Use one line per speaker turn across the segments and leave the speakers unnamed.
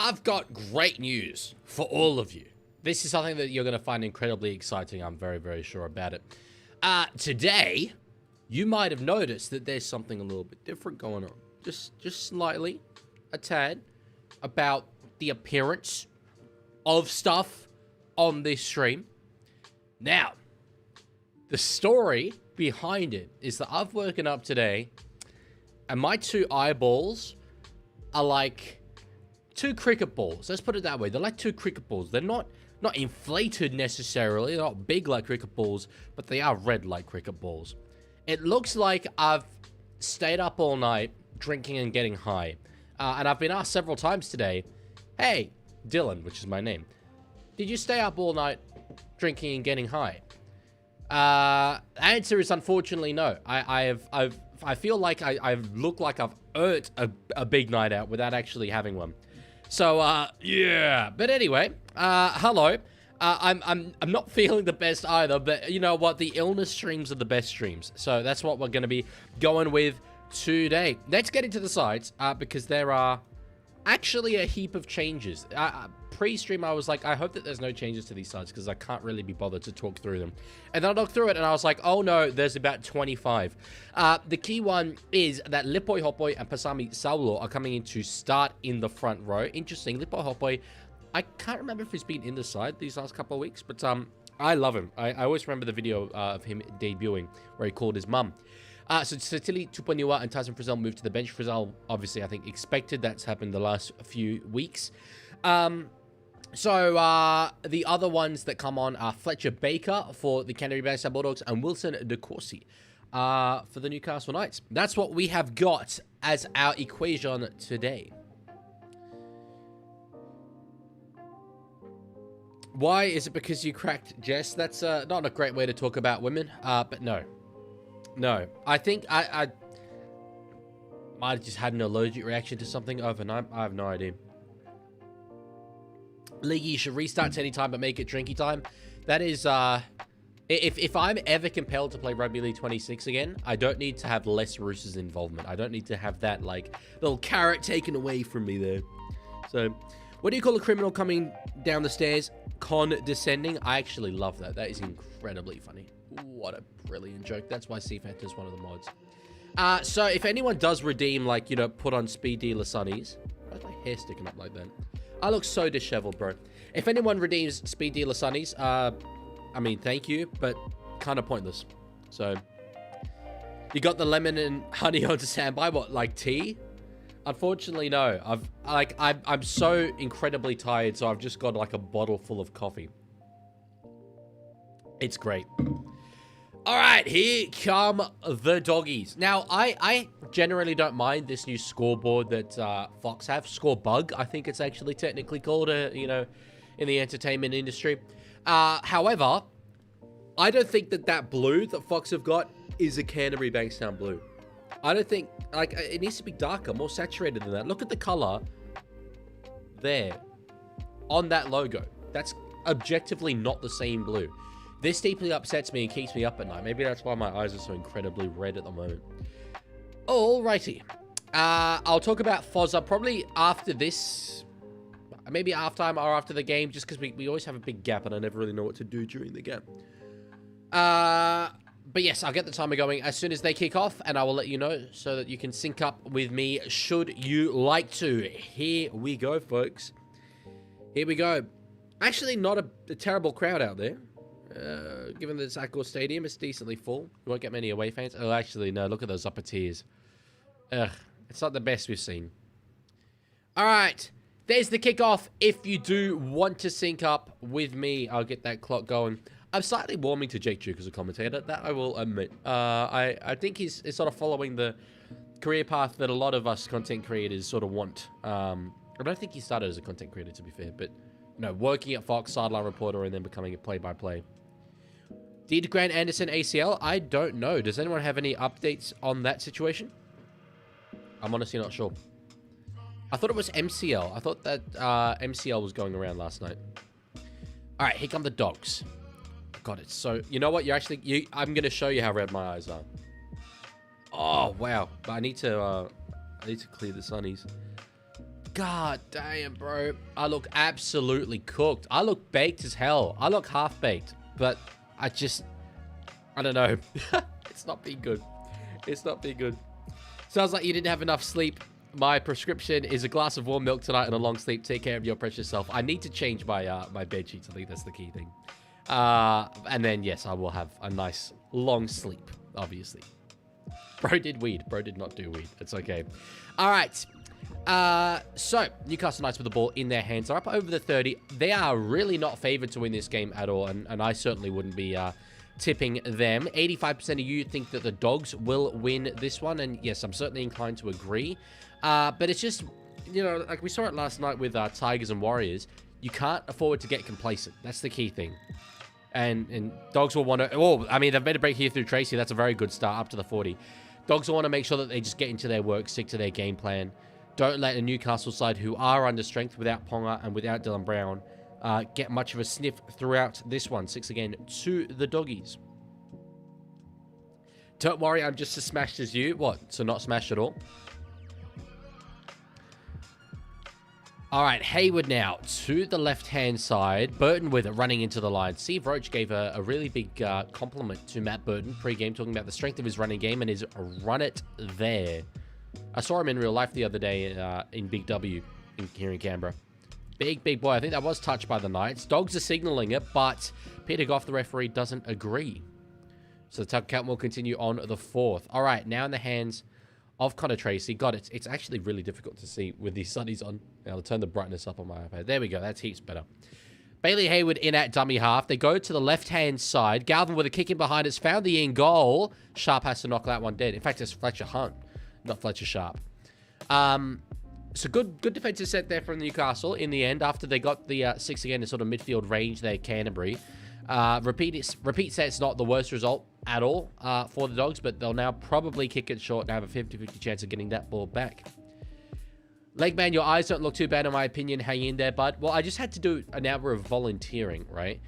I've got great news for all of you. This is something that you're going to find incredibly exciting. I'm very, very sure about it. Today, you might have noticed that there's something a little bit different going on. Just slightly, a tad, about the appearance of stuff on this stream. Now, the story behind it is that I've woken up today and my two eyeballs are like two cricket balls. Let's put it that way. They're like two cricket balls. They're not inflated necessarily. They're not big like cricket balls, but they are red like cricket balls. It looks like I've stayed up all night drinking and getting high. And I've been asked several times today, hey, Dylan, which is my name, did you stay up all night drinking and getting high? Answer is unfortunately no. I feel like I look like I've earned a big night out without actually having one. So, yeah. But anyway, hello. I'm not feeling the best either, but you know what? The illness streams are the best streams. So that's what we're going to be going with today. Let's get into the sides, because there are actually a heap of changes. Pre-stream, I was like, I hope that there's no changes to these sides because I can't really be bothered to talk through them. And then I looked through it and I was like, oh no, there's about 25. The key one is that Lipoi Hopoi and Pasami Saulo are coming in to start in the front row. Interesting. Lipoi Hopoi, I can't remember if he's been in the side these last couple of weeks, but I love him. I always remember the video of him debuting where he called his mum. So Satili Tupaniwa and Tyson Frizzell moved to the bench. Frizzell, obviously, I think expected. That's happened the last few weeks. So the other ones that come on are Fletcher Baker for the Canterbury Bankstown Bulldogs and Wilson De Corsi for the Newcastle Knights. That's what we have got as our equation today. Why? Is it because you cracked Jess? That's not a great way to talk about women, but no. No, I think I might have just had an allergic reaction to something overnight. I have no idea. Leaguie should restart to any time, but make it drinky time. That is, if I'm ever compelled to play Rugby League 26 again, I don't need to have Les Roos's involvement. I don't need to have that, like, little carrot taken away from me there. So, what do you call a criminal coming down the stairs? Condescending. I actually love that. That is incredibly funny. What a brilliant joke. That's why CFAT is one of the mods. So if anyone does redeem, like, you know, put on Speed Dealer Sunnies. Why's my hair sticking up like that? I look so disheveled, bro. If anyone redeems Speed Dealer Sunnies, I mean, thank you, but kind of pointless. So, you got the lemon and honey on standby. What, like tea? Unfortunately, no. I'm so incredibly tired, so I've just got like a bottle full of coffee. It's great. All right, here come the doggies. Now, I generally don't mind this new scoreboard that Fox have. Score bug, I think it's actually technically called, you know, in the entertainment industry. However, I don't think that blue that Fox have got is a Canterbury Bankstown blue. I don't think, like, it needs to be darker, more saturated than that. Look at the color there on that logo. That's objectively not the same blue. This deeply upsets me and keeps me up at night. Maybe that's why my eyes are so incredibly red at the moment. Alrighty. I'll talk about Fozza probably after this. Maybe halftime or after the game, just because we always have a big gap and I never really know what to do during the gap. But yes, I'll get the timer going as soon as they kick off, and I will let you know so that you can sync up with me should you like to. Here we go, folks. Here we go. Actually, not a terrible crowd out there. Given that it's Accor Stadium, it's decently full. You won't get many away fans. Oh, actually, no. Look at those upper tiers. Ugh, it's not the best we've seen. All right, there's the kickoff. If you do want to sync up with me, I'll get that clock going. I'm slightly warming to Jake Duke as a commentator. That I will admit. I think he's sort of following the career path that a lot of us content creators sort of want. I don't think he started as a content creator, to be fair, but you know, working at Fox, sideline reporter, and then becoming a play-by-play. Did Grant Anderson ACL? I don't know. Does anyone have any updates on that situation? I'm honestly not sure. I thought it was MCL. I thought that MCL was going around last night. All right, here come the dogs. God, it's so... You know what? I'm going to show you how red my eyes are. Oh, wow. But I need to clear the sunnies. God damn, bro. I look absolutely cooked. I look baked as hell. I look half-baked. But I don't know. It's not being good. It's not being good. Sounds like you didn't have enough sleep. My prescription is a glass of warm milk tonight and a long sleep. Take care of your precious self. I need to change my my bed sheets. I think that's the key thing. And then, yes, I will have a nice long sleep, obviously. Bro did weed. Bro did not do weed. It's okay. All right. So, Newcastle Knights with the ball in their hands are up over the 30. They are really not favored to win this game at all, and I certainly wouldn't be tipping them. 85% of you think that the Dogs will win this one, and yes, I'm certainly inclined to agree. But it's just, you know, like we saw it last night with Tigers and Warriors, you can't afford to get complacent. That's the key thing. And Dogs will want to... Oh, I mean, they've made a break here through Tracy. That's a very good start up to the 40. Dogs will want to make sure that they just get into their work, stick to their game plan. Don't let a Newcastle side who are under strength without Ponga and without Dylan Brown get much of a sniff throughout this one. 6 again to the Doggies. Don't worry, I'm just as smashed as you. What? So not smashed at all? All right, Hayward now to the left-hand side. Burton with it running into the line. Steve Roach gave a really big compliment to Matt Burton pre-game, talking about the strength of his running game and his run it there. I saw him in real life the other day in Big W here in Canberra. Big boy. I think that was touched by the Knights. Dogs are signaling it, but Peter Goff, the referee, doesn't agree. So the tug count will continue on the 4th. All right, now in the hands of Connor Tracy. God, it's actually really difficult to see with these sunnies on. Now, I'll turn the brightness up on my iPad. There we go. That's heaps better. Bailey Hayward in at dummy half. They go to the left-hand side. Galvin with a kick in behind us. Found the in goal. Sharp has to knock that one dead. In fact, it's Fletcher Hunt, not Fletcher Sharp. So good defensive set there from Newcastle in the end after they got the 6 again in sort of midfield range there, Canterbury. Repeat set's not the worst result at all for the Dogs, but they'll now probably kick it short and have a 50-50 chance of getting that ball back. Legman, your eyes don't look too bad in my opinion. Hang in there, bud. Well, I just had to do an hour of volunteering, right?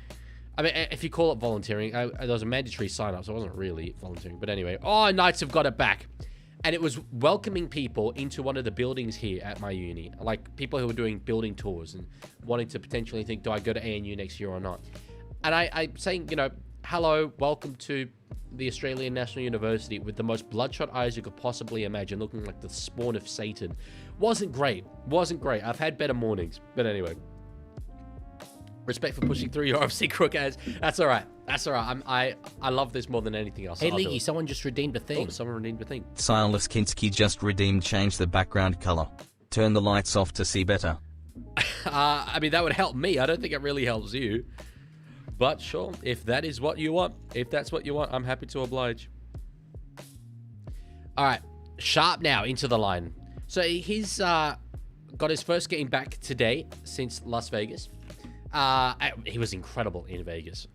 I mean, if you call it volunteering, there was a mandatory sign-up, so it wasn't really volunteering. But anyway, Knights have got it back. And it was welcoming people into one of the buildings here at my uni. Like, people who were doing building tours and wanting to potentially think, do I go to ANU next year or not? And I'm saying, you know, hello, welcome to the Australian National University with the most bloodshot eyes you could possibly imagine, looking like the spawn of Satan. Wasn't great. I've had better mornings. But anyway. Respect for pushing through your OFC crook ads. That's all right. I love this more than anything else.
Hey, Leaguie, someone just redeemed a thing.
Oh, someone redeemed a thing.
Silas Kinski just redeemed change the background color. Turn the lights off to see better.
I mean, that would help me. I don't think it really helps you. But sure, if that is what you want, I'm happy to oblige. All right, Sharp now into the line. So he's got his first game back today since Las Vegas. He was incredible in Vegas.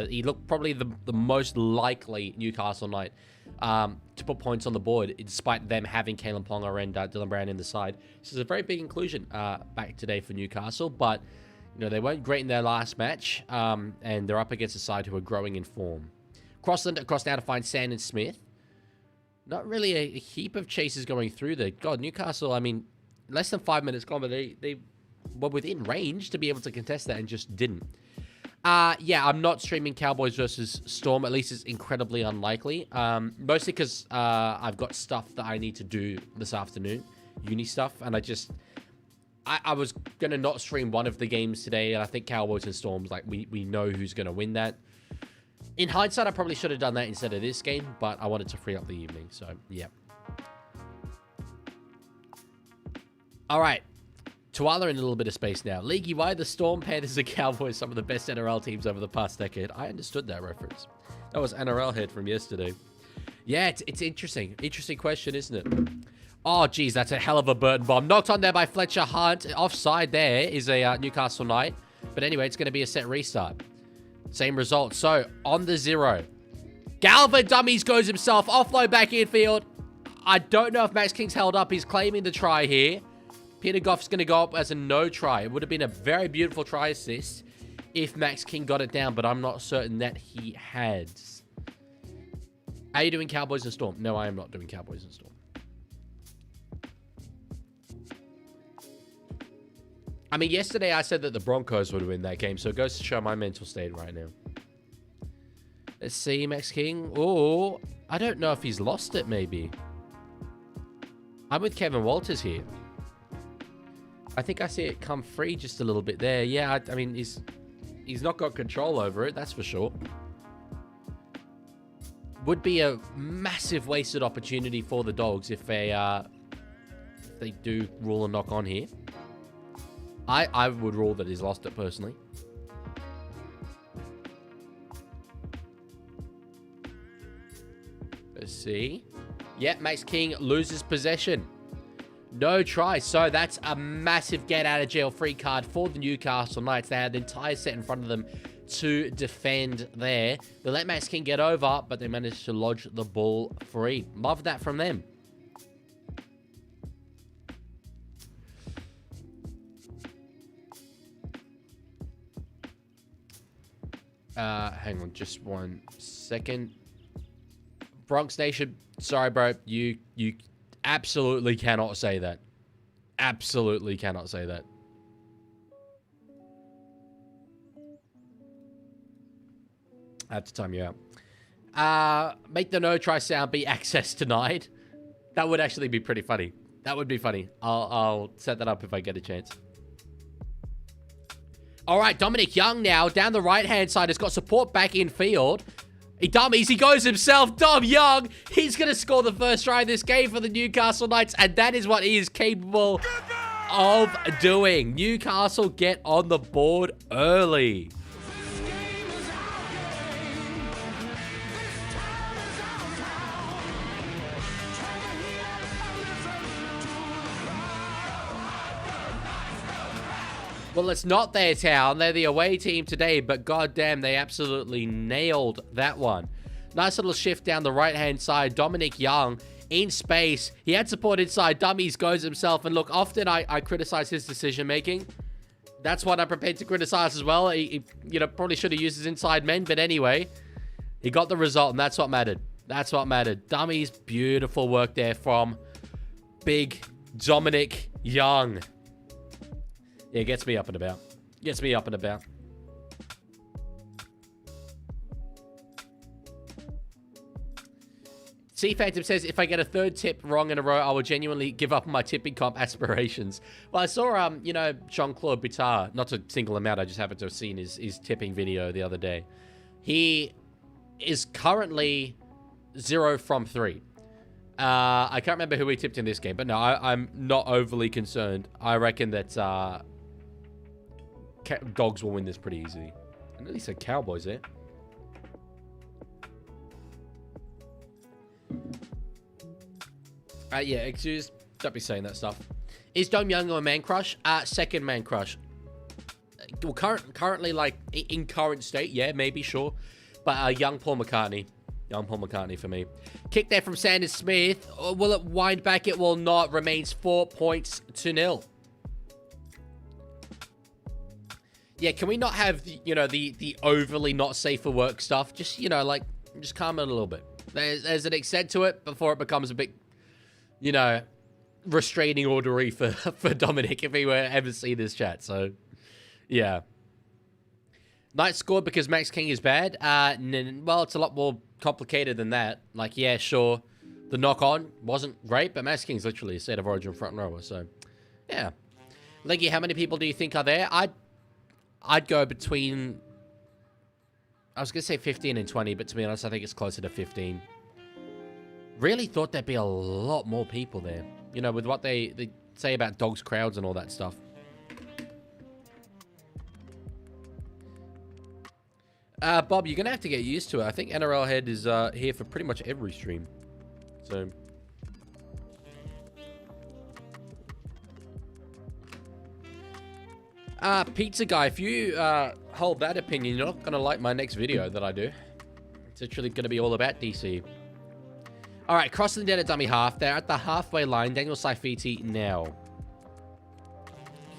He looked probably the most likely Newcastle Knight to put points on the board, despite them having Kalen Ponga and Dylan Brown in the side. This is a very big inclusion back today for Newcastle, but you know they weren't great in their last match, and they're up against a side who are growing in form. Crossland across now to find Sand and Smith. Not really a heap of chases going through there. God, Newcastle, I mean, less than 5 minutes gone, but they were within range to be able to contest that and just didn't. Yeah, I'm not streaming Cowboys versus Storm. At least it's incredibly unlikely. Mostly because I've got stuff that I need to do this afternoon. Uni stuff. And I was going to not stream one of the games today. And I think Cowboys and Storms, like, we know who's going to win that. In hindsight, I probably should have done that instead of this game. But I wanted to free up the evening. So, yeah. All right. Tuala in a little bit of space now. Leaguie, why the Storm, Panthers, and Cowboys some of the best NRL teams over the past decade? I understood that reference. That was NRL head from yesterday. Yeah, it's interesting. Interesting question, isn't it? Oh, geez, that's a hell of a Burton bomb. Knocked on there by Fletcher Hunt. Offside there is a Newcastle Knight. But anyway, it's going to be a set restart. Same result. So, on the 0. Galvin dummies goes himself. Offload back infield. I don't know if Max King's held up. He's claiming the try here. Peter Goff's going to go up as a no try. It would have been a very beautiful try assist if Max King got it down, but I'm not certain that he has. Are you doing Cowboys and Storm? No, I am not doing Cowboys and Storm. I mean, yesterday I said that the Broncos would win that game, so it goes to show my mental state right now. Let's see, Max King. Oh, I don't know if he's lost it, maybe. I'm with Kevin Walters here. I think I see it come free just a little bit there. Yeah, I mean, he's not got control over it, that's for sure. Would be a massive wasted opportunity for the Dogs if they do rule a knock on here. I would rule that he's lost it personally. Let's see. Yeah, Max King loses possession. No try. So that's a massive get out of jail free card for the Newcastle Knights. They had the entire set in front of them to defend there. They let Max King get over, but they managed to lodge the ball free. Love that from them. Hang on just 1 second. Bronx Nation, sorry, bro. You absolutely cannot say that. Absolutely cannot say that. I have to time you out. Make the no try sound be access denied. That would actually be pretty funny. That would be funny. I'll set that up if I get a chance. All right, Dominic Young now down the right-hand side has got support back in field. He dummies. He goes himself. Dom Young. He's going to score the first try in this game for the Newcastle Knights, and that is what he is capable of doing. Newcastle get on the board early. Well, it's not their town. They're the away team today, but goddamn, they absolutely nailed that one. Nice little shift down the right-hand side. Dominic Young in space. He had support inside. Dummies goes himself. And look, often I criticize his decision-making. That's what I'm prepared to criticize as well. He probably should have used his inside men, but anyway, he got the result, and that's what mattered. That's what mattered. Dummies, beautiful work there from big Dominic Young. Yeah, gets me up and about. Gets me up and about. C Phantom says, if I get a third tip wrong in a row, I will genuinely give up my tipping comp aspirations. Well, I saw, Jean-Claude Bittard, not to single him out, I just happened to have seen his tipping video the other day. He is currently 0 from 3. I can't remember who he tipped in this game, but no, I'm not overly concerned. I reckon that Dogs will win this pretty easily. I nearly said Cowboys there. Yeah, excuse. Don't be saying that stuff. Is Dom Young a man crush? Second man crush. Well, currently, like, in current state, yeah, maybe, sure. But young Paul McCartney. Young Paul McCartney for me. Kick there from Sanders Smith. Will it wind back? It will not. Remains 4 points to 0. Yeah, can we not have, the overly not safe for work stuff? Just, just calm it a little bit. There's an extent to it before it becomes a bit, restraining ordery for Dominic if he were ever see this chat. So, yeah. Knights scored because Max King is bad. Well, it's a lot more complicated than that. Like, yeah, sure. The knock-on wasn't great, but Max King's literally a State of Origin front rower. So, yeah. Leaguie, how many people do you think are there? I'd go between... I was going to say 15 and 20, but to be honest, I think it's closer to 15. Really thought there'd be a lot more people there. With what they say about Dogs crowds and all that stuff. Bob, you're going to have to get used to it. I think NRL Head is here for pretty much every stream. So... Pizza Guy, if you hold that opinion, you're not going to like my next video that I do. It's literally going to be all about DC. All right, crossing down at dummy half. They're at the halfway line. Daniel Saifiti now.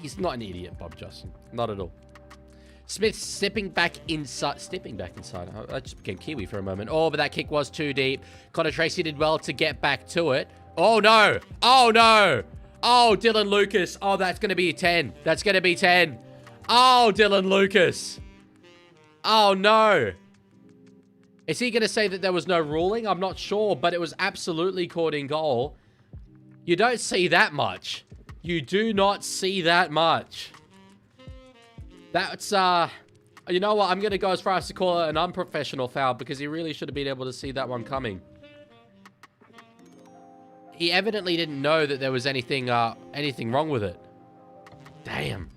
He's not an idiot, Bob Justin. Not at all. Smith stepping back inside. I just became Kiwi for a moment. Oh, but that kick was too deep. Connor Tracy did well to get back to it. Oh, no. Oh, no. Oh, Dylan Lucas. Oh, that's going to be a 10. That's going to be 10. Oh, Dylan Lucas. Oh, no. Is he going to say that there was no ruling? I'm not sure, but it was absolutely caught in goal. You don't see that much. You do not see that much. That's, you know what? I'm going to go as far as to call it an unprofessional foul because he really should have been able to see that one coming. He evidently didn't know that there was anything wrong with it. Damn.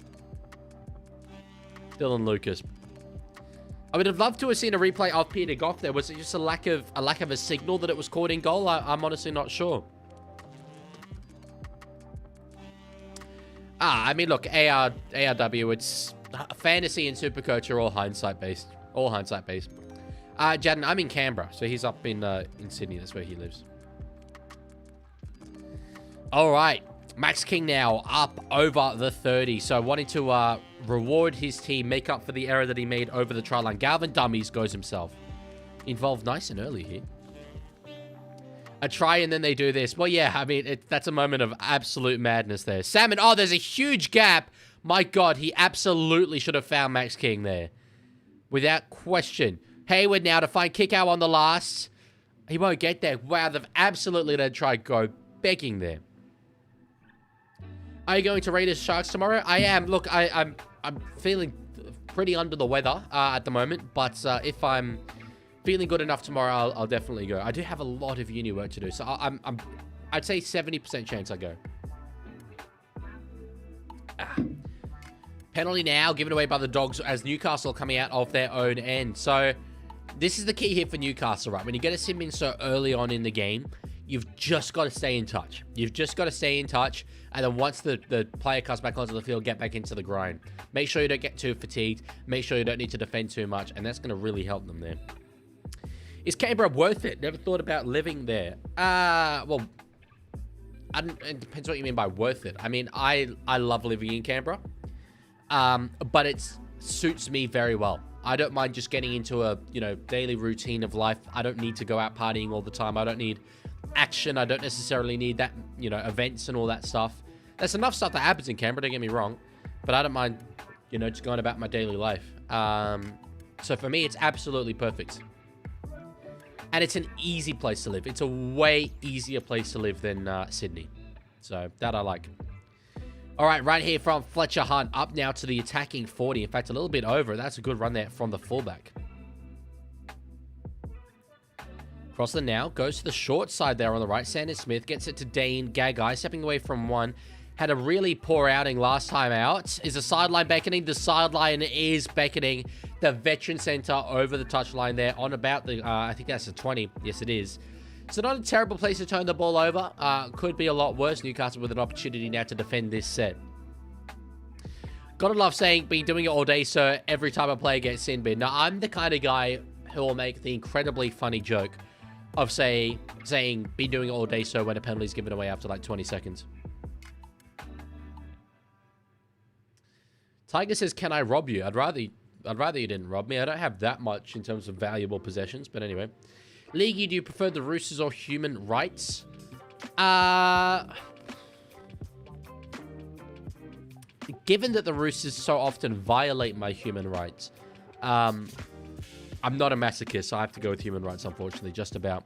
Dylan Lucas. I would have loved to have seen a replay of Peter Goff there. Was it just a lack of a signal that it was caught in goal? I'm honestly not sure. I mean, look, ARW, it's fantasy and Supercoach are all hindsight based. All hindsight based. Jadden, I'm in Canberra, so he's up in Sydney. That's where he lives. All right, Max King now up over the 30. So wanting to reward his team, make up for the error that he made over the try line. Galvin Dummies goes himself. Involved nice and early here. A try and then they do this. Well, yeah, I mean, that's a moment of absolute madness there. Salmon, oh, there's a huge gap. My God, he absolutely should have found Max King there. Without question. Hayward now to find Kickout on the last. He won't get there. Wow, they've absolutely let try go begging there. Are you going to Raiders Sharks tomorrow? I am. Look, I'm feeling pretty under the weather at the moment, but if I'm feeling good enough tomorrow, I'll definitely go. I do have a lot of uni work to do, so I'd say 70% chance I go. Penalty now given away by the Dogs as Newcastle coming out of their own end. So this is the key here for Newcastle, right? When you get a sim in so early on in the game, you've just got to stay in touch. You've just got to stay in touch. And then once the player comes back onto the field, get back into the grind. Make sure you don't get too fatigued. Make sure you don't need to defend too much. And that's going to really help them there. Is Canberra worth it? Never thought about living there. Well, it depends what you mean by worth it. I mean, I love living in Canberra. But it suits me very well. I don't mind just getting into a, daily routine of life. I don't need to go out partying all the time. I don't need action. I don't necessarily need that, events and all that stuff. There's enough stuff that happens in Canberra, don't get me wrong. But I don't mind, just going about my daily life. So for me, it's absolutely perfect. And it's an easy place to live. It's a way easier place to live than Sydney. So that I like. All right here from Fletcher Hunt. Up now to the attacking 40. In fact, a little bit over. That's a good run there from the fullback. Crossland now goes to the short side there on the right. Sanders Smith gets it to Dane Gagai, stepping away from one. Had a really poor outing last time out. Is the sideline beckoning? The sideline is beckoning. The veteran centre over the touchline there on about the, I think that's a 20. Yes, it is. So not a terrible place to turn the ball over. Could be a lot worse. Newcastle with an opportunity now to defend this set. Gotta love saying, been doing it all day, sir, every time a player gets sin bin. Now, I'm the kind of guy who will make the incredibly funny joke of saying, been doing it all day, sir, when a penalty is given away after like 20 seconds. Tiger says, can I rob you? I'd rather you didn't rob me. I don't have that much in terms of valuable possessions, but anyway. Leaguie, do you prefer the Roosters or human rights? Given that the Roosters so often violate my human rights, I'm not a masochist, so I have to go with human rights, unfortunately, just about.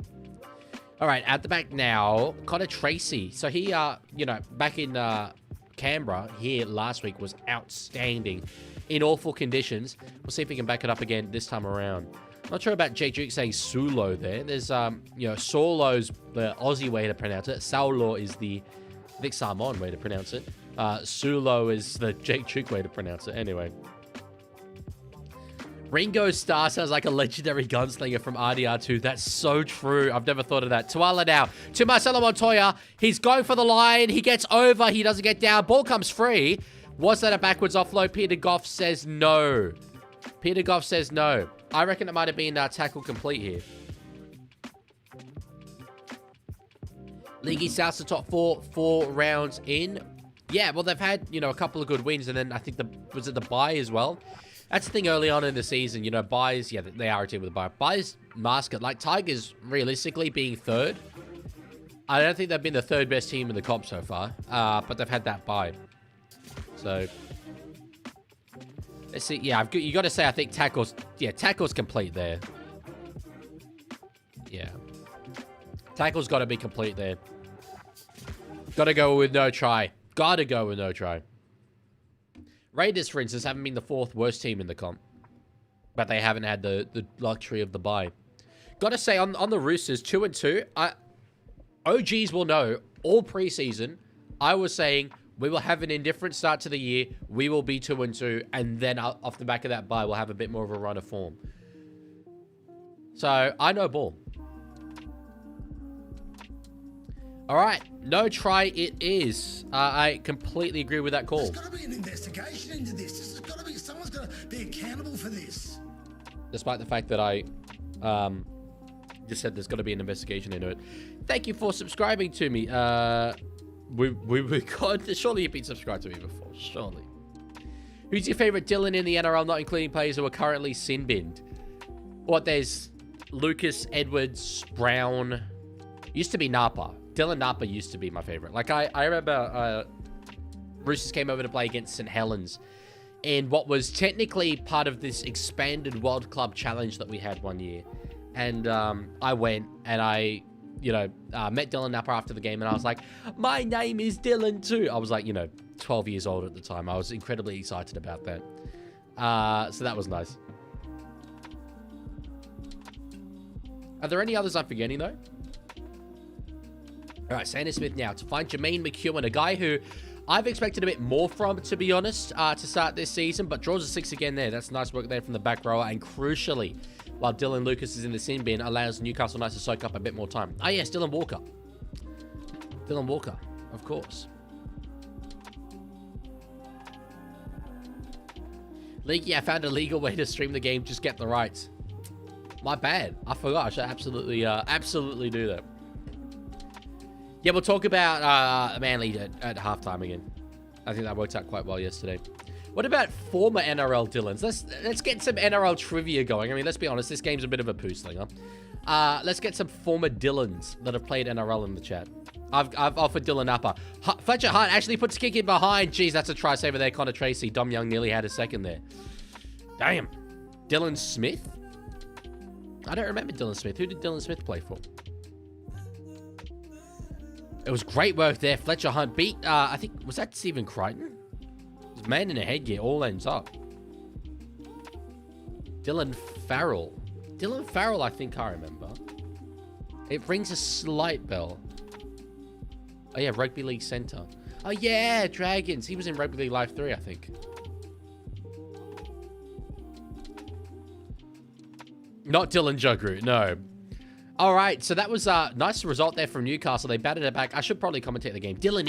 All right, at the back now, Connor Tracy. So he, back in Canberra here last week was outstanding in awful conditions. We'll see if we can back it up again this time around. Not sure about Jake Duke saying Sulo there. There's, Saulo's the Aussie way to pronounce it. Saulo is the Vic Sarmon way to pronounce it. Sulo is the Jake Duke way to pronounce it. Anyway. Ringo Starr sounds like a legendary gunslinger from RDR2. That's so true. I've never thought of that. Tuala now to Marcelo Montoya. He's going for the line. He gets over. He doesn't get down. Ball comes free. Was that a backwards offload? Peter Goff says no. Peter Goff says no. I reckon it might have been tackle complete here. Leaguie South's the top four rounds in. Yeah, well, they've had, a couple of good wins. And then I think was it the bye as well? That's the thing early on in the season, buys, yeah, they are a team with a buy. Buys mask it. Like Tigers, realistically, being third, I don't think they've been the third best team in the comp so far, but they've had that bye. So, let's see. Yeah, you got to say, I think tackles. Yeah, tackles complete there. Yeah, tackles got to be complete there. Got to go with no try. Got to go with no try. Raiders, for instance, haven't been the 4th worst team in the comp, but they haven't had the luxury of the bye. Got to say, on the Roosters, 2-2. OGs will know, all preseason, I was saying we will have an indifferent start to the year. We will be 2-2, and then off the back of that bye, we'll have a bit more of a run of form. So, I know ball. All right, no try it is. I completely agree with that call.
There's got to be an investigation into this. There's got to be, someone's got to be accountable for this.
Despite the fact that I just said there's got to be an investigation into it. Thank you for subscribing to me. We got, surely you've been subscribed to me before, surely. Who's your favorite Dylan in the NRL, not including players who are currently sin binned? What, there's Lucas, Edwards, Brown. Used to be Napa. Dylan Napa used to be my favorite. Like, I remember Roosters came over to play against St. Helens in what was technically part of this expanded World Club Challenge that we had one year. And I went and I, met Dylan Napa after the game, and I was like, my name is Dylan too. I was like, 12 years old at the time. I was incredibly excited about that. So that was nice. Are there any others I'm forgetting, though? All right, Sanders Smith now to find Jermaine McEwen, a guy who I've expected a bit more from, to be honest, to start this season, but draws a 6 again there. That's nice work there from the back rower, and crucially, while Dylan Lucas is in the sin bin, allows Newcastle Knights to soak up a bit more time. Ah, yes, Dylan Walker. Dylan Walker, of course. Leaguie, I found a legal way to stream the game. Just get the rights. My bad. I forgot. I should absolutely do that. Yeah, we'll talk about Manly at halftime again. I think that worked out quite well yesterday. What about former NRL Dylans? Let's get some NRL trivia going. I mean, let's be honest, this game's a bit of a poo slinger. Let's get some former Dylans that have played NRL in the chat. I've offered Dylan Napa. Fletcher Hunt actually puts kick in behind. Jeez, that's a try saver there. Connor Tracy. Dom Young nearly had a second there. Damn. Dylan Smith? I don't remember Dylan Smith. Who did Dylan Smith play for? It was great work there. Fletcher Hunt beat, I think, was that Stephen Crichton? It was man in a headgear, all ends up. Dylan Farrell. Dylan Farrell, I think I remember. It rings a slight bell. Oh, yeah, Rugby League Centre. Oh, yeah, Dragons. He was in Rugby League Live 3, I think. Not Dylan Jugru, no. All right, so that was a nice result there from Newcastle. They batted it back. I should probably commentate the game. Dylan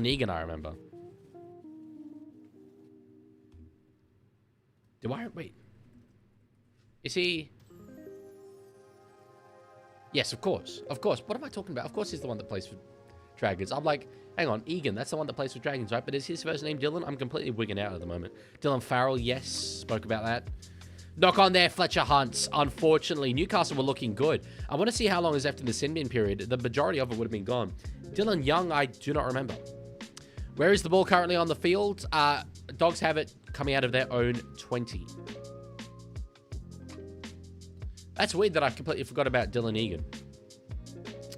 Egan, I remember. Wait. Is he? Yes, of course. Of course. What am I talking about? Of course he's the one that plays for Dragons. I'm like, hang on, Egan, that's the one that plays for Dragons, right? But is his first name Dylan? I'm completely wigging out at the moment. Dylan Farrell, yes. Spoke about that. Knock on there, Fletcher Hunt. Unfortunately, Newcastle were looking good. I want to see how long is left in the sin bin period. The majority of it would have been gone. Dylan Young, I do not remember. Where is the ball currently on the field? Dogs have it coming out of their own 20. That's weird that I completely forgot about Dylan Egan.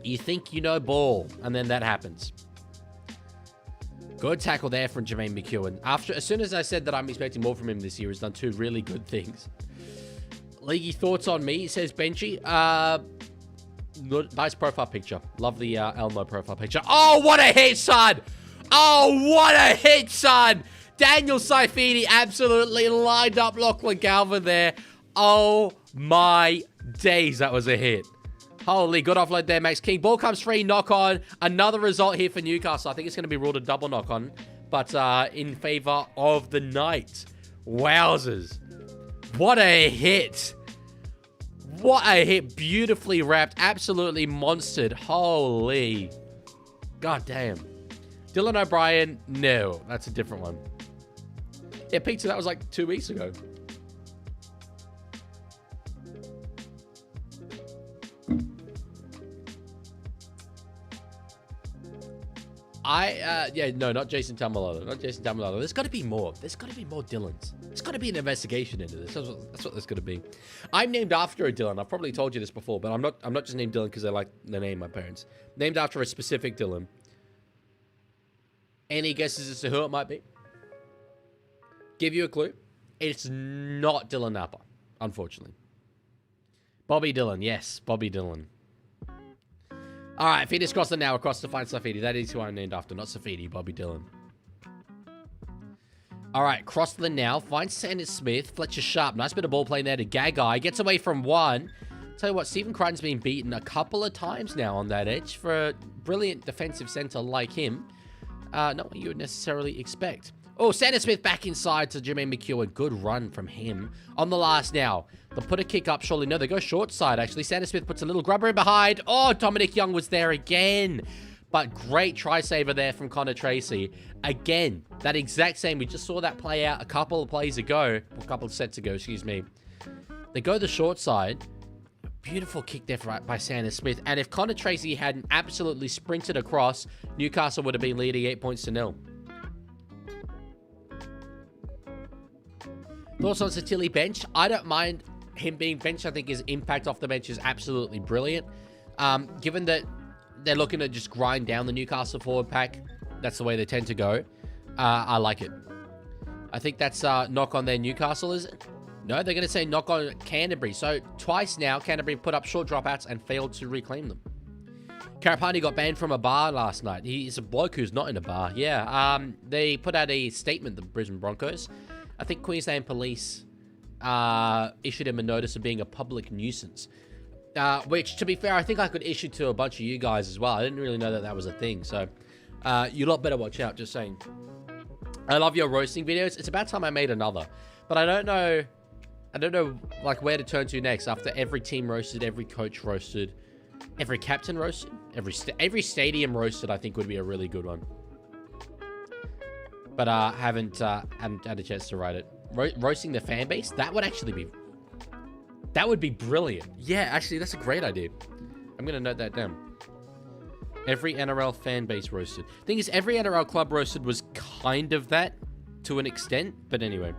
You think you know ball, and then that happens. Good tackle there from Jermaine McEwen. As soon as I said that I'm expecting more from him this year, he's done 2 really good things. Leaguey, thoughts on me, says Benchy. Nice profile picture. Love the Elmo profile picture. Oh, what a hit, son! Oh, what a hit, son! Daniel Saifidi absolutely lined up Lachlan Galvin there. Oh, my days, that was a hit. Holy, good offload there, Max King. Ball comes free, knock on. Another result here for Newcastle. I think it's going to be ruled a double knock on, but in favor of the Knights. Wowzers. What a hit. What a hit. Beautifully wrapped. Absolutely monstered. Holy. God damn. Dylan O'Brien. No, that's a different one. Yeah, Pizza, that was like 2 weeks ago. Yeah, no, not Jason Tamalolo. Not Jason Tamalolo. There's got to be more. There's got to be more Dylans. There's got to be an investigation into this. That's what there's got to be. I'm named after a Dylan. I've probably told you this before, but I'm not just named Dylan because I like the name my parents. Named after a specific Dylan. Any guesses as to who it might be? Give you a clue. It's not Dylan Napa, unfortunately. Bobby Dylan. Yes, Bobby Dylan. All right, fingers crossed and now across to find Safidi. That is who I'm named after, not Safidi, Bobby Dylan. All right, cross the now. Find Sanders Smith. Fletcher Sharp. Nice bit of ball playing there to Gagai. Gets away from one. Tell you what, Stephen Crichton's been beaten a couple of times now on that edge for a brilliant defensive centre like him. Not what you would necessarily expect. Oh, Sanders Smith back inside to Jermaine McEwen. Good run from him. On the last now. They'll put a kick up, surely. No, they go short side, actually. Sanders Smith puts a little grubber in behind. Oh, Dominic Young was there again. But great try saver there from Connor Tracy. Again, that exact same. We just saw that play out a couple of plays ago. A couple of sets ago, excuse me. They go the short side. Beautiful kick there by Sanders Smith. And if Connor Tracy hadn't absolutely sprinted across, Newcastle would have been leading 8-0. Thoughts on Satili bench? I don't mind him being benched. I think his impact off the bench is absolutely brilliant. Given that they're looking to just grind down the Newcastle forward pack, that's the way they tend to go. I like it. I think that's knock on their Newcastle, is it? No, they're going to say knock on Canterbury. So twice now, Canterbury put up short dropouts and failed to reclaim them. Karapani got banned from a bar last night. He's a bloke who's not in a bar. Yeah, they put out a statement, the Brisbane Broncos. I think Queensland Police issued him a notice of being a public nuisance. Which, to be fair, I think I could issue to a bunch of you guys as well. I didn't really know that that was a thing. So, you lot better watch out, just saying. I love your roasting videos. It's about time I made another. But I don't know, like, where to turn to next. After every team roasted, every coach roasted, every captain roasted, every stadium roasted, I think would be a really good one. But haven't had a chance to write it. Roasting the fan base? That would actually be... That would be brilliant. Yeah, actually, that's a great idea. I'm going to note that down. Every NRL fan base roasted. Thing is, every NRL club roasted was kind of that to an extent. But anyway.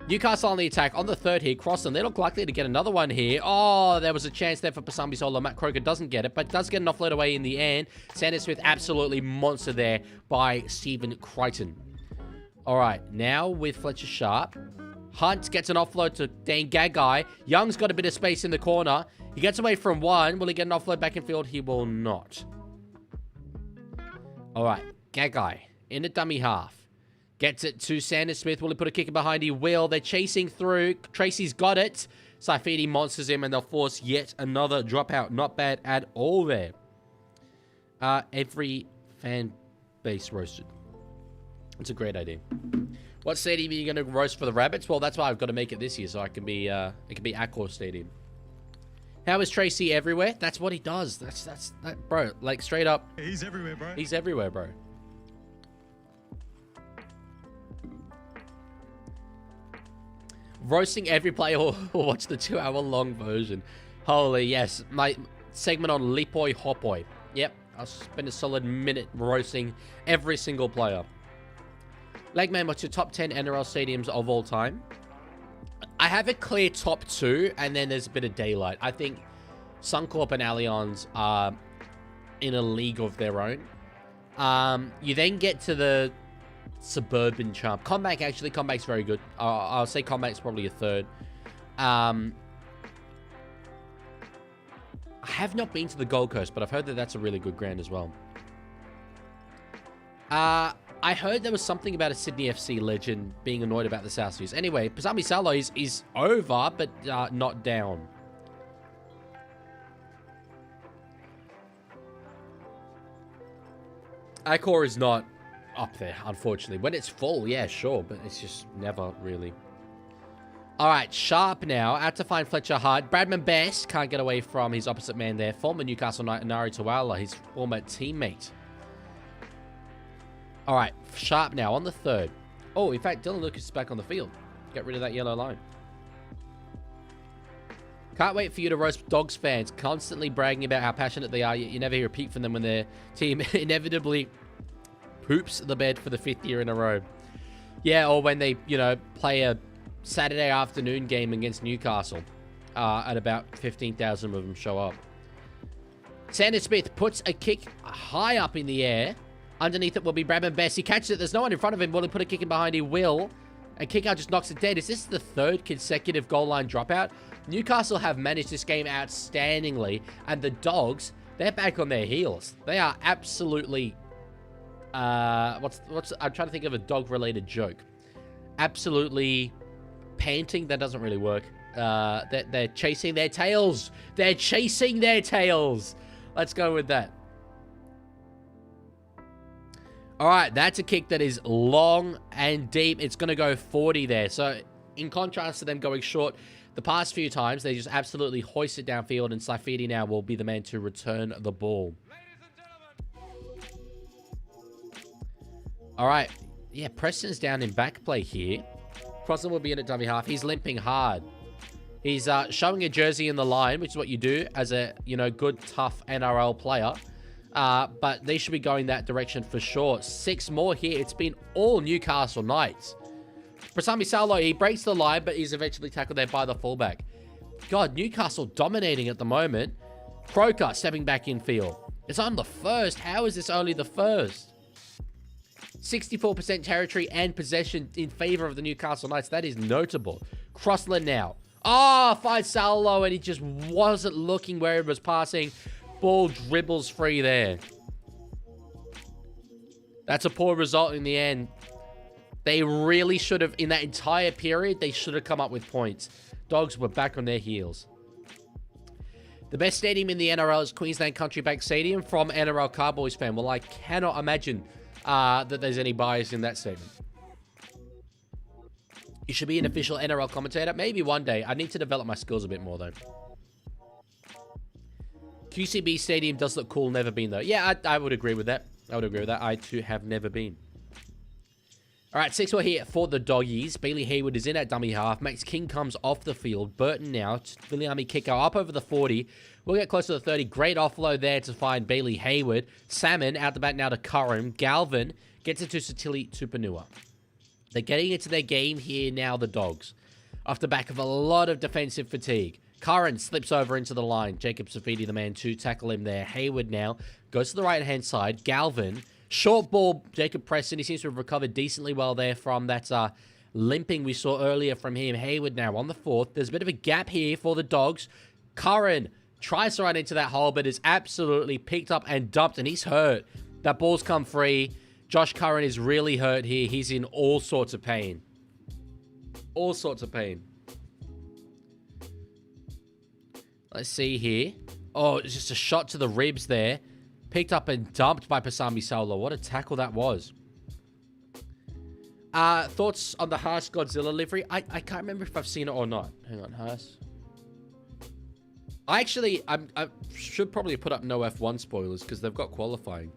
Newcastle on the attack. On the third here, Crossan. They look likely to get another one here. Oh, there was a chance there for Pasambi Solo. Matt Croker doesn't get it, but does get an offload away in the end. Sanders Smith absolutely monster there by Stephen Crichton. All right, now with Fletcher Sharp. Hunt gets an offload to Dan Gagai. Young's got a bit of space in the corner. He gets away from one. Will he get an offload back in field? He will not. All right, Gagai in the dummy half. Gets it to Sanders Smith. Will he put a kick behind? He will. They're chasing through. Tracy's got it. Saifidi monsters him, and they'll force yet another dropout. Not bad at all there. Every fan base roasted. It's a great idea. What stadium are you going to roast for the Rabbits? Well, that's why I've got to make it this year, so I can be, it can be Accor Stadium. How is Tracy everywhere? That's what he does. That's bro. Like, straight up.
He's everywhere, bro.
He's everywhere, bro. Roasting every player or watch the 2-hour-long version. Holy, yes. My segment on Lipoi Hopoi. Yep. I'll spend a solid minute roasting every single player. Legman, what's your top 10 NRL stadiums of all time? I have a clear top 2, and then there's a bit of daylight. I think Suncorp and Allianz are in a league of their own. You then get to the suburban charm. Combank, actually. Combank's very good. I'll say Combank's probably a third. I have not been to the Gold Coast, but I've heard that that's a really good ground as well. I heard there was something about a Sydney FC legend being annoyed about the South Seas. Anyway, Pasambi Salo is over, but not down. Accor is not up there, unfortunately. When it's full, yeah, sure, but it's just never really. All right, Sharp now. Out to find Fletcher Hart. Bradman Best can't get away from his opposite man there. Former Newcastle Knight, Nari Tawala, his former teammate. All right, Sharp now on the third. Oh, in fact, Dylan Lucas is back on the field. Get rid of that yellow line. Can't wait for you to roast Dogs fans, constantly bragging about how passionate they are, yet you never hear a peep from them when their team inevitably poops the bed for the 5th year in a row. Yeah, or when they, you know, play a Saturday afternoon game against Newcastle. And about 15,000 of them show up. Sanders Smith puts a kick high up in the air. Underneath it will be Bradman Best. He catches it. There's no one in front of him. Will he put a kick in behind? He will. And kick out just knocks it dead. Is this the 3rd consecutive goal line dropout? Newcastle have managed this game outstandingly. And the Dogs, they're back on their heels. They are absolutely... I'm trying to think of a dog-related joke. Absolutely panting. That doesn't really work. They're chasing their tails. They're chasing their tails. Let's go with that. All right, that's a kick that is long and deep. It's going to go 40 there. So in contrast to them going short, the past few times, they just absolutely hoist it downfield, and Saifidi now will be the man to return the ball. All right. Yeah, Preston's down in back play here. Crossan will be in at dummy half. He's limping hard. He's showing a jersey in the line, which is what you do as a, you know, good, tough NRL player. But they should be going that direction for sure. 6 more here. It's been all Newcastle Knights. Prasami Saulo, he breaks the line, but he's eventually tackled there by the fullback. God, Newcastle dominating at the moment. Croker stepping back in field. It's on the first. How is this only the first? 64% territory and possession in favor of the Newcastle Knights. That is notable. Crossland now. Oh, finds Saulo, and he just wasn't looking where it was passing. Ball dribbles free there. That's a poor result in the end. They really should have, in that entire period, they should have come up with points. Dogs were back on their heels. The best stadium in the NRL is Queensland Country Bank Stadium from NRL Cowboys fan. Well, I cannot imagine that there's any bias in that statement. You should be an official NRL commentator. Maybe one day. I need to develop my skills a bit more, though. QCB Stadium does look cool. Never been, though. Yeah, I would agree with that. I, too, have never been. All right, 6 more here for the Doggies. Bailey Hayward is in at dummy half. Max King comes off the field. Burton now. Viliami kicker up over the 40. We'll get close to the 30. Great offload there to find Bailey Hayward. Salmon out the back now to Curran. Galvin gets it to Satili Tupanua. They're getting into their game here now, the Dogs. Off the back of a lot of defensive fatigue. Curran slips over into the line. Jacob Safidi, the man to tackle him there. Hayward now goes to the right-hand side. Galvin, short ball, Jacob Preston. He seems to have recovered decently well there from that limping we saw earlier from him. Hayward now on the 4th. There's a bit of a gap here for the Dogs. Curran tries to run into that hole, but is absolutely picked up and dumped, and he's hurt. That ball's come free. Josh Curran is really hurt here. He's in all sorts of pain. All sorts of pain. Let's see here. Oh, it's just a shot to the ribs there. Picked up and dumped by Pasami Saulo. What a tackle that was. Thoughts on the Haas Godzilla livery? I can't remember if I've seen it or not. Hang on, Haas. I should probably put up no F1 spoilers because they've got qualifying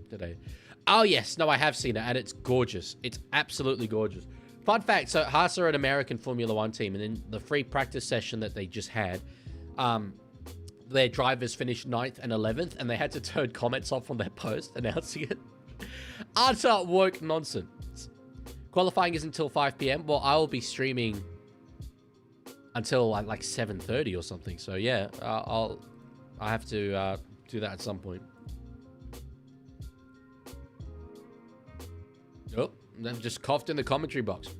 today. Oh, yes. No, I have seen it, and it's gorgeous. It's absolutely gorgeous. Fun fact, so Haas are an American Formula 1 team, and in the free practice session that they just had, their drivers finished 9th and 11th, and they had to turn comments off on their post announcing it. Utter woke nonsense. Qualifying is until 5 p.m. Well, I will be streaming until like 7:30 or something. So, yeah, I have to do that at some point. Oh, they've just coughed in the commentary box.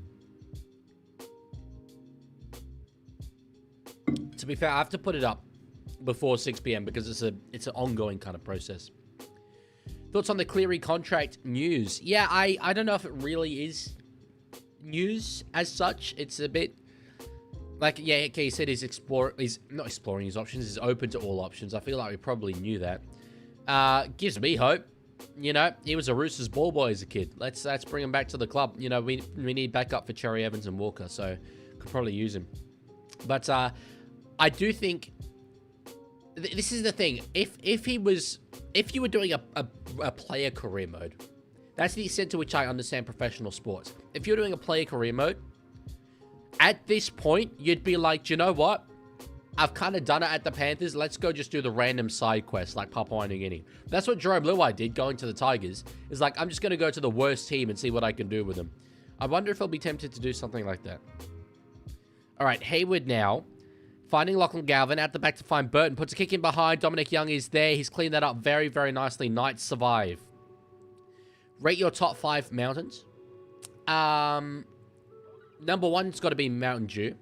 To be fair, I have to put it up before 6 p.m. because it's an ongoing kind of process. Thoughts on the Cleary contract news? Yeah, I don't know if it really is news as such. It's a bit like, yeah, okay, he said he's not exploring his options, he's open to all options. I feel like we probably knew that. Gives me hope. You know, he was a Roosters ball boy as a kid. Let's bring him back to the club. You know, we need backup for Cherry Evans and Walker, so could probably use him. But I do think this is the thing. If you were doing a player career mode, that's the extent to which I understand professional sports. If you're doing a player career mode, at this point, you'd be like, do you know what? I've kind of done it at the Panthers. Let's go just do the random side quest like Papua New Guinea. That's what Jerome Luai did going to the Tigers. Is like, I'm just going to go to the worst team and see what I can do with them. I wonder if he'll be tempted to do something like that. All right, Hayward now. Finding Lachlan Galvin. Out the back to find Burton. Puts a kick in behind. Dominic Young is there. He's cleaned that up very, very nicely. Knights survive. Rate your top 5 mountains. Number 1's got to be Mountain Dew.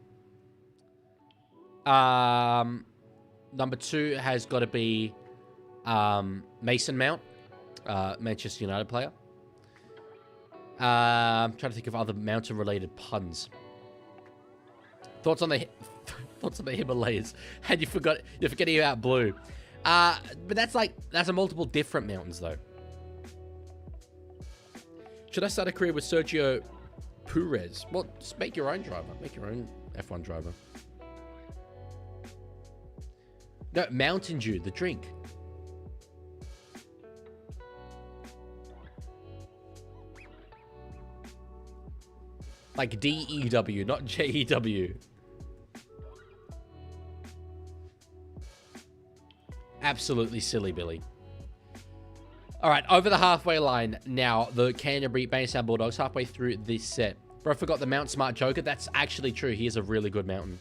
Number 2 has got to be Mason Mount, Manchester United player. I'm trying to think of other mountain-related puns. Thoughts on the Himalayas? And you're forgetting about Blue. But that's a multiple different mountains though. Should I start a career with Sergio Perez? Well, just make your own driver. Make your own F1 driver. No, Mountain Dew, the drink. Like D-E-W, not J-E-W. Absolutely silly, Billy. All right, over the halfway line now, the Canterbury Bankstown Bulldogs halfway through this set. Bro, I forgot the Mount Smart Joker. That's actually true. He is a really good mountain.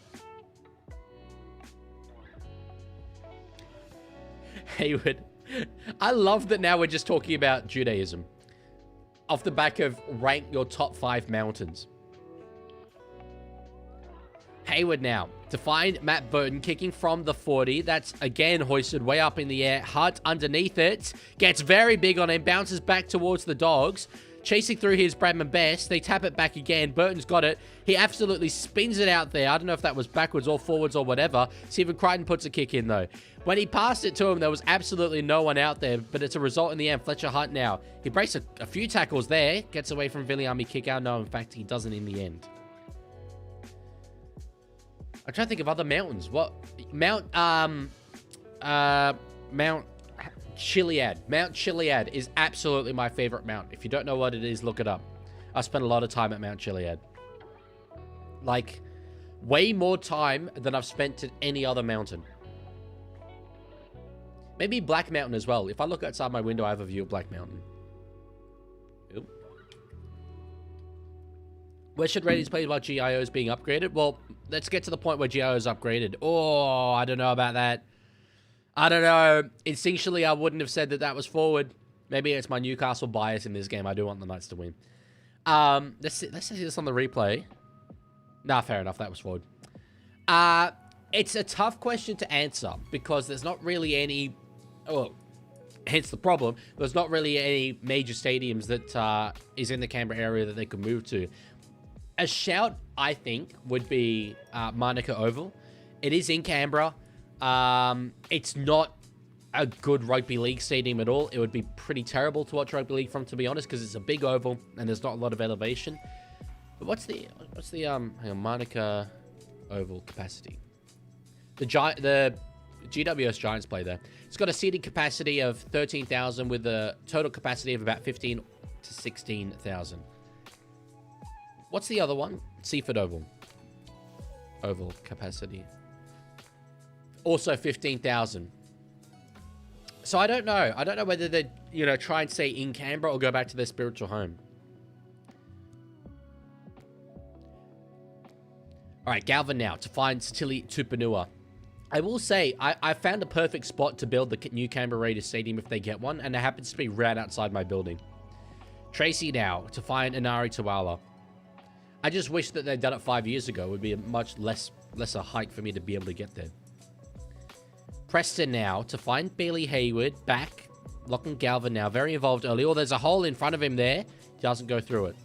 Hayward. I love that now we're just talking about Judaism. Off the back of rank your top 5 mountains. Hayward now to find Matt Burton kicking from the 40. That's again hoisted way up in the air. Hunt underneath it. Gets very big on him. Bounces back towards the Dogs. Chasing through his Bradman Best. They tap it back again. Burton's got it. He absolutely spins it out there. I don't know if that was backwards or forwards or whatever. Stephen Crichton puts a kick in though. When he passed it to him, there was absolutely no one out there, but it's a result in the end. Fletcher Hunt now. He breaks a few tackles there. Gets away from Viliami kick out. No, in fact, he doesn't in the end. I'm trying to think of other mountains. What? Mount Chiliad. Mount Chiliad is absolutely my favorite mount. If you don't know what it is, look it up. I spent a lot of time at Mount Chiliad. Like, way more time than I've spent at any other mountain. Maybe Black Mountain as well. If I look outside my window, I have a view of Black Mountain. Oop. Where should ratings play about GIOs being upgraded? Well, let's get to the point where GIO is upgraded. Oh, I don't know about that. I don't know. Instinctually, I wouldn't have said that was forward. Maybe it's my Newcastle bias in this game. I do want the Knights to win. Let's see this on the replay. Nah, fair enough. That was forward. It's a tough question to answer because there's not really any... Oh, hence the problem. There's not really any major stadiums that is in the Canberra area that they could move to. A shout, I think, would be Manuka Oval. It is in Canberra. It's not a good rugby league stadium at all. It would be pretty terrible to watch rugby league from, to be honest, because it's a big oval and there's not a lot of elevation. But what's the hang on, Manuka Oval capacity? The GWS Giants play there. It's got a seating capacity of 13,000 with a total capacity of about 15 to 16,000. What's the other one? Seaford Oval. Oval capacity. Also 15,000. So I don't know. I don't know whether they, try and stay in Canberra or go back to their spiritual home. All right, Galvin now to find Satili Tupanua. I will say, I found a perfect spot to build the new Canberra Raiders stadium if they get one, and it happens to be right outside my building. Tracy now to find Inari Tawala. I just wish that they'd done it 5 years ago. It would be a much lesser hike for me to be able to get there. Preston now to find Bailey Hayward back. Lachlan Galvin now very involved early. Oh, there's a hole in front of him there. He doesn't go through it.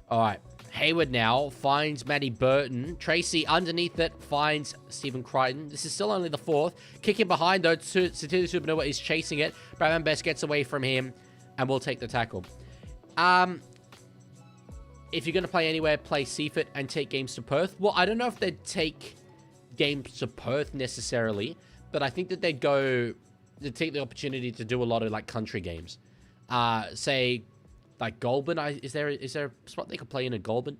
All right. Hayward now finds Matty Burton. Tracy underneath it finds Stephen Crichton. This is still only the 4th. Kicking behind though. Satili Tupanua is chasing it. Bradman Best gets away from him and will take the tackle. If you're going to play anywhere, play Seaford and take games to Perth. Well, I don't know if they'd take games to Perth necessarily, but I think that they'd take the opportunity to do a lot of like country games. Say like Goulburn. Is there a spot they could play in a Goulburn?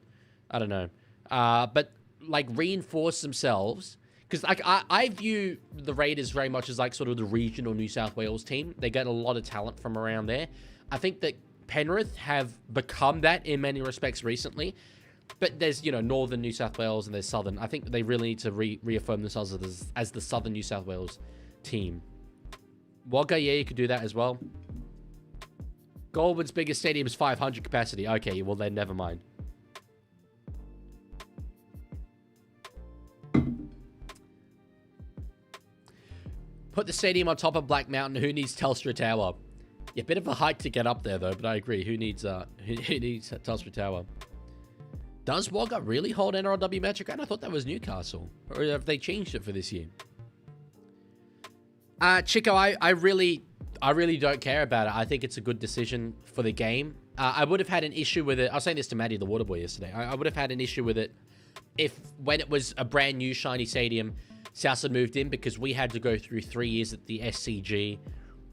I don't know. But like, reinforce themselves. Because, like, I view the Raiders very much as, like, sort of the regional New South Wales team. They get a lot of talent from around there. I think that Penrith have become that in many respects recently. But there's, you know, northern New South Wales and there's southern. I think they really need to reaffirm themselves as the southern New South Wales team. Wagga, yeah, you could do that as well. Goulburn's biggest stadium is 500 capacity. Okay, well then, never mind. Put the stadium on top of Black Mountain. Who needs Telstra Tower? Yeah, bit of a hike to get up there though, but I agree. Who needs Telstra Tower? Does Wagga really hold NRLW Metric? I thought that was Newcastle. Or have they changed it for this year? Chico, I really don't care about it. I think it's a good decision for the game. I would have had an issue with it. I was saying this to Maddie, the Waterboy, yesterday. I would have had an issue with it if, when it was a brand new shiny stadium, South had moved in, because we had to go through 3 years at the SCG.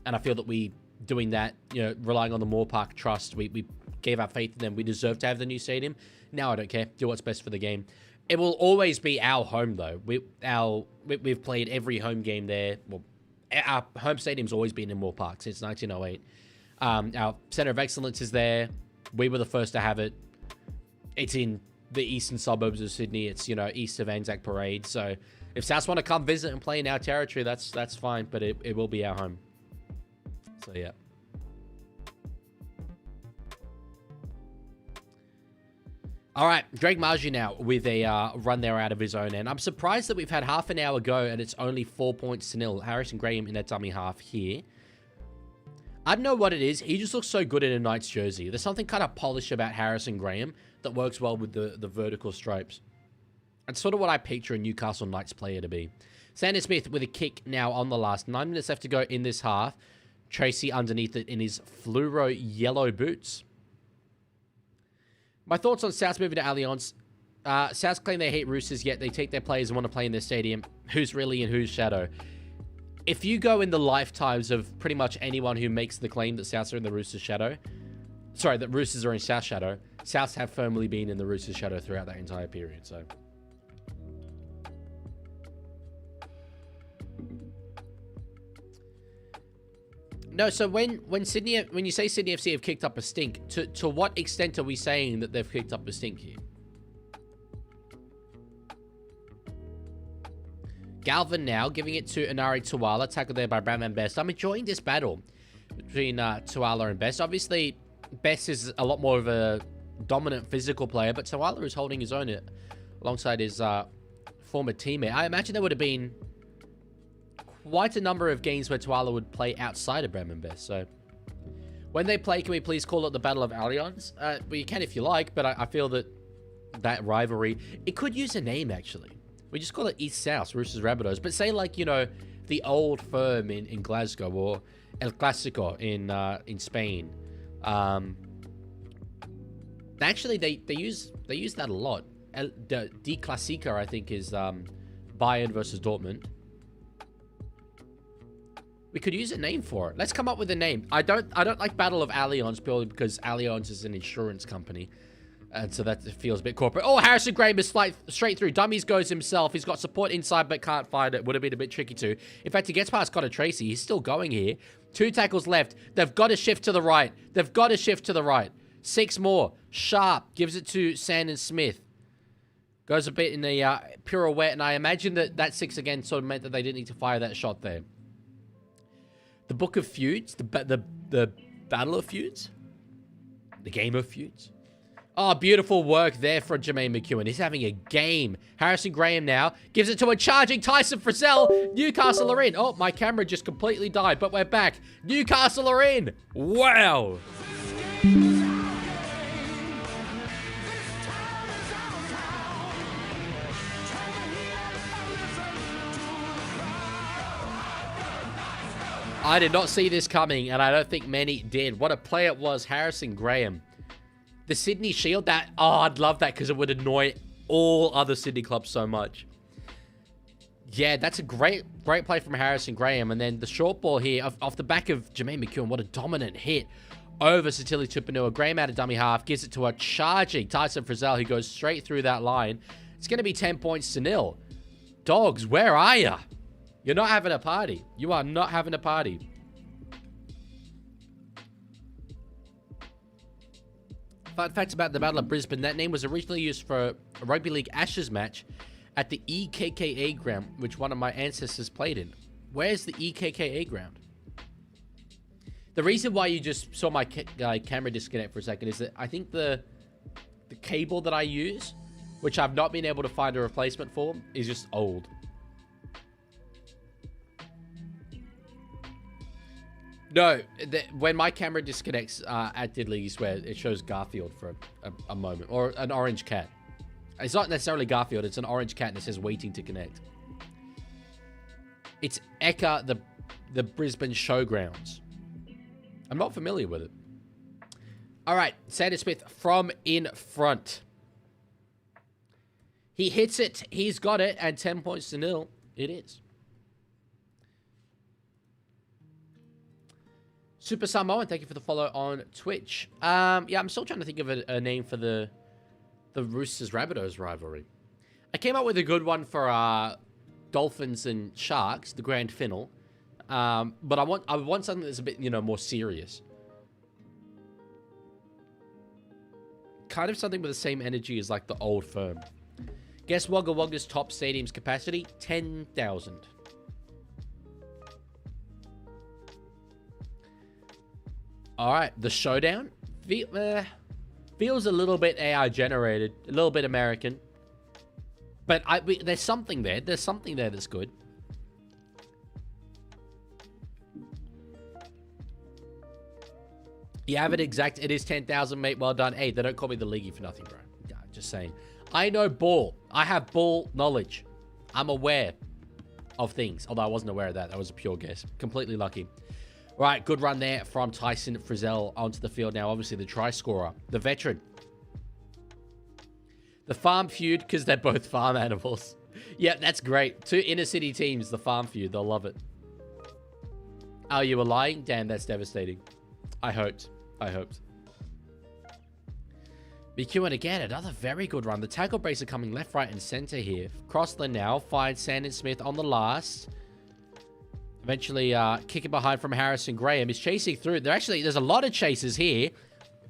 And I feel that we, doing that, you know, relying on the Moore Park Trust, we gave our faith in them. We deserve to have the new stadium. Now I don't care. Do what's best for the game. It will always be our home, though. We've played every home game there. Well, our home stadium's always been in Moore Park since 1908. Our Centre of Excellence is there. We were the first to have it. It's in the eastern suburbs of Sydney. It's, you know, east of Anzac Parade. So if Souths want to come visit and play in our territory, that's fine. But it will be our home. So, yeah. All right, Greg Margie now with a run there out of his own end. I'm surprised that we've had half an hour go and it's only 4 points to nil. Harrison Graham in that dummy half here. I don't know what it is. He just looks so good in a Knights jersey. There's something kind of polished about Harrison Graham that works well with the vertical stripes. It's sort of what I picture a Newcastle Knights player to be. Sanders Smith with a kick now on the last. 9 minutes left to go in this half. Tracy underneath it in his fluoro yellow boots. My thoughts on Souths moving to Allianz. Souths claim they hate Roosters, yet they take their players and want to play in their stadium. Who's really in whose shadow? If you go in the lifetimes of pretty much anyone who makes the claim that Souths are in the Roosters' shadow, sorry, that Roosters are in Souths' shadow, Souths have firmly been in the Roosters' shadow throughout that entire period, so... No, so when you say Sydney FC have kicked up a stink, to what extent are we saying that they've kicked up a stink here? Galvin now giving it to Inari Tuala, tackled there by Bram and Best. I'm enjoying this battle between Tuala and Best. Obviously, Best is a lot more of a dominant physical player, but Tuala is holding his own alongside his former teammate. I imagine there would have been quite a number of games where Tuala would play outside of Bremen Best. So when they play, can we please call it the Battle of Allianz? Well, you can if you like, but I feel that rivalry, it could use a name, actually. We just call it East-South, Roosters Rabbitohs. But say, like, you know, the Old Firm in Glasgow, or El Clásico in Spain. Actually, they use that a lot. Die Klassiker, I think, is Bayern versus Dortmund. We could use a name for it. Let's come up with a name. I don't like Battle of Allianz purely because Allianz is an insurance company. And so that feels a bit corporate. Oh, Harrison Graham is straight through. Dummies goes himself. He's got support inside but can't find it. Would have been a bit tricky too. In fact, he gets past Connor Tracy. He's still going here. 2 tackles left. They've got to shift to the right. 6 more. Sharp gives it to Sandon Smith. Goes a bit in the pirouette. And I imagine that 6 again sort of meant that they didn't need to fire that shot there. The Book of Feuds, the Battle of Feuds, the Game of Feuds. Oh, beautiful work there for Jermaine McEwen. He's having a game. Harrison Graham now gives it to a charging Tyson Frizzell. Newcastle are in. Oh, my camera just completely died, but we're back. Newcastle are in. Wow. I did not see this coming, and I don't think many did. What a play it was, Harrison Graham. The Sydney Shield, I'd love that because it would annoy all other Sydney clubs so much. Yeah, that's a great play from Harrison Graham. And then the short ball here off the back of Jermaine McEwen. What a dominant hit over Satili Tupanua. Graham out of dummy half, gives it to a charging Tyson Frizzell who goes straight through that line. It's going to be 10 points to nil. Dogs, where are you? You're not having a party. You are not having a party. Fun facts about the Battle of Brisbane. That name was originally used for a Rugby League Ashes match at the EKKA ground, which one of my ancestors played in. Where's the EKKA ground? The reason why you just saw my camera disconnect for a second is that I think the cable that I use, which I've not been able to find a replacement for, is just old. No, when my camera disconnects at Leaguie, where it shows Garfield for a moment, or an orange cat. It's not necessarily Garfield, it's an orange cat and it says waiting to connect. It's Eka, the Brisbane Showgrounds. I'm not familiar with it. All right, Sanders Smith from in front. He hits it, he's got it, and 10 points to nil, it is. Super Samoan, thank you for the follow on Twitch. Yeah, I'm still trying to think of a name for the Roosters-Rabbitohs rivalry. I came up with a good one for Dolphins and Sharks, the Grand Final. But I want something that's a bit, more serious. Kind of something with the same energy as like the old firm. Guess Wagga Wagga's top stadium's capacity? 10,000. All right, the Showdown feels a little bit AI generated, a little bit American, but there's something there. There's something there that's good. You have it exact. It is 10,000, mate. Well done. Hey, they don't call me the Leaguie for nothing, bro. Yeah, just saying. I know ball. I have ball knowledge. I'm aware of things. Although I wasn't aware of that. That was a pure guess. Completely lucky. Right, good run there from Tyson Frizzell onto the field now. Obviously, the try scorer, the veteran. The farm feud, because they're both farm animals. Yeah, that's great. Two inner city teams, the farm feud. They'll love it. Oh, you were lying? Damn, that's devastating. I hoped. BQ and again, another very good run. The tackle breaks are coming left, right, and center here. Crossland now finds Sandon Smith on the last. Eventually kicking behind from Harrison Graham. Is chasing through. There's a lot of chases here.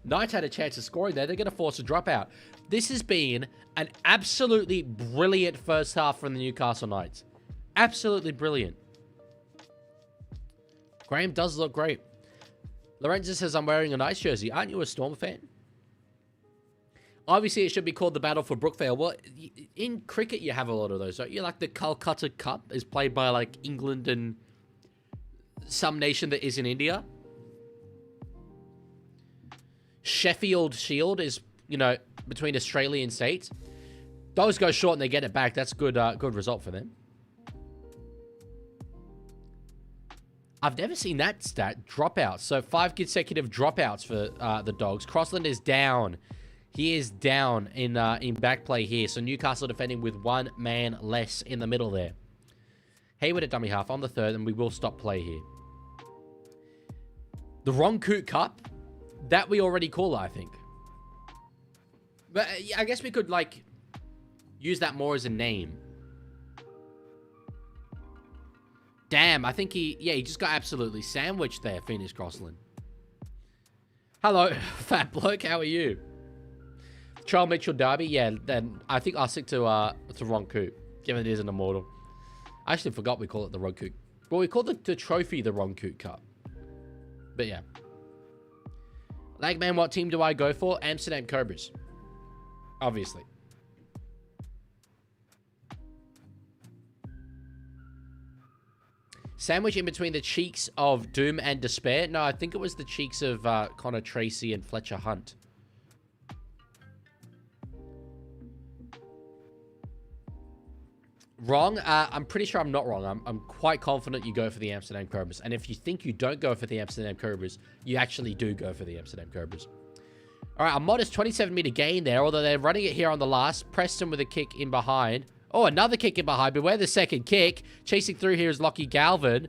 Knight had a chance of scoring there. They're going to force a dropout. This has been an absolutely brilliant first half from the Newcastle Knights. Absolutely brilliant. Graham does look great. Lorenzo says, I'm wearing a Knights jersey. Aren't you a Storm fan? Obviously, it should be called the Battle for Brookvale. Well, in cricket, you have a lot of those. Right? You like the Calcutta Cup is played by like England and some nation that is in India. Sheffield Shield is, between Australian states. Those go short and they get it back. That's good result for them. I've never seen that stat. Dropouts. So 5 consecutive dropouts for the Dogs. Crossland is down. He is down in back play here. So Newcastle defending with 1 man less in the middle there. Hayward at dummy half on the third, and we will stop play here. The Wrong Coot Cup, that we already call it, I think. But I guess we could, use that more as a name. Damn, I think he just got absolutely sandwiched there, Phoenix Crossland. Hello, fat bloke, how are you? Charles Mitchell Derby, yeah, then I think I'll stick to Wrong Coot, given it is an immortal. I actually forgot we call it the Wrong Coot. Well, we call the trophy the Wrong Coot Cup. But yeah. Lagman, what team do I go for? Amsterdam Cobras. Obviously. Sandwich in between the cheeks of Doom and Despair? No, I think it was the cheeks of Connor Tracy and Fletcher Hunt. Wrong? I'm pretty sure I'm not wrong. I'm quite confident you go for the Amsterdam Cobras. And if you think you don't go for the Amsterdam Cobras, you actually do go for the Amsterdam Cobras. All right, a modest 27-meter gain there, although they're running it here on the last. Preston with a kick in behind. Oh, another kick in behind. Beware the second kick. Chasing through here is Lockie Galvin.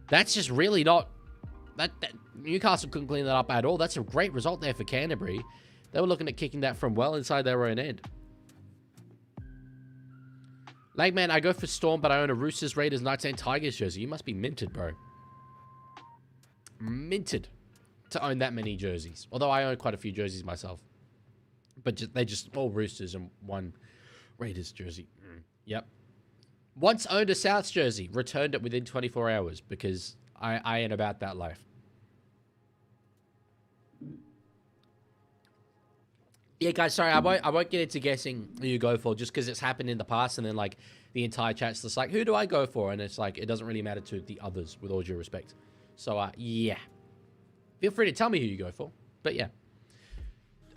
That's just really not... Newcastle couldn't clean that up at all. That's a great result there for Canterbury. They were looking at kicking that from well inside their own end. Legman, I go for Storm, but I own a Roosters, Raiders, Knights, and Tigers jersey. You must be minted, bro. Minted to own that many jerseys. Although I own quite a few jerseys myself. But they're just all Roosters and one Raiders jersey. Yep. Once owned a Souths jersey. Returned it within 24 hours because I ain't about that life. Yeah, guys, sorry, I won't get into guessing who you go for just because it's happened in the past, and then like the entire chat's just like, who do I go for? And it's like it doesn't really matter to the others, with all due respect. So yeah, feel free to tell me who you go for. But yeah,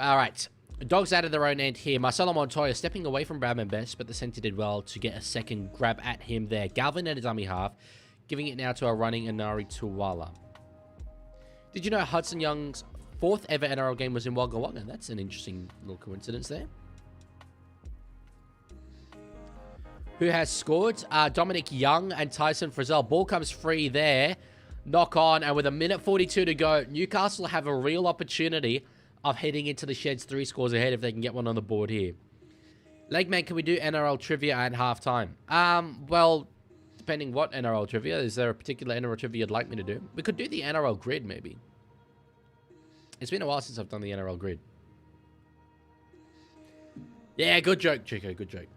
all right. Dogs out of their own end here. Marcelo Montoya stepping away from Bradman Best, but the centre did well to get a second grab at him there. Galvin at a dummy half, giving it now to a running Inari Tuwala. Did you know Hudson Young's 4th ever NRL game was in Wagga Wagga? That's an interesting little coincidence there. Who has scored? Dominic Young and Tyson Frizzell. Ball comes free there. Knock on, and with a minute 42 to go, Newcastle have a real opportunity of heading into the sheds 3 scores ahead if they can get one on the board here. Legman, can we do NRL trivia at halftime? Well, depending what NRL trivia. Is there a particular NRL trivia you'd like me to do? We could do the NRL grid, maybe. It's been a while since I've done the NRL grid. Yeah, good joke, Chico. Good joke.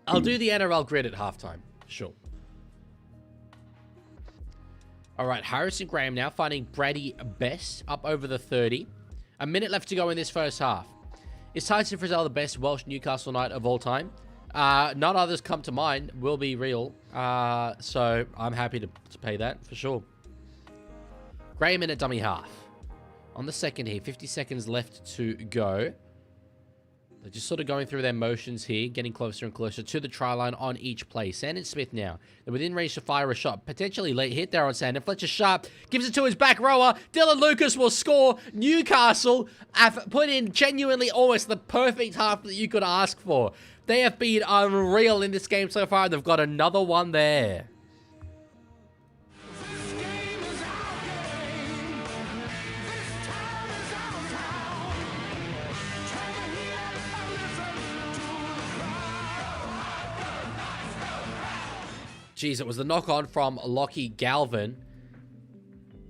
I'll do the NRL grid at halftime. Sure. All right, Harrison Graham now finding Brady Best up over the 30. A minute left to go in this first half. Is Tyson Frizzell the best Welsh Newcastle Knight of all time? None others come to mind. Will be real. So I'm happy to pay that for sure. Graham in a dummy half. On the second here, 50 seconds left to go. They're just sort of going through their motions here, getting closer and closer to the try line on each play. Sandon Smith now. They're within range to fire a shot. Potentially late hit there on Sandon. Fletcher Sharp gives it to his back rower. Dylan Lucas will score. Newcastle have put in genuinely almost the perfect half that you could ask for. They have been unreal in this game so far. They've got another one there. Jeez, it was the knock-on from Lockie Galvin.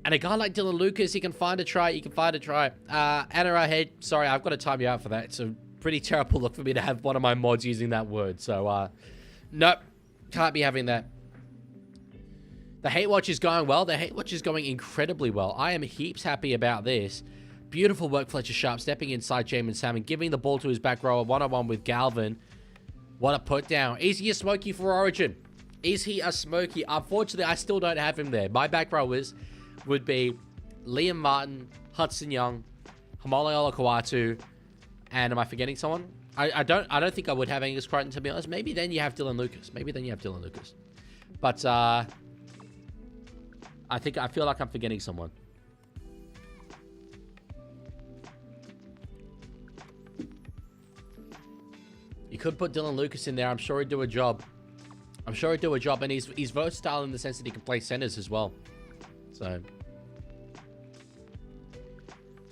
And a guy like Dylan Lucas, he can find a try. He can find a try. Anna Head, sorry, I've got to time you out for that. It's a pretty terrible look for me to have one of my mods using that word. So, nope. Can't be having that. The Hate Watch is going well. The Hate Watch is going incredibly well. I am heaps happy about this. Beautiful work, Fletcher Sharp, stepping inside Jamin Salmon, giving the ball to his back rower, one-on-one with Galvin. What a put down. Is he a smoky for Origin? Is he a smoky? Unfortunately, I still don't have him there. My back rowers would be Liam Martin, Hudson Young, Hamole Olakawatu, and am I forgetting someone? I don't think I would have Angus Crichton, to be honest. Maybe then you have Dylan Lucas. But I feel like I'm forgetting someone. You could put Dylan Lucas in there. I'm sure he'd do a job. And he's versatile in the sense that he can play centers as well. So,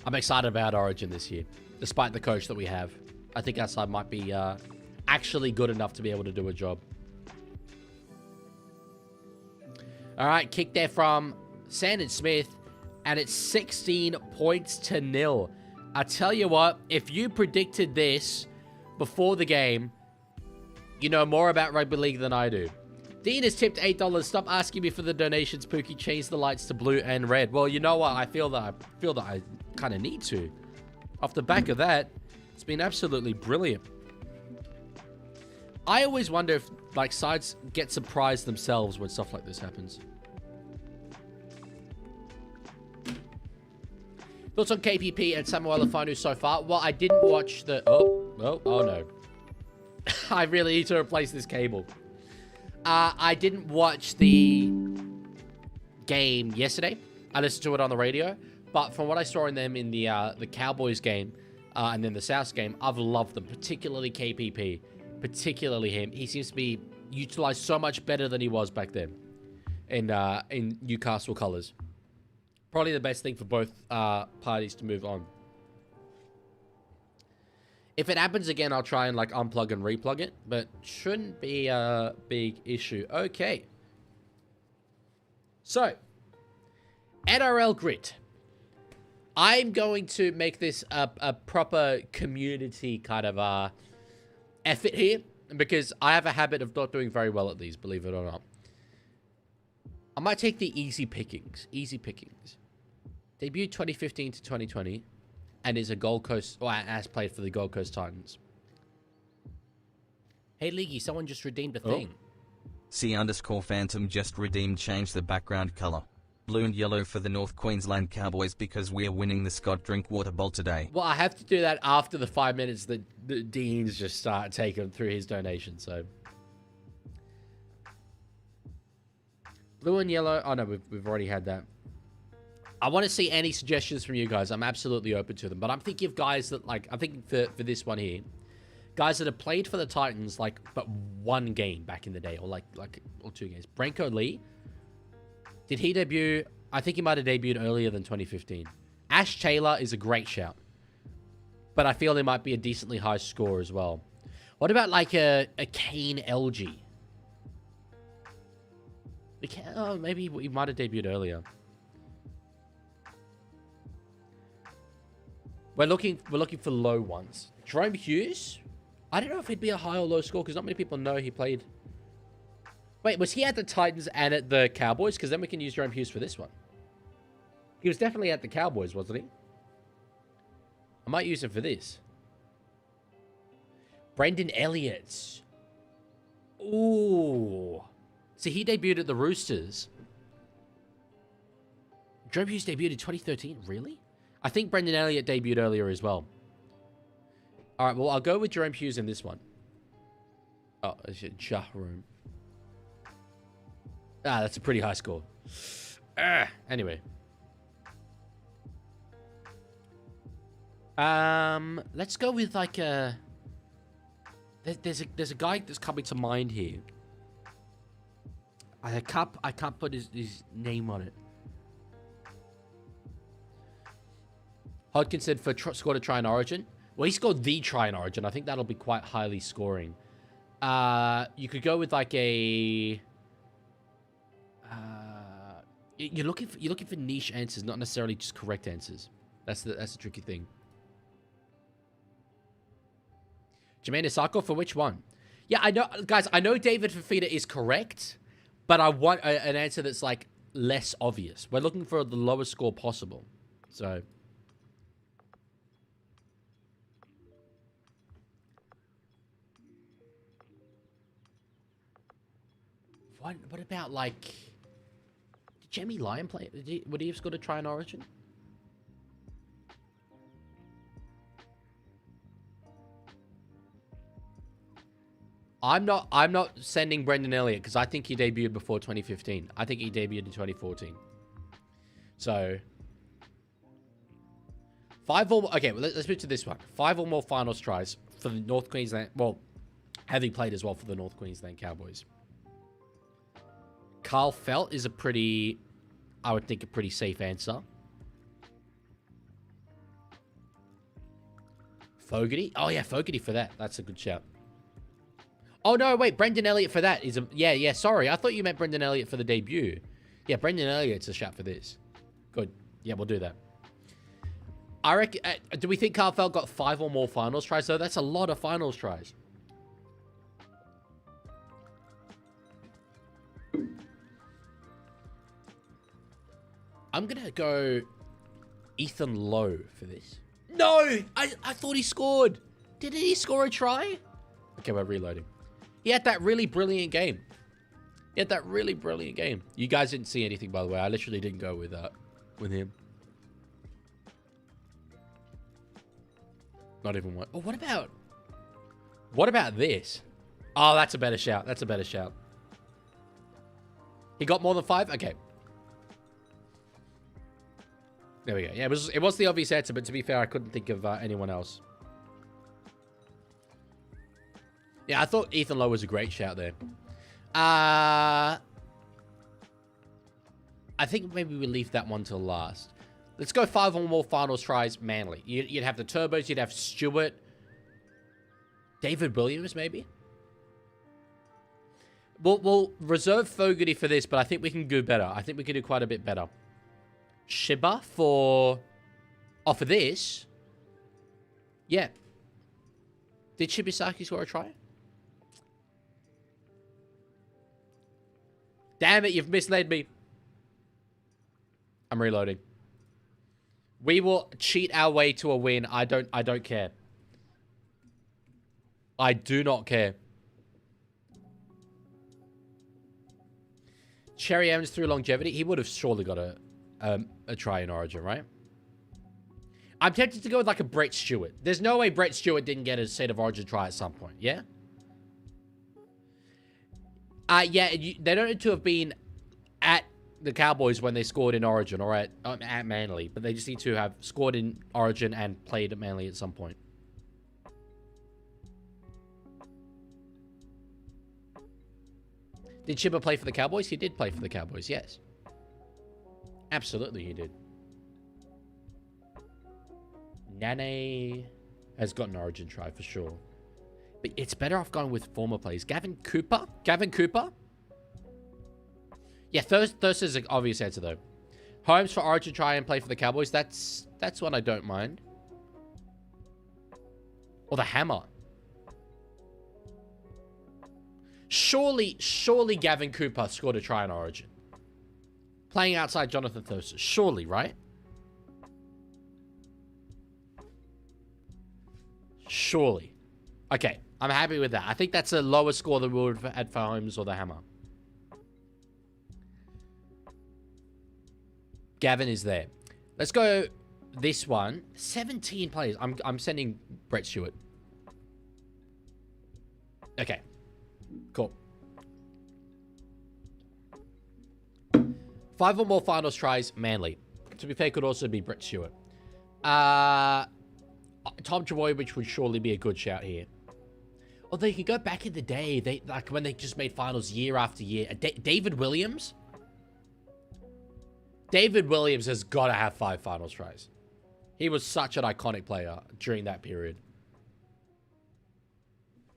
I'm excited about Origin this year, despite the coach that we have. I think our side might be actually good enough to be able to do a job. All right, kick there from Sandon Smith, and it's 16 points to 0. I tell you what, if you predicted this before the game, you know more about rugby league than I do. Dean has tipped $8. Stop asking me for the donations, Pookie. Change the lights to blue and red. Well, you know what? I feel that I kind of need to. Off the back of that, it's been absolutely brilliant. I always wonder if like sides get surprised themselves when stuff like this happens. Thoughts on KPP and Samuel Alfanu so far? Well, I didn't watch the... Oh no. I really need to replace this cable. I didn't watch the game yesterday. I listened to it on the radio. But from what I saw in them in the Cowboys game and then the South game, I've loved them, particularly KPP. Particularly him. He seems to be utilized so much better than he was back then in Newcastle colours. Probably the best thing for both parties to move on. If it happens again, I'll try and like unplug and replug it, but shouldn't be a big issue. Okay. So, NRL grit. I'm going to make this a proper community kind of effort here, because I have a habit of not doing very well at these, believe it or not. I might take the easy pickings. Easy pickings. Debuted 2015 to 2020. And is a Gold Coast, or has played for the Gold Coast Titans. Hey, Leaguie, someone just redeemed a thing.
C_Phantom just redeemed change the background color. Blue and yellow for the North Queensland Cowboys because we're winning the Scott Drinkwater Bowl today.
Well, I have to do that after the 5 minutes that the Deans just start taking through his donation, so. Blue and yellow. Oh, no, we've already had that. I want to see any suggestions from you guys. I'm absolutely open to them. But I'm thinking of guys that, like, I'm thinking for this one here. Guys that have played for the Titans, like, but one game back in the day. Or, or 2 games. Branko Lee. Did he debut? I think he might have debuted earlier than 2015. Ash Taylor is a great shout. But I feel there might be a decently high score as well. What about, like, a Kane LG? Oh, maybe he might have debuted earlier. We're looking for low ones. Jerome Hughes? I don't know if he'd be a high or low score because not many people know he played. Wait, was he at the Titans and at the Cowboys? Because then we can use Jerome Hughes for this one. He was definitely at the Cowboys, wasn't he? I might use him for this. Brendan Elliott. Ooh. See, he debuted at the Roosters. Jerome Hughes debuted in 2013. Really? I think Brendan Elliott debuted earlier as well. All right, well, I'll go with Jerome Hughes in this one. Oh, it's a Jahroom. Ah, that's a pretty high score. Anyway. Let's go with like a... There's a guy that's coming to mind here. I can't put his name on it. Hodkinson scored a try in Origin. Well, he scored the try in Origin. I think that'll be quite highly scoring. You could go with like a... You're looking for niche answers, not necessarily just correct answers. That's the tricky thing. Jermaine Isako for which one? Yeah, I know, guys. I know David Fafita is correct, but I want an answer that's like less obvious. We're looking for the lowest score possible. So. What about, like... Did Jamie Lyon play? Would he have scored a try in Origin? I'm not sending Brendan Elliott because I think he debuted before 2015. I think he debuted in 2014. So... Okay, well, let's move to this one. 5 or more finals tries for the North Queensland... Well, having played as well for the North Queensland Cowboys. Carl Felt is a pretty, I would think, a pretty safe answer. Fogarty? Oh, yeah, Fogarty for that. That's a good shout. Oh, no, wait. Brendan Elliott for that is a... Yeah, sorry. I thought you meant Brendan Elliott for the debut. Yeah, Brendan Elliott's a shout for this. Good. Yeah, we'll do that. I reckon... do we think Carl Felt got 5 or more finals tries, though? That's a lot of finals tries. I'm going to go Ethan Lowe for this. No! I thought he scored. Didn't he score a try? Okay, we're reloading. He had that really brilliant game. You guys didn't see anything, by the way. I literally didn't go with him. Not even one. Oh, what about this? Oh, that's a better shout. He got more than 5? Okay. There we go. Yeah, it was the obvious answer, but to be fair, I couldn't think of anyone else. Yeah, I thought Ethan Lowe was a great shout there. I think maybe we leave that one till last. Let's go 5 or more finals tries, Manly. You'd have the Turbos, you'd have Stewart. David Williams, maybe? We'll reserve Fogarty for this, but I think we can do better. I think we can do quite a bit better. Shiba for... Oh, for this? Yeah. Did Shibasaki score a try? Damn it, you've misled me. I'm reloading. We will cheat our way to a win. I don't care. I do not care. Cherry Evans through longevity. He would have surely got a try in Origin, right? I'm tempted to go with like a Brett Stewart. There's no way Brett Stewart didn't get a State of Origin try at some point, yeah? Yeah, they don't need to have been at the Cowboys when they scored in Origin or at Manly, but they just need to have scored in Origin and played at Manly at some point. Did Chibba play for the Cowboys? He did play for the Cowboys, yes. Absolutely he did. Nane has got an Origin try for sure. But it's better off going with former players. Gavin Cooper? Gavin Cooper? Yeah, Thirst is an obvious answer though. Holmes for Origin try and play for the Cowboys. That's one I don't mind. Or the Hammer. Surely Gavin Cooper scored a try in Origin. Playing outside Jonathan Thurston. Surely, right? Surely. Okay, I'm happy with that. I think that's a lower score than we would have had for Holmes or the Hammer. Gavin is there. Let's go this one. 17 players. I'm sending Brett Stewart. Okay. Cool. 5 or more finals tries, Manly. To be fair, could also be Brett Stewart. Tom Trbojevic would surely be a good shout here. Although you could go back in the day, like when they just made finals year after year. David Williams? David Williams has got to have 5 finals tries. He was such an iconic player during that period.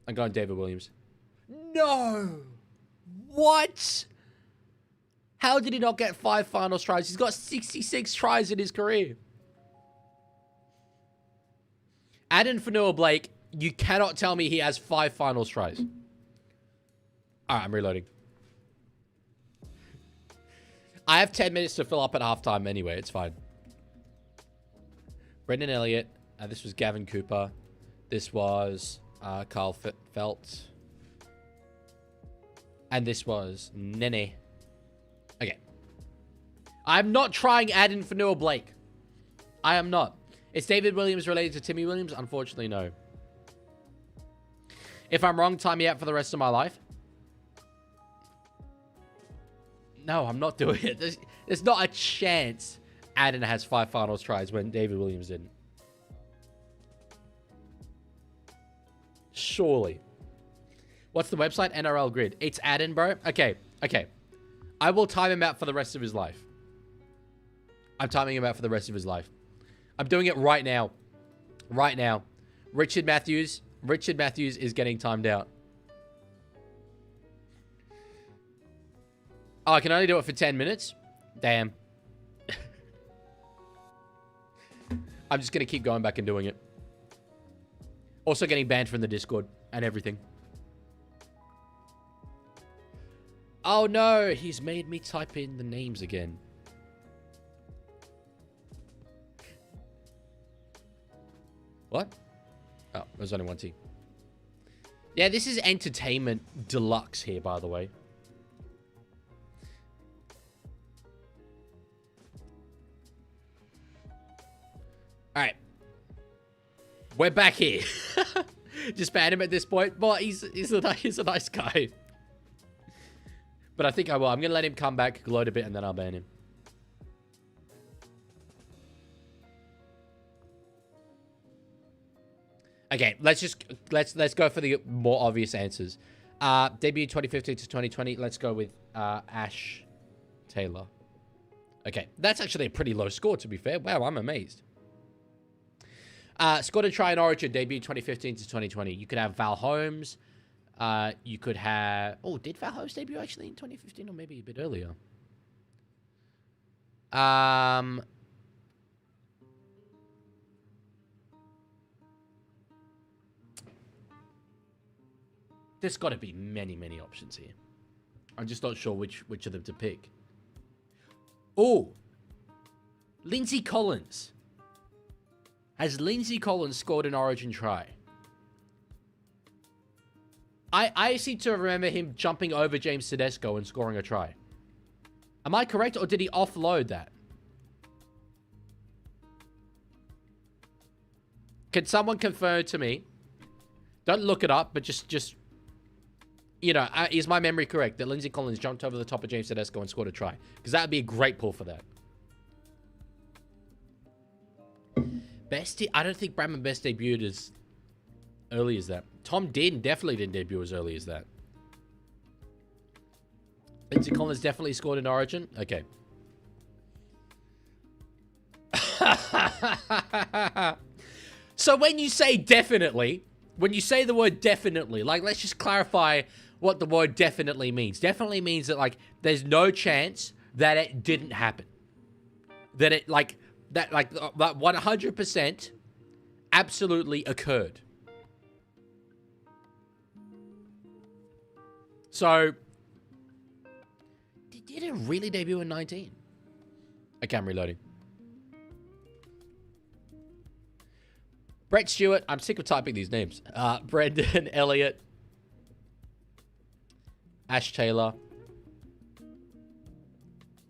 I'm going David Williams. No! What? How did he not get 5 finals tries? He's got 66 tries in his career. Aden Fanua-Blake, you cannot tell me he has 5 finals tries. Alright, I'm reloading. I have 10 minutes to fill up at halftime anyway. It's fine. Brendan Elliott. This was Gavin Cooper. This was Carl Felt. And this was Nene. Okay. I'm not trying Aden Fanua-Blake. I am not. Is David Williams related to Timmy Williams? Unfortunately, no. If I'm wrong, time me out for the rest of my life. No, I'm not doing it. There's not a chance Aden has 5 finals tries when David Williams didn't. Surely. What's the website? NRL Grid. It's Aden, bro. Okay. I will time him out for the rest of his life. I'm timing him out for the rest of his life. I'm doing it right now. Right now. Richard Matthews is getting timed out. Oh, I can only do it for 10 minutes? Damn. I'm just going to keep going back and doing it. Also getting banned from the Discord and everything. Oh no, he's made me type in the names again. What? Oh, there's only one team. Yeah, this is entertainment deluxe here, by the way. Alright. We're back here. Just ban him at this point. But he's a nice guy. But I think I will. I'm going to let him come back, gloat a bit, and then I'll ban him. Okay, let's go for the more obvious answers. Debut 2015 to 2020. Let's go with Ash Taylor. Okay, that's actually a pretty low score, to be fair. Wow, I'm amazed. Scored a try in Origin, debut 2015 to 2020. You could have Val Holmes. You could have... Oh, did Val Holmes debut actually in 2015 or maybe a bit earlier? There's got to be many, many options here. I'm just not sure which of them to pick. Oh, Lindsay Collins. Has Lindsay Collins scored an Origin try? I seem to remember him jumping over James Tedesco and scoring a try. Am I correct, or did he offload that? Can someone confirm to me? Don't look it up, but just you know, is my memory correct that Lindsay Collins jumped over the top of James Tedesco and scored a try? Because that would be a great pull for that. I don't think Bradman Best debuted as early as that. Tom Dearden definitely didn't debut as early as that. Lindsay Collins definitely scored in Origin. Okay. So when you say definitely, when you say the word definitely, like, let's just clarify what the word definitely means. Definitely means that, like, there's no chance that it didn't happen. That it, like, that 100% absolutely occurred. So, did it really debut in 19? Okay, I'm reloading. Brett Stewart. I'm sick of typing these names. Brendan Elliott. Ash Taylor.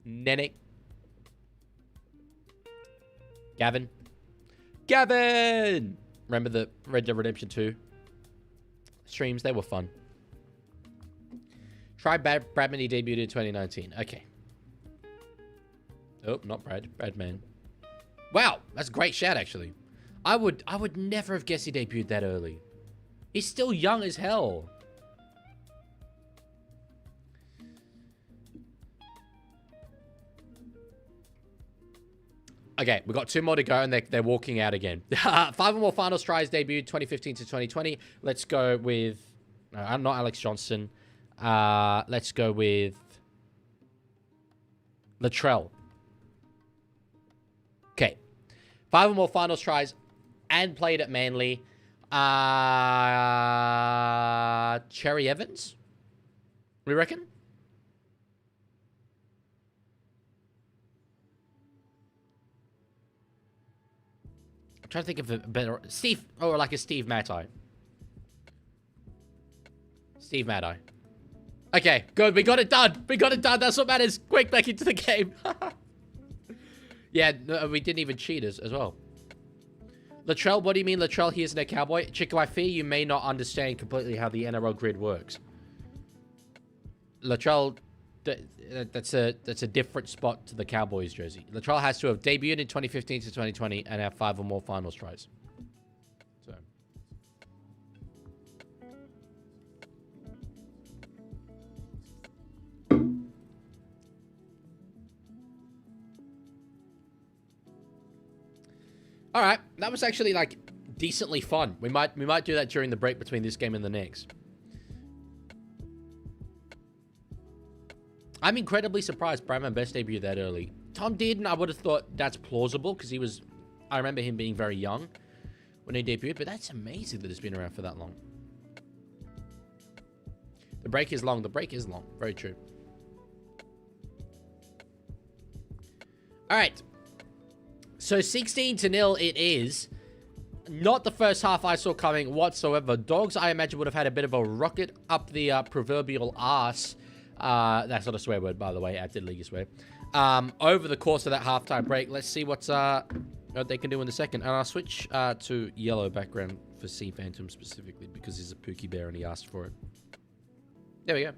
Nenek. Gavin. Remember the Red Dead Redemption 2 streams? They were fun. Try Bradman, he debuted in 2019. Okay. Oh, not Brad. Bradman. Wow, that's a great shout, actually. I would never have guessed he debuted that early. He's still young as hell. Okay, we've got 2 more to go, and they're walking out again. 5 or more finals tries debuted 2015 to 2020. Let's go with... I'm not Alex Johnson. Let's go with... Latrell. Okay. 5 or more finals tries and played at Manly. Cherry Evans? We reckon? I'm trying to think of a better... Steve... Or like a Steve Matai. Steve Matai. Okay, good. We got it done. We got it done. That's what matters. Quick, back into the game. Yeah, no, we didn't even cheat as well. Latrell, what do you mean Latrell he isn't a Cowboy? Chico, I fear you may not understand completely how the NRL grid works. Latrell, that's a different spot to the Cowboys jersey. Latrell has to have debuted in 2015 to 2020 and have 5 or more finals tries. So. All right, that was actually like decently fun. We might do that during the break between this game and the next. I'm incredibly surprised Bradman Best debuted that early. Tom Dearden, I would have thought that's plausible because he was... I remember him being very young when he debuted, but that's amazing that it's been around for that long. The break is long. The break is long. Very true. All right. So 16-0 it is. Not the first half I saw coming whatsoever. Dogs, I imagine, would have had a bit of a rocket up the proverbial arse. That's not a swear word, by the way. I did Leaguie swear. Over the course of that halftime break. Let's see what they can do in the second. And I'll switch to yellow background for Sea Phantom specifically because he's a Pookie Bear and he asked for it. There we go.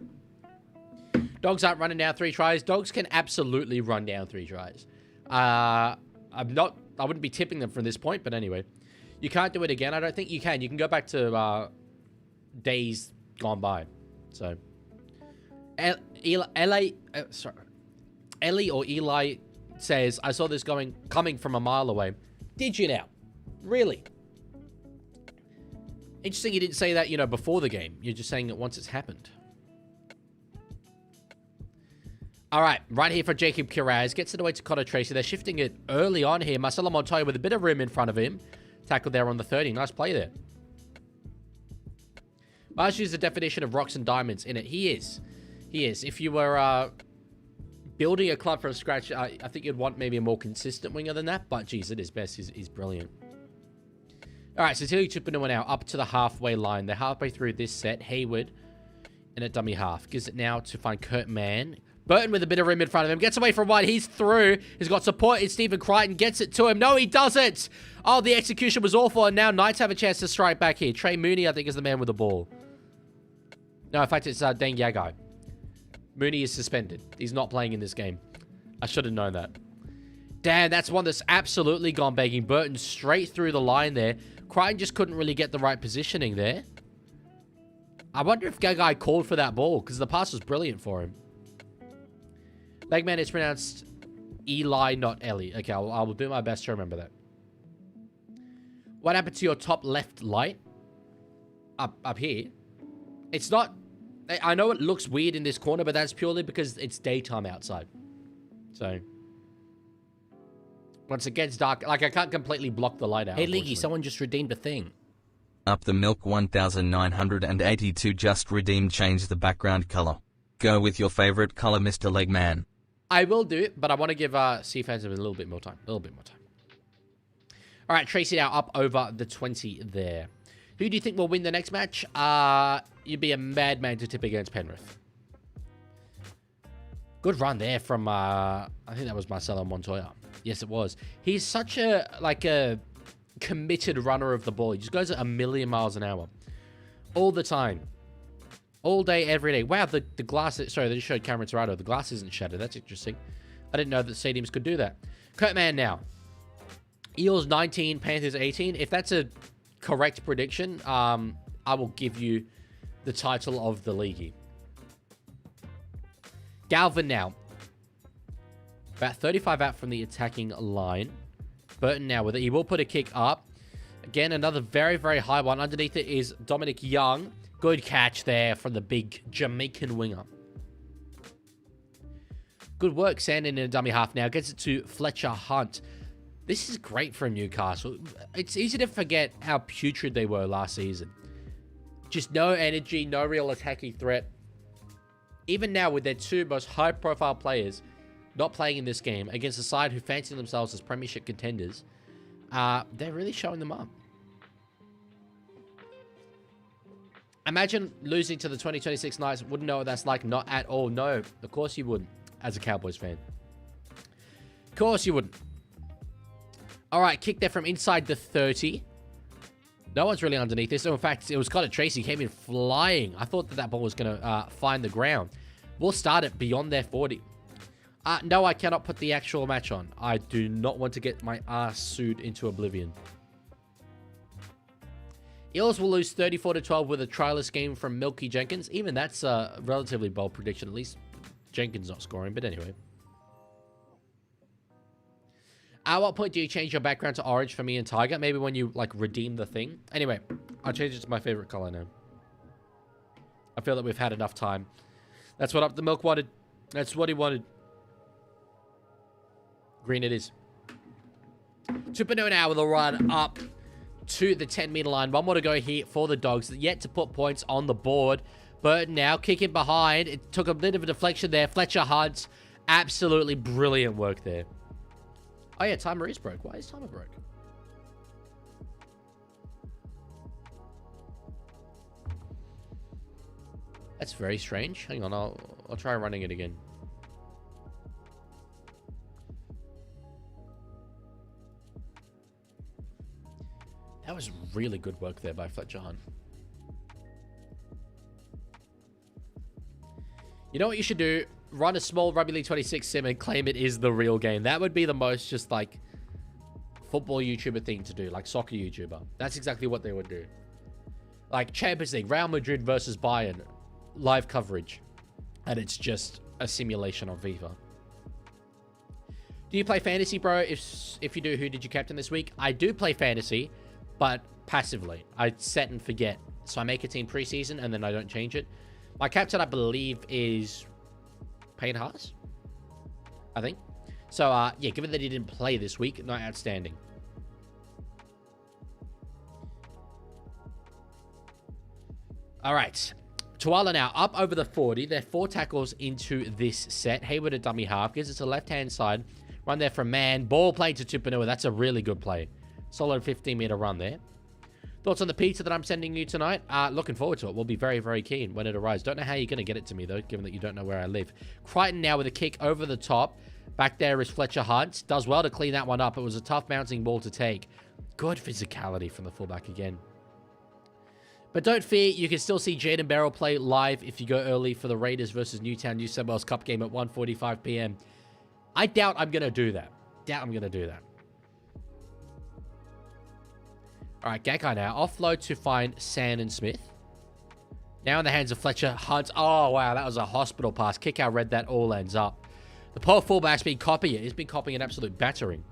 Dogs aren't running down 3 tries. Dogs can absolutely run down 3 tries. I wouldn't be tipping them from this point, but anyway. You can't do it again. I don't think you can. You can go back to days gone by. So, Ellie or Eli says, I saw this coming from a mile away. Did you now? Really? Interesting you didn't say that, you know, before the game. You're just saying it once it's happened. All right, right here for Jacob Kiraz. Gets it away to Connor Tracy. They're shifting it early on here. Marcelo Montoya with a bit of room in front of him. Tackled there on the 30. Nice play there. Mars used the definition of rocks and diamonds in it. He is. He is. If you were building a club from scratch, I think you'd want maybe a more consistent winger than that. But, geez, at his best, he's brilliant. All right, so Tilly Tupanua now up to the halfway line. They're halfway through this set. Hayward in a dummy half. Gives it now to find Kurt Mann. Burton with a bit of room in front of him. Gets away from one. He's through. He's got support. It's Stephen Crichton. Gets it to him. No, he doesn't. Oh, the execution was awful. And now Knights have a chance to strike back here. Trey Mooney, I think, is the man with the ball. No, in fact, it's Deng Yagai. Mooney is suspended. He's not playing in this game. I should have known that. Damn, that's one that's absolutely gone begging. Burton straight through the line there. Crichton just couldn't really get the right positioning there. I wonder if Gagai called for that ball, because the pass was brilliant for him. Legman, it's pronounced Eli, not Ellie. Okay, I will do my best to remember that. What happened to your top left light? Up here. It's not... I know it looks weird in this corner, but that's purely because it's daytime outside. So... once it gets dark, like I can't completely block the light out.
Hey, Leaguie, someone just redeemed a thing.
Up the milk 1982 just redeemed. Change the background color. Go with your favorite color, Mr. Legman.
I will do it, but I want to give Sea fans a little bit more time. A little bit more time. All right, Tracy now up over the 20 there. Who do you think will win the next match? You'd be a madman to tip against Penrith. Good run there from, I think that was Marcelo Montoya. Yes, it was. He's such a committed runner of the ball. He just goes at 1,000,000 miles an hour. All the time. All day, every day. Wow, the glass... Sorry, they just showed Cameron Serrato. The glass isn't shattered. That's interesting. I didn't know that stadiums could do that. Kurt Mann now. Eels 19, Panthers 18. If that's a correct prediction, I will give you the title of the Leaguie. Galvin now. About 35 out from the attacking line. Burton now with it. He will put a kick up. Again, another very, very high one. Underneath it is Dominic Young. Good catch there from the big Jamaican winger. Good work, Sandin in a dummy half now. Gets it to Fletcher Hunt. This is great for Newcastle. It's easy to forget how putrid they were last season. Just no energy, no real attacking threat. Even now with their two most high-profile players not playing in this game against a side who fancy themselves as premiership contenders, they're really showing them up. Imagine losing to the 2026 Knights. Wouldn't know what that's like. Not at all. No, of course you wouldn't as a Cowboys fan. Of course you wouldn't. All right, kick there from inside the 30. No one's really underneath this. So in fact, it was Connor Tracy came in flying. I thought that ball was going to find the ground. We'll start it beyond their 40. No, I cannot put the actual match on. I do not want to get my ass sued into oblivion. Eels will lose 34-12 with a trialist game from Milky Jenkins. Even that's a relatively bold prediction. At least Jenkins not scoring. But anyway. At what point do you change your background to orange for me and Tiger? Maybe when you, like, redeem the thing. Anyway, I'll change it to my favorite color now. I feel that we've had enough time. That's what Up the Milk wanted. That's what he wanted. Green it is. Tupanua now with a run up to the 10-meter line. One more to go here for the Dogs. Yet to put points on the board. Burton now kicking behind. It took a bit of a deflection there. Fletcher Hunt. Absolutely brilliant work there. Oh yeah, timer is broke. Why is timer broke? That's very strange. Hang on, I'll try running it again. That was really good work there by Fletcher Hunt. You know what you should do? Run a small Rugby League 26 sim and claim it is the real game. That would be the most just like football YouTuber thing to do. Like soccer YouTuber. That's exactly what they would do. Like Champions League, Real Madrid versus Bayern. Live coverage. And it's just a simulation of FIFA. Do you play fantasy, bro? If you do, who did you captain this week? I do play fantasy. But passively. I set and forget. So I make a team preseason and then I don't change it. My captain, I believe, is Payne Haas, I think. So, yeah, given that he didn't play this week, not outstanding. All right. Tuala now up over the 40. They're 4 tackles into this set. Hayward a dummy half. Gives it to left-hand side. Run there from man. Ball played to Tupanua. That's a really good play. Solid 15-meter run there. Thoughts on the pizza that I'm sending you tonight? Looking forward to it. We'll be very, very keen when it arrives. Don't know how you're going to get it to me, though, given that you don't know where I live. Crichton now with a kick over the top. Back there is Fletcher Hunt. Does well to clean that one up. It was a tough bouncing ball to take. Good physicality from the fullback again. But don't fear, you can still see Jaden Barrell play live if you go early for the Raiders versus Newtown New South Wales Cup game at 1:45 p.m. I doubt I'm going to do that. All right, Gagai now. Offload to find Sand and Smith. Now in the hands of Fletcher Hunt. Oh, wow, that was a hospital pass. Kick out read that all ends up. The poor fullback's been copying it. He's been copying an absolute battering.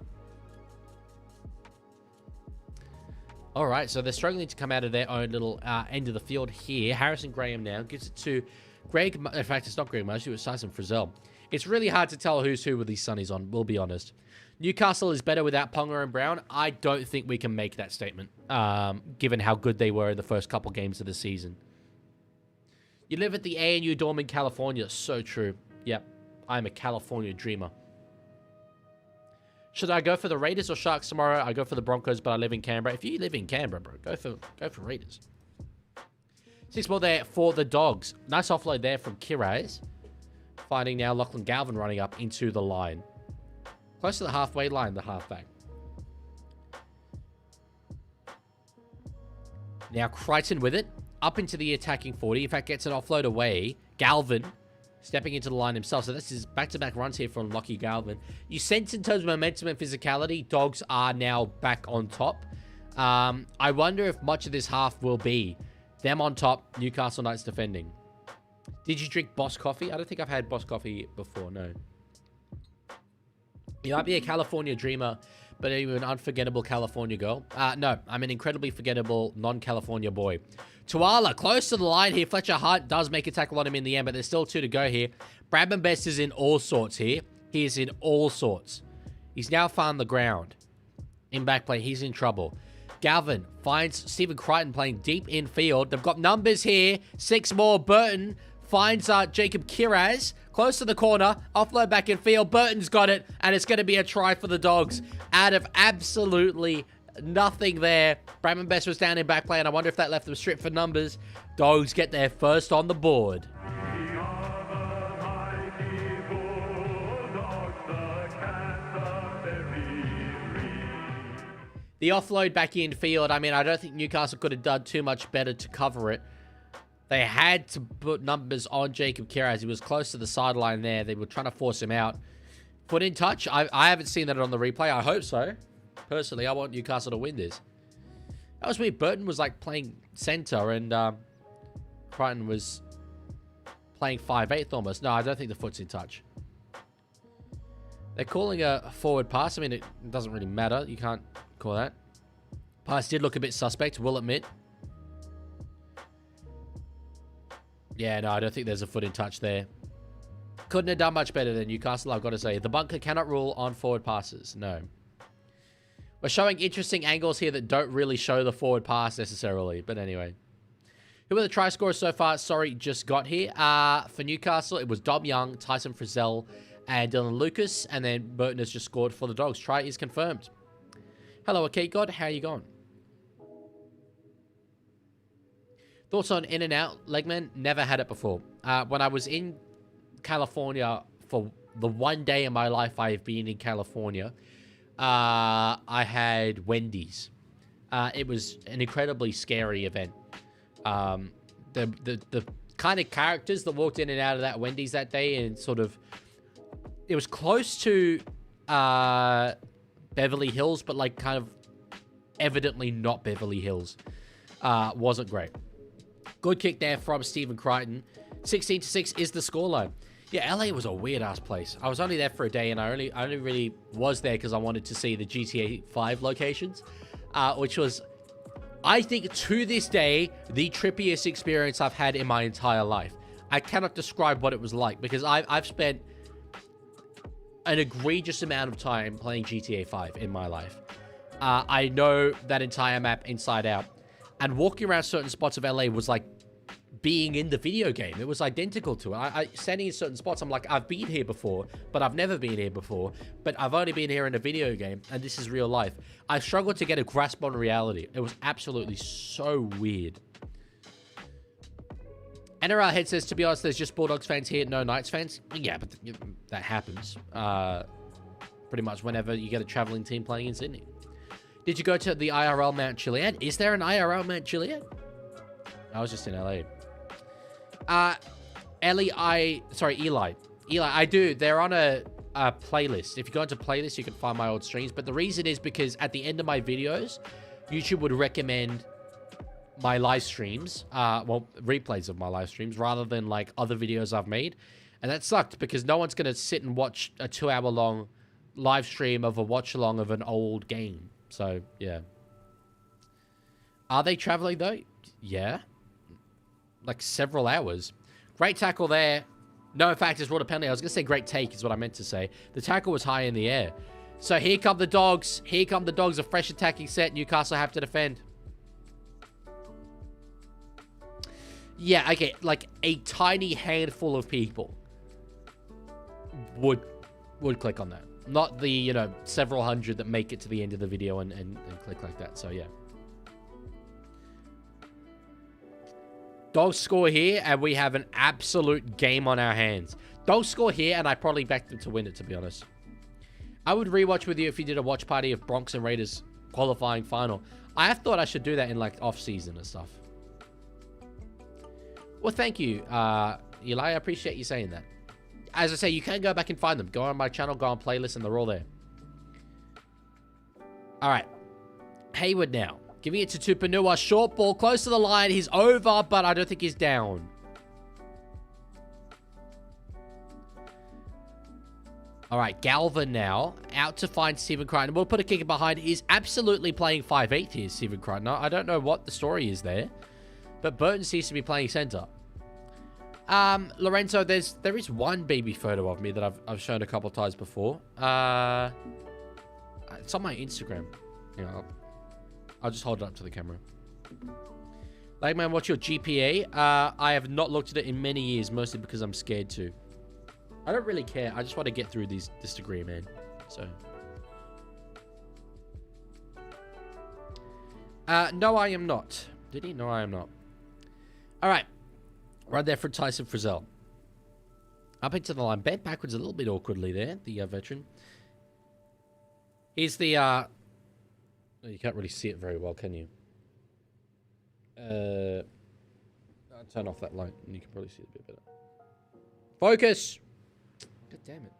All right, so they're struggling to come out of their own little end of the field here. Harrison Graham now gives it to Greg. In fact, it's not Greg Murphy, it's Tyson Frizzell. It's really hard to tell who's who with these sunnies on, we'll be honest. Newcastle is better without Ponga and Brown. I don't think we can make that statement, given how good they were in the first couple games of the season. You live at the ANU dorm in California. So true. Yep, I'm a California dreamer. Should I go for the Raiders or Sharks tomorrow? I go for the Broncos, but I live in Canberra. If you live in Canberra, bro, go for Raiders. 6 more there for the Dogs. Nice offload there from Kiraz. Finding now Lachlan Galvin running up into the line. Close to the halfway line, the halfback. Now Crichton with it. Up into the attacking 40. In fact, gets an offload away. Galvin stepping into the line himself. So this is back-to-back runs here from Lockie Galvin. You sense in terms of momentum and physicality, Dogs are now back on top. I wonder if much of this half will be them on top, Newcastle Knights defending. Did you drink Boss Coffee? I don't think I've had Boss Coffee before, no. You might be a California dreamer, but are you an unforgettable California girl? No, I'm an incredibly forgettable non-California boy. Tuala, close to the line here. Fletcher Hunt does make a tackle on him in the end, but there's still 2 to go here. Bradman Best is in all sorts here. He is in all sorts. He's now found the ground. In back play, he's in trouble. Galvin finds Stephen Crichton playing deep in field. They've got numbers here. 6 more. Burton finds Jacob Kiraz. Close to the corner. Offload back in field. Burton's got it. And it's going to be a try for the Dogs. Out of absolutely nothing there. Bradman Best was down in back play, and I wonder if that left them stripped for numbers. Dogs get their first on the board. The offload back in field, I mean, I don't think Newcastle could have done too much better to cover it. They had to put numbers on Jacob Kiraz. He was close to the sideline there. They were trying to force him out. Foot in touch. I haven't seen that on the replay. I hope so. Personally, I want Newcastle to win this. That was weird. Burton was like playing center and Crichton was playing 5'8" almost. No, I don't think the foot's in touch. They're calling a forward pass. I mean, it doesn't really matter. You can't call that. Pass did look a bit suspect, we'll admit. Yeah, no, I don't think there's a foot in touch there. Couldn't have done much better than Newcastle, I've got to say. The bunker cannot rule on forward passes. No. We're showing interesting angles here that don't really show the forward pass necessarily. But anyway. Who are the try scorers so far? Sorry, just got here. For Newcastle, it was Dom Young, Tyson Frizzell, and Dylan Lucas. And then Burton has just scored for the Dogs. Try is confirmed. Hello, Akate God. How you going? Thoughts on in and out legman? Never had it before. When I was in California for the one day in my life I've been in California, I had Wendy's. It was an incredibly scary event. The kind of characters that walked in and out of that Wendy's that day, and sort of, it was close to Beverly Hills, but like kind of evidently not Beverly Hills. Wasn't great. Good kick there from Stephen Crichton. 16-6 is the scoreline. Yeah, LA was a weird-ass place. I was only there for a day, and I only really was there because I wanted to see the GTA 5 locations, which was I think to this day, the trippiest experience I've had in my entire life. I cannot describe what it was like because I've spent an egregious amount of time playing GTA 5 in my life. I know that entire map inside out. And walking around certain spots of LA was like being in the video game. It was identical to it. Standing in certain spots, I'm like, I've been here before, but I've never been here before. But I've only been here in a video game, and this is real life. I struggled to get a grasp on reality. It was absolutely so weird. NRL Head says, to be honest, there's just Bulldogs fans here, no Knights fans. Yeah, but that happens. Pretty much whenever you get a traveling team playing in Sydney. Did you go to the IRL Mount Chiliad? Is there an IRL Mount Chiliad? I was just in LA. Eli, I do. They're on a playlist. If you go into playlist, you can find my old streams. But the reason is because at the end of my videos, YouTube would recommend my live streams, well, replays of my live streams, rather than like other videos I've made. And that sucked because no one's going to sit and watch a 2-hour-long live stream of a watch-along of an old game. So, yeah. Are they traveling, though? Yeah. Like, several hours. Great tackle there. No, in fact, it's ruled a penalty. I was going to say great take is what I meant to say. The tackle was high in the air. So, here come the Dogs. Here come the Dogs. A fresh attacking set. Newcastle have to defend. Yeah, okay. Like, a tiny handful of people would click on that. Not the, you know, several hundred that make it to the end of the video and click like that. So, yeah. Dogs score here, and we have an absolute game on our hands. Dogs score here, and I probably backed them to win it, to be honest. I would rewatch with you if you did a watch party of Bronx and Raiders qualifying final. I have thought I should do that in, like, off-season and stuff. Well, thank you, Eli. I appreciate you saying that. As I say, you can go back and find them. Go on my channel, go on playlist, and they're all there. All right. Hayward now. Giving it to Tupanua. Short ball, close to the line. He's over, but I don't think he's down. All right, Galvin now. Out to find Stephen Crichton. We'll put a kicker behind. He's absolutely playing 5'8" here, Stephen Crichton. I don't know what the story is there. But Burton seems to be playing center. Lorenzo, there is one baby photo of me that I've shown a couple of times before. It's on my Instagram. You know, I'll just hold it up to the camera. Like, man, what's your GPA? I have not looked at it in many years, mostly because I'm scared to. I don't really care. I just want to get through this degree, man. So. No, I am not. Did he? No, I am not. All right. Right there for Tyson Frizzell. Up into the line. Bent backwards a little bit awkwardly there, the veteran. He's the... you can't really see it very well, can you? I'll turn off that light and you can probably see it a bit better. Focus! God damn it.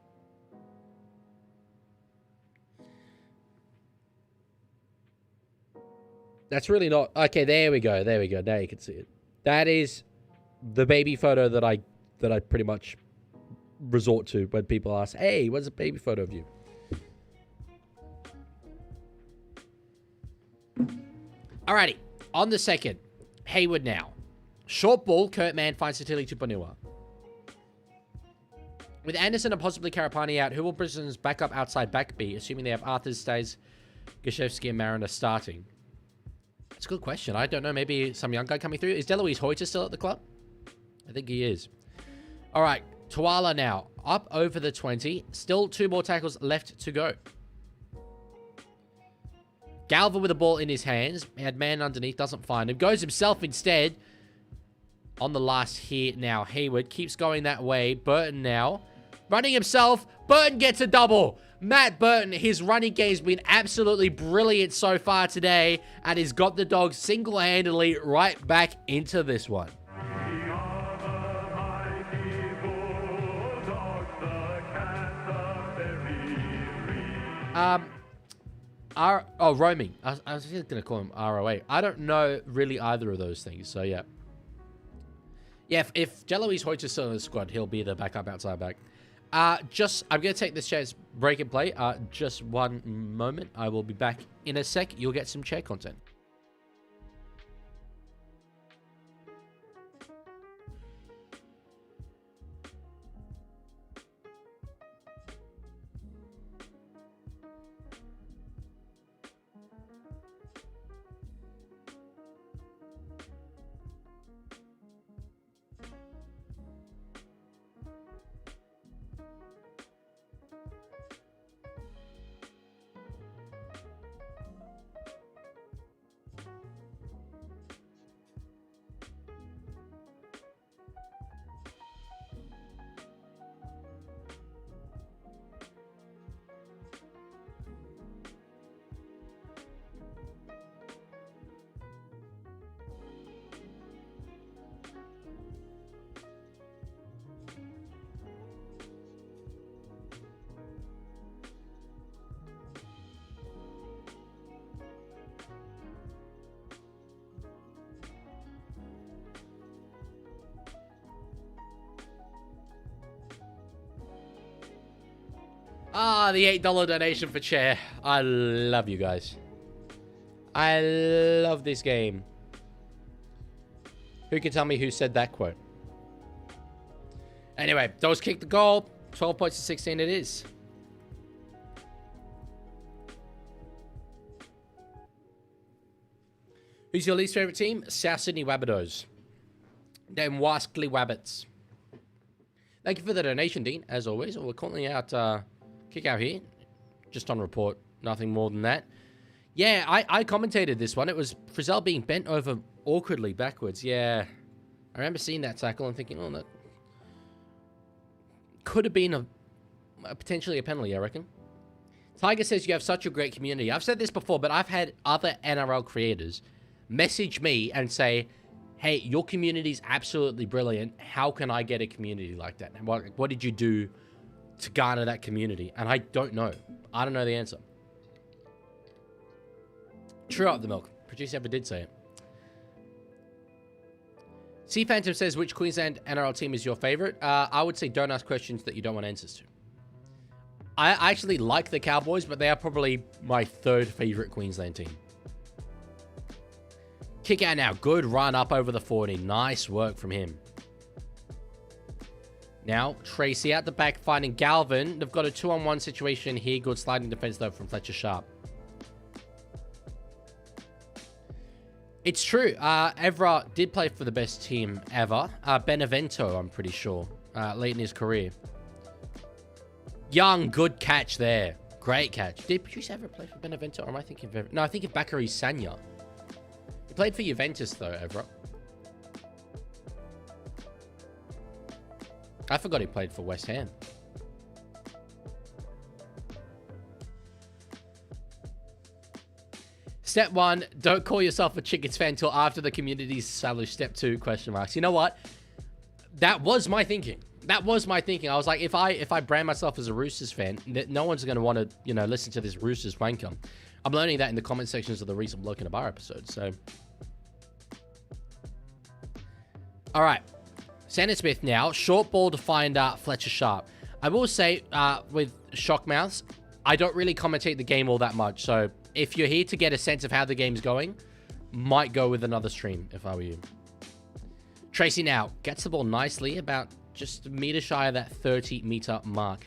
That's really not... Okay, there we go. There we go. Now you can see it. That is the baby photo that I pretty much resort to when people ask, hey, what's a baby photo of you? Alrighty. On the second. Hayward now. Short ball. Kurt Mann finds Satili Tupanua. With Anderson and possibly Karapani out, who will Brisbane's backup outside back be, assuming they have Arthur, Stays, Gashevsky, and Mariner starting? That's a good question. I don't know. Maybe some young guy coming through. Is Deloise Hoyter still at the club? I think he is. All right. Tuala now. Up over the 20. Still 2 more tackles left to go. Galva with the ball in his hands. He had man underneath. Doesn't find him. Goes himself instead. On the last here now. Hayward keeps going that way. Burton now. Running himself. Burton gets a double. Matt Burton, his running game's been absolutely brilliant so far today. And he's got the Dogs single-handedly right back into this one. Roaming. I was going to call him ROA. I don't know really either of those things, so yeah. Yeah, if Jeloise Hoyter's still in the squad, he'll be the backup outside back. I'm going to take this chance, break and play. Just one moment. I will be back in a sec. You'll get some chat content. Ah, the $8 donation for Chair. I love you guys. I love this game. Who can tell me who said that quote? Anyway, those kick the goal. 12 points to 16 it is. Who's your least favorite team? South Sydney Wabbitohs. Them Wascally Wabbits. Thank you for the donation, Dean. As always, we're calling out kick out here. Just on report. Nothing more than that. Yeah, I commentated this one. It was Frizzell being bent over awkwardly backwards. Yeah. I remember seeing that tackle and thinking, oh, that could have been a potentially a penalty, I reckon. Tiger says you have such a great community. I've said this before, but I've had other NRL creators message me and say, hey, your community is absolutely brilliant. How can I get a community like that? What did you do to garner that community? And I don't know. I don't know the answer. True up the milk. Producer ever did say it. Sea Phantom says, which Queensland NRL team is your favorite? I would say don't ask questions that you don't want answers to. I actually like the Cowboys, but they are probably my third favorite Queensland team. Kick out now. Good run up over the 40. Nice work from him. Now, Tracy out the back finding Galvin. They've got a 2-on-1 situation here. Good sliding defense, though, from Fletcher Sharp. It's true. Evra did play for the best team ever. Benevento, I'm pretty sure. Late in his career. Young, good catch there. Great catch. Did Patrice ever play for Benevento? Or am I thinking of... No, I think of Bakary Sanya. He played for Juventus, though, Evra. I forgot he played for West Ham. Step 1, don't call yourself a Chickens fan until after the community's established. Step 2, question marks. You know what? That was my thinking. That was my thinking. I was like, if I brand myself as a Roosters fan, no one's going to want to, you know, listen to this Roosters wanker. I'm learning that in the comment sections of the recent Bloke in a Bar episode, so. All right. Sandon Smith now. Short ball to find Fletcher Sharp. I will say, with Shockmouths, I don't really commentate the game all that much, so if you're here to get a sense of how the game's going, might go with another stream if I were you. Tracy now gets the ball nicely, about just a meter shy of that 30-meter mark.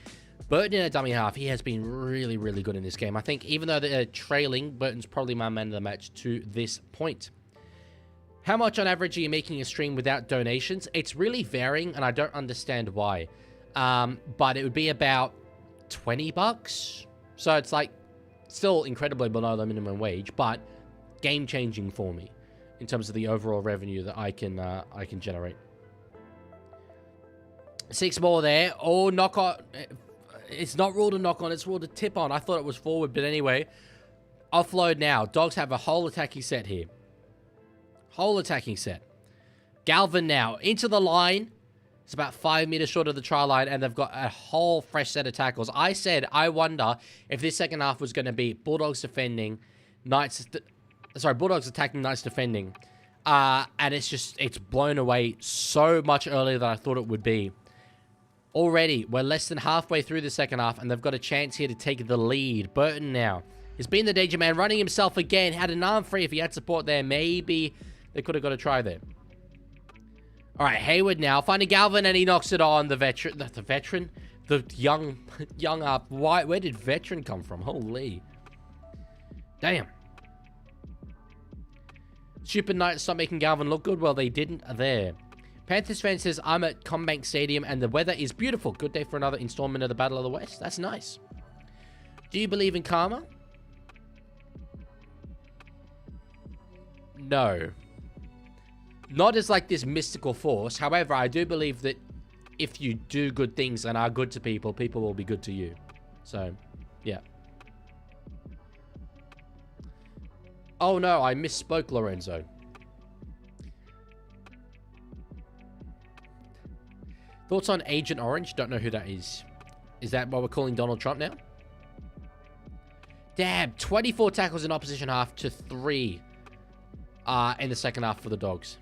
Burton in a dummy half. He has been really, really good in this game. I think even though they're trailing, Burton's probably my man of the match to this point. How much on average are you making a stream without donations? It's really varying, and I don't understand why. But it would be about $20. So it's like still incredibly below the minimum wage, but game-changing for me in terms of the overall revenue that I can generate. 6 more there. Oh, knock on. It's not ruled a knock on. It's ruled a tip on. I thought it was forward, but anyway. Offload now. Dogs have a whole attacking set here. Whole attacking set. Galvin now into the line. It's about 5 meters short of the try line, and they've got a whole fresh set of tackles. I said, I wonder if this second half was going to be Bulldogs defending, Bulldogs attacking, Knights defending. And it's blown away so much earlier than I thought it would be. Already, we're less than halfway through the second half, and they've got a chance here to take the lead. Burton now. He's been the danger man, running himself again. Had an arm free if he had support there. Maybe they could have got a try there. All right, Hayward now finding Galvin, and he knocks it on. The young up. Where did veteran come from? Holy, damn. Stupid Knights stop making Galvin look good. Well, they didn't there. Panthers fan says, I'm at Combank Stadium and the weather is beautiful. Good day for another installment of the Battle of the West. That's nice. Do you believe in karma? No. Not as like this mystical force. However, I do believe that if you do good things and are good to people, people will be good to you. So, yeah. Oh no, I misspoke, Lorenzo. Thoughts on Agent Orange? Don't know who that is. Is that what we're calling Donald Trump now? Damn, 24 tackles in opposition half to 3 in the second half for the Dogs.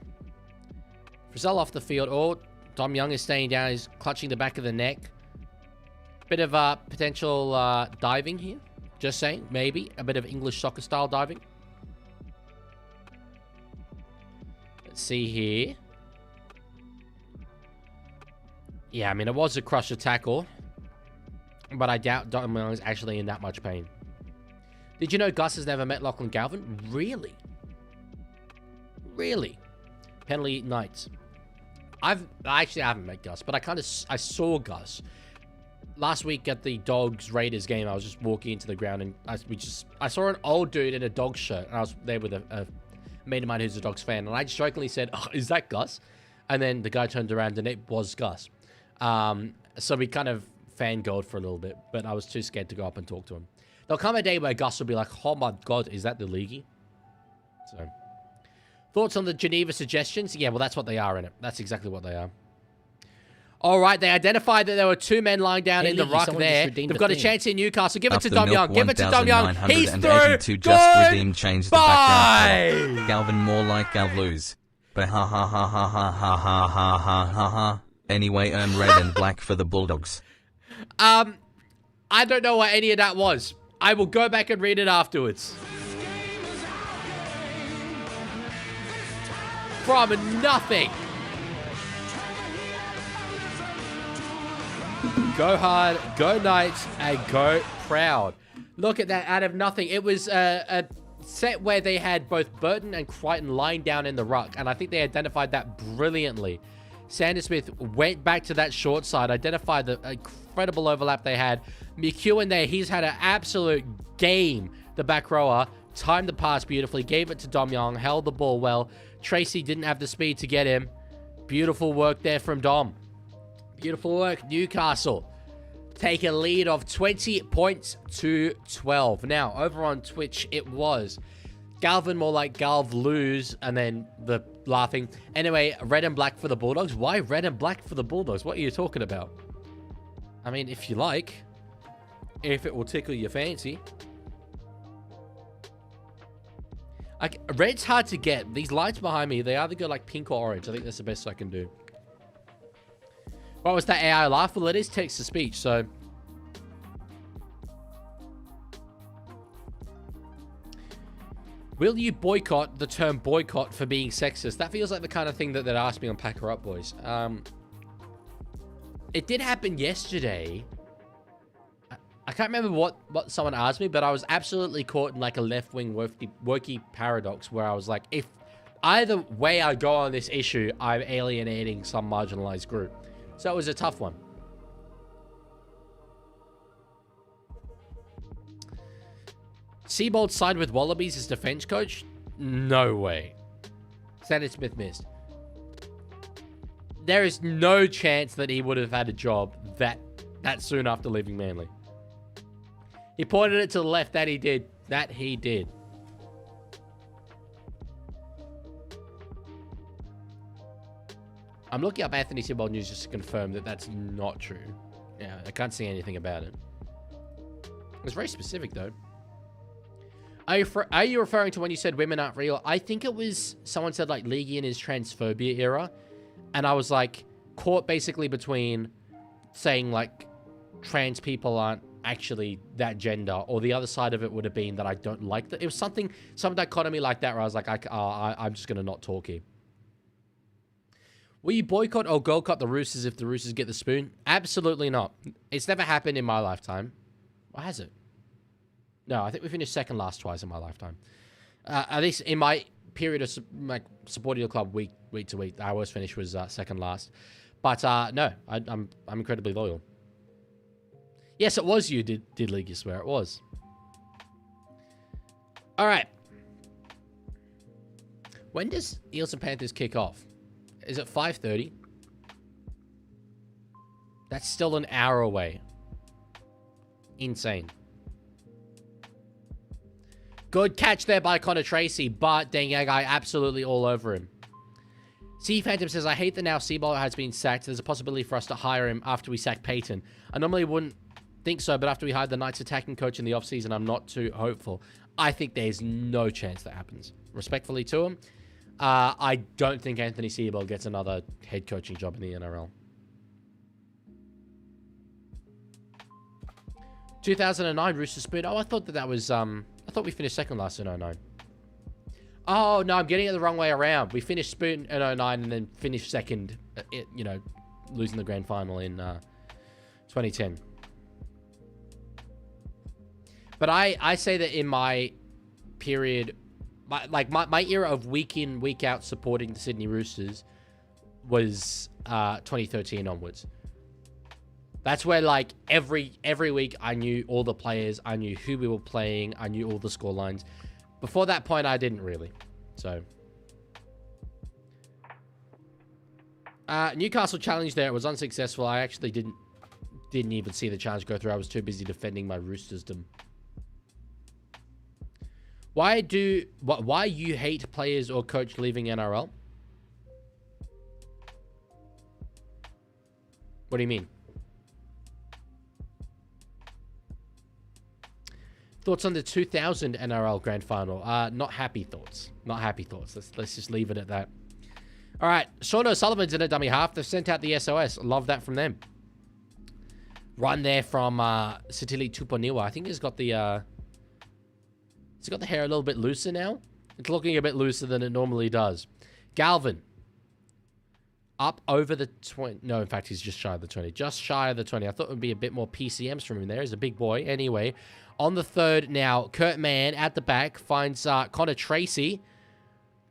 Frizzell off the field. Oh, Dom Young is staying down. He's clutching the back of the neck. Bit of potential diving here. Just saying, maybe. A bit of English soccer style diving. Let's see here. Yeah, I mean, it was a crusher tackle. But I doubt Dominic is actually in that much pain. Did you know Gus has never met Lachlan Galvin? Really? Really? Penalty Knights. I actually haven't met Gus, but I saw Gus last week at the Dogs Raiders game. I was just walking into the ground and I saw an old dude in a dog shirt, and I was there with a mate of mine who's a Dogs fan, and I just jokingly said, "Oh, is that Gus?" And then the guy turned around and it was Gus. So we kind of fangirled for a little bit, but I was too scared to go up and talk to him. There'll come a day where Gus will be like, "Oh my god, is that the Leaguie?" So, thoughts on the Geneva suggestions? Yeah, well, that's what they are in it. That's exactly what they are. All right, they identified that there were two men lying down in the ruck there. They've got a chance in Newcastle. Give it to Dom Young. Give it to Dom Young. He's through.
Just redeemed changed the background color. Galvin more like Galvluz. But ha ha ha ha ha ha ha ha ha ha ha. Anyway, earn red and black for the Bulldogs.
I don't know what any of that was. I will go back and read it afterwards. From nothing. Go hard, go Knights, and go proud. Look at that, out of nothing. It was a set where they had both Burton and Crichton lying down in the ruck, and I think they identified that brilliantly. Sanders Smith went back to that short side, identified the incredible overlap they had. McEwen there, he's had an absolute game, the back rower. Timed the pass beautifully, gave it to Dom Young, held the ball well. Tracy didn't have the speed to get him. Beautiful work there from Dom. Beautiful work. Newcastle take a lead of 20 points to 12. Now, over on Twitch, it was Galvin more like Galvluz, and then the laughing. Anyway, red and black for the Bulldogs. Why red and black for the Bulldogs? What are you talking about? I mean, if you like. If it will tickle your fancy. Red's hard to get. These lights behind me, they either go like pink or orange. I think that's the best I can do. What was that AI laugh? Well, it is text-to-speech, so... Will you boycott the term boycott for being sexist? That feels like the kind of thing that they'd ask me on Pack Her Up, boys. It did happen yesterday. I can't remember what someone asked me, but I was absolutely caught in like a left-wing wokey paradox where I was like, if either way I go on this issue, I'm alienating some marginalized group. So it was a tough one. Seabold signed with Wallabies as defense coach? No way. Sanders Smith missed. There is no chance that he would have had a job that soon after leaving Manly. He pointed it to the left. That he did. That he did. I'm looking up Anthony Seabold news just to confirm that that's not true. Yeah, I can't see anything about it. It was very specific, though. Are you referring to when you said women aren't real? I think it was someone said, like, Leaguie in his transphobia era. And I was, like, caught basically between saying, like, trans people aren't actually that gender. Or the other side of it would have been that I don't like that. It was some dichotomy like that where I was like, I'm just going to not talk here. Will you boycott or goal-cut the Roosters if the Roosters get the spoon? Absolutely not. It's never happened in my lifetime. Or has it? No, I think we finished second last twice in my lifetime. At least in my period of supporting the club week to week, our worst finish was second last. But no, I'm incredibly loyal. Yes, it was you, did League, you swear it was. All right. When does Eels and Panthers kick off? Is it 5:30? That's still an hour away. Insane. Good catch there by Connor Tracy, but Dengai absolutely all over him. C Phantom says, I hate that now Seabold has been sacked. There's a possibility for us to hire him after we sack Payton. I normally wouldn't think so, but after we hired the Knights attacking coach in the offseason, I'm not too hopeful. I think there's no chance that happens. Respectfully to him, I don't think Anthony Seabold gets another head coaching job in the NRL. 2009 Rooster Spoon. Oh, I thought that was, I thought we finished second last in 09. Oh, no, I'm getting it the wrong way around. We finished Spoon in 09 and then finished second, you know, losing the grand final in 2010. But I say that in my period, my era of week in, week out supporting the Sydney Roosters was 2013 onwards. That's where, like, every week I knew all the players, I knew who we were playing, I knew all the score lines. Before that point, I didn't really. So, Newcastle challenge there. It was unsuccessful. I actually didn't even see the challenge go through. I was too busy defending my Roostersdom. Why you hate players or coach leaving NRL? What do you mean? Thoughts on the 2000 NRL Grand Final? Not happy thoughts. Not happy thoughts. Let's just leave it at that. All right. Sean O'Sullivan's in a dummy half. They've sent out the SOS. Love that from them. Run there from Sitili Tuponiwa. I think he's got the hair a little bit looser now. It's looking a bit looser than it normally does. Galvin. Up over the 20. No, in fact, he's just shy of the 20. Just shy of the 20. I thought it would be a bit more PCMs from him there. He's a big boy. Anyway, on the third now, Kurt Mann at the back finds Connor Tracy.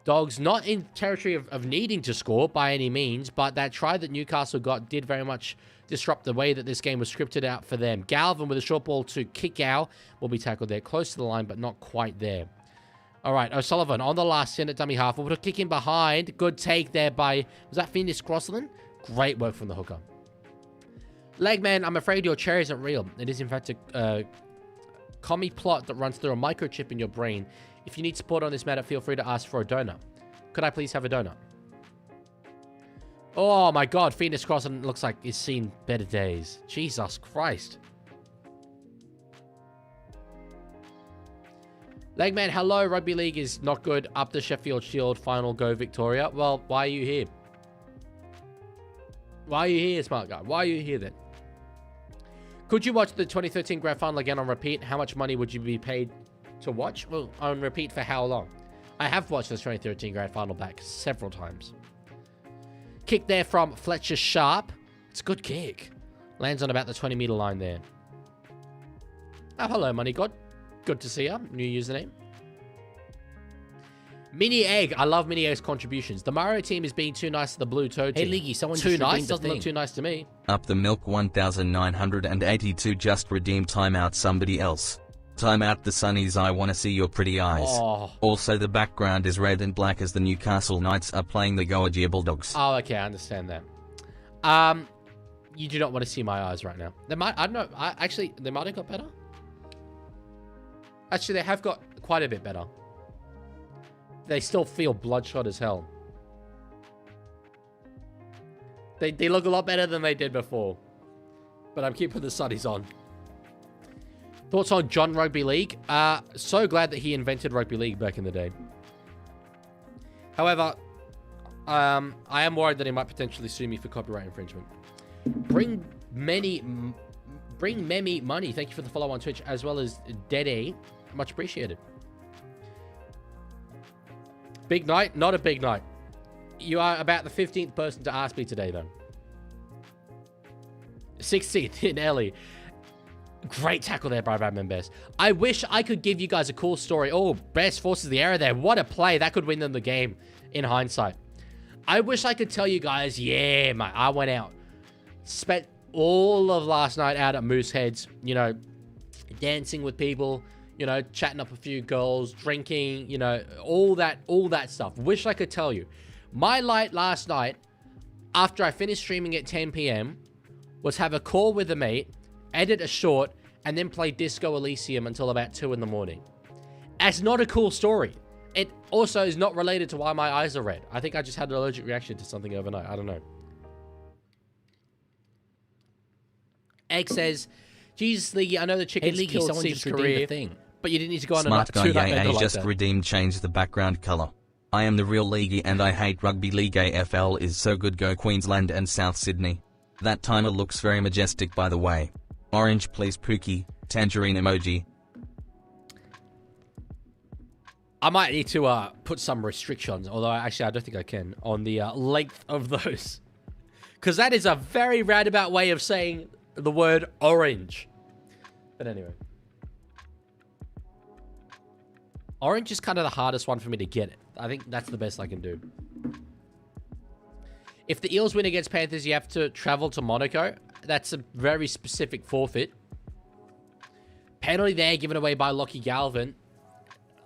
Dogs not in territory of needing to score by any means, but that try that Newcastle got did very much disrupt the way that this game was scripted out for them. Galvin with a short ball to Kikau will be tackled there, close to the line, but not quite there. All right, O'Sullivan on the last in at dummy half. We'll put a kick in behind. Good take there by, was that Phoenix Crossland? Great work from the hooker. Legman, I'm afraid your chair isn't real. It is, in fact, a commie plot that runs through a microchip in your brain. If you need support on this matter, feel free to ask for a donut. Could I please have a donut? Oh, my God. Phoenix Crossland looks like it's seen better days. Jesus Christ. Legman, hello. Rugby League is not good. Up the Sheffield Shield final. Go Victoria. Well, why are you here? Why are you here, smart guy? Why are you here then? Could you watch the 2013 grand final again on repeat? How much money would you be paid to watch? Well, on repeat for how long? I have watched this 2013 grand final back several times. Kick there from Fletcher Sharp. It's a good kick. Lands on about the 20-meter line there. Oh, hello, Money God. Good to see you. New username. Mini Egg. I love Mini Egg's contributions. The Mario team is being too nice to the Blue Toad team.
Hey, Leaguie, someone
too
just
nice?
redeemed the
Doesn't look
thing.
too nice to me.
Up the milk 1982 just redeemed timeout somebody else. Timeout the Sunnies, I wanna see your pretty eyes.
Oh.
Also the background is red and black as the Newcastle Knights are playing the Goajia Bulldogs.
Oh, okay. I understand that. You do not want to see my eyes right now. They might, I don't know. Actually, they might have got better. Actually, they have got quite a bit better. They still feel bloodshot as hell. They look a lot better than they did before. But I'm keeping the sunnies on. Thoughts on John Rugby League? So glad that he invented Rugby League back in the day. However, I am worried that he might potentially sue me for copyright infringement. Bring Memi money. Thank you for the follow on Twitch, as well as Dede. Much appreciated. Big night? Not a big night. You are about the 15th person to ask me today, though. 16th in Ellie. Great tackle there by Radman Best. I wish I could give you guys a cool story. Oh, Best forces the error there. What a play. That could win them the game in hindsight. I wish I could tell you guys, yeah, mate, I went out. Spent all of last night out at Mooseheads, you know, dancing with people, you know, chatting up a few girls, drinking, you know, all that stuff. Wish I could tell you. My light last night, after I finished streaming at 10 p.m, was have a call with a mate, edit a short, and then play Disco Elysium until about 2 in the morning. That's not a cool story. It also is not related to why my eyes are red. I think I just had an allergic reaction to something overnight. I don't know. Egg says, Jesus, Leaguie, I know the chickens killed
someone
Steve's
just redeemed
career,
the thing.
but you didn't need to go on
Smart
a
guy,
two-night
yeah,
bender like
just
that.
redeemed changed the background color. I am the real Leaguie and I hate Rugby League. AFL is so good. Go Queensland and South Sydney. That timer looks very majestic, by the way. Orange please Pookie. Tangerine emoji.
I might need to put some restrictions, although actually I don't think I can, on the length of those. Because that is a very roundabout way of saying the word orange. But anyway. Orange is kind of the hardest one for me to get. I think that's the best I can do. If the Eels win against Panthers, you have to travel to Monaco. That's a very specific forfeit. Penalty there, given away by Lockie Galvin.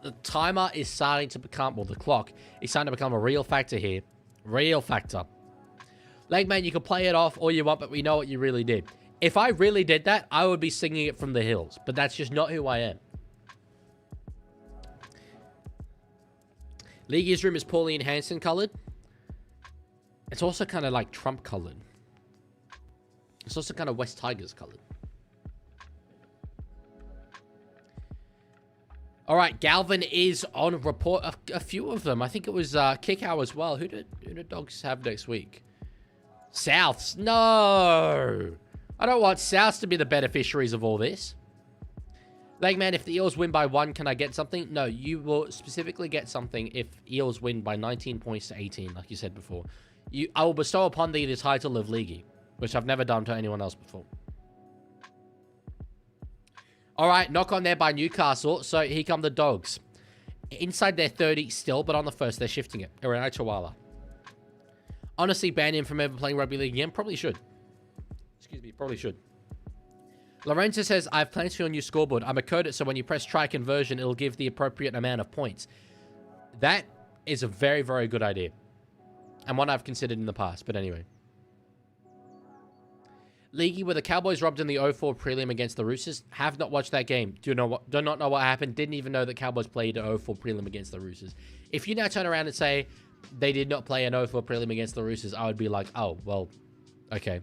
The timer is starting to become, well, the clock is starting to become a real factor here. Real factor. Legman, you can play it off all you want, but we know what you really did. If I really did that, I would be singing it from the hills, but that's just not who I am. League's room is Pauline Hanson colored. It's also kind of like Trump colored. It's also kind of West Tigers colored. All right, Galvin is on report. A few of them. I think it was Kickow as well. Who did Dogs have next week? Souths. No. I don't want Souths to be the beneficiaries of all this. Legman, if the Eels win by 1, can I get something? No, you will specifically get something if Eels win by 19 points to 18, like you said before. I will bestow upon thee the title of Leaguie, which I've never done to anyone else before. All right, knock on there by Newcastle. So here come the Dogs. Inside their 30 still, but on the first, they're shifting it. Iranai Chawala. Honestly, ban him from ever playing rugby league again? Probably should. Excuse me, probably should. Lorenzo says, I have plans for your new scoreboard. I'm a code it so when you press try conversion, it'll give the appropriate amount of points. That is a very, very good idea. And one I've considered in the past, but anyway. Leaguie, were the Cowboys robbed in the 0-4 prelim against the Roosters? Have not watched that game. Do not know what happened. Didn't even know that Cowboys played an 0-4 prelim against the Roosters. If you now turn around and say they did not play an 0-4 prelim against the Roosters, I would be like, oh, well, okay.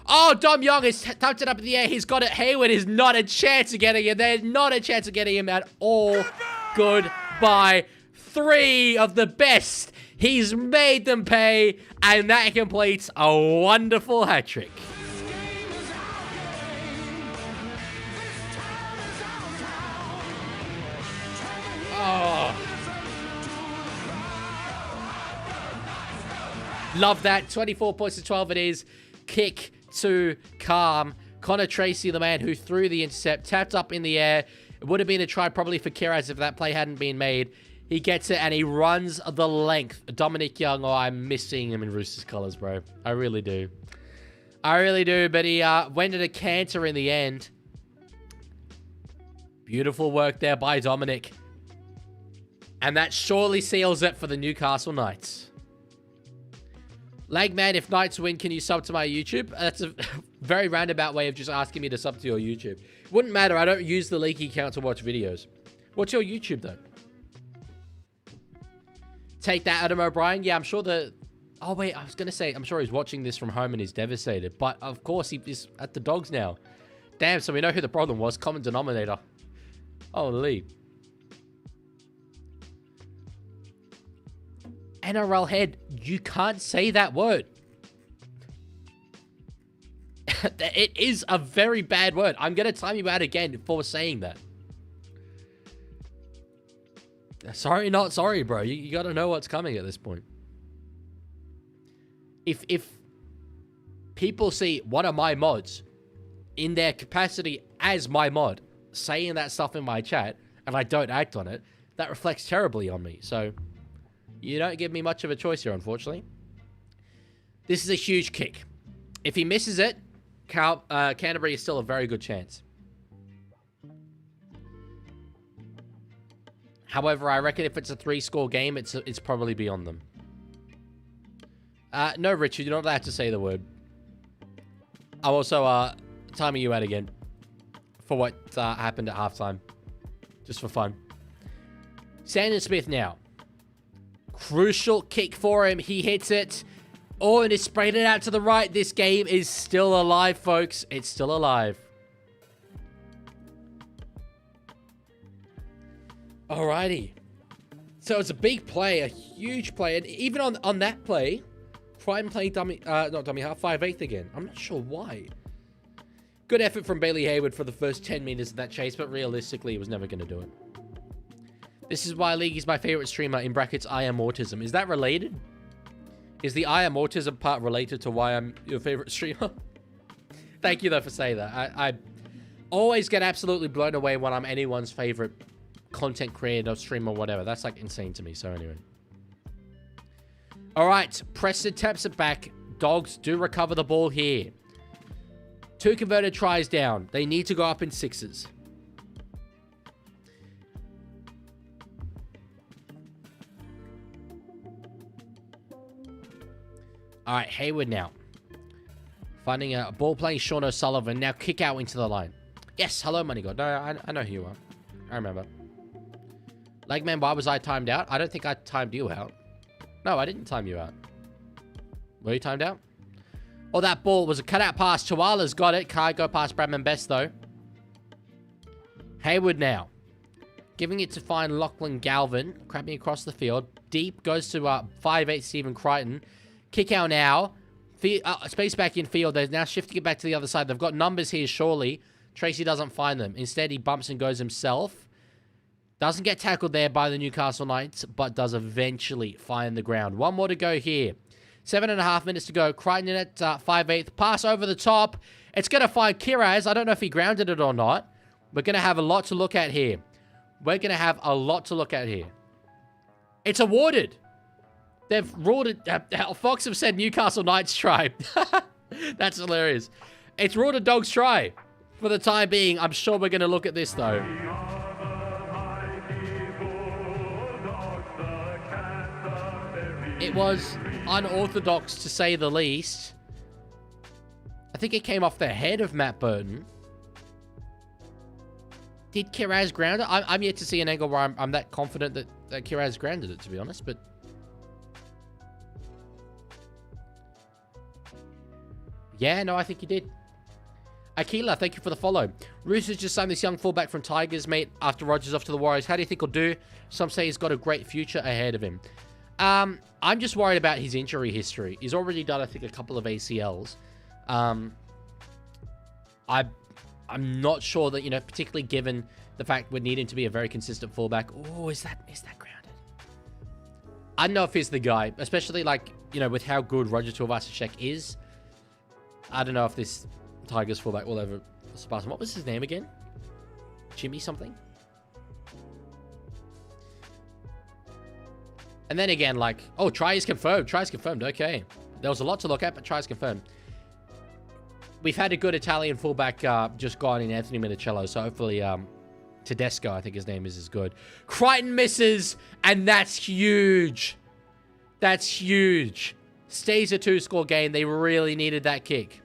Oh, Dom Young has tucked it up in the air. He's got it. Hayward is not a chance of getting him. There's not a chance of getting him at all. Goodbye. 3 of the best. He's made them pay, and that completes a wonderful hat-trick. Oh. Love that. 24 points to 12 it is. Kick to calm. Connor Tracy, the man who threw the intercept, tapped up in the air. It would have been a try probably for Kiraz if that play hadn't been made. He gets it and he runs the length. Dominic Young, oh, I'm missing him in Roosters colours, bro. I really do. I really do, but he went at a canter in the end. Beautiful work there by Dominic. And that surely seals it for the Newcastle Knights. Lagman, if Knights win, can you sub to my YouTube? That's a very roundabout way of just asking me to sub to your YouTube. Wouldn't matter. I don't use the Leaguie account to watch videos. What's your YouTube, though? Take that, Adam O'Brien. Yeah, I'm sure the... Oh, wait. I was going to say, I'm sure he's watching this from home and he's devastated. But, of course, he's at the Dogs now. Damn, so we know who the problem was. Common denominator. Holy. NRL head, you can't say that word. It is a very bad word. I'm going to time you out again for saying that. Sorry, not sorry, bro. You got to know what's coming at this point. If people see one of my mods in their capacity as my mod saying that stuff in my chat and I don't act on it, that reflects terribly on me. So... you don't give me much of a choice here, unfortunately. This is a huge kick. If he misses it, Canterbury is still a very good chance. However, I reckon if it's a 3-score game, it's probably beyond them. No, Richard, you're not allowed to say the word. I'm also timing you out again for what happened at halftime. Just for fun. Sandon Smith now. Crucial kick for him. He hits it. Oh, and it's sprayed it out to the right. This game is still alive, folks. It's still alive. Alrighty. So it's a big play, a huge play. And even on that play, try and play dummy, not dummy half, 5/8 again. I'm not sure why. Good effort from Bailey Hayward for the first 10 meters of that chase, but realistically, he was never going to do it. This is why League is my favorite streamer, in brackets, I am autism. Is that related? Is the I am autism part related to why I'm your favorite streamer? Thank you, though, for saying that. I always get absolutely blown away when I'm anyone's favorite content creator, streamer, whatever. That's, like, insane to me. So, anyway. All right. Preston taps it back. Dogs do recover the ball here. 2 converted tries down. They need to go up in 6s. All right, Hayward now. Finding a ball playing Sean O'Sullivan. Now kick out into the line. Yes, hello, Money God. No, I know who you are. I remember. Legman, why was I timed out? I don't think I timed you out. No, I didn't time you out. Were you timed out? Oh, that ball was a cutout pass. Tuala's got it. Can't go past Bradman Best, though. Hayward now. Giving it to find Lachlan Galvin. Crabbing across the field. Deep goes to 5'8" Stephen Crichton. Kick out now. Space back in field. They're now shifting it back to the other side. They've got numbers here, surely. Tracy doesn't find them. Instead, he bumps and goes himself. Doesn't get tackled there by the Newcastle Knights, but does eventually find the ground. One more to go here. 7.5 minutes to go. Crichton in at 5'8". Pass over the top. It's going to find Kiraz. I don't know if he grounded it or not. We're going to have a lot to look at here. It's awarded. They've ruled it. Fox have said Newcastle Knights try. That's hilarious. It's ruled a Dogs try. For the time being, I'm sure we're going to look at this, though. It was unorthodox, to say the least. I think it came off the head of Matt Burton. Did Kiraz ground it? I'm yet to see an angle where I'm that confident that Kiraz grounded it, to be honest, but... Yeah, no, I think he did. Akila, thank you for the follow. Roosters just signed this young fullback from Tigers, mate, after Rogers off to the Warriors. How do you think he'll do? Some say he's got a great future ahead of him. I'm just worried about his injury history. He's already done, I think, a couple of ACLs. I'm not sure that, you know, particularly given the fact we're needing to be a very consistent fullback. Oh, is that grounded? I don't know if he's the guy, especially, like, you know, with how good Roger Tuivasa-Sheck is. I don't know if this Tigers fullback will ever surpass him. What was his name again? Jimmy something? And then again, like, oh, try is confirmed. Try is confirmed. Okay. There was a lot to look at, but try is confirmed. We've had a good Italian fullback just gone in Anthony Minicello, so hopefully Tedesco, I think his name is good. Crichton misses, and that's huge. That's huge. Stays a 2-score game. They really needed that kick.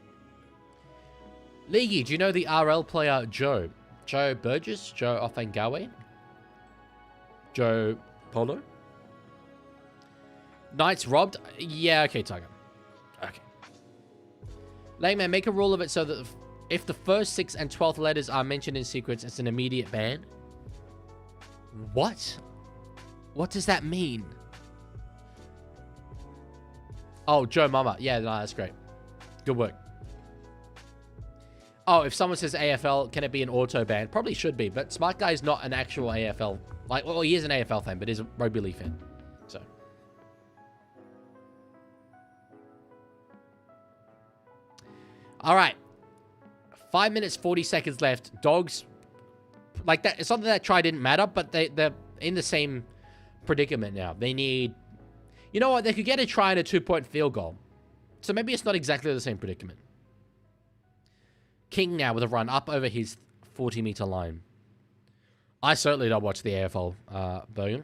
Leaguie, do you know the RL player Joe? Joe Burgess? Joe Offengawe? Joe Polo? Knights robbed? Yeah, okay, Tiger. Okay. Layman, make a rule of it so that if the first 6th and 12th letters are mentioned in sequence, it's an immediate ban. What? What does that mean? Oh, Joe Mama. Yeah, no, that's great. Good work. Oh, if someone says AFL, can it be an auto ban? Probably should be, but Smart Guy is not an actual AFL. Like, well, he is an AFL fan, but he's a rugby league fan. So. All right. 5 minutes, 40 seconds left. Dogs, like that. It's not that try didn't matter, but they're in the same predicament now. They need, you know what? They could get a try and a 2-point field goal. So maybe it's not exactly the same predicament. King now with a run up over his 40-meter line. I certainly don't watch the AFL, Bergen.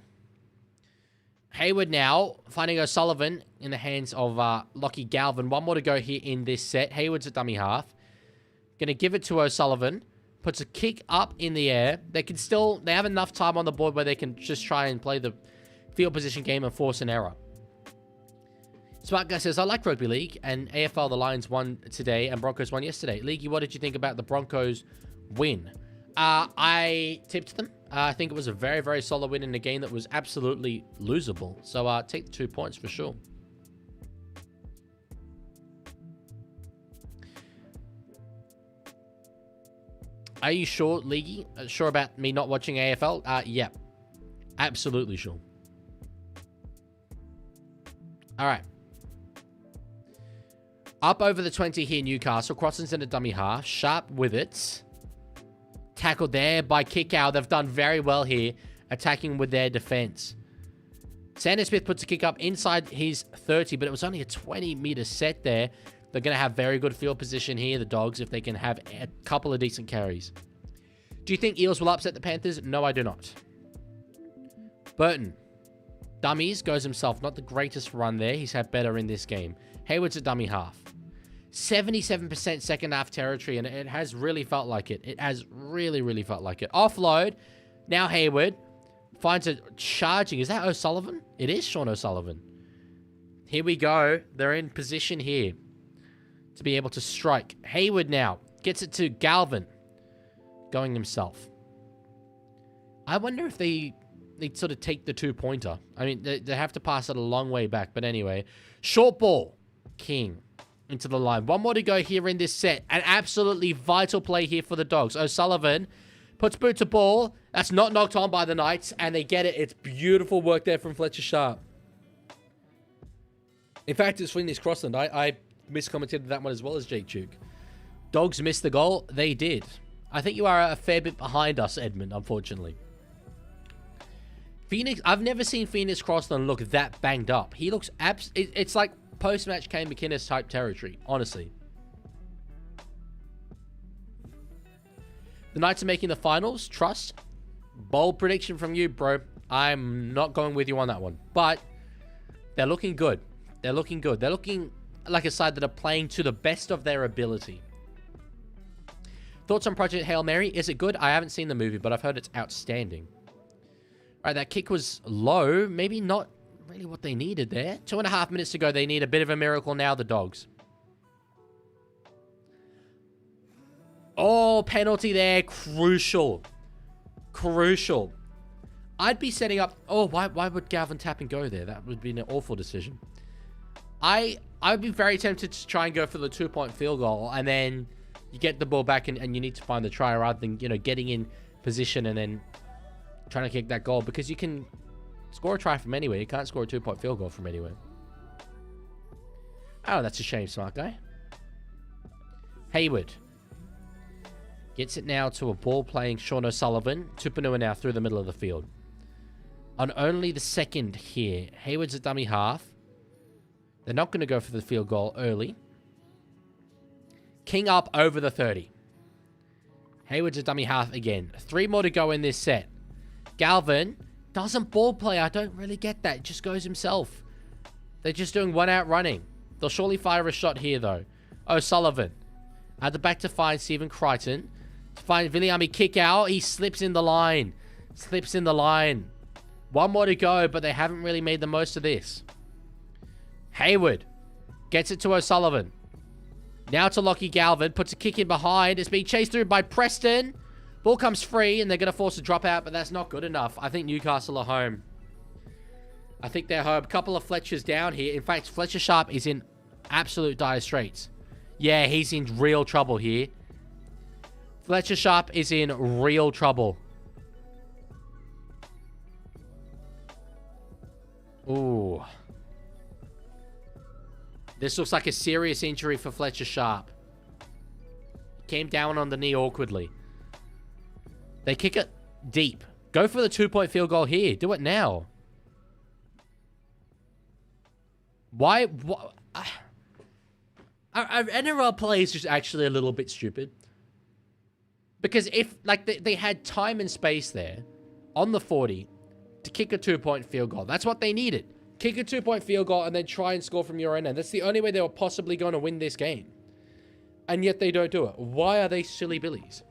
Hayward now finding O'Sullivan in the hands of Lockie Galvin. One more to go here in this set. Hayward's a dummy half. Going to give it to O'Sullivan. Puts a kick up in the air. They have enough time on the board where they can just try and play the field position game and force an error. Smart Guy says, I like rugby league, and AFL, the Lions won today, and Broncos won yesterday. Leaguey, what did you think about the Broncos win? I tipped them. I think it was a very, very solid win in a game that was absolutely losable. So take the 2 points for sure. Are you sure, Leaguie? Sure about me not watching AFL? Yeah. Absolutely sure. All right. Up over the 20 here, Newcastle. Crossings in a dummy half. Sharp with it. Tackled there by Kickout. They've done very well here, attacking with their defense. Sanders Smith puts a kick up inside his 30, but it was only a 20-meter set there. They're going to have very good field position here, the Dogs, if they can have a couple of decent carries. Do you think Eels will upset the Panthers? No, I do not. Burton. Dummies goes himself. Not the greatest run there. He's had better in this game. Hayward's a dummy half. 77% second half territory, and it has really felt like it. It has really, really felt like it. Offload. Now Hayward finds it charging. Is that O'Sullivan? It is Sean O'Sullivan. Here we go. They're in position here to be able to strike. Hayward now gets it to Galvin. Going himself. I wonder if they sort of take the two-pointer. I mean, they have to pass it a long way back. But anyway, short ball. King into the line. One more to go here in this set. An absolutely vital play here for the Dogs. O'Sullivan puts boot to ball. That's not knocked on by the Knights, and they get it. It's beautiful work there from Fletcher Sharp. In fact, it's Sweeney's Crossland. I miscommented that one as well as Jake Duke. Dogs missed the goal. They did. I think you are a fair bit behind us, Edmund, unfortunately. Phoenix, I've never seen Phoenix Crossland look that banged up. He looks it's like post-match Kane McInnes type territory, honestly. The Knights are making the finals. Trust. Bold prediction from you, bro. I'm not going with you on that one. But they're looking good. They're looking good. They're looking like a side that are playing to the best of their ability. Thoughts on Project Hail Mary? Is it good? I haven't seen the movie, but I've heard it's outstanding. All right, that kick was low. Maybe not really what they needed there. 2.5 minutes to go. They need a bit of a miracle now, the Dogs. Oh, penalty there. Crucial. Crucial. I'd be setting up... Oh, why would Galvin tap and go there? That would be an awful decision. I would be very tempted to try and go for the 2-point field goal, and then you get the ball back and you need to find the try rather than, you know, getting in position and then trying to kick that goal, because you can score a try from anywhere. You can't score a 2-point field goal from anywhere. Oh, that's a shame, smart guy. Hayward gets it now to a ball-playing Sean O'Sullivan. Tupanua now through the middle of the field. On only the second here. Hayward's a dummy half. They're not going to go for the field goal early. King up over the 30. Hayward's a dummy half again. 3 more to go in this set. Galvin doesn't ball play. I don't really get that. Just goes himself. They're just doing one out running. They'll surely fire a shot here, though. O'Sullivan. At the back to find Stephen Crichton. To find Viliami kick out. He slips in the line. Slips in the line. 1 more to go, but they haven't really made the most of this. Hayward gets it to O'Sullivan. Now to Lockie Galvin. Puts a kick in behind. It's being chased through by Preston. Ball comes free, and they're going to force a drop out, but that's not good enough. I think Newcastle are home. I think they're home. A couple of Fletchers down here. In fact, Fletcher Sharp is in absolute dire straits. Yeah, he's in real trouble here. Fletcher Sharp is in real trouble. Ooh. This looks like a serious injury for Fletcher Sharp. Came down on the knee awkwardly. They kick it deep. Go for the 2-point field goal here. Do it now. Why? NRL play is just actually a little bit stupid. Because if, like, they had time and space there on the 40 to kick a 2-point field goal. That's what they needed. Kick a 2-point field goal and then try and score from your own end. That's the only way they were possibly going to win this game. And yet they don't do it. Why are they silly billies?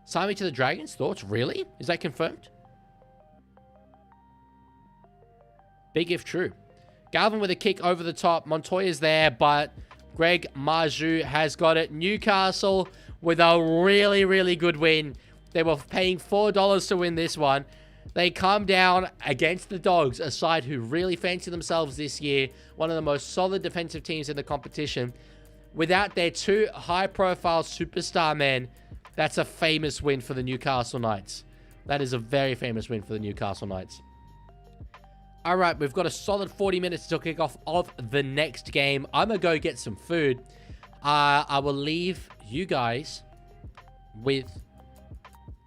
Sign me to the Dragons? Thoughts? Really? Is that confirmed? Big if true. Galvin with a kick over the top. Montoya's there, but Greg Marju has got it. Newcastle with a really, really good win. They were paying $4 to win this one. They come down against the Dogs, a side who really fancy themselves this year. One of the most solid defensive teams in the competition. Without their 2 high-profile superstar men, That's a famous win for the Newcastle Knights. That is a very famous win for the Newcastle Knights. All right, we've got a solid 40 minutes to kick off of the next game. I'm going to go get some food. I will leave you guys with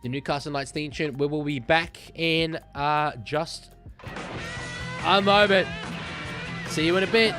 the Newcastle Knights theme tune. We will be back in just a moment. See you in a bit.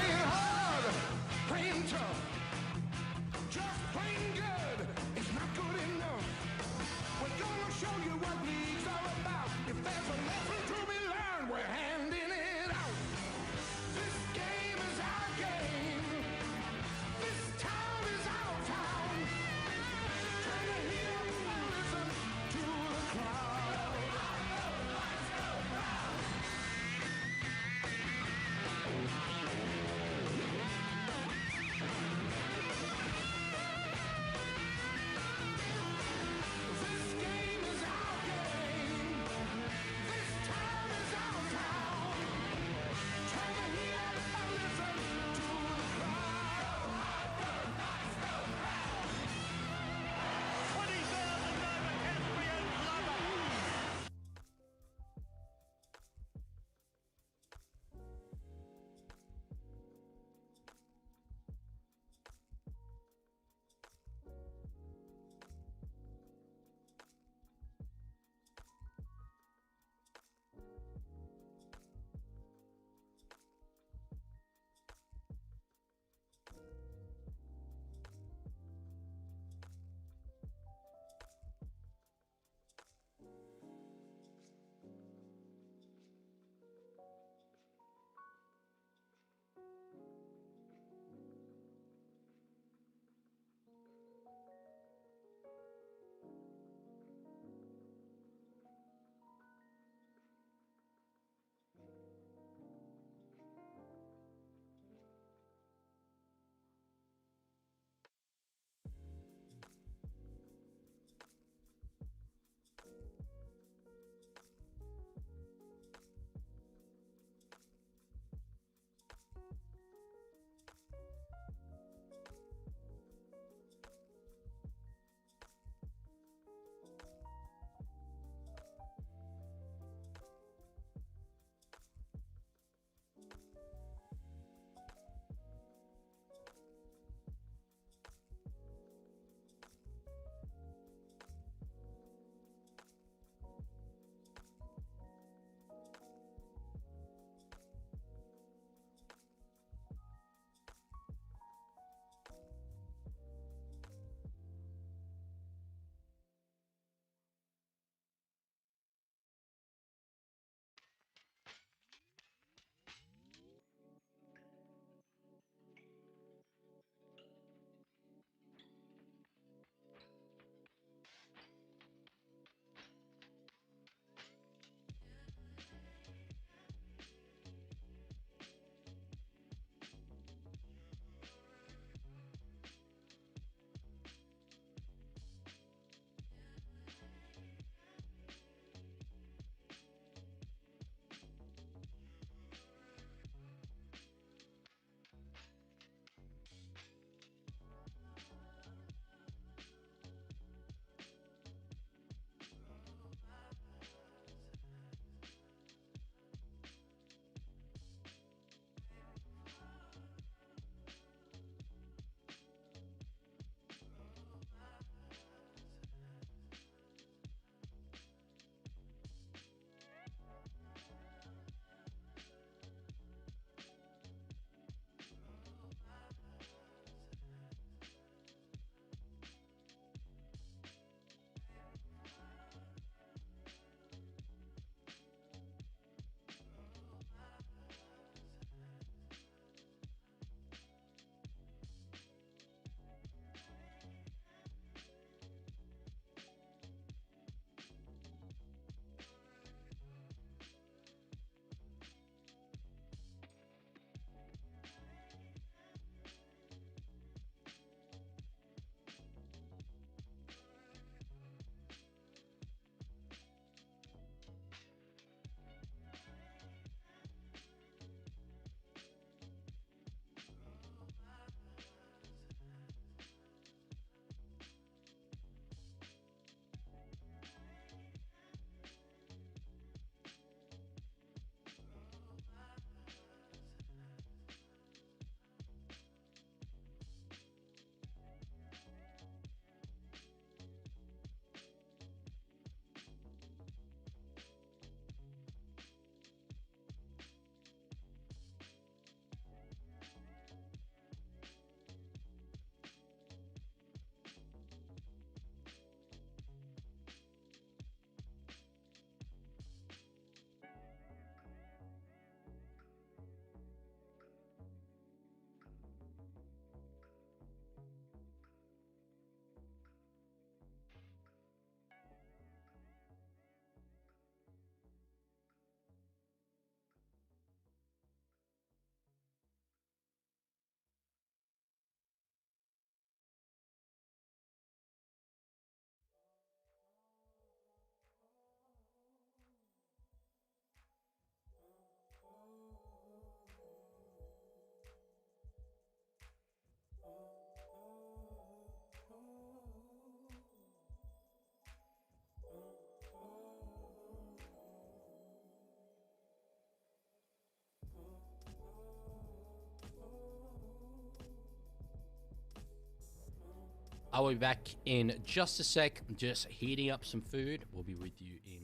I will be back in just a sec. Just heating up some food. We'll be with you in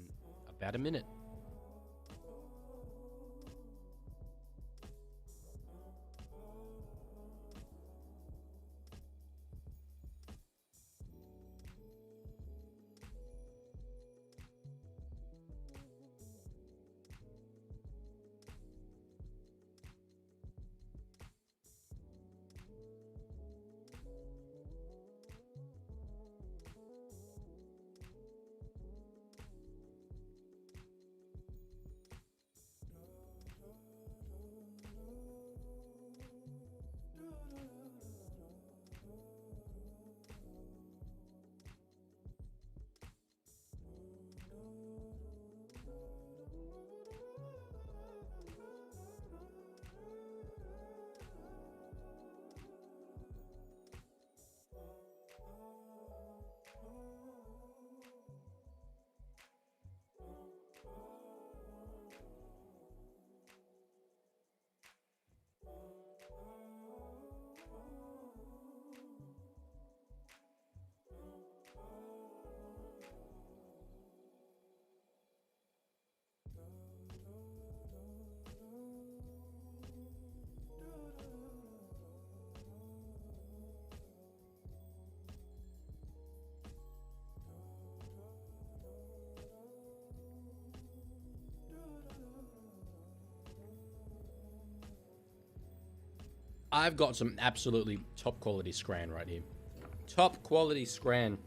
about a minute. I've got some absolutely top quality scran right here. Top quality scran.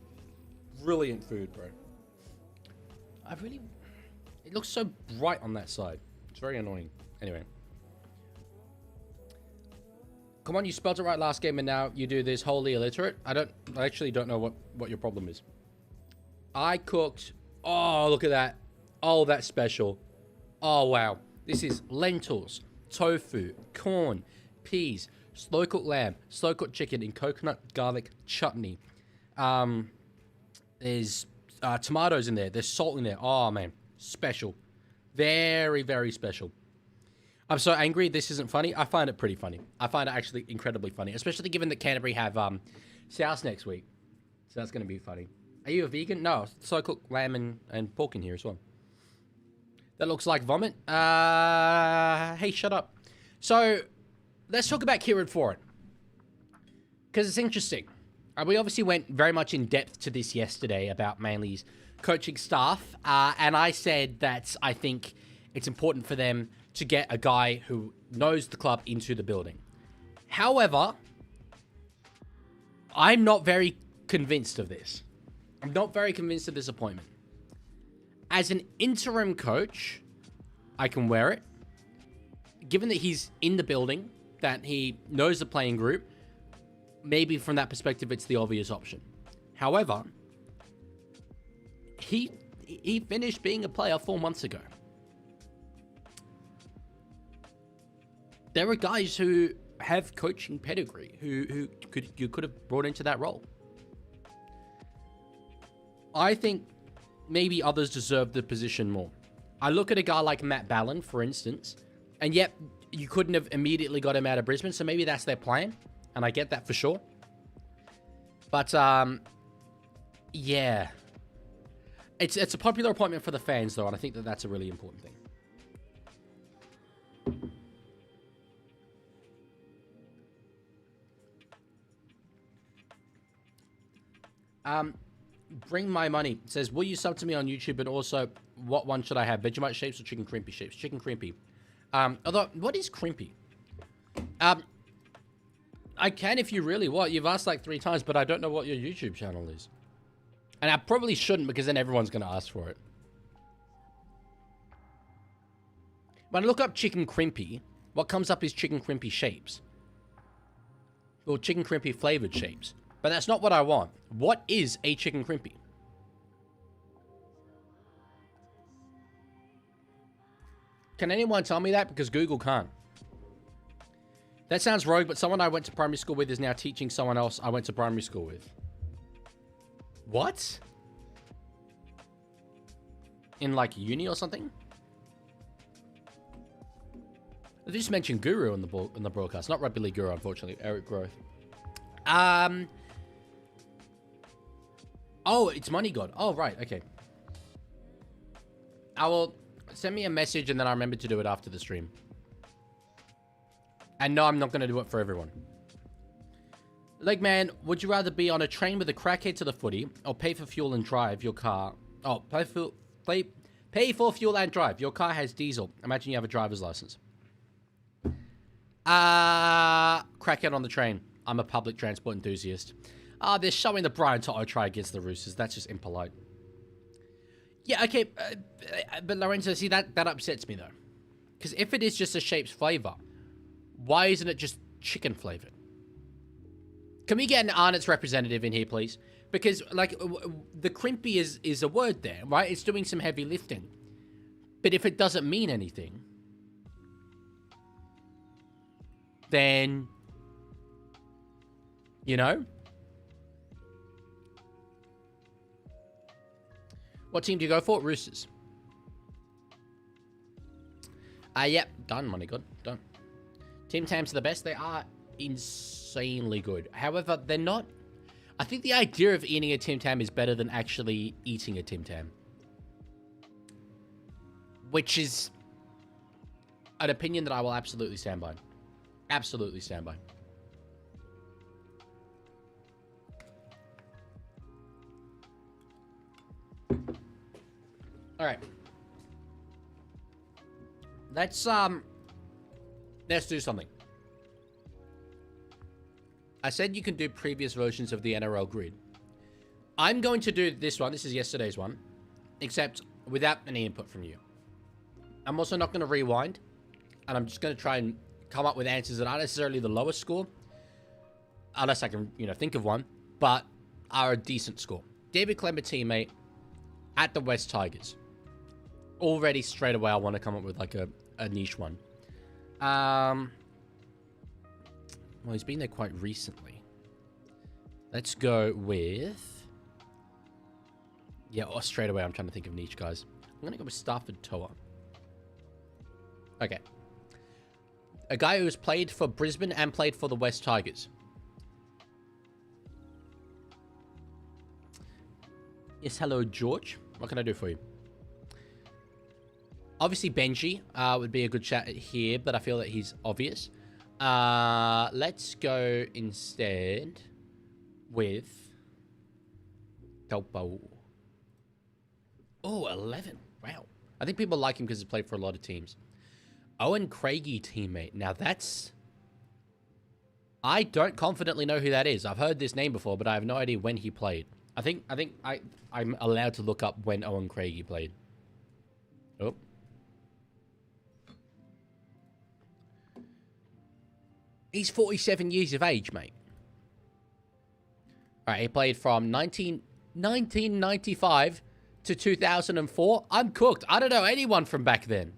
Brilliant food, bro. It looks so bright on that side. It's very annoying. Anyway. Come on, you spelled it right last game and now you do this wholly illiterate. I actually don't know what your problem is. I cooked. Oh, look at that. Oh, that's special. Oh, wow. This is lentils, tofu, corn, peas, slow cooked lamb, slow cooked chicken in coconut garlic chutney. There's tomatoes in there. There's salt in there. Oh, man. Special. Very, very special. I'm so angry this isn't funny. I find it pretty funny. I find it actually incredibly funny, especially given that Canterbury have South next week. So that's going to be funny. Are you a vegan? No. Slow cooked lamb and pork in here as well. That looks like vomit. Hey, shut up. So, let's talk about Kieran Foran. Because it's interesting. We obviously went very much in depth to this yesterday about Manly's coaching staff. And I said that I think it's important for them to get a guy who knows the club into the building. However, I'm not very convinced of this. I'm not very convinced of this appointment. As an interim coach, I can wear it. Given that he's in the building, that he knows the playing group, maybe from that perspective, it's the obvious option. However, he finished being a player 4 months ago. There are guys who have coaching pedigree who you could have brought into that role. I think maybe others deserve the position more. I look at a guy like Matt Ballin, for instance, and yet you couldn't have immediately got him out of Brisbane, so maybe that's their plan, and I get that for sure. But, yeah. It's a popular appointment for the fans, though, and I think that that's a really important thing. Bring my money. It says, will you sub to me on YouTube? And also, what one should I have? Vegemite shapes or chicken crimpy shapes? Chicken crimpy. Although, what is crimpy? I can if you really want. You've asked like 3 times, but I don't know what your YouTube channel is. And I probably shouldn't because then everyone's going to ask for it. When I look up chicken crimpy, what comes up is chicken crimpy shapes. Or chicken crimpy flavored shapes. But that's not what I want. What is a chicken crimpy? Can anyone tell me that? Because Google can't. That sounds rogue, but someone I went to primary school with is now teaching someone else I went to primary school with. What? In like uni or something? I just mentioned Guru in the broadcast. Not Rugby League Guru, unfortunately. Eric Groth. Oh, it's Money God. Oh, right. Okay. I will send me a message and then I remember to do it after the stream. And no, I'm not going to do it for everyone. Like, man, would you rather be on a train with a crackhead to the footy or pay for fuel and drive your car? Oh, pay for fuel and drive. Your car has diesel. Imagine you have a driver's license. Crackhead on the train. I'm a public transport enthusiast. They're showing the Brian Toto try against the Roosters. That's just impolite. Yeah, okay. But Lorenzo, see, that upsets me, though. Because if it is just a shape's flavor, why isn't it just chicken flavored? Can we get an Arnott's representative in here, please? Because, like, the crimpy is a word there, right? It's doing some heavy lifting. But if it doesn't mean anything, then, you know? What team do you go for? Roosters. Yep. Done, Money God. Done. Tim Tams are the best. They are insanely good. However, they're not... I think the idea of eating a Tim Tam is better than actually eating a Tim Tam. Which is an opinion that I will absolutely stand by. Absolutely stand by. Alright. Let's do something. I said you can do previous versions of the NRL grid. I'm going to do this one. This is yesterday's one. Except without any input from you. I'm also not going to rewind. And I'm just going to try and come up with answers that aren't necessarily the lowest score. Unless I can, think of one. But are a decent score. David Clemmer teammate at the West Tigers. Already straight away I want to come up with like a niche one. Well, he's been there quite recently. Let's go with... Yeah, straight away I'm trying to think of niche guys. I'm going to go with Stafford Toa. Okay. A guy who's played for Brisbane and played for the West Tigers. Yes, hello, George. What can I do for you? Obviously, Benji would be a good chat here, but I feel that he's obvious. Let's go instead with Telpo. Oh, 11. Wow. I think people like him because he's played for a lot of teams. Owen Craigie teammate. Now that's... I don't confidently know who that is. I've heard this name before, but I have no idea when he played. I'm allowed to look up when Owen Craigie played. Oh. He's 47 years of age, mate. Alright, he played from 1995 to 2004. I'm cooked. I don't know anyone from back then.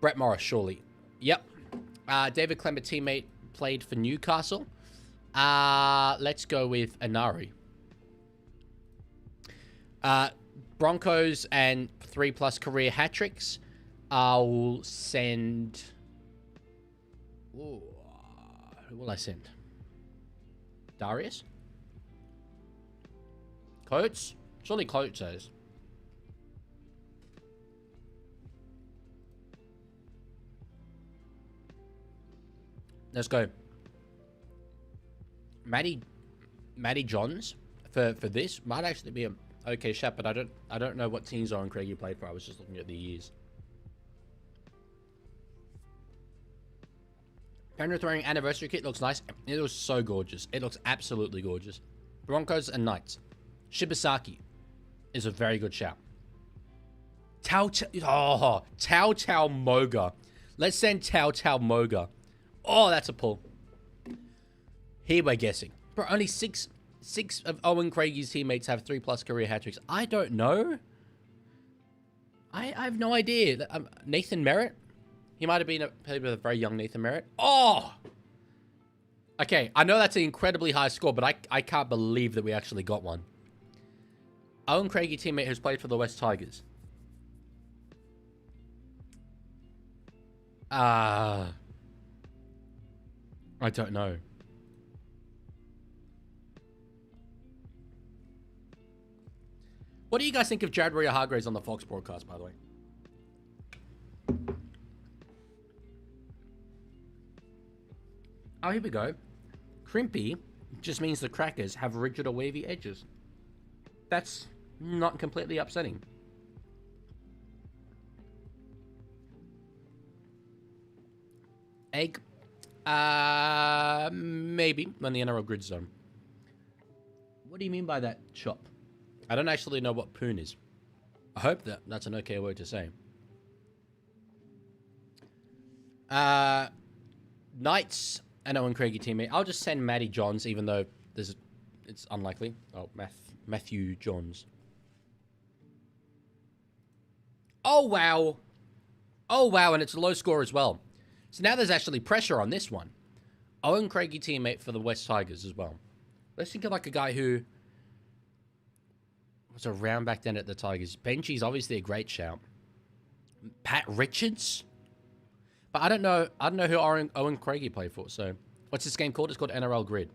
Brett Morris, surely. Yep. David Clemmer teammate played for Newcastle. Let's go with Anari. Broncos and 3+ career hat-tricks. I'll send... Ooh, who will I send? Darius? Coates? Surely Coates says. Let's go. Matty Johns for this might actually be a okay shot, but I don't know what teams Owen Craigie played for. I was just looking at the years. Penrith wearing anniversary kit looks nice. It looks so gorgeous. It looks absolutely gorgeous. Broncos and Knights. Shibasaki is a very good shout. Tao Moga. Let's send Tao Moga. Oh, that's a pull. Here we're guessing. Bro, only six of Owen Craigie's teammates have 3+ career hat-tricks. I don't know. I have no idea. Nathan Merritt? He might have been played with a very young Nathan Merritt. Oh! Okay, I know that's an incredibly high score, but I can't believe that we actually got one. Owen Craigie teammate who's played for the West Tigers. I don't know. What do you guys think of Jared Rea-Hargreaves on the Fox broadcast, by the way? Oh, here we go. Crimpy just means the crackers have rigid or wavy edges. That's not completely upsetting. Egg? Maybe on the NRL grid zone. What do you mean by that, Chop? I don't actually know what poon is. I hope that that's an okay word to say. Knights and Owen Craigie teammate. I'll just send Matty Johns, even though it's unlikely. Oh, Matthew Johns. Oh, wow. Oh, wow, and it's a low score as well. So now there's actually pressure on this one. Owen Craigie teammate for the West Tigers as well. Let's think of like a guy who was around back then at the Tigers. Benji's obviously a great shout. Pat Richards? But I don't know who Owen Craigie played for, so what's this game called? It's called NRL Grid.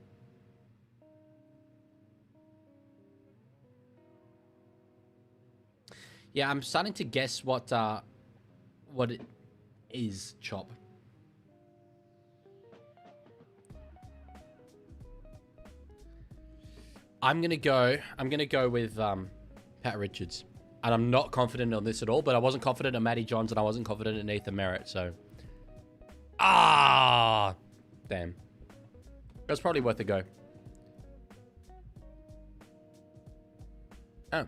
Yeah, I'm starting to guess what it is, Chop. I'm gonna go with Pat Richards. And I'm not confident on this at all, but I wasn't confident in Matty Johns and I wasn't confident in Nathan Merritt, so. Ah! Damn. That's probably worth a go. Oh.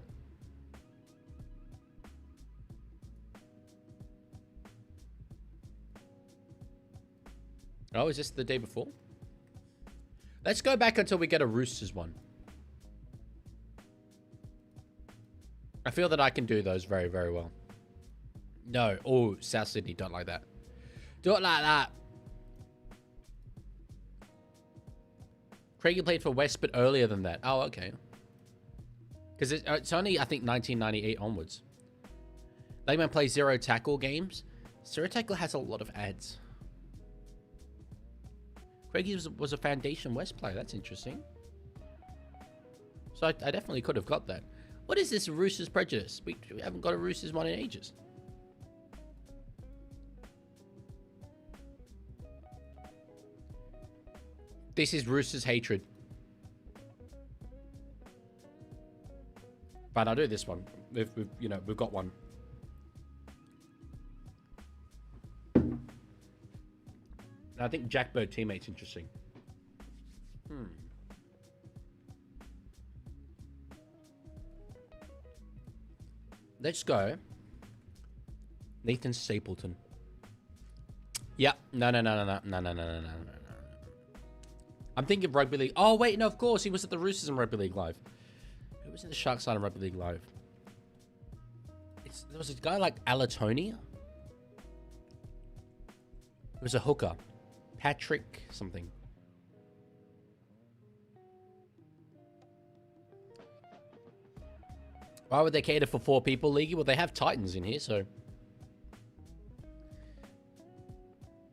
Oh, is this the day before? Let's go back until we get a Roosters one. I feel that I can do those very, very well. No. Oh, South Sydney. Don't like that. Do it like that. Craigie played for West, but earlier than that. Oh, okay. Because it's only, I think, 1998 onwards. Legman plays zero tackle games. Zero tackle has a lot of ads. Craigie was a Foundation West player. That's interesting. So I definitely could have got that. What is this Roosters prejudice? We haven't got a Roosters one in ages. This is Roosters hatred. But I'll do this one. We've got one. I think Jack Bird teammate's interesting. Let's go. Nathan Stapleton. Yeah. No. I'm thinking Rugby League. Oh, wait. No, of course. He was at the Roosters in Rugby League Live. Who was in the Shark side of Rugby League Live? There was a guy like Alatoni. It was a hooker. Patrick something. Why would they cater for 4 people, Leaguie? Well, they have Titans in here, so.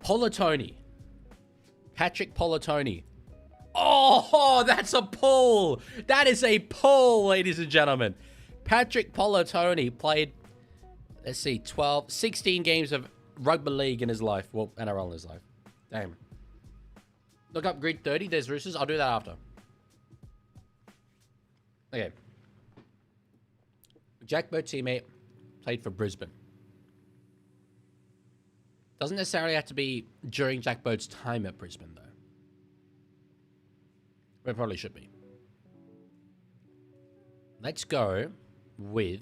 Polatoni. Patrick Polatoni. Oh, that's a pull. That is a pull, ladies and gentlemen. Patrick Polatoni played, let's see, 16 games of rugby league in his life. Well, NRL in his life. Damn. Look up Grid 30. There's Roosters. I'll do that after. Okay. Jack Bird teammate played for Brisbane. Doesn't necessarily have to be during Jack Bird's time at Brisbane, though. But it probably should be. Let's go with...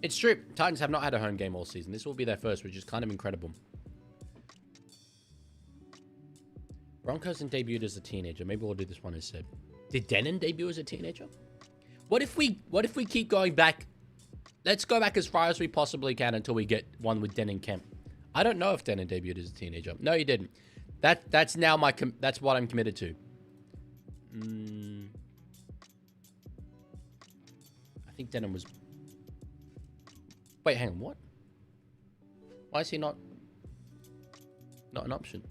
It's true. Titans have not had a home game all season. This will be their first, which is kind of incredible. Broncos debuted as a teenager. Maybe we'll do this one instead. Did Denon debut as a teenager? What if we keep going back? Let's go back as far as we possibly can until we get one with Denon Kemp. I don't know if Denon debuted as a teenager. No, he didn't. That's now that's what I'm committed to. I think Denon was Wait, hang on, what? Why is he not an option?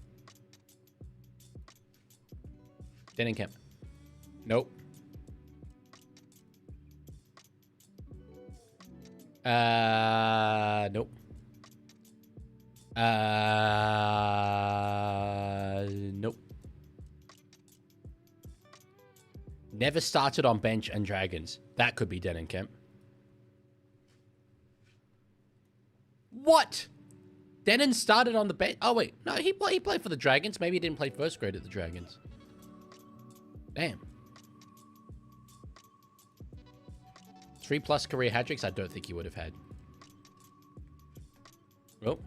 Denningham. Nope. Nope. Nope. Never started on bench and Dragons. That could be Denningham. What? Denon started on the bench. Oh wait, no, he played for the Dragons. Maybe he didn't play first grade at the Dragons. Damn. 3+ career hat tricks. I don't think he would have had. Well,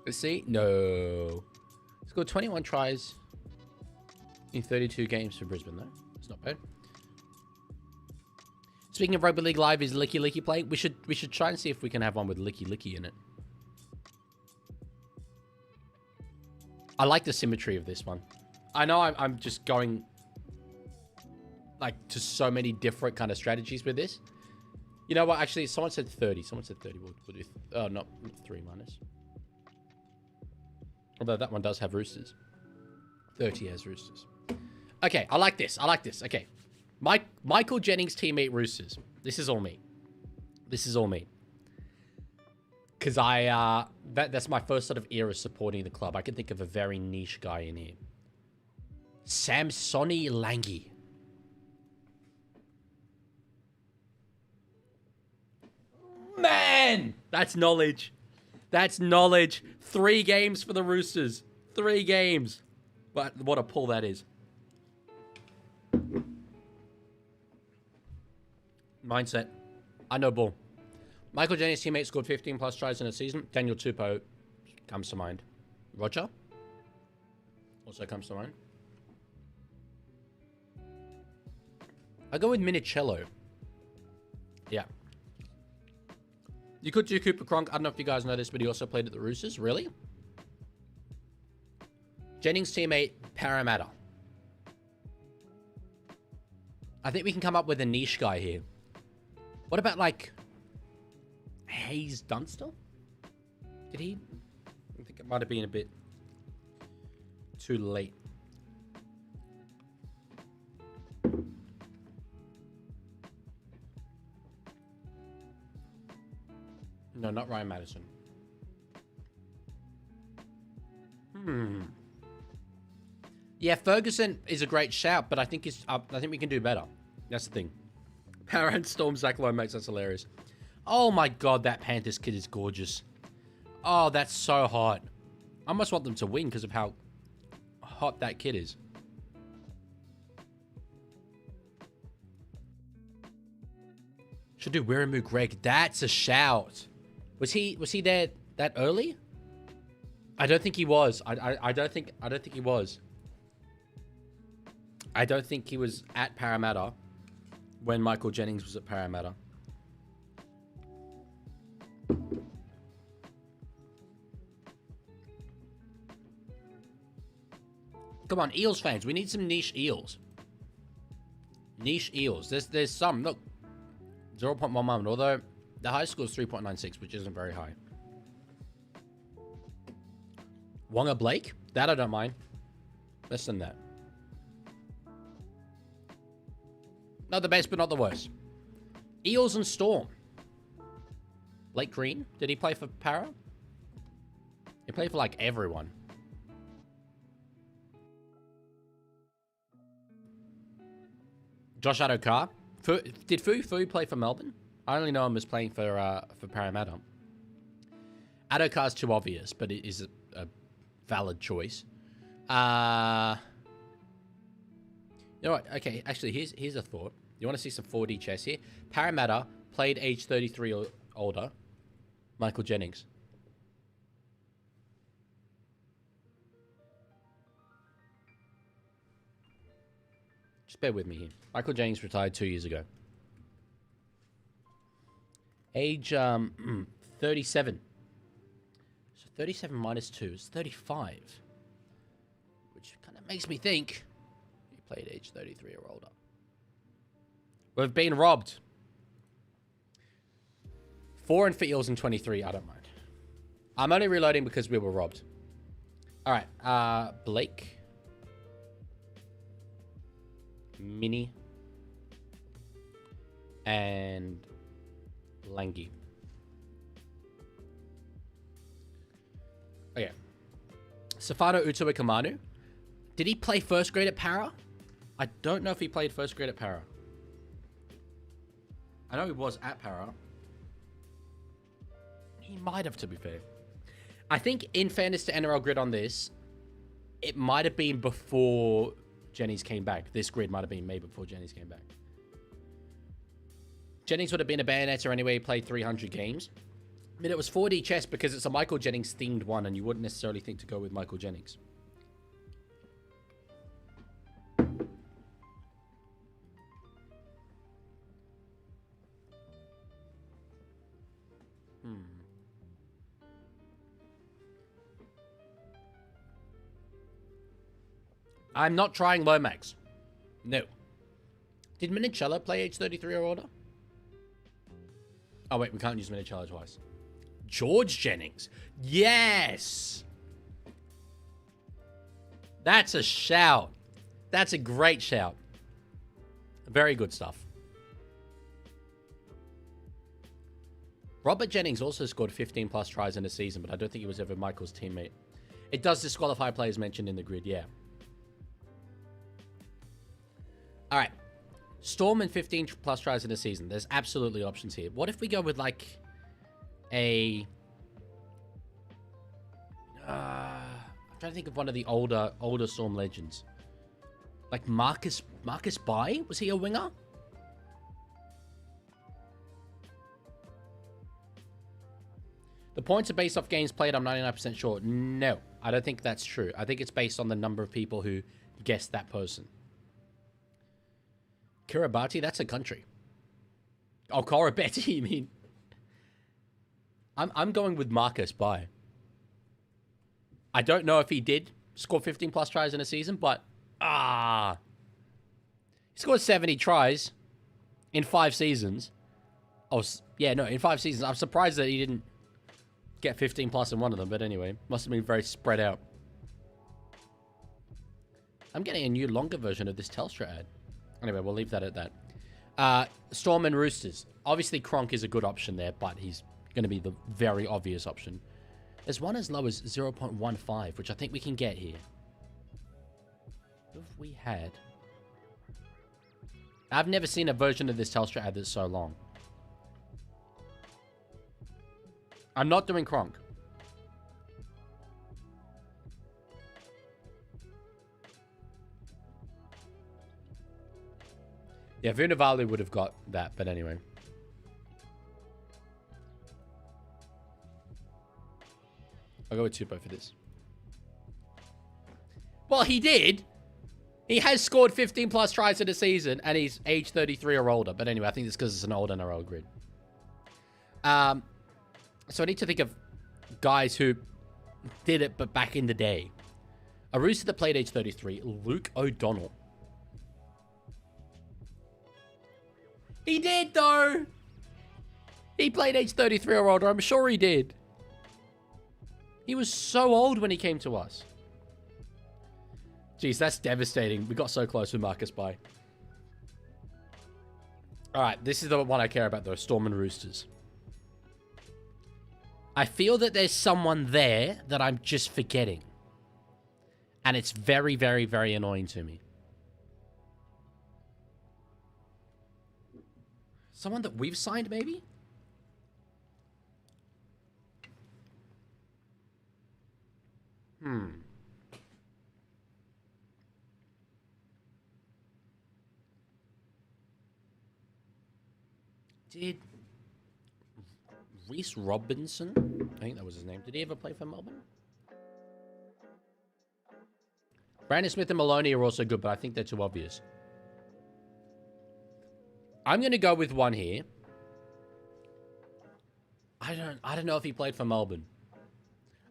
let's see. No, scored 21 tries in 32 games for Brisbane though. It's not bad. Speaking of Rugby League Live, is Leaguie playing? We should try and see if we can have one with Leaguie in it. I like the symmetry of this one. I know I'm just going like to so many different kind of strategies with this. You know what? Actually, someone said 30. Someone said 30. We'll do. Oh, not 3 minus. Although that one does have roosters. 30 has roosters. Okay, I like this. I like this. Okay. Michael Jennings teammate roosters. This is all me. This is all me. Because that's my first sort of era supporting the club. I can think of a very niche guy in here. Samsoni Leaguie. Man! That's knowledge. That's knowledge. 3 games for the Roosters. 3 games. But what a pull that is. Mindset. I know ball. Michael Jennings' teammate scored 15+ tries in a season. Daniel Tupou comes to mind. Roger also comes to mind. I go with Minicello. Yeah. You could do Cooper Cronk. I don't know if you guys know this, but he also played at the Roosters. Really? Jennings' teammate, Parramatta. I think we can come up with a niche guy here. What about, like, Hayes Dunster? Did he? I think it might have been a bit too late. No, not Ryan Madison. Yeah, Ferguson is a great shout, but I think we can do better. That's the thing. Power and Storm Zach Lomax, that's hilarious. Oh my god, that Panthers kid is gorgeous. Oh, that's so hot. I almost want them to win because of how hot that kid is. Should do Wiramu Greg. That's a shout. Was he there that early? I don't think he was. I don't think he was. I don't think he was at Parramatta when Michael Jennings was at Parramatta. Come on, Eels fans. We need some niche Eels. Niche Eels. There's some. Look. 0.11. Although the high score is 3.96, which isn't very high. Wonga Blake? That I don't mind. Less than that. Not the best, but not the worst. Eels and Storm. Blake Green? Did he play for Para? He played for, like, everyone. Josh Adokar. Did Fu play for Melbourne? I only know him as playing for Parramatta. Adokar's too obvious, but it is a valid choice. You know what? Okay, actually, here's a thought. You want to see some 4D chess here? Parramatta played age 33 or older. Michael Jennings. Just bear with me here. Michael Jennings retired 2 years ago. Age 37. So 37 minus 2 is 35. Which kind of makes me think he played age 33 or older. We've been robbed. 4 and for Eels in 23. I don't mind. I'm only reloading because we were robbed. All right. Blake. Mini. And Leaguie. Okay. Safado Utuikamanu. Did he play first grade at Para? I don't know if he played first grade at Para. I know he was at Para. He might have, to be fair. I think, in fairness to NRL grid on this, it might have been before Jennings came back. This grid might have been made before Jennings came back. Jennings would have been a bayonetter anyway. He played 300 games. I mean, it was 4D chess because it's a Michael Jennings themed one, and you wouldn't necessarily think to go with Michael Jennings. I'm not trying Lomax. No. Did Minicello play age 33 or older? Oh, wait. We can't use Minicello twice. George Jennings. Yes. That's a shout. That's a great shout. Very good stuff. Robert Jennings also scored 15 plus tries in a season, but I don't think he was ever Michael's teammate. It does disqualify players mentioned in the grid, yeah. All right. Storm and 15 plus tries in a season. There's absolutely options here. What if we go with, like, a... I'm trying to think of one of the older Storm legends. Like Marcus Bai? Was he a winger? The points are based off games played, I'm 99% sure. No, I don't think that's true. I think it's based on the number of people who guessed that person. Kiribati, that's a country. Oh, Kiribati, you mean? I'm going with Marcus Bai. I don't know if he did score 15 plus tries in a season, but he scored 70 tries in 5 seasons. Oh, yeah, no, in 5 seasons. I'm surprised that he didn't get 15 plus in one of them, but anyway, must have been very spread out. I'm getting a new longer version of this Telstra ad. Anyway, we'll leave that at that. Storm and Roosters. Obviously, Cronk is a good option there, but he's going to be the very obvious option. There's one as low as 0.15, which I think we can get here. What if we had... I've never seen a version of this Telstra ad that's so long. I'm not doing Cronk. Yeah, Vunivalu would have got that, but anyway. I'll go with Tupou for this. Well, he did. He has scored 15 plus tries in a season, and he's age 33 or older. But anyway, I think it's because it's an old NRL grid. So I need to think of guys who did it, but back in the day. A Rooster that played age 33, Luke O'Donnell. He did, though. He played age 33 or older. I'm sure he did. He was so old when he came to us. Jeez, that's devastating. We got so close with Marcus Bai. All right, this is the one I care about, though. Storm and Roosters. I feel that there's someone there that I'm just forgetting. And it's very, very, very annoying to me. Someone that we've signed, maybe? Did Reece Robinson, I think that was his name, did he ever play for Melbourne? Brandon Smith and Maloney are also good, but I think they're too obvious. I'm going to go with one here. I don't know if he played for Melbourne.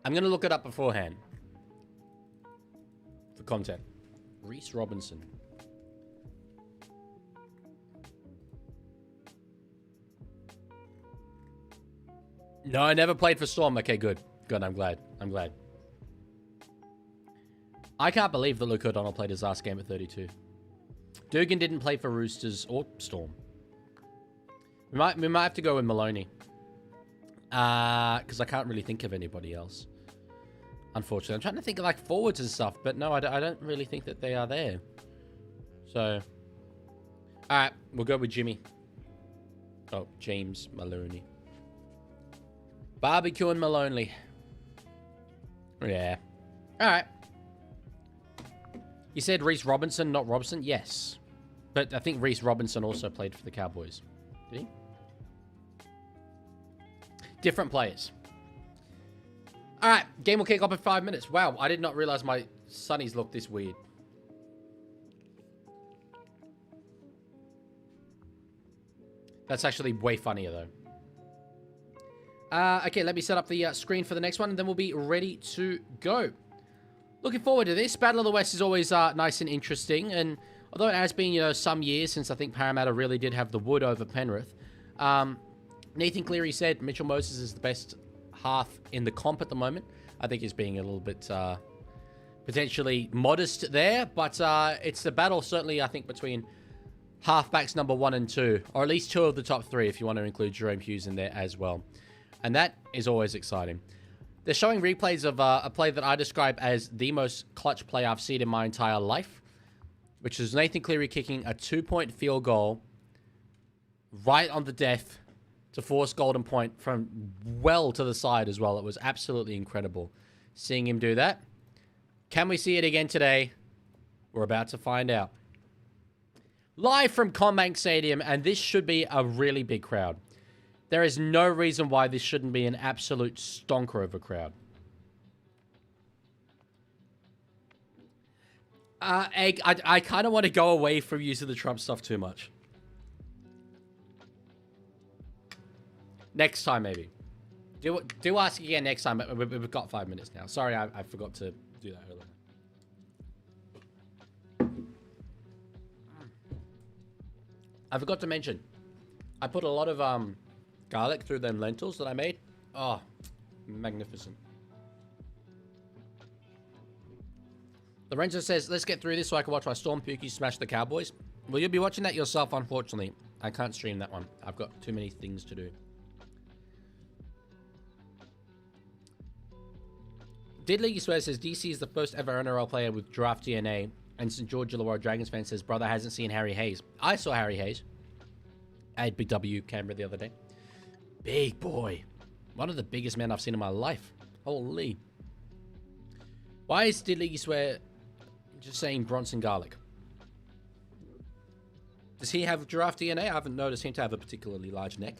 I'm going to look it up beforehand. For content. Reece Robinson. No, I never played for Storm. Okay, good. Good, I'm glad. I'm glad. I can't believe that Luke O'Donnell played his last game at 32. Dugan didn't play for Roosters or Storm. We might have to go with Maloney. Because I can't really think of anybody else. Unfortunately. I'm trying to think of like forwards and stuff, but no, I don't really think that they are there. So, alright, we'll go with Jimmy. Oh, James Maloney. Barbecue and Maloney. Yeah. Alright. You said Reece Robinson, not Robson? Yes. But I think Reece Robinson also played for the Cowboys. Did he? Different players. Alright, game will kick off in 5 minutes. Wow, I did not realize my sunnies looked this weird. That's actually way funnier, though. Okay, let me set up the screen for the next one, and then we'll be ready to go. Looking forward to this. Battle of the West is always nice and interesting, and although it has been, you know, some years since I think Parramatta really did have the wood over Penrith, Nathan Cleary said Mitchell Moses is the best half in the comp at the moment. I think he's being a little bit potentially modest there, but it's the battle certainly, I think, between halfbacks number 1 and 2, or at least 2 of the top 3 if you want to include Jerome Hughes in there as well. And that is always exciting. They're showing replays of a play that I describe as the most clutch play I've seen in my entire life, which is Nathan Cleary kicking a 2-point field goal right on the death to force golden point from well to the side as well. It was absolutely incredible seeing him do that. Can we see it again today? We're about to find out. Live from CommBank Stadium, and this should be a really big crowd. There is no reason why this shouldn't be an absolute stonker of a crowd. Egg, I kind of want to go away from using the Trump stuff too much. Next time, maybe. Do ask again next time. We've got 5 minutes now. Sorry, I forgot to do that earlier. I forgot to mention, I put a lot of garlic through them lentils that I made. Oh, magnificent. Lorenzo says, let's get through this so I can watch my Storm Pookie smash the Cowboys. Well, you'll be watching that yourself, unfortunately. I can't stream that one. I've got too many things to do. Did Leaguie Swear says, DC is the first ever NRL player with draft DNA. And St. George Illawarra Dragons fan says, brother hasn't seen Harry Hayes. I saw Harry Hayes at Big W Canberra the other day. Big boy. One of the biggest men I've seen in my life. Holy. Why is Did Leaguie Swear just saying Bronson Garlic? Does he have giraffe DNA? I haven't noticed him to have a particularly large neck.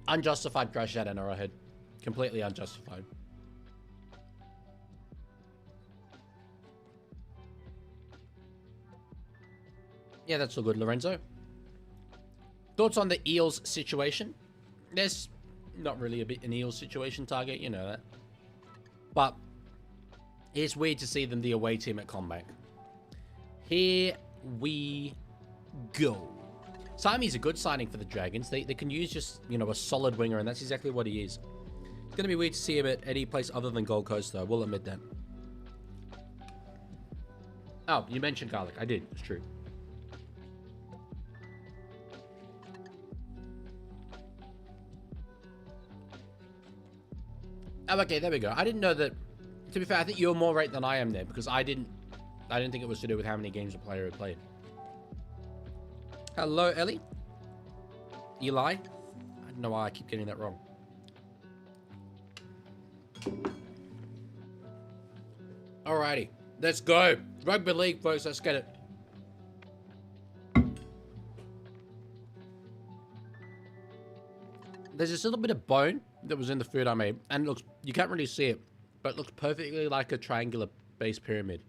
Unjustified crash at NRL head. Completely unjustified. Yeah, that's all good, Lorenzo. Thoughts on the Eels situation? There's not really an Eels situation target, you know that. But it's weird to see them the away team at CommBank. Here we go. Sami's a good signing for the Dragons. They can use just, you know, a solid winger, and that's exactly what he is. It's going to be weird to see him at any place other than Gold Coast, though. We'll admit that. Oh, you mentioned garlic. I did. It's true. Oh, okay, there we go. I didn't know that. To be fair, I think you're more right than I am there, because I didn't think it was to do with how many games a player had played. Hello, Ellie. Eli. I don't know why I keep getting that wrong. Alrighty, let's go. Rugby league, folks. Let's get it. There's this little bit of bone that was in the food I made, and it looks, you can't really see it, but it looks perfectly like a triangular base pyramid.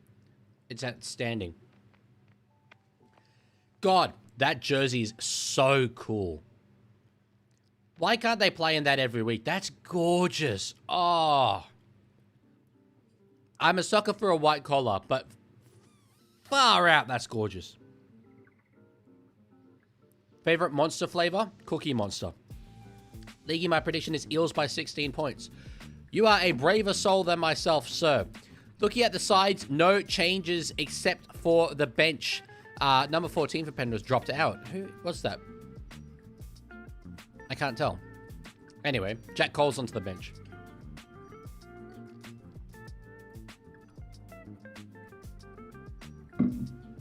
It's outstanding. God, that jersey is so cool. Why can't they play in that every week? That's gorgeous. Oh. I'm a sucker for a white collar, but far out, that's gorgeous. Favorite monster flavor? Cookie Monster. Leaguie, my prediction is Eels by 16 points. You are a braver soul than myself, sir. Looking at the sides, no changes except for the bench. Number 14 for Penrith dropped out. Who was that? I can't tell. Anyway, Jack Cole's onto the bench.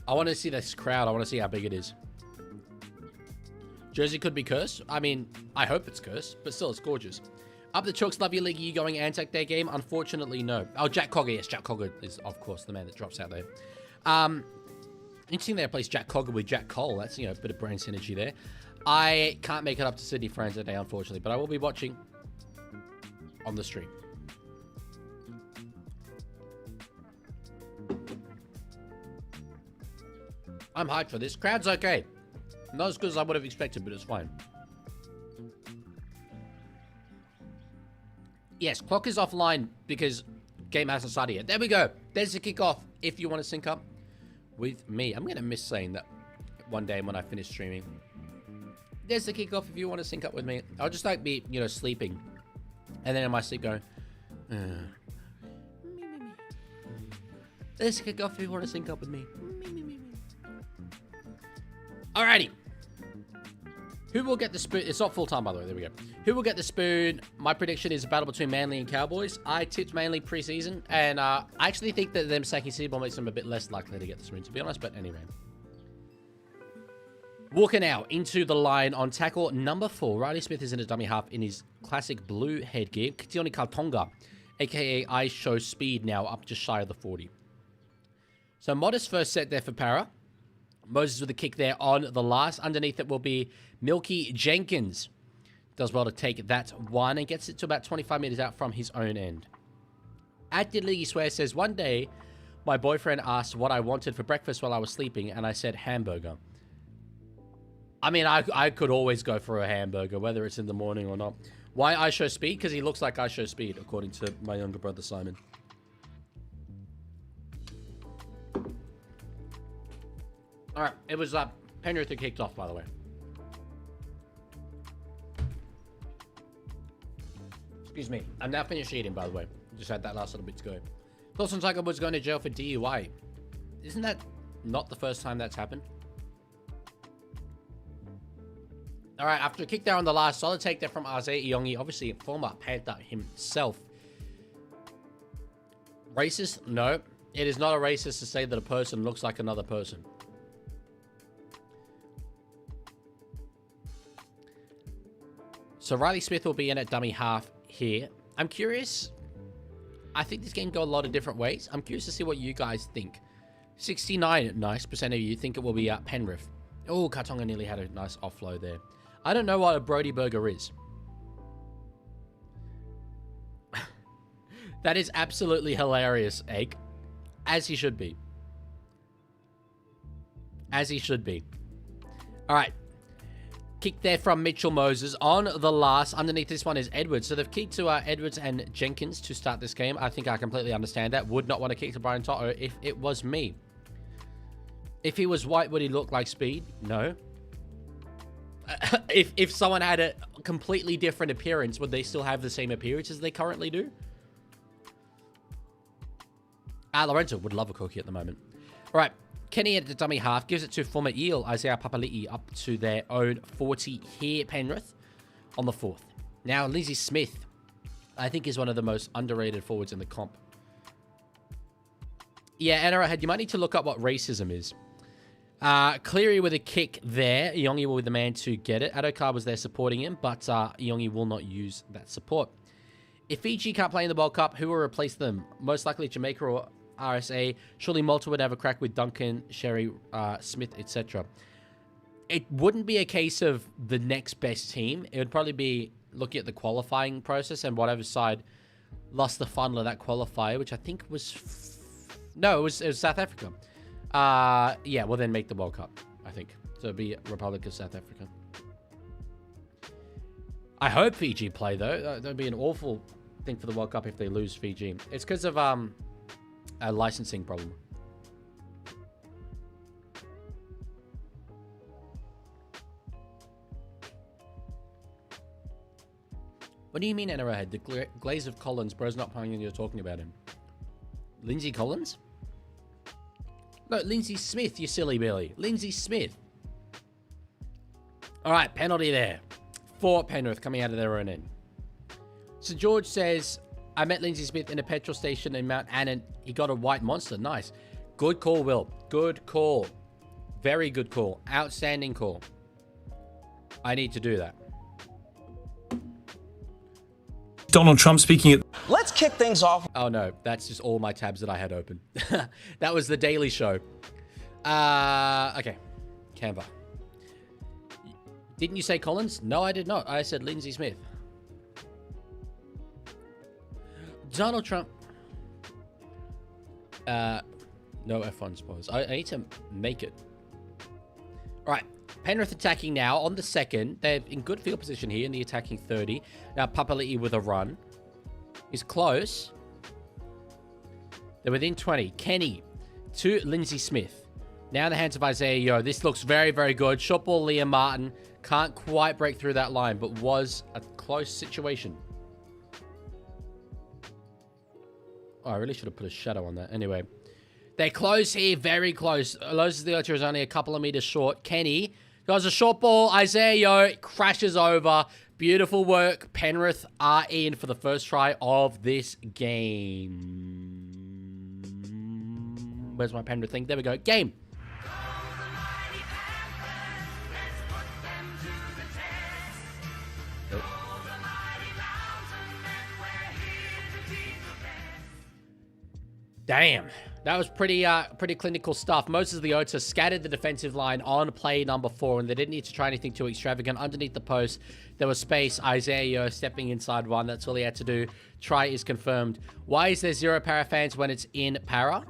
I want to see this crowd. I want to see how big it is. Jersey could be cursed. I mean, I hope it's cursed, but still, it's gorgeous. Up the Chooks, love you, League. Are you going Anzac Day game? Unfortunately, no. Oh, Jack Cogger. Yes, Jack Cogger is, of course, the man that drops out there. Interesting they replace Jack Cogger with Jack Cole. That's, you know, a bit of brain synergy there. I can't make it up to Sydney for Anzac Day, unfortunately, but I will be watching on the stream. I'm hyped for this. Crowd's okay. Not as good as I would have expected, but it's fine. Yes, clock is offline because game hasn't started yet. There we go. There's the kickoff if you want to sync up with me. I'm going to miss saying that one day when I finish streaming. There's the kickoff if you want to sync up with me. I'll just like be, you know, sleeping. And then in my sleep go, there's the kickoff if you want to sync up with me. Alrighty. Who will get the spoon? It's not full time, by the way. There we go. Who will get the spoon? My prediction is a battle between Manly and Cowboys. I tipped Manly preseason, and I actually think that them sacking Seabold makes them a bit less likely to get the spoon, to be honest. But anyway. Walking now into the line on tackle number 4. Riley Smith is in a dummy half in his classic blue headgear. Kitioni Kaltonga, a.k.a. I show speed now up just shy of the 40. So modest first set there for Para. Moses with a kick there on the last. Underneath it will be Milky Jenkins. Does well to take that one and gets it to about 25 meters out from his own end. At Did Leaguie Swear says, one day my boyfriend asked what I wanted for breakfast while I was sleeping and I said hamburger. I mean, I could always go for a hamburger, whether it's in the morning or not. Why I show speed? Because he looks like I show speed, according to my younger brother Simon. Alright, it was Penrith who kicked off, by the way. Excuse me. I'm now finished eating, by the way. Just had that last little bit to go. Dawson Tiger was going to jail for DUI. Isn't that not the first time that's happened? Alright, after a kick there on the last, solid take there from Isaiah Iongi. Obviously, a former Panther himself. Racist? No. It is not a racist to say that a person looks like another person. So Riley Smith will be in at dummy half here. I'm curious. I think this game can go a lot of different ways. I'm curious to see what you guys think. 69% nice of you think it will be Penrith. Oh, Kartonga nearly had a nice offload there. I don't know what a Brody burger is. That is absolutely hilarious, Egg. As he should be. As he should be. All right. Kick there from Mitchell Moses on the last. Underneath this one is Edwards. So they've kicked to Edwards and Jenkins to start this game. I think I completely understand that. Would not want to kick to Brian Toto if it was me. If he was white, would he look like speed? No. If someone had a completely different appearance, would they still have the same appearance as they currently do? Lorenzo would love a cookie at the moment. All right. Kenny at the dummy half gives it to former Eel Isaiah Papali'i up to their own 40 here, Penrith, on the 4th. Now, Lizzie Smith, I think, is one of the most underrated forwards in the comp. Yeah, NRL, you might need to look up what racism is. Cleary with a kick there. Iongi will be the man to get it. Adokar was there supporting him, but Iongi will not use that support. If Fiji can't play in the World Cup, who will replace them? Most likely Jamaica or RSA. Surely Malta would have a crack with Duncan, Sherry, Smith, etc. It wouldn't be a case of the next best team. It would probably be looking at the qualifying process and whatever side lost the funnel of that qualifier, which I think was... No, it was South Africa. Yeah, well then make the World Cup, I think. So it'd be Republic of South Africa. I hope Fiji play, though. That'd be an awful thing for the World Cup if they lose Fiji. It's because of a licensing problem. What do you mean NRL head? The glaze of Collins, bro's not playing and you're talking about him. Lindsay Collins? No, Lindsay Smith, you silly Billy. Lindsay Smith. All right, penalty there. For Penrith coming out of their own end. So George says, I met Lindsay Smith in a petrol station in Mount Annan. He got a white monster. Nice. Good call, Will. Good call. Very good call. Outstanding call. I need to do that.
Donald Trump speaking at...
Let's kick things off.
Oh, no. That's just all my tabs that I had open. That was the Daily Show. Okay. Canva. Didn't you say Collins? No, I did not. I said Lindsay Smith. Donald Trump. No F1 spoilers. I need to make it. All right. Penrith attacking now on the second. They're in good field position here in the attacking 30. Now Papali'i with a run. He's close. They're within 20. Kenny to Lindsay Smith. Now in the hands of Isaiah Yeo. This looks very, very good. Shot ball, Liam Martin. Can't quite break through that line, but was a close situation. Oh, I really should have put a shadow on that. Anyway. They're close here. Very close. Loses the Ocho is only a couple of meters short. Kenny does a short ball. Isaiah Yeo crashes over. Beautiful work. Penrith are in for the first try of this game. Where's my Penrith thing? There we go. Game. Damn. That was pretty clinical stuff. Moses Leota scattered the defensive line on play number 4, and they didn't need to try anything too extravagant. Underneath the post, there was space. Isaiah Yeo stepping inside one. That's all he had to do. Try is confirmed. Why is there 0 Para fans when it's in Para?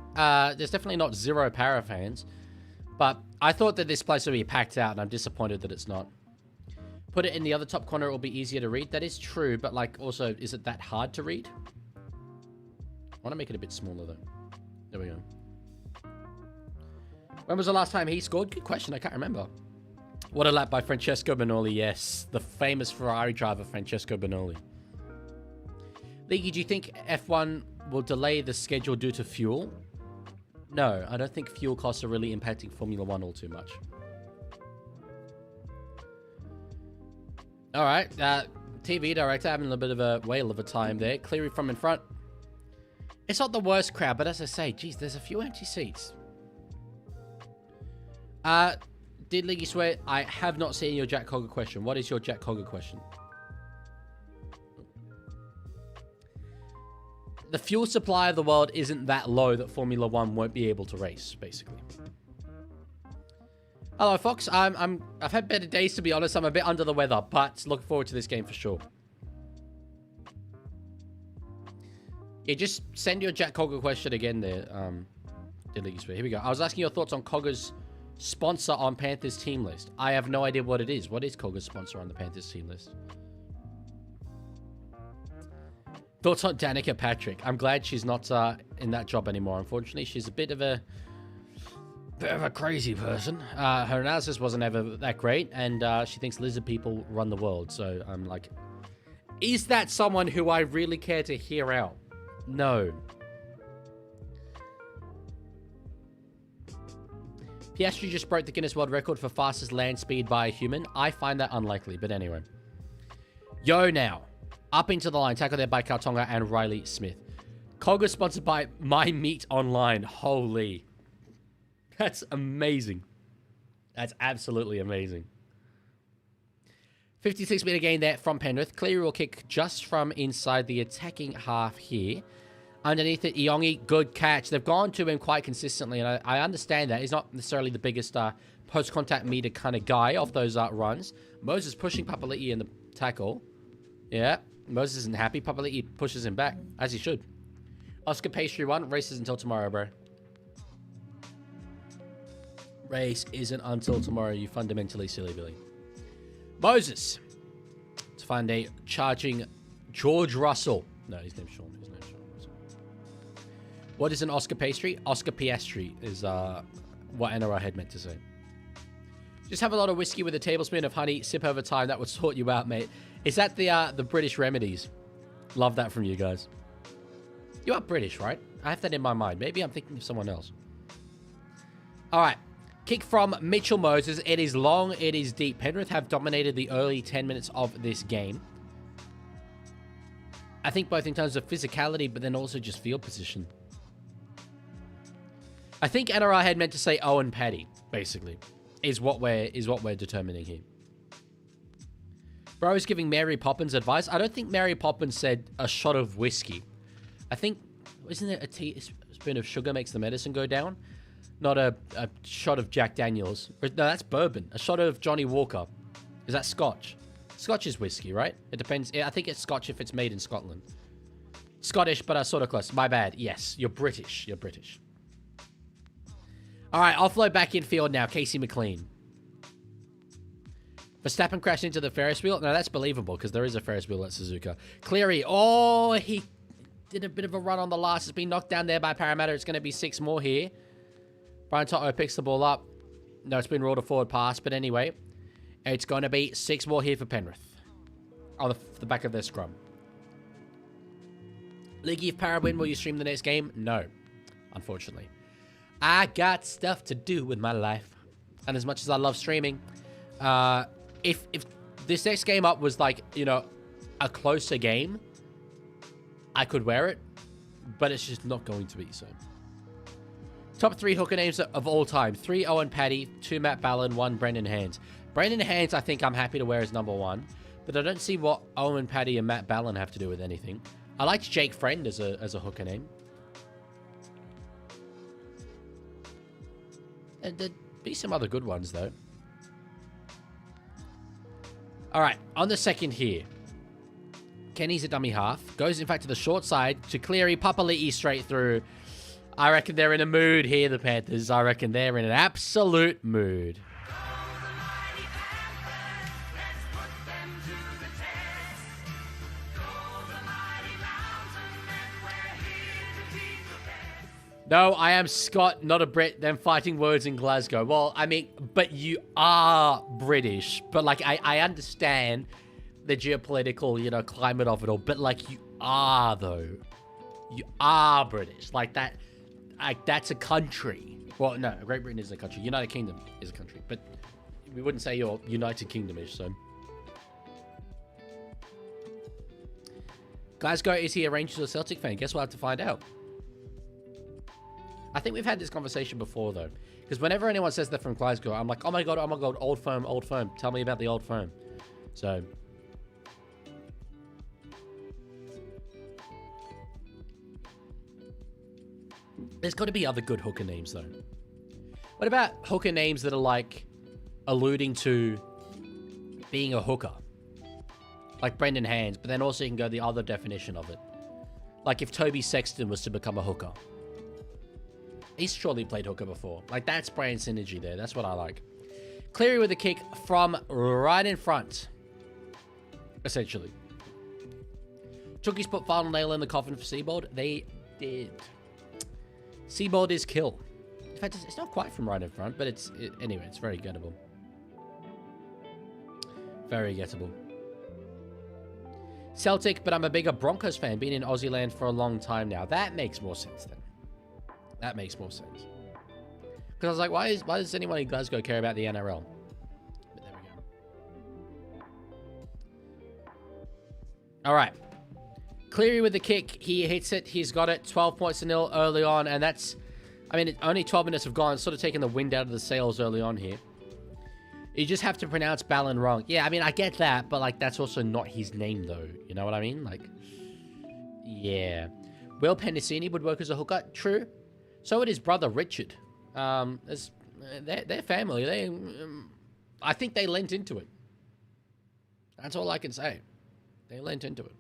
There's definitely not 0 Para fans. But I thought that this place would be packed out, and I'm disappointed that it's not. Put it in the other top corner, it will be easier to read. That is true, but like also, is it that hard to read? I want to make it a bit smaller, though. There we go. When was the last time he scored? Good question. I can't remember. What a lap by Francesco Bernoulli. Yes, the famous Ferrari driver, Francesco Bernoulli. Leaguie, do you think F1 will delay the schedule due to fuel? No, I don't think fuel costs are really impacting Formula 1 all too much. All right. TV director having a little bit of a whale of a time there. Cleary from in front. It's not the worst crowd, but as I say, geez, there's a few empty seats. Did Leaguie swear? I have not seen your Jack Cogger question. What is your Jack Cogger question? The fuel supply of the world isn't that low that Formula 1 won't be able to race, basically. Hello, Fox. I've had better days, to be honest. I'm a bit under the weather, but looking forward to this game for sure. Yeah, just send your Jack Cogger question again there. Here we go. I was asking your thoughts on Cogger's sponsor on Panthers team list. I have no idea what it is. What is Cogger's sponsor on the Panthers team list? Thoughts on Danica Patrick? I'm glad she's not in that job anymore. Unfortunately, she's a bit of a crazy person. Her analysis wasn't ever that great, and she thinks lizard people run the world. So I'm like, is that someone who I really care to hear out? No. Piastri just broke the Guinness World Record for fastest land speed by a human. I find that unlikely, but anyway. Yo now. Up into the line. Tackled there by Kautonga and Riley Smith. Cogger sponsored by My Meat Online. Holy. That's amazing. That's absolutely amazing. 56-meter gain there from Penrith. Cleary will kick just from inside the attacking half here. Underneath it, Iongi, good catch. They've gone to him quite consistently, and I understand that. He's not necessarily the biggest post-contact meter kind of guy off those runs. Moses pushing Papali'i in the tackle. Yeah, Moses isn't happy. Papali'i pushes him back, as he should. Oscar Pastry 1. Races until tomorrow, bro. Race isn't until tomorrow, you fundamentally silly Billy. Moses to find a charging George Russell. No, his name's Sean. His name's Sean Russell. What is an Oscar Pastry? Oscar Piastri is what NRL had meant to say. Just have a lot of whiskey with a tablespoon of honey. Sip over time. That would sort you out, mate. Is that the British remedies? Love that from you guys. You are British, right? I have that in my mind. Maybe I'm thinking of someone else. All right. Kick from Mitchell Moses. It is long. It is deep. Penrith have dominated the early 10 minutes of this game. I think both in terms of physicality, but then also just field position. I think NRL had meant to say Owen Paddy, basically, is what we're determining here. Bro is giving Mary Poppins advice. I don't think Mary Poppins said a shot of whiskey. I think, isn't it a teaspoon of sugar makes the medicine go down? Not a shot of Jack Daniels. No, that's bourbon. A shot of Johnny Walker. Is that Scotch? Scotch is whiskey, right? It depends. I think it's Scotch if it's made in Scotland. Scottish, but sort of close. My bad. Yes, you're British. You're British. All right, offload back infield now. Casey McLean. Verstappen crashed into the Ferris wheel. No, that's believable because there is a Ferris wheel at Suzuka. Cleary. Oh, he did a bit of a run on the last. It's been knocked down there by Parramatta. It's going to be 6 more here. Brian Toto picks the ball up. No, it's been ruled a forward pass. But anyway, it's going to be 6 more here for Penrith. On the back of their scrum. Leaguie, if Para win, will you stream the next game? No, unfortunately. I got stuff to do with my life. And as much as I love streaming, if this next game up was like, you know, a closer game, I could wear it. But it's just not going to be so. Top 3 hooker names of all time. 3 Owen Paddy, 2 Matt Ballin, 1 Brendan Hands. Brendan Hands, I think I'm happy to wear as number 1. But I don't see what Owen Paddy and Matt Ballin have to do with anything. I liked Jake Friend as a hooker name. And there'd be some other good ones, though. All right, on the second here. Kenny's a dummy half. Goes, in fact, to the short side to Cleary. Papali'i straight through. I reckon they're in a mood here, the Panthers. I reckon they're in an absolute mood. No, I am Scott, not a Brit. Them fighting words in Glasgow. Well, I mean, but you are British. But, like, I understand the geopolitical, you know, climate of it all. But, like, you are, though. You are British. Like, that's a country. Well, no, Great Britain is a country. United Kingdom is a country. But we wouldn't say you're United Kingdom-ish, so. Glasgow, is he a Rangers or Celtic fan? Guess we'll have to find out. I think we've had this conversation before, though. Because whenever anyone says they're from Glasgow, I'm like, oh my god, old firm, old firm. Tell me about the old firm. So. There's got to be other good hooker names, though. What about hooker names that are, like, alluding to being a hooker? Like Brendan Hands, but then also you can go the other definition of it. Like if Toby Sexton was to become a hooker. He's surely played hooker before. Like, that's brand synergy there. That's what I like. Cleary with a kick from right in front. Essentially. Chookies put final nail in the coffin for Seabold. They did. Seabold is kill. In fact, it's not quite from right in front, but anyway, it's very gettable. Very gettable. Celtic, but I'm a bigger Broncos fan. Been in Aussie land for a long time now. That makes more sense then. That makes more sense. Because I was like, why does anyone in Glasgow care about the NRL? But there we go. All right. Cleary with the kick. He hits it. He's got it. 12 points to nil early on. And that's, I mean, only 12 minutes have gone. Sort of taking the wind out of the sails early on here. You just have to pronounce Ballin wrong. Yeah, I mean, I get that. But, like, that's also not his name, though. You know what I mean? Like, yeah. Will Pennicini would work as a hooker. True. So would his brother, Richard. Their family, I think they lent into it. That's all I can say. They lent into it.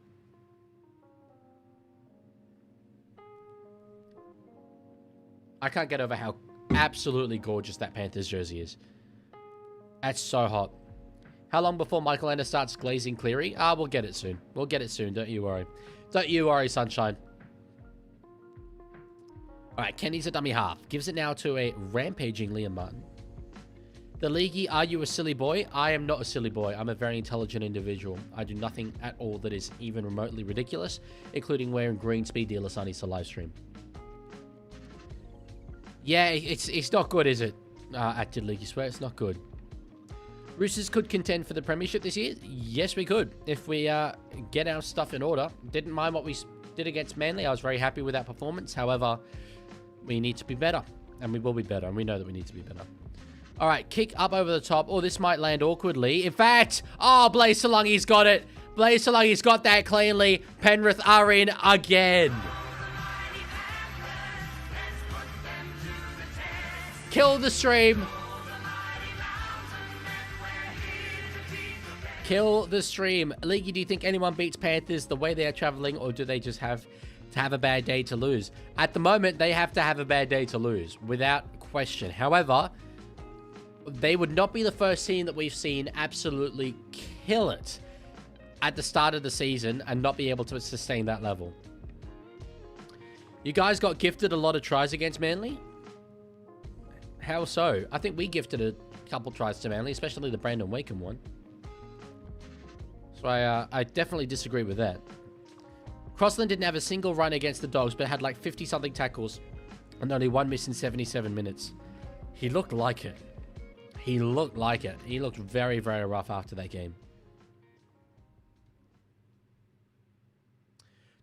I can't get over how absolutely gorgeous that Panthers jersey is. That's so hot. How long before Michael Ender starts glazing Cleary? We'll get it soon. We'll get it soon. Don't you worry. Don't you worry, sunshine. All right, Kenny's a dummy half. Gives it now to a rampaging Liam Martin. The Leaguie, are you a silly boy? I am not a silly boy. I'm a very intelligent individual. I do nothing at all that is even remotely ridiculous, including wearing green speed dealer sunnies to live stream. Yeah, it's not good, is it? Acted League, you swear it's not good. Roosters could contend for the premiership this year. Yes, we could. If we get our stuff in order. Didn't mind what we did against Manly. I was very happy with that performance. However, we need to be better. And we will be better. And we know that we need to be better. All right, kick up over the top. Oh, this might land awkwardly. In fact, oh, Blaze Salungi's got it. Blaze Salungi's got that cleanly. Penrith are in again. Kill the stream. Kill the stream. Leaguey, do you think anyone beats Panthers the way they are traveling, or do they just have to have a bad day to lose? At the moment, they have to have a bad day to lose, without question. However, they would not be the first team that we've seen absolutely kill it at the start of the season and not be able to sustain that level. You guys got gifted a lot of tries against Manly? How so? I think we gifted a couple tries to Manly, especially the Brandon Wakeham one. So I definitely disagree with that. Crossland didn't have a single run against the Dogs, but had like 50-something tackles and only one miss in 77 minutes. He looked like it. He looked like it. He looked very, very rough after that game.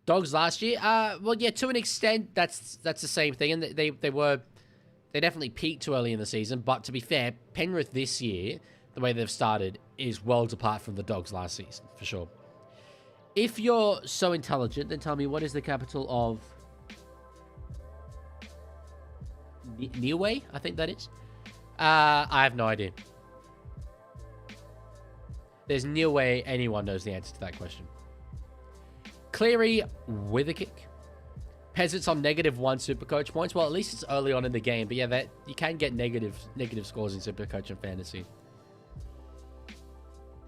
Dogs last year? Well, yeah, to an extent, that's the same thing. And they definitely peaked too early in the season. But to be fair, Penrith this year, the way they've started, is worlds apart from the Dogs last season, for sure. If you're so intelligent, then tell me, what is the capital of Niue? I think that is. I have no idea. There's no way anyone knows the answer to that question. Cleary with a kick. Peasants on -1 Supercoach points. Well, at least it's early on in the game. But yeah, that you can get negative scores in Supercoach and Fantasy.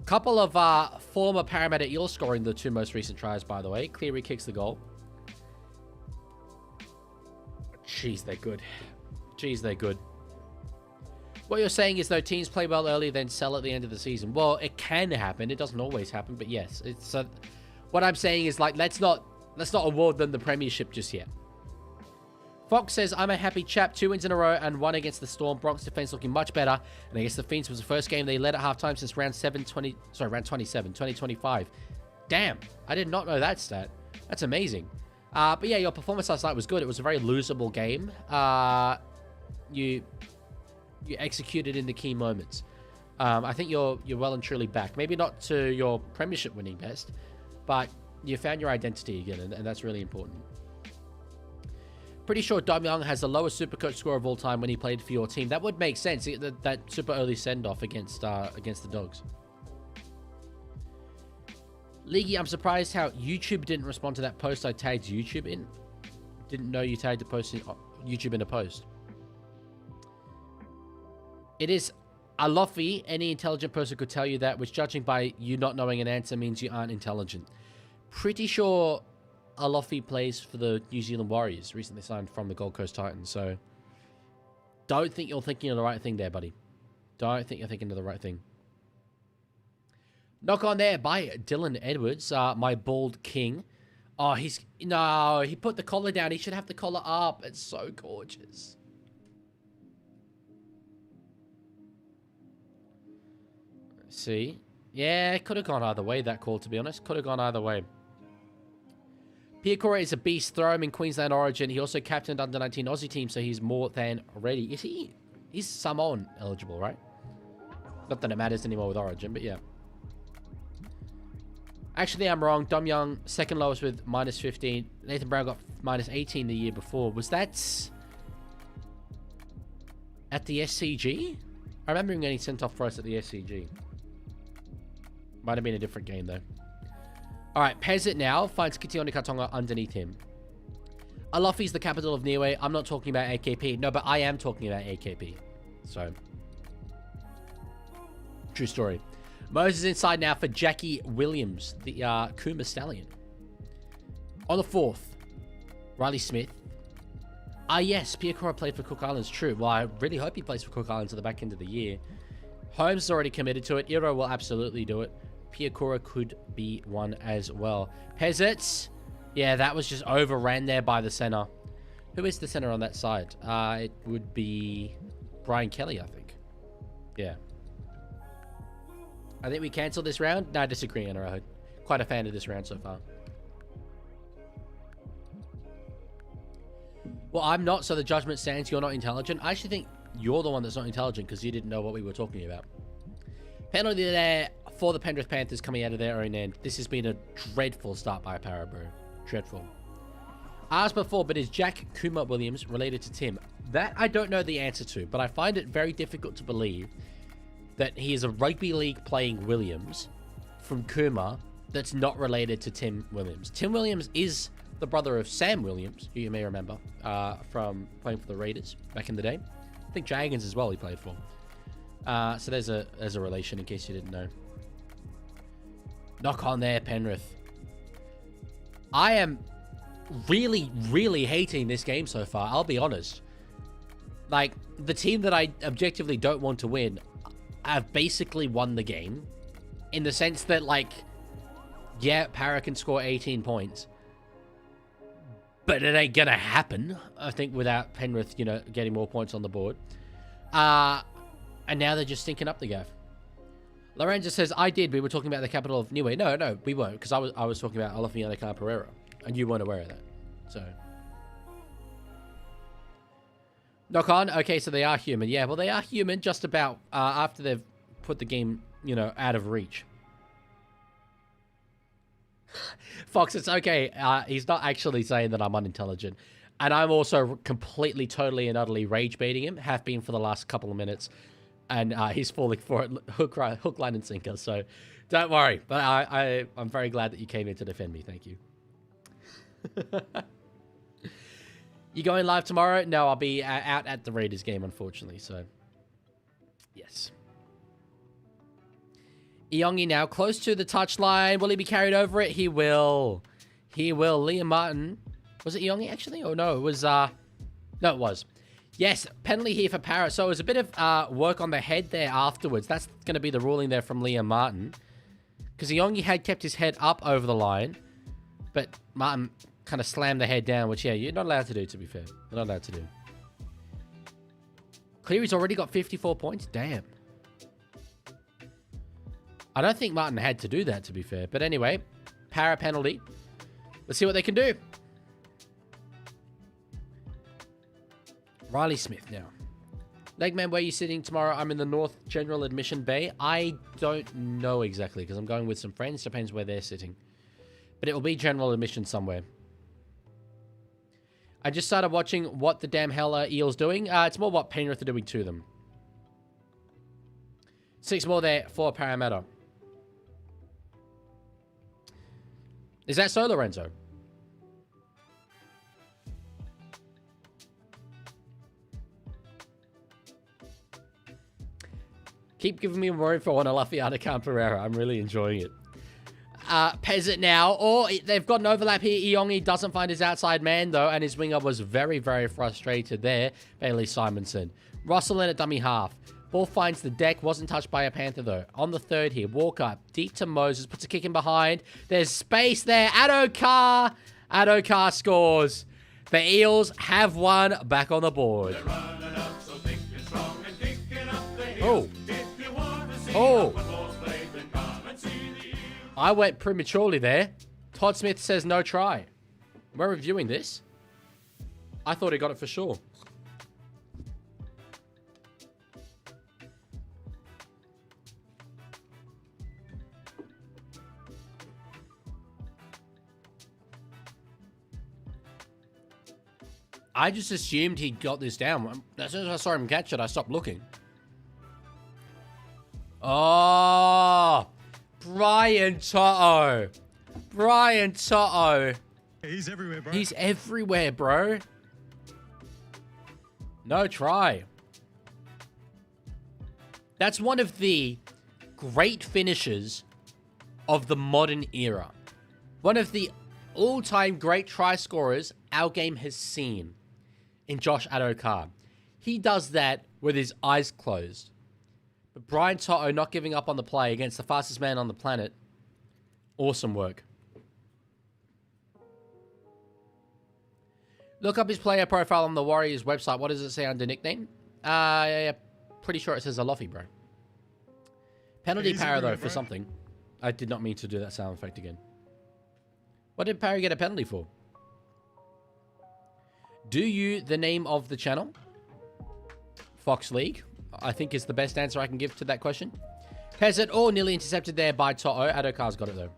Couple of former Parramatta Eels scoring the 2 most recent tries, by the way. Cleary kicks the goal. Jeez, they're good. Jeez, they're good. What you're saying is, though, teams play well early, then sell at the end of the season. Well, it can happen. It doesn't always happen, but yes. It's what I'm saying is, like, let's not award them the premiership just yet. Fox says, I'm a happy chap. 2 wins in a row and 1 against the Storm. Bronx defense looking much better. And I guess the Fiends was the first game they led at halftime since round 27, 2025. Damn, I did not know that stat. That's amazing. But yeah, your performance last night was good. It was a very losable game. You executed in the key moments. I think you're well and truly back. Maybe not to your premiership winning best, but you found your identity again, and that's really important. Pretty sure Dom Young has the lowest Supercoach score of all time when he played for your team. That would make sense. That super early send-off against the Dogs. Leaguey, I'm surprised how YouTube didn't respond to that post I tagged YouTube in. Didn't know you tagged YouTube in a post. It is Alofi. Any intelligent person could tell you that, which, judging by you not knowing an answer, means you aren't intelligent. Pretty sure Alofi plays for the New Zealand Warriors. Recently signed from the Gold Coast Titans. So don't think you're thinking of the right thing there, buddy. Don't think you're thinking of the right thing. Knock on there by Dylan Edwards, my bald king. Oh, he put the collar down. He should have the collar up. It's so gorgeous. See? Yeah, it could have gone either way, that call, to be honest. Could have gone either way. Piacora is a beast. Throw him in Queensland Origin. He also captained under 19 Aussie team, so he's more than ready. Is he? He's Samoan eligible, right? Not that it matters anymore with Origin, but yeah. Actually, I'm wrong. Dom Young, second lowest with -15. Nathan Brown got -18 the year before. Was that at the SCG? I remember him getting sent off for us at the SCG. Might have been a different game, though. All right, Peasant now finds Kitione Katonga underneath him. Alofi's the capital of Niue. I'm not talking about AKP. No, but I am talking about AKP. So, true story. Moses inside now for Jackie Williams, the Kuma Stallion. On the 4th, Riley Smith. Yes, Piacora played for Cook Islands. True. Well, I really hope he plays for Cook Islands at the back end of the year. Holmes is already committed to it. Iro will absolutely do it. Piakura could be one as well. Peasants. Yeah, that was just overran there by the center. Who is the center on that side? It would be Brian Kelly, I think. Yeah. I think we cancel this round. No, I disagree, NRL. Quite a fan of this round so far. Well, I'm not, so the judgment stands. You're not intelligent. I actually think you're the one that's not intelligent because you didn't know what we were talking about. Penalty there for the Penrith Panthers coming out of their own end. This has been a dreadful start by Parra, bro. Dreadful. Asked before, but is Jack Kuma Williams related to Tim? That I don't know the answer to, but I find it very difficult to believe that he is a rugby league playing Williams from Kuma that's not related to Tim Williams. Tim Williams is the brother of Sam Williams, who you may remember from playing for the Raiders back in the day. I think Dragons as well he played for. So there's a relation in case you didn't know. Knock on there, Penrith. I am really, really hating this game so far. I'll be honest. Like, the team that I objectively don't want to win have basically won the game. In the sense that, like, yeah, Parra can score 18 points. But it ain't gonna happen, I think, without Penrith, you know, getting more points on the board. And now they're just stinking up the gaff. Lorenzo says, I did. We were talking about the capital of Niue. No, we weren't, because I was talking about Alafiana Pereira, and you weren't aware of that. So, knock on. Okay, so they are human. Yeah, well, they are human just about after they've put the game, you know, out of reach. Fox, it's okay. He's not actually saying that I'm unintelligent. And I'm also completely, totally, and utterly rage baiting him. Have been for the last couple of minutes. And he's falling for it hook, line, and sinker. So don't worry. But I'm very glad that you came in to defend me. Thank you. You going live tomorrow? No, I'll be out at the Raiders game, unfortunately. So, yes. Iongi now close to the touchline. Will he be carried over it? He will. He will. Liam Martin. Was it Iongi, actually? Oh, no. It was... No, it was. Yes, penalty here for Parra. So it was a bit of work on the head there afterwards. That's going to be the ruling there from Liam Martin. Because Iongi had kept his head up over the line. But Martin kind of slammed the head down, which, yeah, you're not allowed to do, to be fair. You're not allowed to do. Cleary's already got 54 points. Damn. I don't think Martin had to do that, to be fair. But anyway, Parra penalty. Let's see what they can do. Riley Smith now. Legman, where are you sitting tomorrow? I'm in the North General Admission Bay. I don't know exactly because I'm going with some friends. Depends where they're sitting. But it will be general admission somewhere. I just started watching What the Damn Hell Are Eels Doing. It's more what Penrith are doing to them. 6 more there for Parramatta. Is that so, Lorenzo? Keep giving me more info on Alafiana Pereira. I'm really enjoying it. Peasant now. Or they've got an overlap here. Iongi doesn't find his outside man, though, and his winger was very, very frustrated there. Bailey Simonson. Russell in at dummy half. Ball finds the deck. Wasn't touched by a Panther, though. On the third here. Walker. Deep to Moses. Puts a kick in behind. There's space there. Addo-Carr. Addo-Carr scores. The Eels have won back on the board. Oh. Oh. I went prematurely there. Todd Smith says no try. We're reviewing this. I thought he got it for sure. I just assumed he got this down. As soon as I saw him catch it, I stopped looking. Oh, Brian Toto. Brian Toto.
He's everywhere, bro.
He's everywhere, bro. No try. That's one of the great finishes of the modern era. One of the all-time great try scorers our game has seen in Josh Addo-Carr. He does that with his eyes closed. But Brian Toto not giving up on the play against the fastest man on the planet. Awesome work. Look up his player profile on the Warriors website. What does it say under nickname? Yeah, pretty sure it says Alofi, bro. Penalty Parra, though, for something. I did not mean to do that sound effect again. What did Parra get a penalty for? Do you the name of the channel? Fox League, I think is the best answer I can give to that question. Peasant or nearly intercepted there by Toto. Adokar's got it though.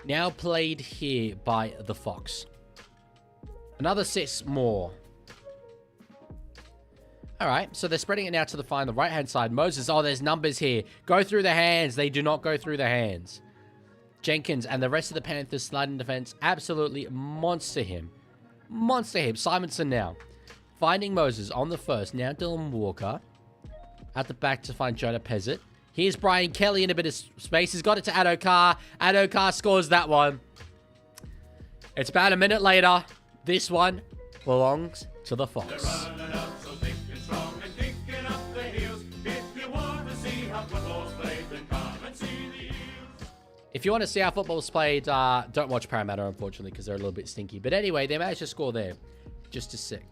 Now played here by the Fox. Another 6 more. Alright, so they're spreading it now to the the right-hand side. Moses, oh, there's numbers here. Go through the hands. They do not go through the hands. Jenkins and the rest of the Panthers sliding defense. Absolutely monster him. Monster him. Simonson now. Finding Moses on the first. Now Dylan Walker. At the back to find Jonah Pezzett. Here's Brian Kelly in a bit of space. He's got it to Adokar. Adokar scores that one. It's about a minute later. This one belongs to the Fox. If you want to see how football's played, don't watch Parramatta, unfortunately, because they're a little bit stinky. But anyway, they managed to score there. Just a sec.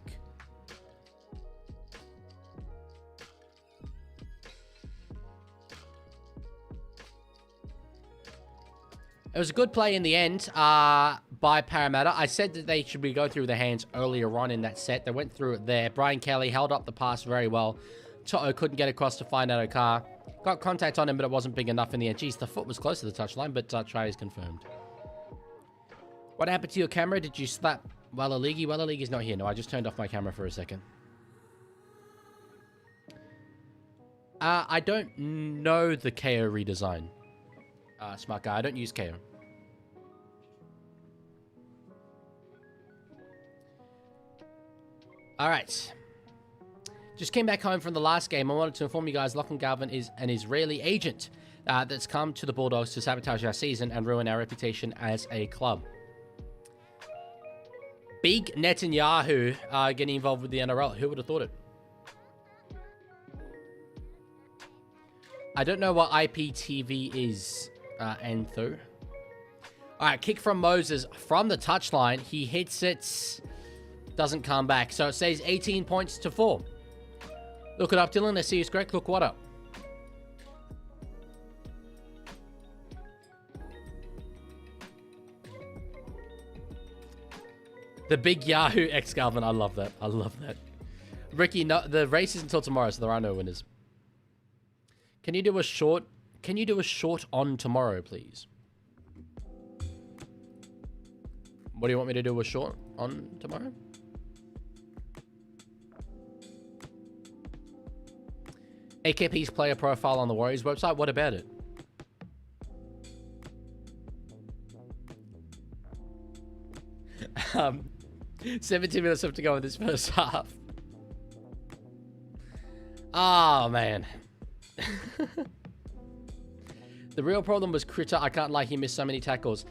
It was a good play in the end by Parramatta. I said that they should be go through the hands earlier on in that set. They went through it there. Brian Kelly held up the pass very well. Toto couldn't get across to find out Adokar. Got contact on him, but it wasn't big enough in the end. Jeez, the foot was close to the touchline, but try is confirmed. What happened to your camera? Did you slap Leaguie? Leaguie's not here. No, I just turned off my camera for a second. I don't know the KO redesign. Smart guy. I don't use KO. All right. Just came back home from the last game. I wanted to inform you guys Lachlan Galvin is an Israeli agent that's come to the Bulldogs to sabotage our season and ruin our reputation as a club. Big Netanyahu getting involved with the NRL. Who would have thought it? I don't know what IPTV is, Antho. All right, kick from Moses from the touchline. He hits it. Doesn't come back. So it says 18 points to 4. Look it up, Dylan. I see you correct. Look what up. The big Yahoo X Galvin. I love that. I love that. Ricky, no, the race is until tomorrow, so there are no winners. Can you do a short? Can you do a short on tomorrow, please? What do you want me to do a short on tomorrow? AKP's player profile on the Warriors website. What about it? Um, 17 minutes left to go in this first half. Oh, man. The real problem was Critter. I can't lie, he missed so many tackles.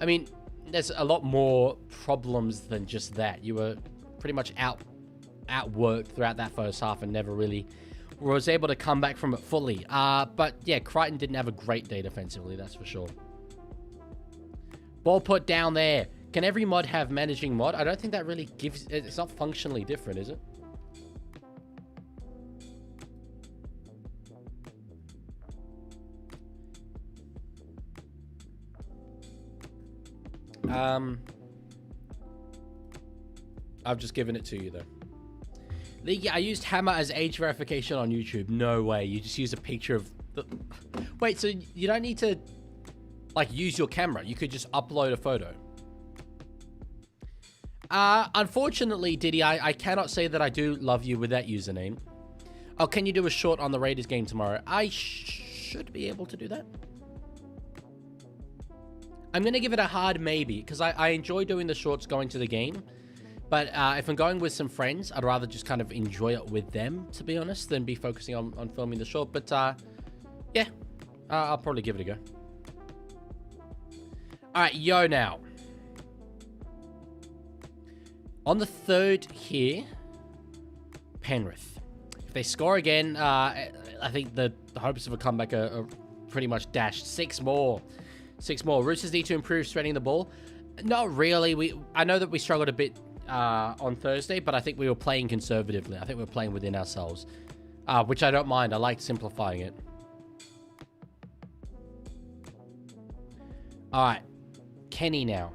I mean, there's a lot more problems than just that. You were pretty much outworked throughout that first half and never really was able to come back from it fully. But yeah, Crichton didn't have a great day defensively, that's for sure. Ball put down there. Can every mod have managing mod? I don't think that really gives... It's not functionally different, is it? I've just given it to you, though. Leaguie, I used Hammer as age verification on YouTube. No way. You just use a picture of the... Wait, so you don't need to, like, use your camera. You could just upload a photo. Unfortunately, Diddy, I cannot say that I do love you with that username. Oh, can you do a short on the Raiders game tomorrow? I should be able to do that. I'm going to give it a hard maybe, because I enjoy doing the shorts going to the game. But if I'm going with some friends, I'd rather just kind of enjoy it with them, to be honest, than be focusing on filming the short. But yeah, I'll probably give it a go. All right, yo now. On the third here, Penrith. If they score again, I think the hopes of a comeback are pretty much dashed. 6 more. 6 more. Roosters need to improve threading the ball. Not really. I know that we struggled a bit on Thursday, but I think we were playing conservatively. I think we were playing within ourselves, which I don't mind. I like simplifying it. All right. Kenny now.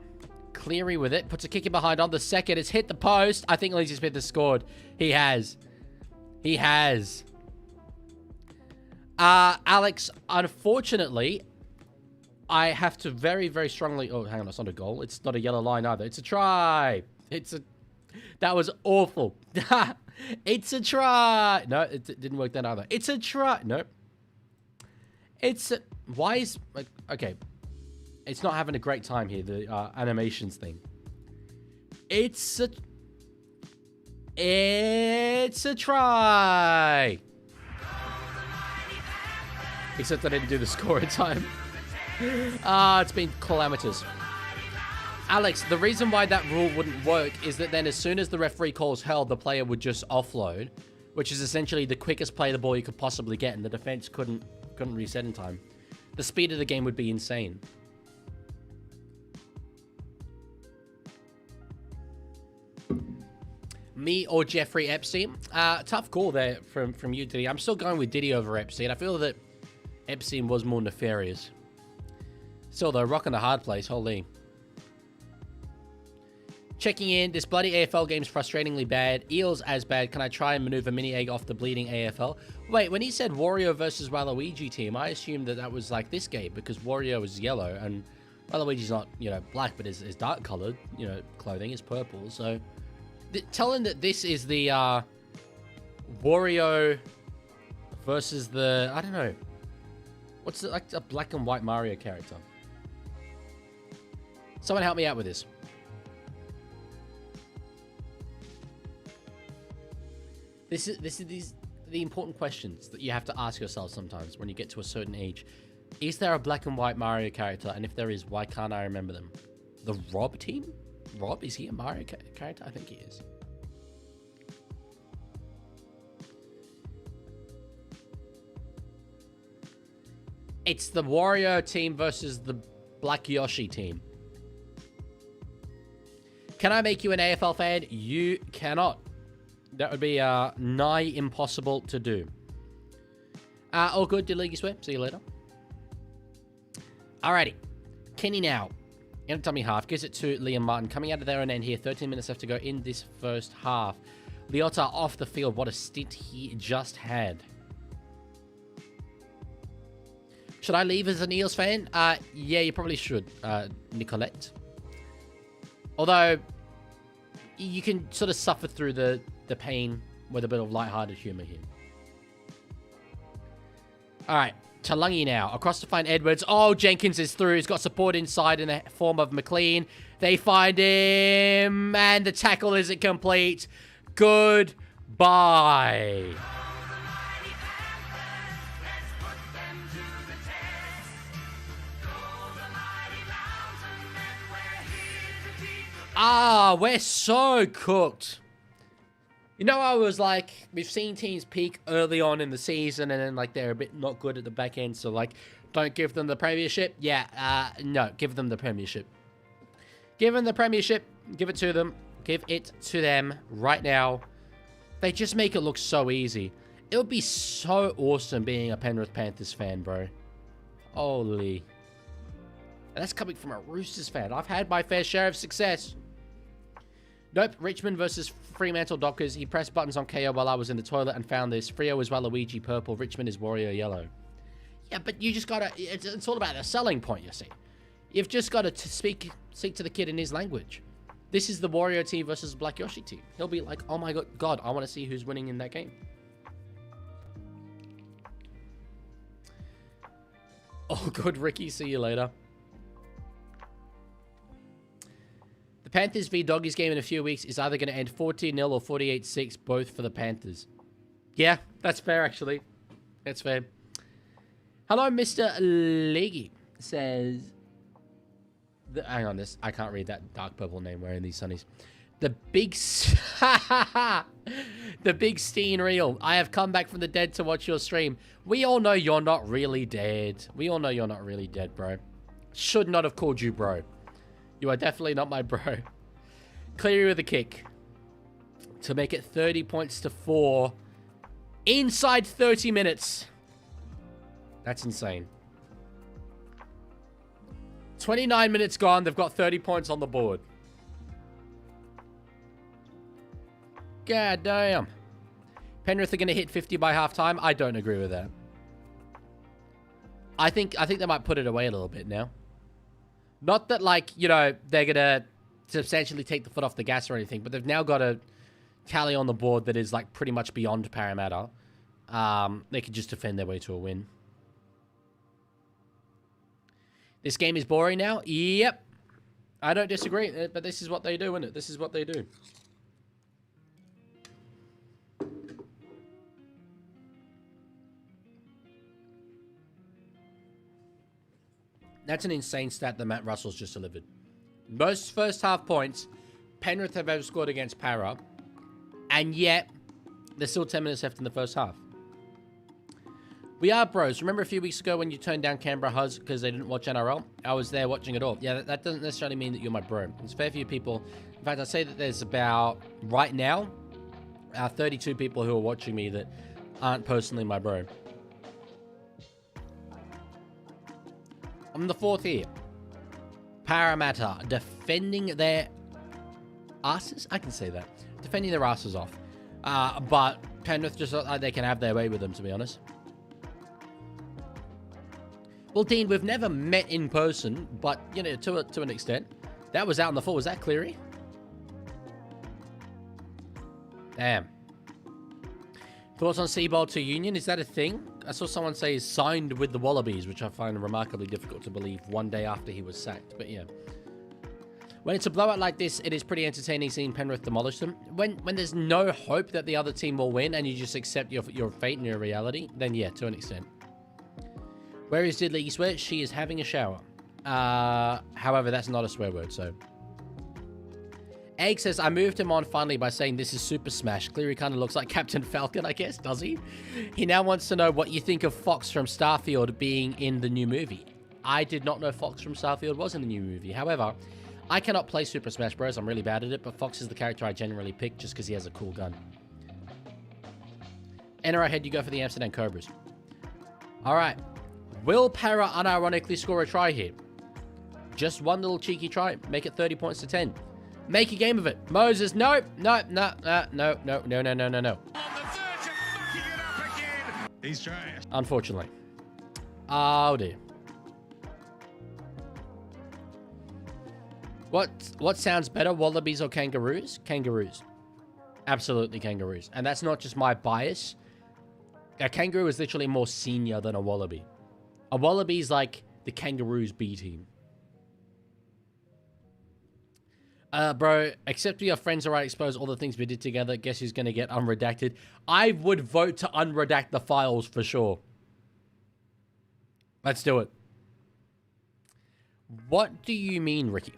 Cleary with it. Puts a kick in behind on the second. It's hit the post. I think Lindsay Smith has scored. He has. He has. Alex, unfortunately, I have to very, very strongly... Oh, hang on. It's not a goal. It's not a yellow line either. It's a try. That was awful. It's a try. No, it didn't work then either. It's a try. Nope. It's a... Why is... Okay. It's not having a great time here, the animations thing. It's a try. Except I didn't do the score in time. It's been calamitous. Alex, the reason why that rule wouldn't work is that then as soon as the referee calls held, the player would just offload, which is essentially the quickest play the ball you could possibly get, and the defense couldn't reset in time. The speed of the game would be insane. Me or Jeffrey Epstein? Tough call there from you, Diddy. I'm still going with Diddy over Epstein. I feel that Epstein was more nefarious. Still, though, rocking the hard place. Holy. Checking in. This bloody AFL game's frustratingly bad. Eels as bad. Can I try and maneuver mini egg off the bleeding AFL? Wait, when he said Wario versus Waluigi team, I assumed that was like this game because Wario is yellow and Waluigi's not, black, but is dark colored, clothing is purple. So tell him that this is the Wario versus the, I don't know. What's it, like a black and white Mario character? Someone help me out with this. These are the important questions that you have to ask yourself sometimes when you get to a certain age. Is there a black and white Mario character? And if there is, why can't I remember them? The Rob team? Rob, is he a Mario character? I think he is. It's the Wario team versus the Black Yoshi team. Can I make you an AFL fan? You cannot. That would be nigh impossible to do. All good, did Leaguie swear? See you later. Alrighty. Kenny now. In a dummy half. Gives it to Liam Martin. Coming out of their own end here. 13 minutes left to go in this first half. Leota off the field. What a stint he just had. Should I leave as an Eels fan? Yeah, you probably should, Nicolette. Although, you can sort of suffer through the pain with a bit of lighthearted humor here. All right, Talangi now. Across to find Edwards. Oh, Jenkins is through. He's got support inside in the form of McLean. They find him, and the tackle isn't complete. Goodbye. We're so cooked. I was like, we've seen teams peak early on in the season and then like they're a bit not good at the back end. So like, don't give them the premiership. Yeah, no, give them the premiership. Give them the premiership. Give it to them. Give it to them right now. They just make it look so easy. It would be so awesome being a Penrith Panthers fan, bro. Holy. And that's coming from a Roosters fan. I've had my fair share of success. Nope, Richmond versus Fremantle Dockers. He pressed buttons on KO while I was in the toilet and found this. Freo is Waluigi purple, Richmond is Wario yellow. Yeah, but you just gotta... It's all about a selling point, you see. You've just gotta speak to the kid in his language. This is the Wario team versus Black Yoshi team. He'll be like, oh my god, I want to see who's winning in that game. Oh, good, Ricky. See you later. The Panthers v Doggies game in a few weeks is either going to end 14-0 or 48-6, both for the Panthers. Yeah, that's fair, actually. That's fair. Hello, Mr. Leaguie says... hang on, I can't read that dark purple name wearing these sunnies. The big... the big Steen reel. I have come back from the dead to watch your stream. We all know you're not really dead. We all know you're not really dead, bro. Should not have called you bro. You are definitely not my bro. Cleary with a kick. To make it 30 points to 4. Inside 30 minutes. That's insane. 29 minutes gone. They've got 30 points on the board. God damn. Penrith are going to hit 50 by halftime. I don't agree with that. I think they might put it away a little bit now. Not that, like, you know, they're going to substantially take the foot off the gas or anything, but they've now got a tally on the board that is, like, pretty much beyond Parramatta. They could just defend their way to a win. This game is boring now? Yep. I don't disagree, but this is what they do, isn't it? This is what they do. That's an insane stat that Matt Russell's just delivered. Most first half points Penrith have ever scored against Para, and yet there's still 10 minutes left in the first half. We are bros. Remember a few weeks ago when you turned down Canberra Huzz because they didn't watch NRL? I was there watching it all. Yeah, that doesn't necessarily mean that you're my bro. There's a fair few people. In fact, I'd say that there's about, right now, 32 people who are watching me that aren't personally my bro. On the fourth here, Parramatta defending their asses? I can say that. Defending their asses off. But Penrith just thought like they can have their way with them, to be honest. Well, Dean, we've never met in person, but, you know, to an extent. That was out on the floor. Was that Cleary? Damn. Thoughts on Seabold to Union? Is that a thing? I saw someone say he's signed with the Wallabies, which I find remarkably difficult to believe one day after he was sacked. But yeah. When it's a blowout like this, it is pretty entertaining seeing Penrith demolish them. When there's no hope that the other team will win and you just accept your fate and your reality, then yeah, to an extent. Where is Did Leaguie swear? She is having a shower. However, that's not a swear word, so... Egg says, I moved him on finally by saying this is Super Smash. Cleary kind of looks like Captain Falcon, I guess, does he? He now wants to know what you think of Fox from Starfield being in the new movie. I did not know Fox from Starfield was in the new movie. However, I cannot play Super Smash Bros. I'm really bad at it, but Fox is the character I generally pick just because he has a cool gun. NRL head, you go for the Amsterdam Cobras. Alright. Will Para unironically score a try here? Just one little cheeky try. Make it 30 points to 10. Make a game of it. Moses, no. No.
He's trash.
Unfortunately. Oh dear. What sounds better, Wallabies or Kangaroos? Kangaroos. Absolutely Kangaroos. And that's not just my bias. A Kangaroo is literally more senior than a Wallaby. A Wallaby is like the Kangaroos B team. Bro, except your friends are right, expose all the things we did together. Guess who's going to get unredacted? I would vote to unredact the files for sure. Let's do it. What do you mean, Ricky?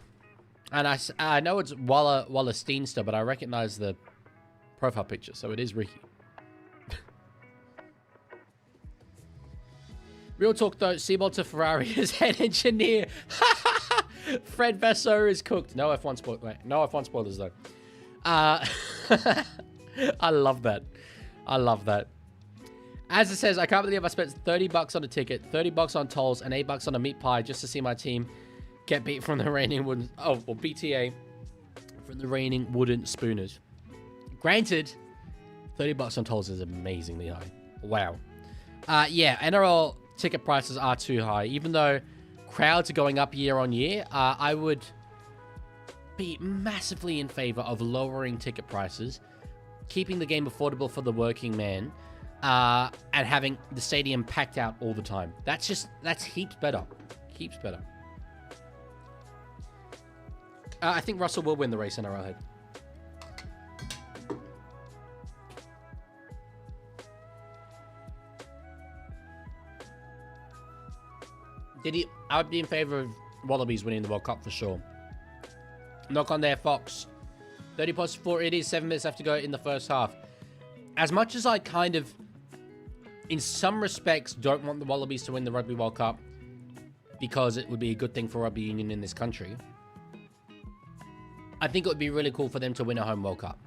And I know it's Walla Steenster, but I recognize the profile picture, so it is Ricky. Real talk though, Seabold to Ferrari is head engineer. Fred Vasseur is cooked. No F1 spoilers. Wait, no F1 spoilers though. I love that. I love that. As it says, I can't believe I spent 30 bucks on a ticket, 30 bucks on tolls, and 8 bucks on a meat pie just to see my team get beat from the reigning wooden... Oh, well, BTA from the reigning wooden spooners. Granted, 30 bucks on tolls is amazingly high. Wow. Yeah, NRL ticket prices are too high. Even though crowds are going up year on year, I would be massively in favor of lowering ticket prices, keeping the game affordable for the working man, and having the stadium packed out all the time. That's heaps better. Heaps better. I think Russell will win the race in Arrowhead. I would be in favor of Wallabies winning the World Cup for sure. Knock on their Fox. 30 points for 4. It is 7 minutes left to go in the first half. As much as I kind of, in some respects, don't want the Wallabies to win the Rugby World Cup because it would be a good thing for rugby union in this country, I think it would be really cool for them to win a home World Cup.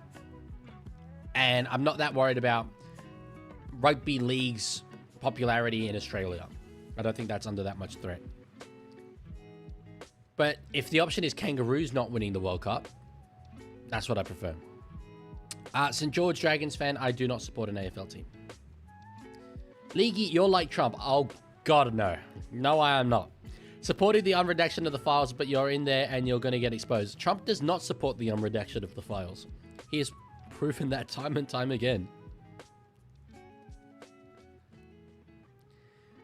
And I'm not that worried about rugby league's popularity in Australia. I don't think that's under that much threat. But if the option is Kangaroos not winning the World Cup, that's what I prefer. St. George Dragons fan, I do not support an AFL team. Leaguie, you're like Trump. Oh, God, no. No, I am not. Supporting the unredaction of the files, but you're in there and you're going to get exposed. Trump does not support the unredaction of the files. He has proven that time and time again.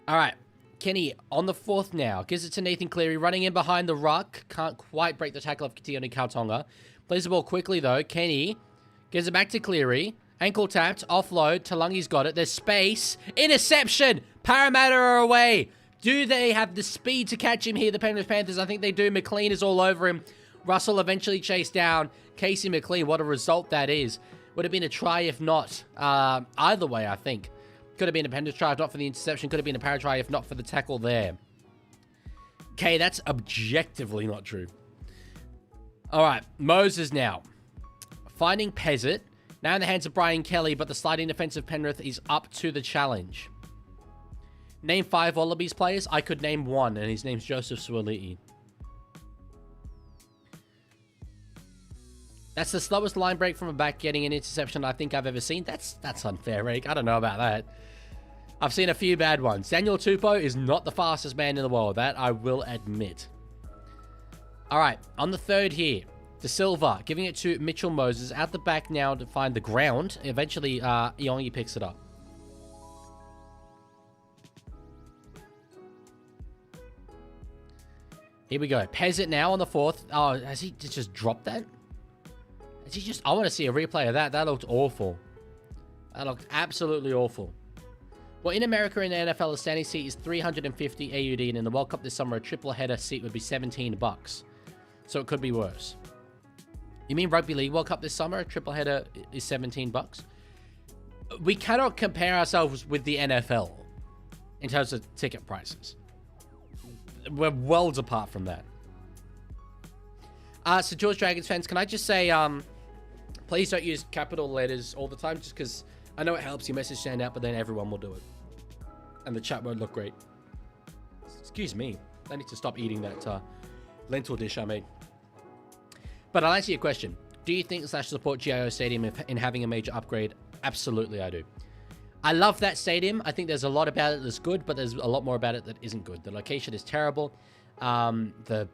All right. Kenny on the 4th now. Gives it to Nathan Cleary. Running in behind the ruck. Can't quite break the tackle of Kitione Kautonga. Plays the ball quickly, though. Kenny gives it back to Cleary. Ankle tapped. Offload. Talangi's got it. There's space. Interception. Parramatta are away. Do they have the speed to catch him here, the Penrith Panthers? I think they do. McLean is all over him. Russell eventually chased down Casey McLean. What a result that is. Would have been a try if not. Either way, I think. Could have been a Penrith try if not for the interception. Could have been a Para try if not for the tackle there. Okay, that's objectively not true. All right, Moses now. Finding Pezzett. Now in the hands of Brian Kelly, but the sliding defense of Penrith is up to the challenge. Name 5 Wallabies players. I could name 1, and his name's Joseph Suoli'i. That's the slowest line break from a back getting an interception I think I've ever seen. That's unfair, Rick. I don't know about that. I've seen a few bad ones. Daniel Tupou is not the fastest man in the world. That I will admit. All right, on the 3rd here. De Silva giving it to Mitchell Moses. Out the back now to find the ground. Eventually, Iongi picks it up. Here we go. Pezzett now on the 4th. Oh, has he just dropped that? Has he just... I want to see a replay of that. That looked awful. That looked absolutely awful. Well, in America, in the NFL, a standing seat is 350 AUD, and in the World Cup this summer, a triple header seat would be $17. So it could be worse. You mean Rugby League World Cup this summer? A triple header is $17? We cannot compare ourselves with the NFL in terms of ticket prices. We're worlds apart from that. So George Dragons fans, can I just say, please don't use capital letters all the time, just because I know it helps your message stand out, but then everyone will do it. And the chat won't look great. Excuse me. I need to stop eating that lentil dish I made. But I'll answer your question. Do you think / support GIO Stadium in having a major upgrade? Absolutely, I do. I love that stadium. I think there's a lot about it that's good, but there's a lot more about it that isn't good. The location is terrible. The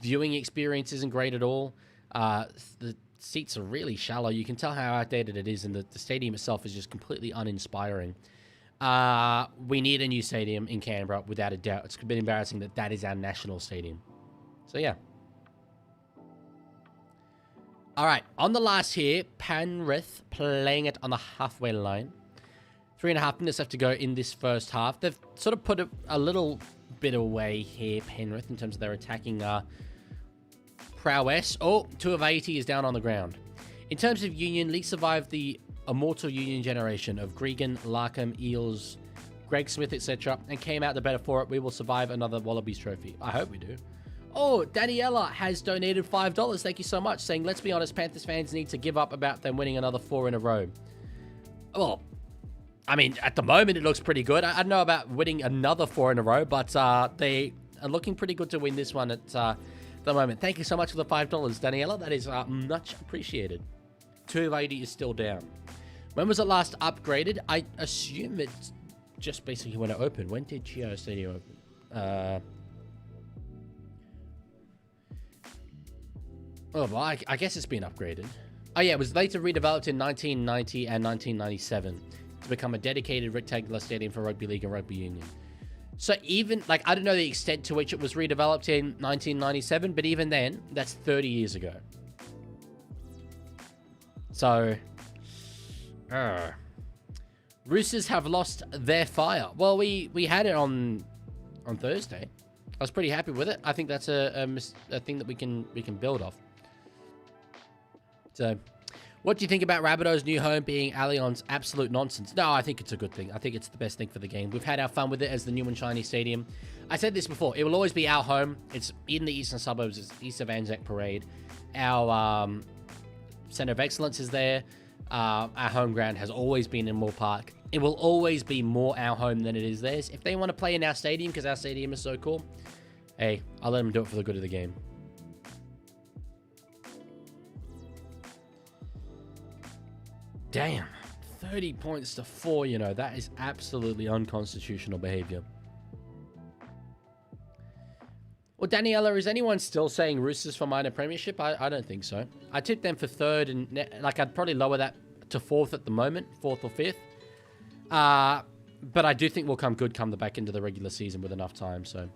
viewing experience isn't great at all. The seats are really shallow. You can tell how outdated it is, and the stadium itself is just completely uninspiring. We need a new stadium in Canberra, without a doubt. It's a bit embarrassing that that is our national stadium. So, yeah. All right, on the last here, Penrith playing it on the halfway line. 3.5 minutes left to go in this first half. They've sort of put a little bit away here, Penrith, in terms of their attacking prowess. Oh, 2 of 80 is down on the ground. In terms of Union, League survived the immortal Union generation of Gregan, Larkham, Eels, Greg Smith, etc., and came out the better for it. We will survive another Wallabies trophy. I hope we do. Oh, Daniela has donated $5. Thank you so much, saying, let's be honest, Panthers fans need to give up about them winning another 4 in a row. Well, I mean, at the moment, it looks pretty good. I don't know about winning another 4 in a row, but they are looking pretty good to win this one at the moment. Thank you so much for the $5, Daniela. That is much appreciated. 280 is still down. When was it last upgraded? I assume it's just basically when it opened. When did GIO Stadium open? Oh, well, I guess it's been upgraded. Oh, yeah, it was later redeveloped in 1990 and 1997 to become a dedicated rectangular stadium for Rugby League and Rugby Union. So even, like, I don't know the extent to which it was redeveloped in 1997, but even then, that's 30 years ago. So, Roosters have lost their fire. Well, we had it on Thursday. I was pretty happy with it. I think that's a thing that we can build off. So, what do you think about Rabbitoh's new home being Allianz? Absolute nonsense. No, I think it's a good thing. I think it's the best thing for the game. We've had our fun with it as the new and shiny stadium. I said this before. It will always be our home. It's in the eastern suburbs. It's east of Anzac Parade. Our Centre of Excellence is there. Our home ground has always been in Moore Park. It will always be more our home than it is theirs. If they want to play in our stadium because our stadium is so cool, hey, I'll let them do it for the good of the game. Damn, 30 points to 4, you know, that is absolutely unconstitutional behavior. Well, Daniela, is anyone still saying Roosters for minor premiership? I don't think so. I tipped them for 3rd, and like I'd probably lower that to 4th at the moment, 4th or 5th. But I do think we'll come good come the back into the regular season with enough time, so.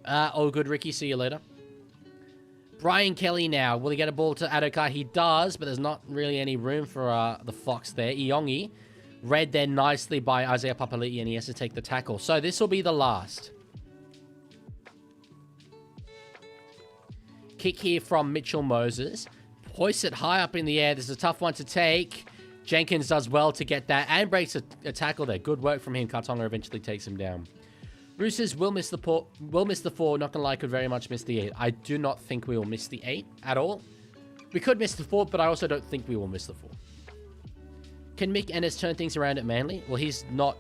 All good, Ricky. See you later. Brian Kelly now. Will he get a ball to Adokar? He does, but there's not really any room for the Fox there. Iongi read there nicely by Isaiah Papali'i, and he has to take the tackle. So this will be the last. Kick here from Mitchell Moses. Hoists it high up in the air. This is a tough one to take. Jenkins does well to get that and breaks a tackle there. Good work from him. Kartonga eventually takes him down. Roosters will miss the 4. Not gonna lie, could very much miss the 8. I do not think we will miss the 8 at all. We could miss the 4, but I also don't think we will miss the 4. Can Mick Ennis turn things around at Manly? Well, he's not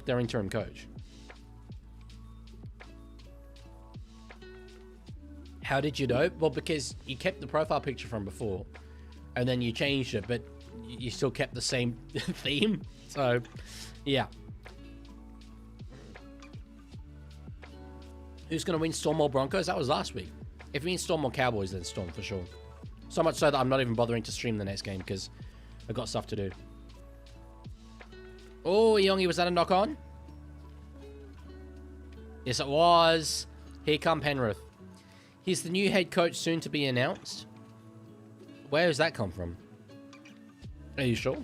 their interim coach. How did you know? Well, because you kept the profile picture from before, and then you changed it, but you still kept the same theme. So, yeah. Who's going to win, Storm or Broncos? That was last week. If it means Storm or Cowboys, then Storm for sure. So much so that I'm not even bothering to stream the next game because I've got stuff to do. Oh, Iongi, was that a knock on? Yes, it was. Here come Penrith. He's the new head coach soon to be announced. Where does that come from? Are you sure?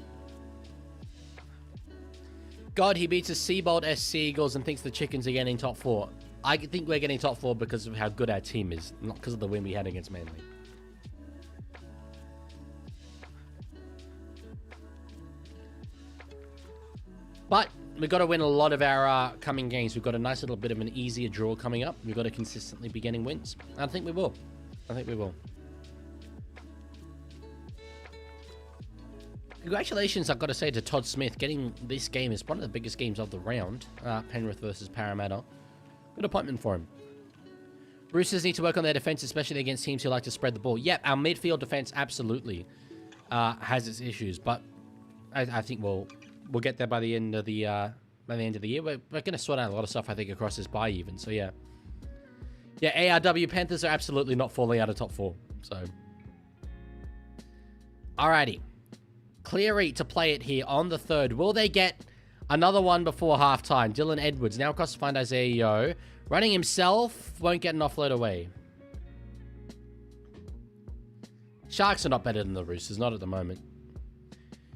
God, he beats the Seabold SC Eagles and thinks the Chickens are getting top 4. I think we're getting top 4 because of how good our team is, not because of the win we had against Manly. But we've got to win a lot of our coming games. We've got a nice little bit of an easier draw coming up. We've got to consistently be getting wins. I think we will. I think we will. Congratulations, I've got to say, to Todd Smith. Getting this game is one of the biggest games of the round. Penrith versus Parramatta. Good appointment for him. Roosters need to work on their defense, especially against teams who like to spread the ball. Yep, our midfield defense absolutely has its issues, but I think we'll get there by the end of the year. We're going to sort out a lot of stuff, I think, across this bye even. So yeah, ARW Panthers are absolutely not falling out of top 4. So, alrighty, Cleary to play it here on the 3rd. Will they get another one before halftime? Dylan Edwards now across to find Isaiah Yeo. Running himself, won't get an offload away. Sharks are not better than the Roosters, not at the moment.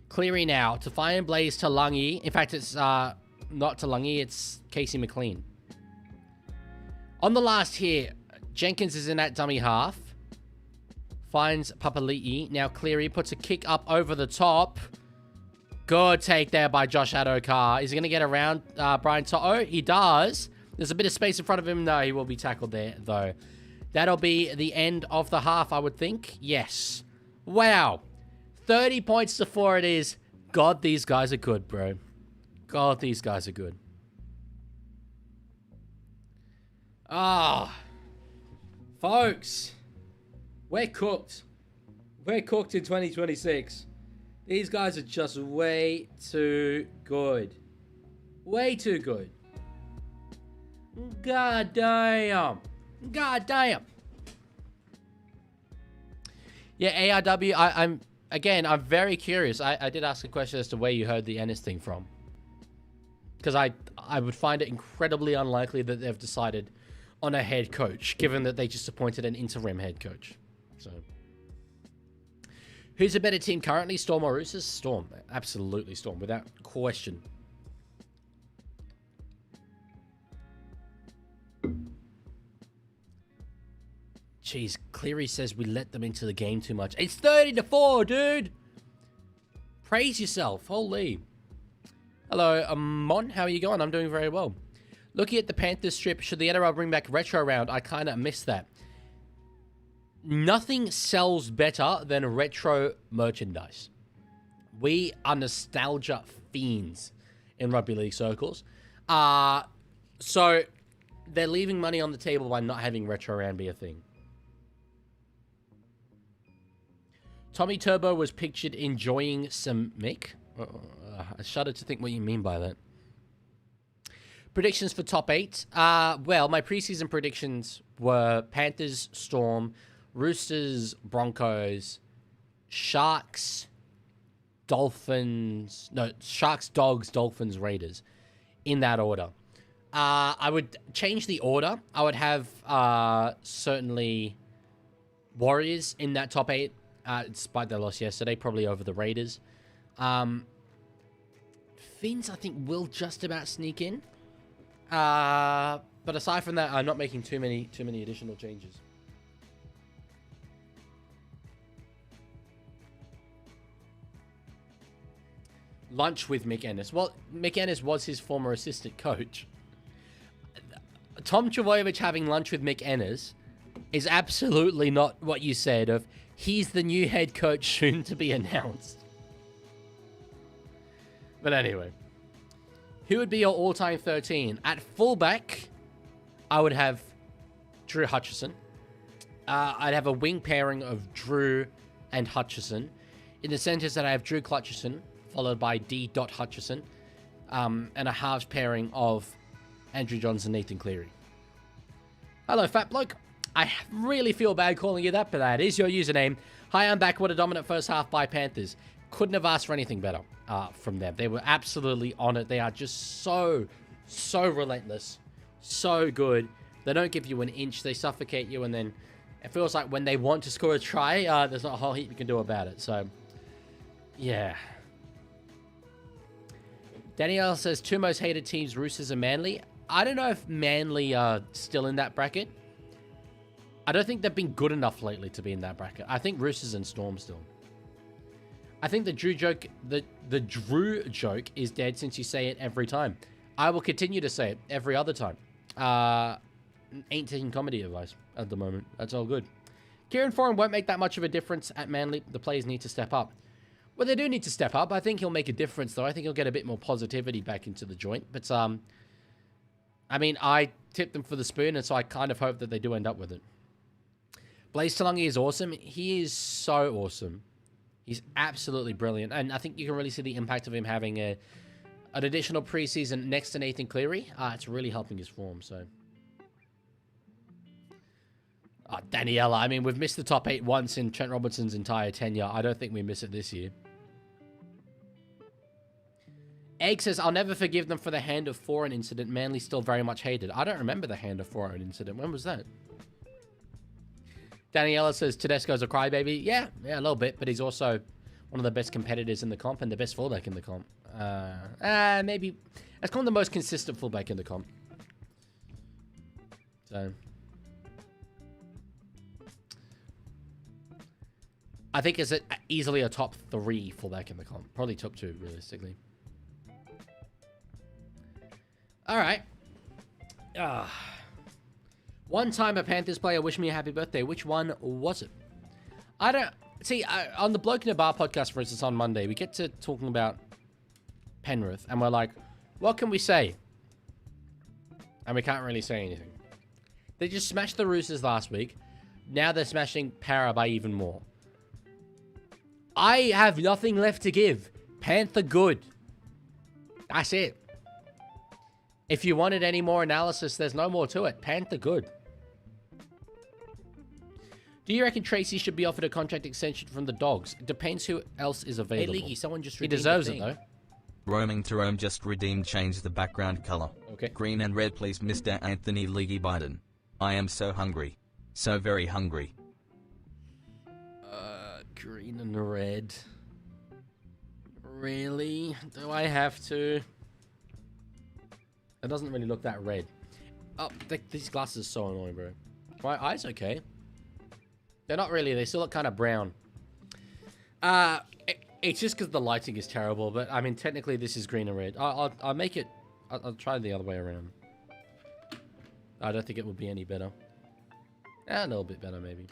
Cleary now to find Blaze Talangi. In fact, it's not Talangi, it's Casey McLean. On the last here, Jenkins is in that dummy half. Finds Papali'i. Now Cleary puts a kick up over the top. Good take there by Josh Adokar. Is he going to get around Brian To'o? He does. There's a bit of space in front of him. No, he will be tackled there, though. That'll be the end of the half, I would think. Yes. Wow. 30 points to 4 it is. God, these guys are good, bro. God, these guys are good. Ah. Folks. We're cooked. We're cooked in 2026. These guys are just way too good. Way too good. God damn. God damn. Yeah, ARW, I'm very curious. I did ask a question as to where you heard the Ennis thing from. Because I would find it incredibly unlikely that they've decided on a head coach, given that they just appointed an interim head coach. So, who's a better team currently, Storm or Roosters? Storm. Absolutely Storm, without question. Jeez, Cleary says we let them into the game too much. It's 30-4, dude. Praise yourself. Holy. Hello, Mon. How are you going? I'm doing very well. Looking at the Panthers strip, should the NRL bring back retro round? I kind of missed that. Nothing sells better than retro merchandise. We are nostalgia fiends in rugby league circles. So they're leaving money on the table by not having retro round be a thing. Tommy Turbo was pictured enjoying some Mick. I shudder to think what you mean by that. Predictions for top 8. Well, my preseason predictions were Panthers, Storm, Roosters, Broncos, Sharks, Dolphins. No, Sharks, Dogs, Dolphins, Raiders. In that order. I would change the order. I would have certainly Warriors in that top 8. Despite their loss yesterday, probably over the Raiders. Finns, I think, will just about sneak in. But aside from that, I'm not making too many additional changes. Lunch with Mick Ennis. Well, Mick Ennis was his former assistant coach. Tom Trbojevic having lunch with Mick Ennis is absolutely not what you said of he's the new head coach soon to be announced. But anyway. Who would be your all-time 13? At fullback, I would have Drew Hutchison. I'd have a wing pairing of Drew and Hutchison. In the centres, that I have Drew Clutchison, followed by D. Hutchison, and a halves pairing of Andrew Johns and Nathan Cleary. Hello, fat bloke. I really feel bad calling you that, but that is your username. Hi, I'm back. What a dominant first half by Panthers. Couldn't have asked for anything better from them. They were absolutely on it. They are just so relentless. So good. They don't give you an inch. They suffocate you, and then it feels like when they want to score a try, there's not a whole heap you can do about it. So, yeah. Danielle says, 2 most hated teams, Roosters and Manly. I don't know if Manly are still in that bracket. I don't think they've been good enough lately to be in that bracket. I think Roosters and Storm still. I think the Drew joke, the Drew joke is dead since you say it every time. I will continue to say it every other time. Ain't taking comedy advice at the moment. That's all good. Kieran Foran won't make that much of a difference at Manly. The players need to step up. Well, they do need to step up. I think he'll make a difference, though. I think he'll get a bit more positivity back into the joint. But, I mean, I tipped them for the spoon, and so I kind of hope that they do end up with it. Blaze Talungi is awesome. He is so awesome. He's absolutely brilliant. And I think you can really see the impact of him having an additional preseason next to Nathan Cleary. It's really helping his form, so. Daniela, I mean, we've missed the top 8 once in Trent Robertson's entire tenure. I don't think we miss it this year. Egg says, I'll never forgive them for the Hand of Foreign incident. Manly still very much hated. I don't remember the Hand of Foreign incident. When was that? Daniela says, Tedesco's a crybaby. Yeah, a little bit, but he's also one of the best competitors in the comp and the best fullback in the comp. Maybe. Let's call him the most consistent fullback in the comp. So. I think it's easily a top 3 fullback in the comp. Probably top 2, realistically. All right. One time a Panthers player wished me a happy birthday. Which one was it? I don't... See, on the Bloke in a Bar podcast, for instance, on Monday, we get to talking about Penrith, and we're like, what can we say? And we can't really say anything. They just smashed the Roosters last week. Now they're smashing Para by even more. I have nothing left to give. Panther good. That's it. If you wanted any more analysis, there's no more to it. Panther good. Do you reckon Tracy should be offered a contract extension from the Dogs? It depends who else is available. Hey, Leaguie, someone just he
redeemed
deserves
the
it,
thing.
though.
Roaming to Rome just redeemed. Change the background color.
Okay.
Green and red, please, Mr. Anthony Leaguie Biden. I am so hungry. So very hungry.
Green and red. Really? Do I have to? It doesn't really look that red. Oh, these glasses are so annoying, bro. My eyes okay? They're not really. They still look kind of brown. It's just because the lighting is terrible. But I mean, technically, this is green and red. I'll make it. I'll try the other way around. I don't think it would be any better. A little bit better, maybe.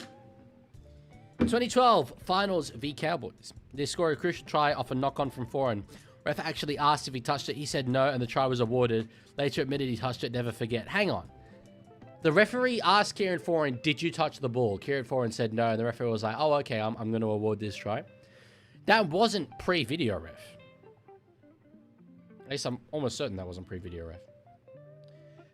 2012 Finals v Cowboys. They scored a crucial try off a knock-on from Foran. Ref actually asked if he touched it. He said no, and the try was awarded. Later admitted he touched it. Never forget. Hang on. The referee asked Kieran Foran, did you touch the ball? Kieran Foran said no, and the referee was like, oh, okay, I'm going to award this try. That wasn't pre-video ref. At least I'm almost certain that wasn't pre-video ref.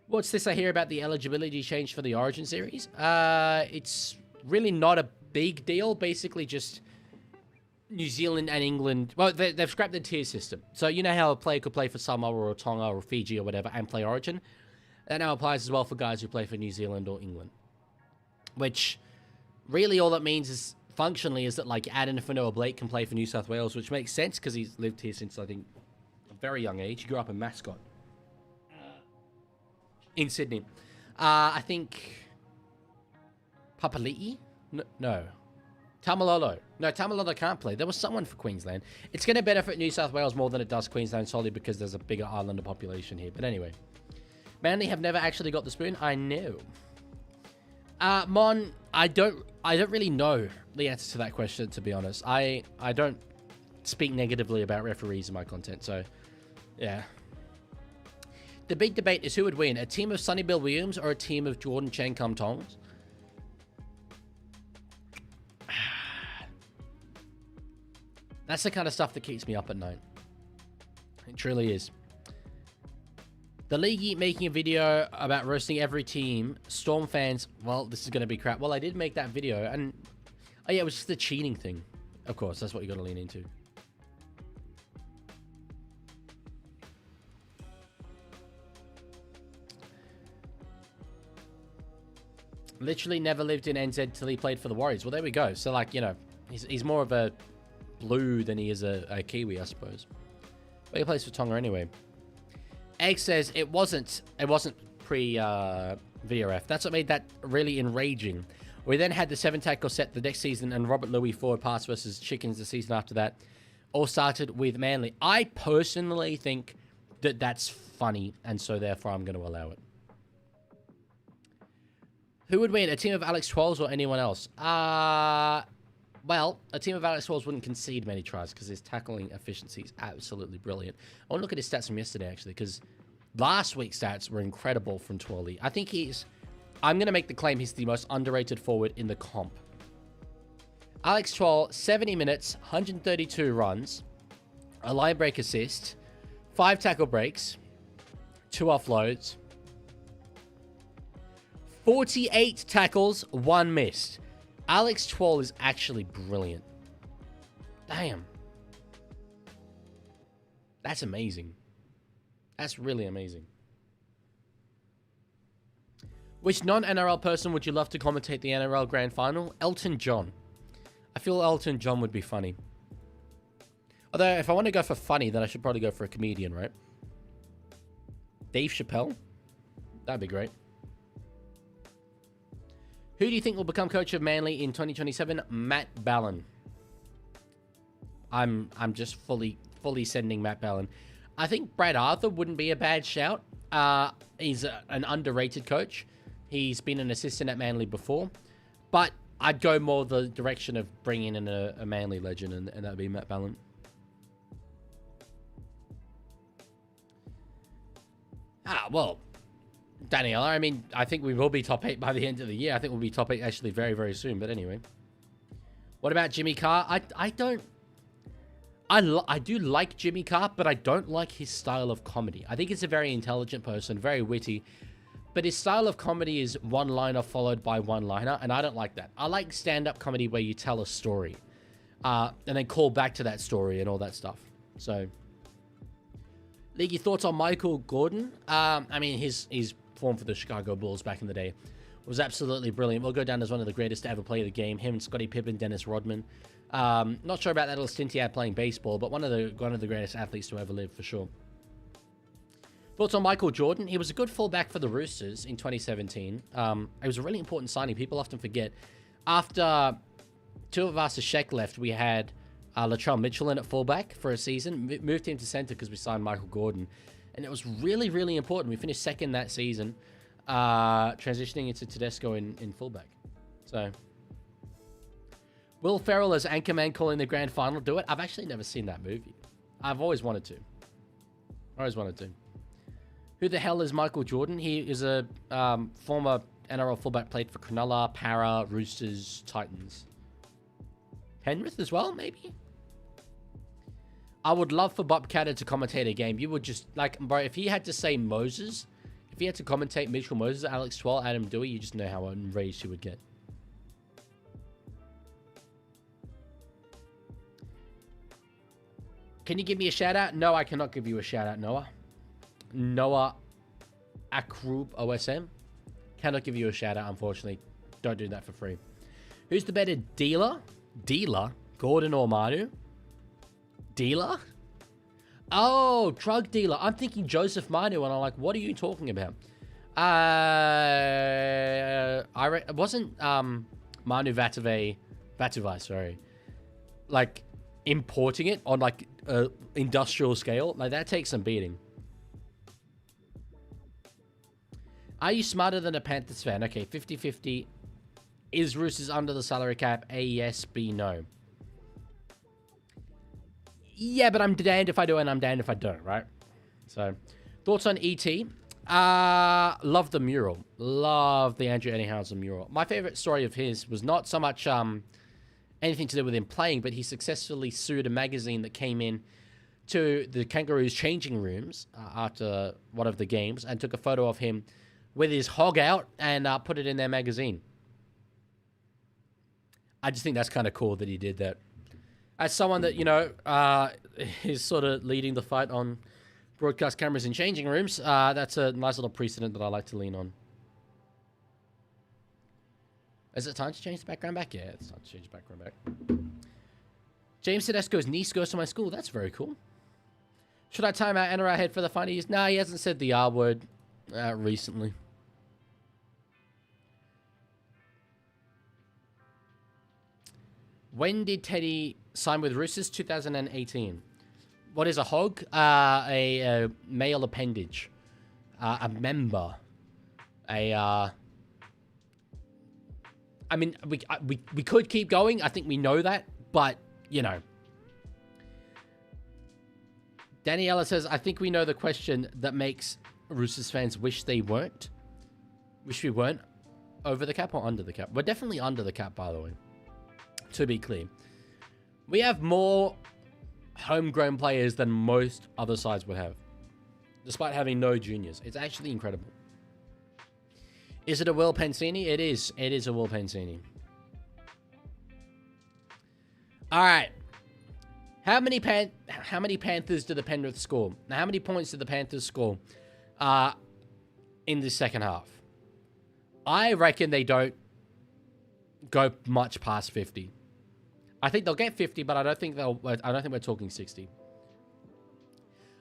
What's this I hear about the eligibility change for the Origin series? It's really not a big deal. Basically just New Zealand and England. Well, they've scrapped the tier system. So you know how a player could play for Samoa or Tonga or Fiji or whatever and play Origin? That now applies as well for guys who play for New Zealand or England. Which really all that means is functionally is that like Adam Fanoa Blake can play for New South Wales, which makes sense because he's lived here since I think a very young age. He grew up in Mascot. In Sydney. I think Papali'i? No. Tamalolo. No, Tamalolo can't play. There was someone for Queensland. It's going to benefit New South Wales more than it does Queensland solely because there's a bigger islander population here. But anyway. Manly have never actually got the spoon. I know. Mon, I don't really know the answer to that question, to be honest. I don't speak negatively about referees in my content, so yeah. The big debate is who would win, a team of Sonny Bill Williams or a team of Jordan Chen Kum Tongs? That's the kind of stuff that keeps me up at night. It truly is. The Leaguie making a video about roasting every team. Storm fans, well, this is going to be crap. Well, I did make that video, and oh yeah, it was just the cheating thing. Of course, that's what you got to lean into. Literally never lived in NZ till he played for the Warriors. Well, there we go. So, like, you know, he's more of a blue than he is a Kiwi, I suppose. But he plays for Tonga anyway. Egg says it wasn't pre-video ref. That's what made that really enraging. We then had the 7-tackle set the next season and Robert Louis forward pass versus Chickens the season after that. All started with Manly. I personally think that that's funny, and so therefore I'm going to allow it. Who would win, a team of Alex Twelves or anyone else? Well, a team of Alex Twelves wouldn't concede many tries because his tackling efficiency is absolutely brilliant. I want to look at his stats from yesterday, actually, because last week's stats were incredible from Twirly. I think I'm going to make the claim he's the most underrated forward in the comp. Alex Twirl, 70 minutes, 132 runs, a line break assist, 5 tackle breaks, 2 offloads, 48 tackles, 1 missed. Alex Twirl is actually brilliant. Damn. That's amazing. That's really amazing. Which non-NRL person would you love to commentate the NRL Grand Final? Elton John. I feel Elton John would be funny. Although, if I want to go for funny, then I should probably go for a comedian, right? Dave Chappelle? That'd be great. Who do you think will become coach of Manly in 2027? Matt Ballin. I'm just fully sending Matt Ballin. I think Brad Arthur wouldn't be a bad shout. He's an underrated coach. He's been an assistant at Manly before. But I'd go more the direction of bringing in a Manly legend, and that would be Matt Ballin. Well, Daniela, I mean, I think we will be top 8 by the end of the year. I think we'll be top 8 actually very, very soon. But anyway. What about Jimmy Carr? I do like Jimmy Carr, but I don't like his style of comedy. I think he's a very intelligent person, very witty. But his style of comedy is one-liner followed by one-liner, and I don't like that. I like stand-up comedy where you tell a story. And then call back to that story and all that stuff. So, Leaguie, thoughts on Michael Gordon? I mean, his form for the Chicago Bulls back in the day was absolutely brilliant. We'll go down as one of the greatest to ever play the game. Him and Scottie Pippen, Dennis Rodman. Not sure about that little stint he had playing baseball, but one of the greatest athletes to ever live for sure. Thoughts on Michael Jordan? He was a good fullback for the Roosters in 2017. It was a really important signing. People often forget. after two of us, Sheck left, we had Latrell Mitchell in at fullback for a season. Moved him to centre because we signed Michael Gordon. And it was really, really important. We finished second that season, transitioning into Tedesco in fullback. So, Will Ferrell as Anchorman calling the grand final do it? I've actually never seen that movie. I've always wanted to. Who the hell is Michael Jordan? He is a former NRL fullback, played for Cronulla, Para, Roosters, Titans. Penrith as well, maybe? I would love for Bob Catter to commentate a game. You would just, like, bro, if he had to say Moses, if he had to commentate Mitchell Moses, Alex Twell, Adam Dewey, you just know how enraged he would get. Can you give me a shout out? No, I cannot give you a shout out, Noah. Noah Akrub OSM. Cannot give you a shout out, unfortunately. Don't do that for free. Who's the better dealer? Dealer? Gordon or Manu? Dealer? Oh, drug dealer. I'm thinking Joseph Manu, and I'm like, what are you talking about? It wasn't Manu Vatuvai, sorry. Like, importing it on, like, industrial scale? Like, that takes some beating. Are you smarter than a Panthers fan? Okay, 50-50. Is Roosters under the salary cap? A, yes. B, no. Yeah, but I'm damned if I do and I'm damned if I don't, right? So, thoughts on ET? Love the mural. Love the Andrew Eddinghausen mural. My favorite story of his was not so much anything to do with him playing, but he successfully sued a magazine that came in to the Kangaroos changing rooms after one of the games and took a photo of him with his hog out and put it in their magazine. I just think that's kind of cool that he did that. As someone that, you know, is sort of leading the fight on broadcast cameras in changing rooms, that's a nice little precedent that I like to lean on. Is it time to change the background back? Yeah, it's time to change the background back. James Tedesco's niece goes to my school. That's very cool. Should I time out NRL head for the funnies? Nah, he hasn't said the R word recently. When did Teddy sign with Roosters? 2018. What is a hog? A male appendage. A member. I mean, we could keep going. I think we know that. But, you know. Daniela says, I think we know the question that makes Roosters fans wish they weren't. Wish we weren't over the cap or under the cap. We're definitely under the cap, by the way. To be clear. We have more homegrown players than most other sides would have. Despite having no juniors. It's actually incredible. Is it a Will Pensini? It is. It is a Will Pensini. Alright. How many Panthers did the Penrith score? Now, how many points did the Panthers score in the second half? I reckon they don't go much past 50. I think they'll get 50, but I don't think we're talking 60.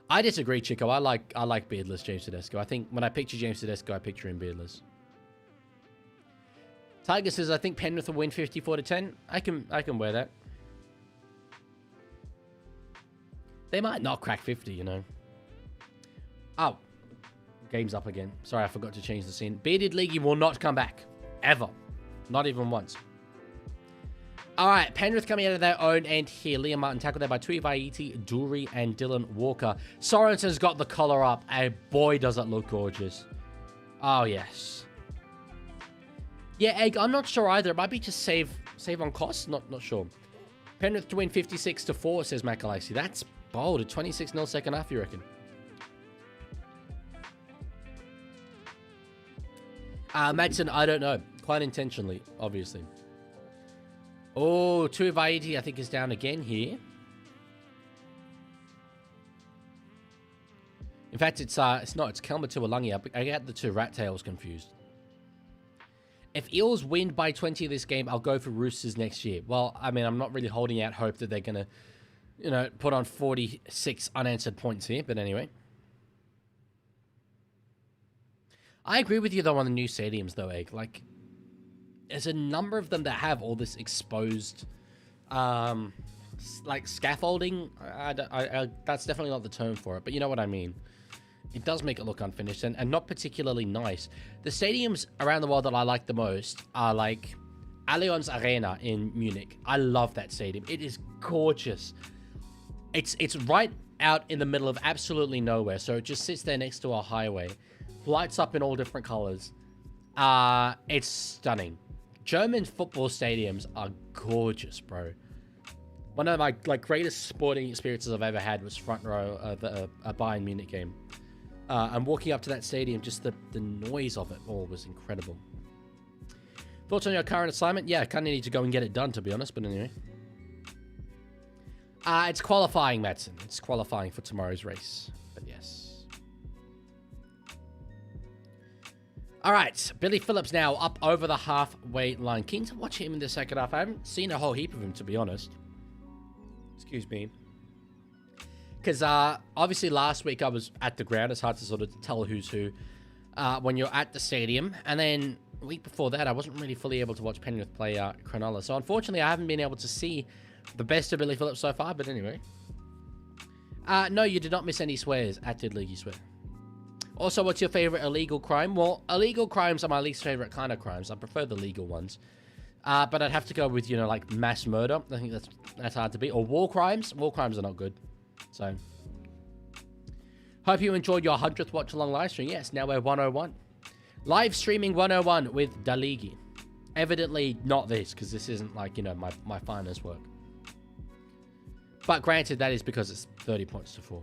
I disagree, Chico. I like beardless James Tedesco. I think when I picture James Tedesco, I picture him beardless. Tiger says, I think Penrith will win 54-10. I can wear that. They might not crack 50, you know. Oh. Game's up again. Sorry, I forgot to change the scene. Bearded Leaguie will not come back. Ever. Not even once. Alright, Penrith coming out of their own end here. Liam Martin tackled there by Tui Vaiti, Dury, and Dylan Walker. Sorensen's got the collar up, and boy, does it look gorgeous. Oh, yes. Yeah, Egg, I'm not sure either. It might be just save on costs. Not sure. Penrith to win 56-4, says Makalasi. That's bold. A 26-0 second half, you reckon? Madsen, I don't know. Quite intentionally, obviously. Oh, Tuivaiti, I think, is down again here. In fact, it's not. It's Kelma Tuolangi. I get the two rat tails confused. If Eels win by 20 this game, I'll go for Roosters next year. Well, I mean, I'm not really holding out hope that they're going to, you know, put on 46 unanswered points here. But anyway. I agree with you, though, on the new stadiums, though, Egg. Like, there's a number of them that have all this exposed, like scaffolding. That's definitely not the term for it, but you know what I mean. It does make it look unfinished and not particularly nice. The stadiums around the world that I like the most are like Allianz Arena in Munich. I love that stadium. It is gorgeous. It's right out in the middle of absolutely nowhere, so it just sits there next to a highway. Lights up in all different colors. It's stunning. German football stadiums are gorgeous, bro. One of my greatest sporting experiences I've ever had was front row of a Bayern Munich game. And walking up to that stadium, just the noise of it all was incredible. Thoughts on your current assignment? Yeah, I kind of need to go and get it done, to be honest, but anyway. It's qualifying, Madsen. It's qualifying for tomorrow's race, but yes. All right, Billy Phillips now up over the halfway line. Keen to watch him in the second half. I haven't seen a whole heap of him, to be honest. Excuse me. Because obviously last week I was at the ground. It's hard to sort of tell who's who when you're at the stadium. And then a week before that, I wasn't really fully able to watch Penrith play Cronulla. So unfortunately, I haven't been able to see the best of Billy Phillips so far. But anyway. No, you did not miss any swears at Did Leaguie Swear. Also, what's your favorite illegal crime? Well, illegal crimes are my least favorite kind of crimes. I prefer the legal ones. But I'd have to go with, like mass murder. I think that's hard to beat. Or war crimes. War crimes are not good. So, hope you enjoyed your 100th watch-along live stream. Yes, now we're 101. Live streaming 101 with the Leaguie. Evidently not this, because this isn't like, my finest work. But granted, that is because it's 30 points to 4.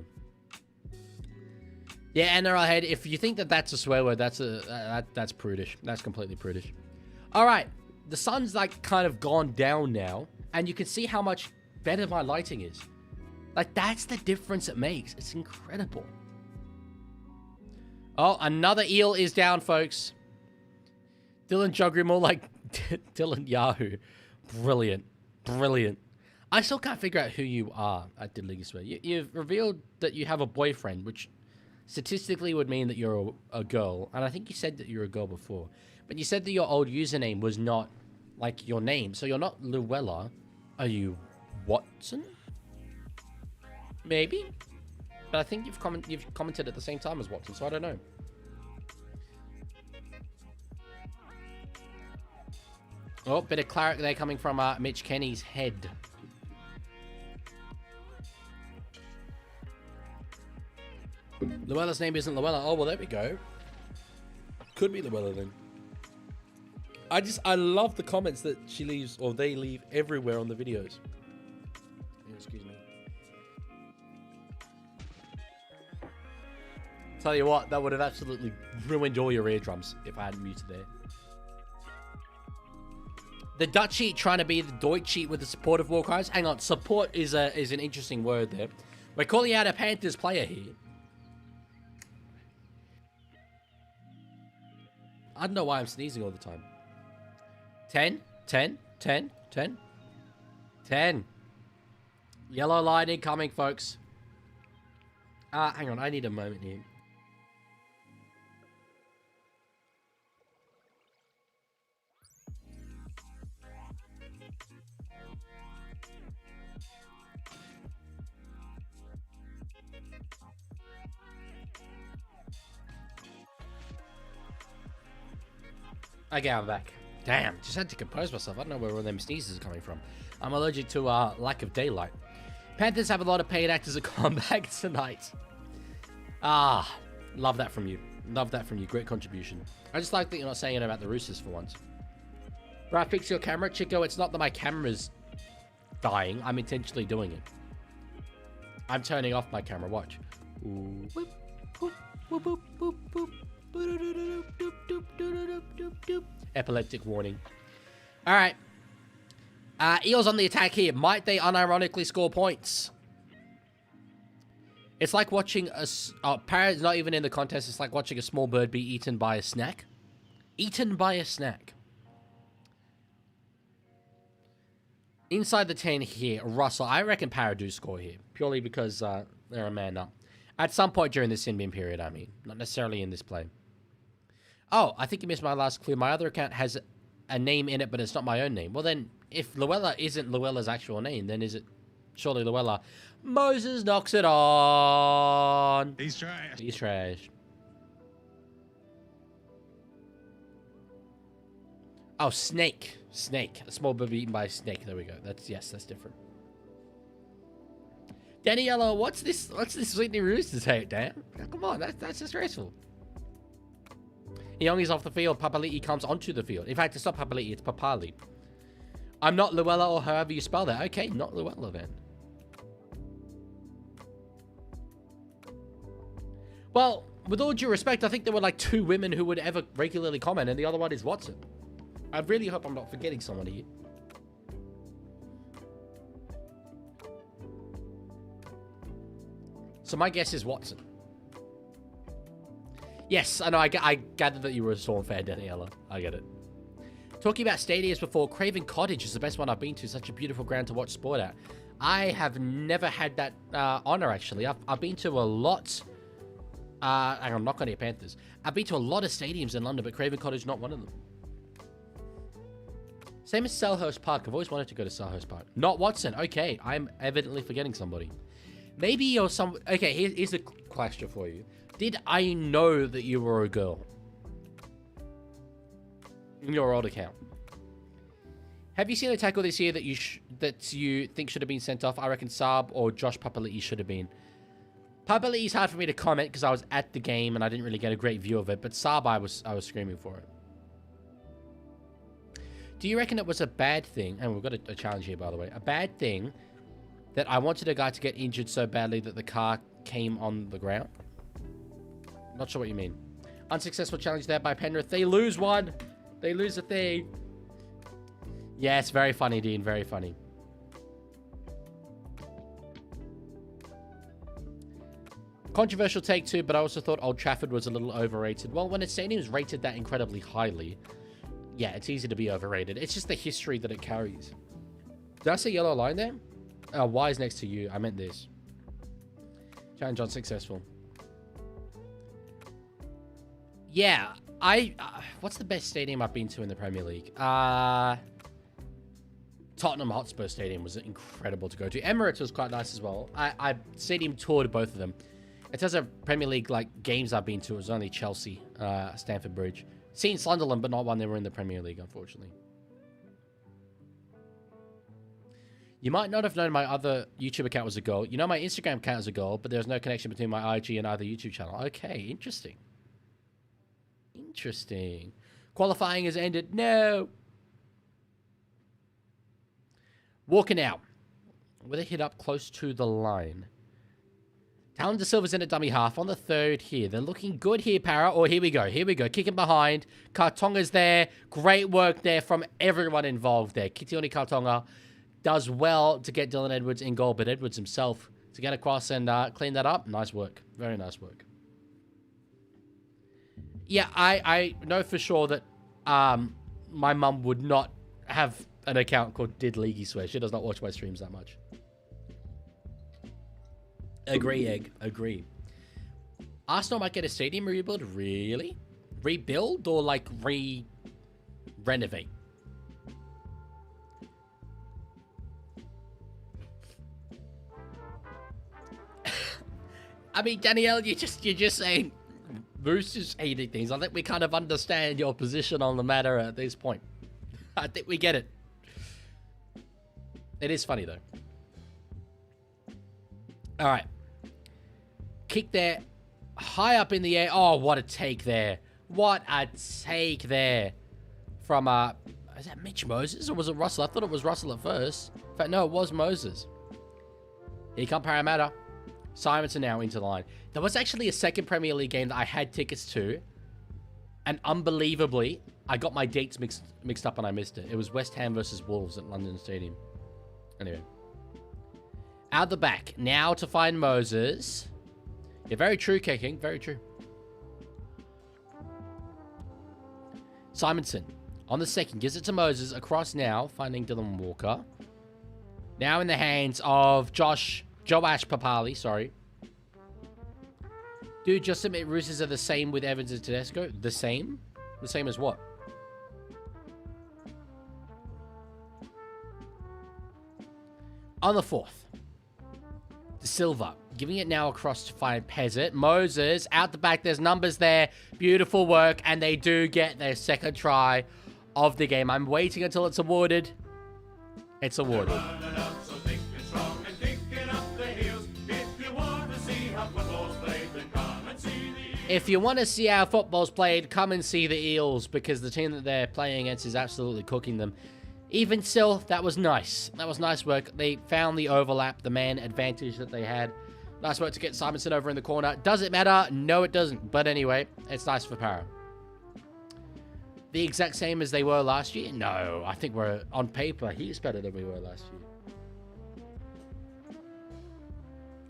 Yeah, NRL head, if you think that that's a swear word, that's prudish. That's completely prudish. All right, the sun's kind of gone down now, and you can see how much better my lighting is. That's the difference it makes. It's incredible. Oh, another eel is down, folks. Dylan Jogri, more like Dylan Yahoo. Brilliant. Brilliant. I still can't figure out who you are at Did Leaguie Swear. You've revealed that you have a boyfriend, which statistically would mean that you're a girl. And I think you said that you're a girl before. But you said that your old username was not, your name. So you're not Luella. Are you Watson? Maybe, but I think you've commented at the same time as Watson, so I don't know. Oh, bit of claret there coming from Mitch Kenny's head. Luella's name isn't Luella. Oh, well, there we go. Could be Luella then. I love the comments that she leaves, or they leave everywhere on the videos. Excuse me. Tell you what, that would have absolutely ruined all your eardrums if I hadn't muted there. The Dutchie trying to be the Deutschie with the support of war crimes. Hang on, support is an interesting word there. We're calling out a Panthers player here. I don't know why I'm sneezing all the time. 10, 10, 10, 10, 10. Yellow line incoming, folks. Hang on, I need a moment here. Okay, I'm back. Damn, just had to compose myself. I don't know where all them sneezes are coming from. I'm allergic to lack of daylight. Panthers have a lot of paid actors that come back tonight. Love that from you. Love that from you. Great contribution. I just like that you're not saying it about the Roosters for once. Right, fix your camera, Chico. It's not that my camera's dying. I'm intentionally doing it. I'm turning off my camera. Watch. Ooh. Boop, boop, boop, boop, boop, boop. Epileptic warning. All right. Eels on the attack here. Might they unironically score points? It's like watching a... Parrot's not even in the contest. It's like watching a small bird be eaten by a snack. Eaten by a snack. Inside the 10 here, Russell. I reckon Parrot do score here. Purely because they're a man up. At some point during the sin bin period, I mean. Not necessarily in this play. Oh, I think you missed my last clue. My other account has a name in it, but it's not my own name. Well, then, if Luella isn't Luella's actual name, then is it surely Luella? Moses knocks it on.
He's trash.
He's trash. Oh, snake. Snake. A small baby eaten by a snake. There we go. That's different. Daniela, what's this Sydney Roosters hate, Dan? Come on, that's disgraceful. Iongi's off the field. Papali'i comes onto the field. In fact, it's not Papali'i, it's Papali. I'm not Luella or however you spell that. Okay, not Luella then. Well, with all due respect, I think there were like 2 women who would ever regularly comment, and the other one is Watson. I really hope I'm not forgetting someone here. So my guess is Watson. Yes, I know. I gathered that you were a Storm fan, Daniela. I get it. Talking about stadiums before, Craven Cottage is the best one I've been to. Such a beautiful ground to watch sport at. I have never had that honor, actually. I've been to a lot. Hang on, knock on your Panthers. I've been to a lot of stadiums in London, but Craven Cottage not one of them. Same as Selhurst Park. I've always wanted to go to Selhurst Park. Not Watson. Okay, I'm evidently forgetting somebody. Maybe you're some... Okay, here's a question for you. Did I know that you were a girl? In your old account. Have you seen a tackle this year that you think should have been sent off? I reckon Saab or Josh Papali'i should have been. Papali'i's hard for me to comment because I was at the game and I didn't really get a great view of it. But Saab, I was screaming for it. Do you reckon it was a bad thing? And we've got a challenge here, by the way. A bad thing that I wanted a guy to get injured so badly that the car came on the ground? Not sure what you mean. Unsuccessful challenge there by Penrith. They lose one. They lose a thing. Yes, very funny, Dean. Very funny. Controversial take too, but I also thought Old Trafford was a little overrated. Well, when a stadium's rated that incredibly highly, yeah, it's easy to be overrated. It's just the history that it carries. Did I say yellow line there? Y is next to you. I meant this. Challenge unsuccessful. Yeah, what's the best stadium I've been to in the Premier League? Tottenham Hotspur Stadium was incredible to go to. Emirates was quite nice as well. I stadium toured both of them. In terms of Premier League games I've been to, it was only Chelsea, Stamford Bridge. Seen Sunderland, but not when they were in the Premier League, unfortunately. You might not have known my other YouTube account was a goal. You know my Instagram account is a goal, but there's no connection between my IG and either YouTube channel. Okay, interesting. Interesting. Qualifying has ended. No. Walking out. With a hit up close to the line. Talon De Silva's in a dummy half on the third here. They're looking good here, Para. Oh, here we go. Here we go. Kicking behind. Kartonga's there. Great work there from everyone involved there. Kitioni Kartonga does well to get Dylan Edwards in goal, but Edwards himself to get across and clean that up. Nice work. Very nice work. Yeah, I know for sure that my mum would not have an account called Did Leaguie Swear. She does not watch my streams that much. Agree, Egg. Agree. Arsenal might get a stadium rebuild. Really? Rebuild or like renovate? I mean, Danielle, you're just saying Roosters hating things. I think we kind of understand your position on the matter at this point. I think we get it. It is funny though. All right. Kick there. High up in the air. Oh, what a take there. What a take there. From, is that Mitch Moses or was it Russell? I thought it was Russell at first. In fact, no, it was Moses. Here come Parramatta. Simonson now into the line. There was actually a second Premier League game that I had tickets to. And unbelievably, I got my dates mixed up and I missed it. It was West Ham versus Wolves at London Stadium. Anyway. Out the back. Now to find Moses. Yeah, very true, K-King. Very true. Simonson. On the second. Gives it to Moses. Across now. Finding Dylan Walker. Now in the hands of Joash Papali. Sorry. Dude, just admit Roosters are the same with Evans and Tedesco. The same? The same as what? On the 4th, De Silva, giving it now across to find Peasant. Moses, out the back, there's numbers there. Beautiful work, and they do get their second try of the game. I'm waiting until it's awarded. It's awarded. If you want to see how football's played, come and see the Eels, because the team that they're playing against is absolutely cooking them. Even still, that was nice. That was nice work. They found the overlap, the man advantage that they had. Nice work to get Simonson over in the corner. Does it matter? No, it doesn't. But anyway, it's nice for Para. The exact same as they were last year? No, I think we're, on paper, he's better than we were last year.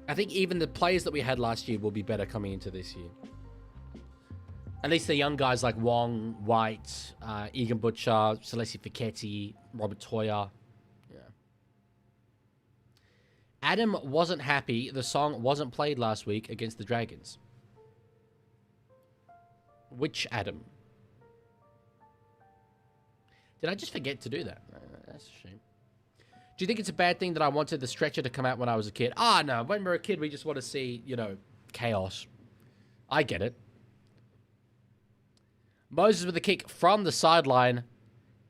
I think even the players that we had last year will be better coming into this year. At least the young guys like Wong, White, Egan Butcher, Celesi Fiketti, Robert Toya. Yeah. Adam wasn't happy the song wasn't played last week against the Dragons. Which Adam? Did I just forget to do that? That's a shame. Do you think it's a bad thing that I wanted the stretcher to come out when I was a kid? Ah, no. When we're a kid, we just want to see, you know, chaos. I get it. Moses with a kick from the sideline.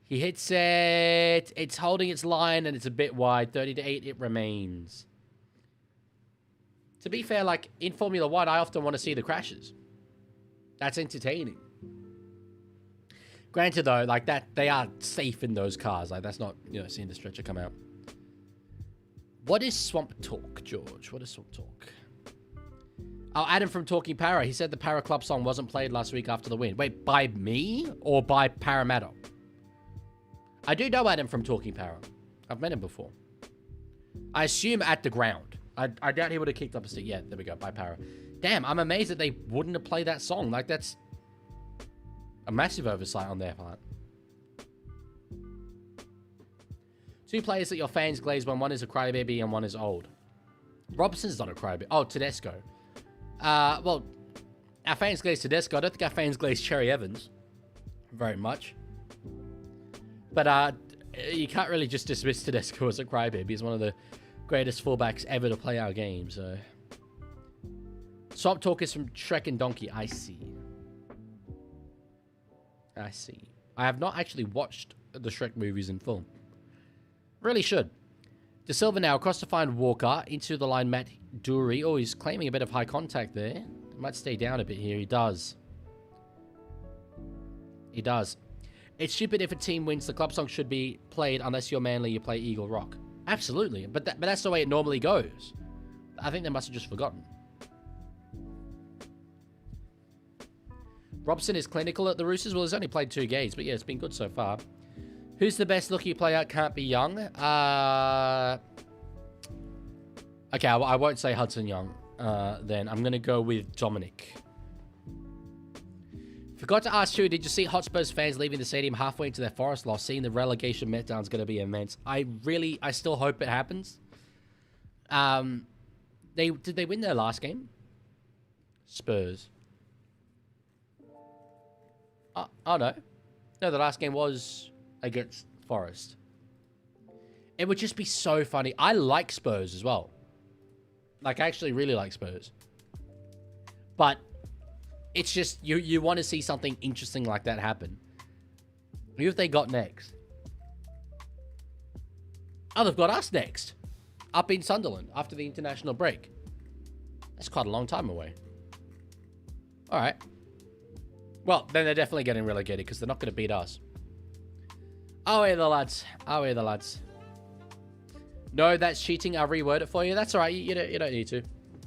He hits it. It's holding its line, and it's a bit wide. 30-8, it remains. To be fair, like, in Formula 1, I often want to see the crashes. That's entertaining. Granted, though, like, that they are safe in those cars. Like, that's not, you know, seeing the stretcher come out. What is Swamp Talk, George? What is Swamp Talk? Oh, Adam from Talking Para. He said the Para Club song wasn't played last week after the win. Wait, by me or by Parramatta? I do know Adam from Talking Para. I've met him before. I assume at the ground. I doubt he would have kicked up a stick. Yeah, there we go, by Para. Damn, I'm amazed that they wouldn't have played that song. Like, that's a massive oversight on their part. Two players that your fans glaze when one is a crybaby and one is old. Robertson's not a crybaby. Oh, Tedesco. Well, our fans glaze Tedesco. I don't think our fans glaze Cherry Evans very much. But you can't really just dismiss Tedesco as a crybaby. He's one of the greatest fullbacks ever to play our game. So, Swamp Talk is from Shrek and Donkey. I see. I see. I have not actually watched the Shrek movies in full. Really should. De Silva now across to find Walker. Into the line, Matt Dury. Oh, he's claiming a bit of high contact there. Might stay down a bit here. He does. He does. It's stupid if a team wins. The club song should be played unless you're Manly, you play Eagle Rock. Absolutely. But that's the way it normally goes. I think they must have just forgotten. Robson is clinical at the Roosters. Well, he's only played 2 games, but yeah, it's been good so far. Who's the best looking player? Can't be Young. Okay, I won't say Hudson Young. Then I'm going to go with Dominic. Forgot to ask you, did you see Hotspurs fans leaving the stadium halfway into their Forest loss? Seeing the relegation meltdown is going to be immense. I still hope it happens. Did they win their last game? Spurs. Oh no. No, the last game was against Forest. It would just be so funny. I like Spurs as well. Like, I actually really like Spurs. But it's just, you want to see something interesting like that happen. Who have they got next? Oh, they've got us next. Up in Sunderland after the international break. That's quite a long time away. All right. Well, then they're definitely getting relegated because they're not going to beat us. Oh, yeah, the lads. Oh, yeah, the lads. No, that's cheating. I'll reword it for you. That's all right. You don't need to.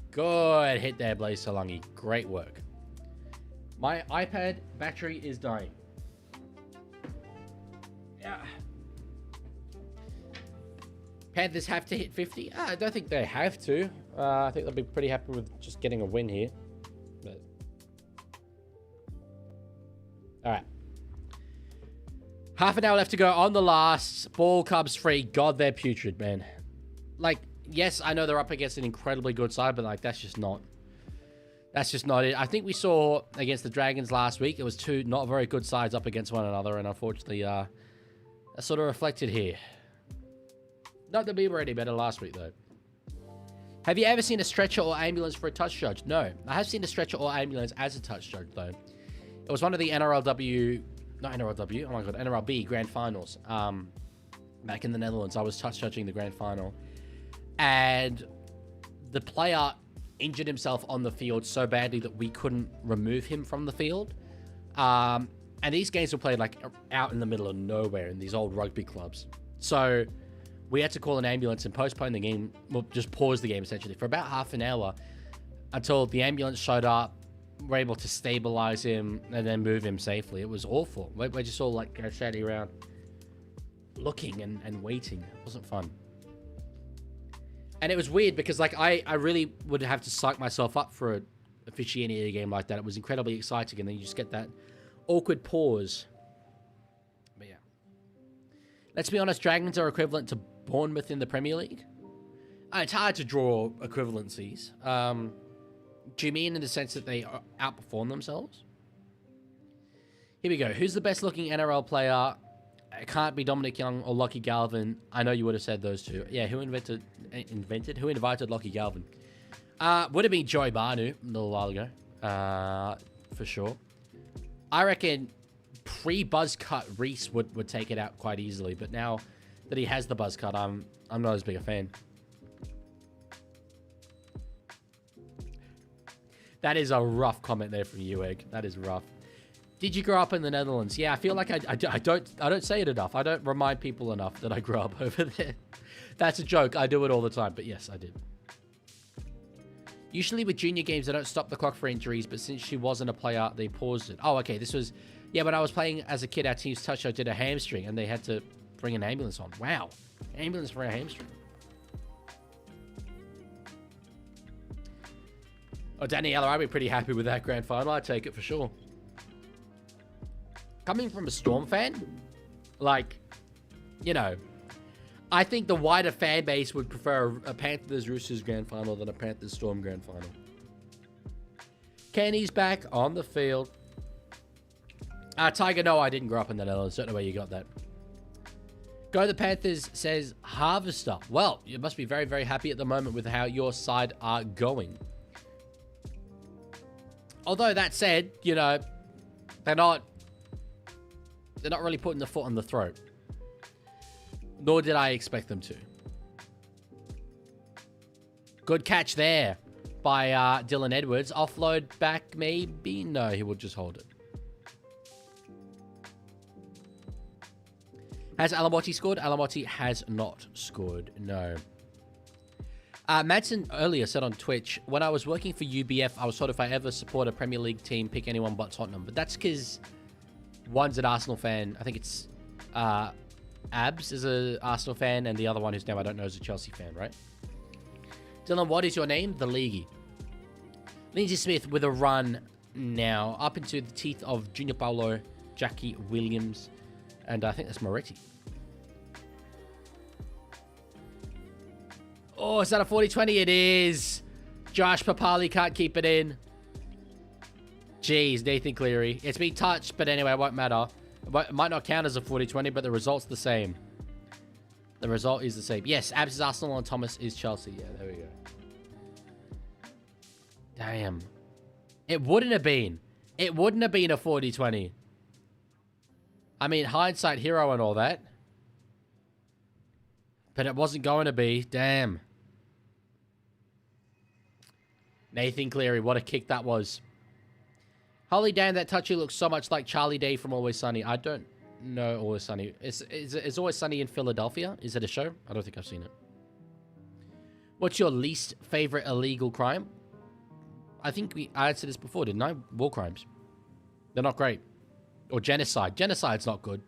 Good hit there, Blaze Solangi. Great work. My iPad battery is dying. Yeah. Panthers have to hit 50? I don't think they have to. I think they'll be pretty happy with just getting a win here. But... all right. Half an hour left to go on the last. Ball Cubs free. God, they're putrid, man. Like, yes, I know they're up against an incredibly good side, but, like, that's just not it. I think we saw against the Dragons last week, it was 2 not very good sides up against one another, and unfortunately, that's sort of reflected here. Not that we were any better last week, though. Have you ever seen a stretcher or ambulance for a touch judge? No. I have seen a stretcher or ambulance as a touch judge, though. It was one of the NRLW... Not NRLW. Oh, my God. NRLB Grand Finals. Back in the Netherlands. I was touch judging the Grand Final. And the player injured himself on the field so badly that we couldn't remove him from the field. And these games were played like out in the middle of nowhere in these old rugby clubs. So we had to call an ambulance and postpone the game. Well, just pause the game essentially for about half an hour until the ambulance showed up. We're able to stabilize him and then move him safely. It was awful. We're just all like standing around looking and waiting. It wasn't fun. And it was weird because like I really would have to psych myself up for officiating a game like that. It was incredibly exciting, and then you just get that awkward pause. But yeah. Let's be honest, Dragons are equivalent to Bournemouth in the Premier League. It's hard to draw equivalencies. Do you mean in the sense that they outperform themselves? Here we go. Who's the best looking NRL player? It can't be Dominic Young or Lockie Galvin. I know you would have said those two. Yeah, who invited Lockie Galvin? Would have been Joey Barnu a little while ago. For sure. I reckon pre-buzz cut Reese would take it out quite easily, but now that he has the buzz cut, I'm not as big a fan. That is a rough comment there from you, Egg. That is rough. Did you grow up in the Netherlands? Yeah, I feel like I don't say it enough. I don't remind people enough that I grew up over there. That's a joke. I do it all the time, but yes, I did. Usually with junior games, they don't stop the clock for injuries, but since she wasn't a player, they paused it. Oh, okay. This was... Yeah, when I was playing as a kid, our team's touch show did a hamstring, and they had to bring an ambulance on. Wow. Ambulance for a hamstring. Oh, Daniela, I'd be pretty happy with that grand final. I'd take it for sure. Coming from a Storm fan, like, you know, I think the wider fan base would prefer a Panthers Roosters grand final than a Panthers Storm grand final. Kenny's back on the field. Tiger, no, I didn't grow up in the Netherlands. Don't know where you got that. Go the Panthers, says Harvester. Well, you must be very, very happy at the moment with how your side are going. Although that said, you know, they're not really putting the foot on the throat. Nor did I expect them to. Good catch there by Dylan Edwards. Offload back, maybe? No, he will just hold it. Has Alamotti scored? Alamotti has not scored, no. Madsen earlier said on Twitch, when I was working for UBF, I was told if I ever support a Premier League team, pick anyone but Tottenham. But that's because one's an Arsenal fan. I think it's Abs is an Arsenal fan, and the other one whose name I don't know is a Chelsea fan, right? Dylan, what is your name? The Leaguie. Lindsay Smith with a run now up into the teeth of Junior Paulo, Jackie Williams, and I think that's Moretti. Oh, is that a 40-20? It is. Josh Papali can't keep it in. Jeez, Nathan Cleary. It's been touched, but anyway, it won't matter. It might not count as a 40-20, but the result's the same. The result is the same. Yes, Abs is Arsenal and Thomas is Chelsea. Yeah, there we go. Damn. It wouldn't have been. It wouldn't have been a 40-20. I mean, hindsight hero and all that. But it wasn't going to be. Damn. Nathan Cleary, what a kick that was. Holy damn, that touchy looks so much like Charlie Day from Always Sunny. I don't know Always Sunny. Is Always Sunny in Philadelphia? Is it a show? I don't think I've seen it. What's your least favorite illegal crime? I think I answered this before, didn't I? War crimes. They're not great. Or genocide. Genocide's not good.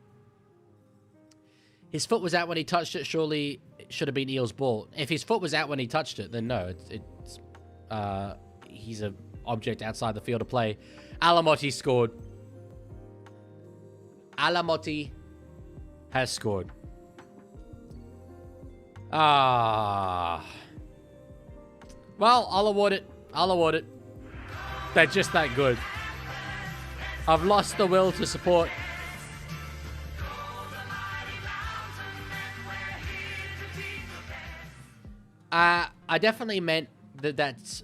His foot was out when he touched it. Surely it should have been Eels' ball. If his foot was out when he touched it, then no. He's an object outside the field of play. Alamotti scored. Alamotti has scored. Well, I'll award it. I'll award it. They're just that good. I've lost the will to support. I definitely meant that that's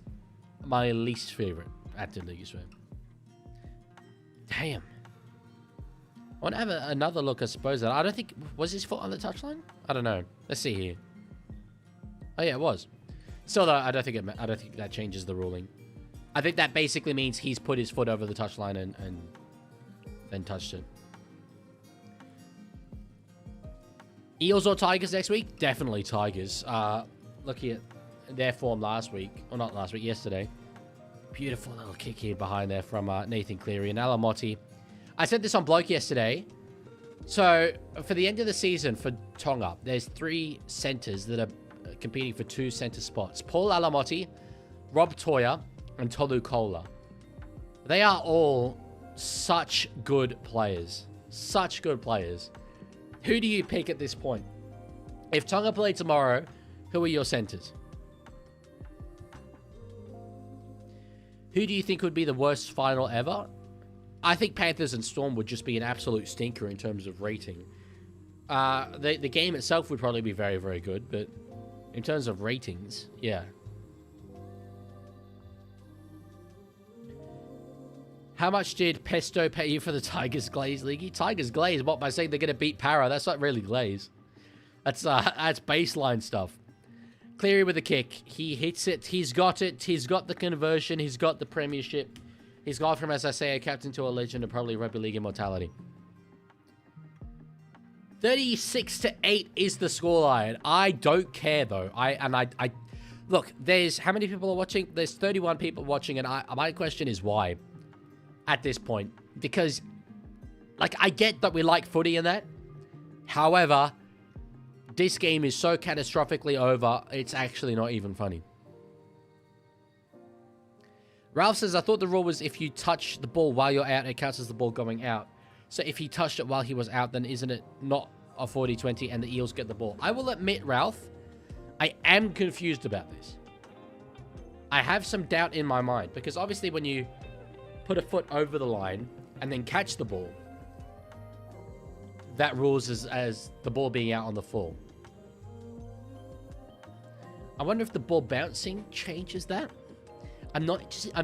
my least favorite at the LIVESTREAM. Damn. I want to have another look, I suppose. I don't think... Was his foot on the touchline? I don't know. Let's see here. Oh, yeah, it was. Still, though, I don't think that changes the ruling. I think that basically means he's put his foot over the touchline and then touched it. Eels or Tigers next week? Definitely Tigers. Looking at their form last week. Or not last week, yesterday. Beautiful little kick here behind there from Nathan Cleary and Alamotti. I said this on Bloke yesterday. So, for the end of the season for Tonga, there's 3 centres that are competing for 2 centre spots. Paul Alamotti, Rob Toya, and Tolu Kola. They are all such good players. Such good players. Who do you pick at this point? If Tonga play tomorrow, who are your centres? Who do you think would be the worst final ever? I think Panthers and Storm would just be an absolute stinker in terms of rating. The game itself would probably be very, very good, but in terms of ratings, yeah. How much did Pesto pay you for the Tigers Glaze, Leaguie? Tigers Glaze? What, by saying they're going to beat Para? That's not really Glaze. That's baseline stuff. Cleary with a kick. He hits it. He's got it. He's got the conversion. He's got the premiership. He's gone from, as I say, a captain to a legend and probably rugby league immortality. 36-8 is the scoreline. I don't care, though. I look, there's... How many people are watching? There's 31 people watching, and my question is why? At this point. Because, like, I get that we like footy and that. However, this game is so catastrophically over, it's actually not even funny. Ralph says, I thought the rule was if you touch the ball while you're out, it counts as the ball going out. So if he touched it while he was out, then isn't it not a 40-20 and the Eels get the ball? I will admit, Ralph, I am confused about this. I have some doubt in my mind. Because obviously when you put a foot over the line and then catch the ball, that rules as the ball being out on the full. I wonder if the ball bouncing changes that. I'm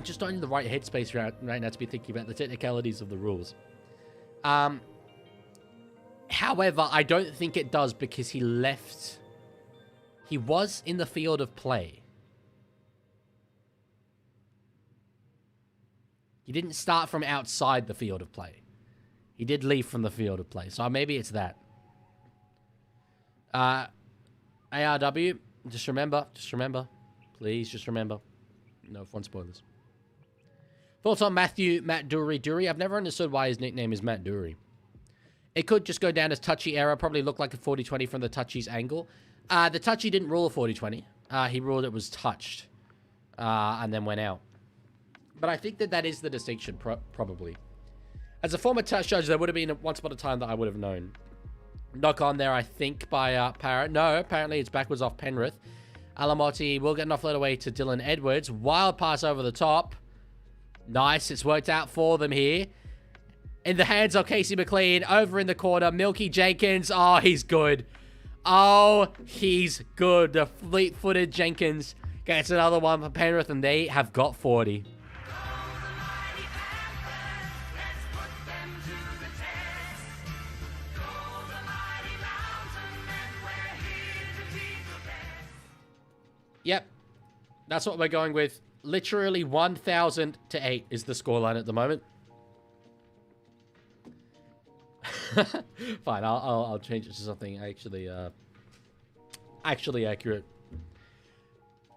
just not in the right headspace right now to be thinking about the technicalities of the rules. However, I don't think it does because he left. He was in the field of play. He didn't start from outside the field of play. He did leave from the field of play. So maybe it's that. ARW, just remember. Please just remember. No fun spoilers. Thoughts on Matt Dury? I've never understood why his nickname is Matt Dury. It could just go down as touchy error. Probably look like a 40-20 from the touchy's angle. The touchy didn't rule a 40-20. He ruled it was touched. And then went out. But I think that is the distinction, probably. As a former touch judge, there would have been once upon a time that I would have known. Knock on there, I think, by Parrot. No, apparently it's backwards off Penrith. Alamotti will get an offload away to Dylan Edwards. Wild pass over the top. Nice. It's worked out for them here. In the hands of Casey McLean. Over in the corner. Milky Jenkins. Oh, he's good. Oh, he's good. The fleet-footed Jenkins gets another one for Penrith, and they have got 40. Yep. That's what we're going with. Literally 1,000-8 is the scoreline at the moment. Fine, I'll change it to something actually accurate.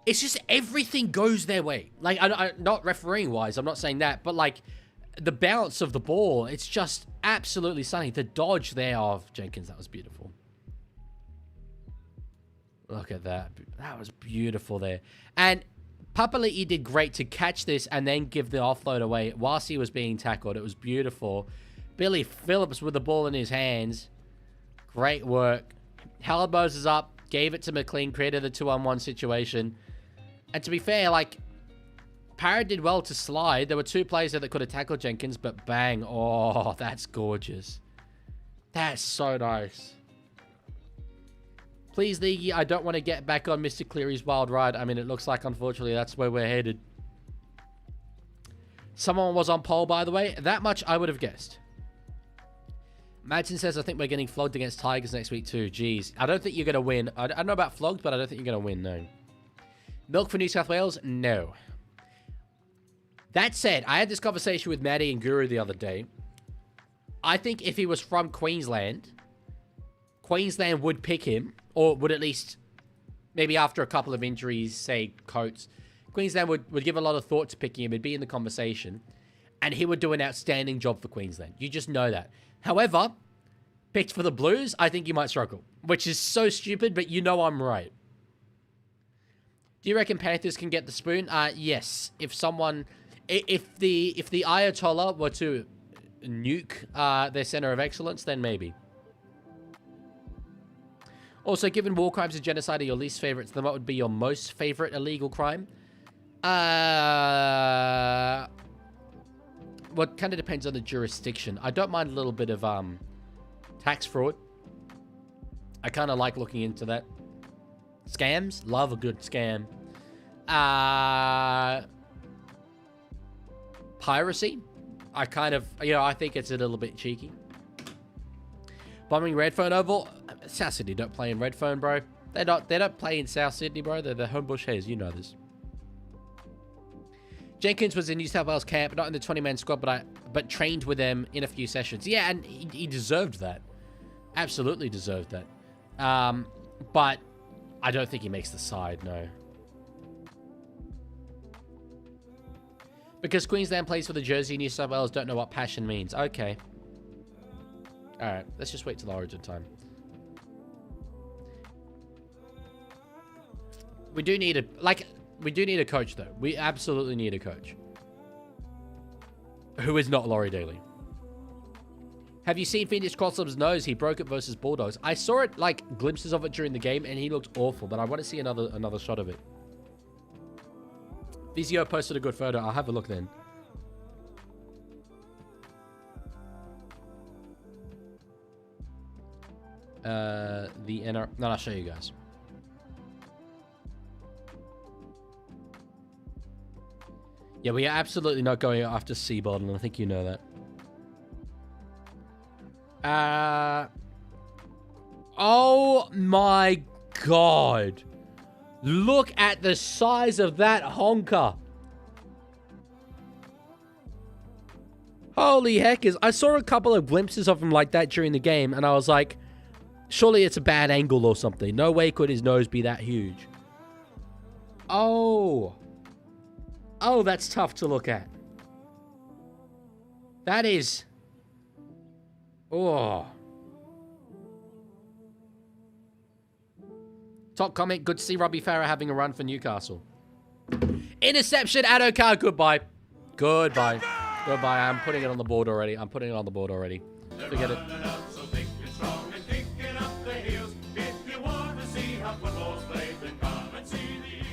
It's just everything goes their way. Like, not refereeing wise, I'm not saying that, but like the bounce of the ball, it's just absolutely stunning. The dodge there of Jenkins, that was beautiful. Look at that. That was beautiful there. And Papali'i did great to catch this and then give the offload away whilst he was being tackled. It was beautiful. Billy Phillips with the ball in his hands. Great work. Howard Moses up. Gave it to McLean. Created the 2-on-1 situation. And to be fair, like, Parrot did well to slide. There were 2 players there that could have tackled Jenkins, but bang. Oh, that's gorgeous. That's so nice. Please, Leaguie, I don't want to get back on Mr. Cleary's wild ride. I mean, it looks like, unfortunately, that's where we're headed. Someone was on poll, by the way. That much I would have guessed. Madsen says, I think we're getting flogged against Tigers next week too. Jeez. I don't think you're going to win. I don't know about flogged, but I don't think you're going to win, no. Milk for New South Wales? No. That said, I had this conversation with Maddie and Guru the other day. I think if he was from Queensland, Queensland would pick him, or would at least, maybe after a couple of injuries, say Coates, Queensland would give a lot of thought to picking him. It'd be in the conversation, and he would do an outstanding job for Queensland. You just know that. However, picked for the Blues, I think you might struggle, which is so stupid, but you know I'm right. Do you reckon Panthers can get the spoon? Yes. If someone, if the Ayatollah were to nuke their center of excellence, then maybe. Also, given war crimes and genocide are your least favorites, then what would be your most favorite illegal crime? Well, it kind of depends on the jurisdiction. I don't mind a little bit of tax fraud. I kind of like looking into that. Scams? Love a good scam. Piracy? I kind of, I think it's a little bit cheeky. Bombing Redfern Oval? South Sydney don't play in Redfern, bro. They don't play in South Sydney, bro. They're the Homebush Hares. You know this. Jenkins was in New South Wales camp, not in the 20-man squad, but trained with them in a few sessions. Yeah, and he deserved that. Absolutely deserved that. But I don't think he makes the side, no. Because Queensland plays for the jersey, New South Wales don't know what passion means. Okay. Alright, let's just wait till Origin time. We do need a coach, though. We absolutely need a coach. Who is not Laurie Daly. Have you seen Phoenix Crosslum's nose? He broke it versus Bulldogs. I saw it, like, glimpses of it during the game, and he looked awful, but I want to see another shot of it. Vizio posted a good photo. I'll have a look then. The NRL... No, I'll show you guys. Yeah, we are absolutely not going after Seabold, and I think you know that. Oh my god. Look at the size of that honker. Holy heckers. I saw a couple of glimpses of him like that during the game, and I was like, surely it's a bad angle or something. No way could his nose be that huge. Oh. Oh, that's tough to look at. That is... Oh. Top comment, good to see Robbie Farah having a run for Newcastle. Interception, Adokar, goodbye. Goodbye. Goodbye, I'm putting it on the board already. Forget it.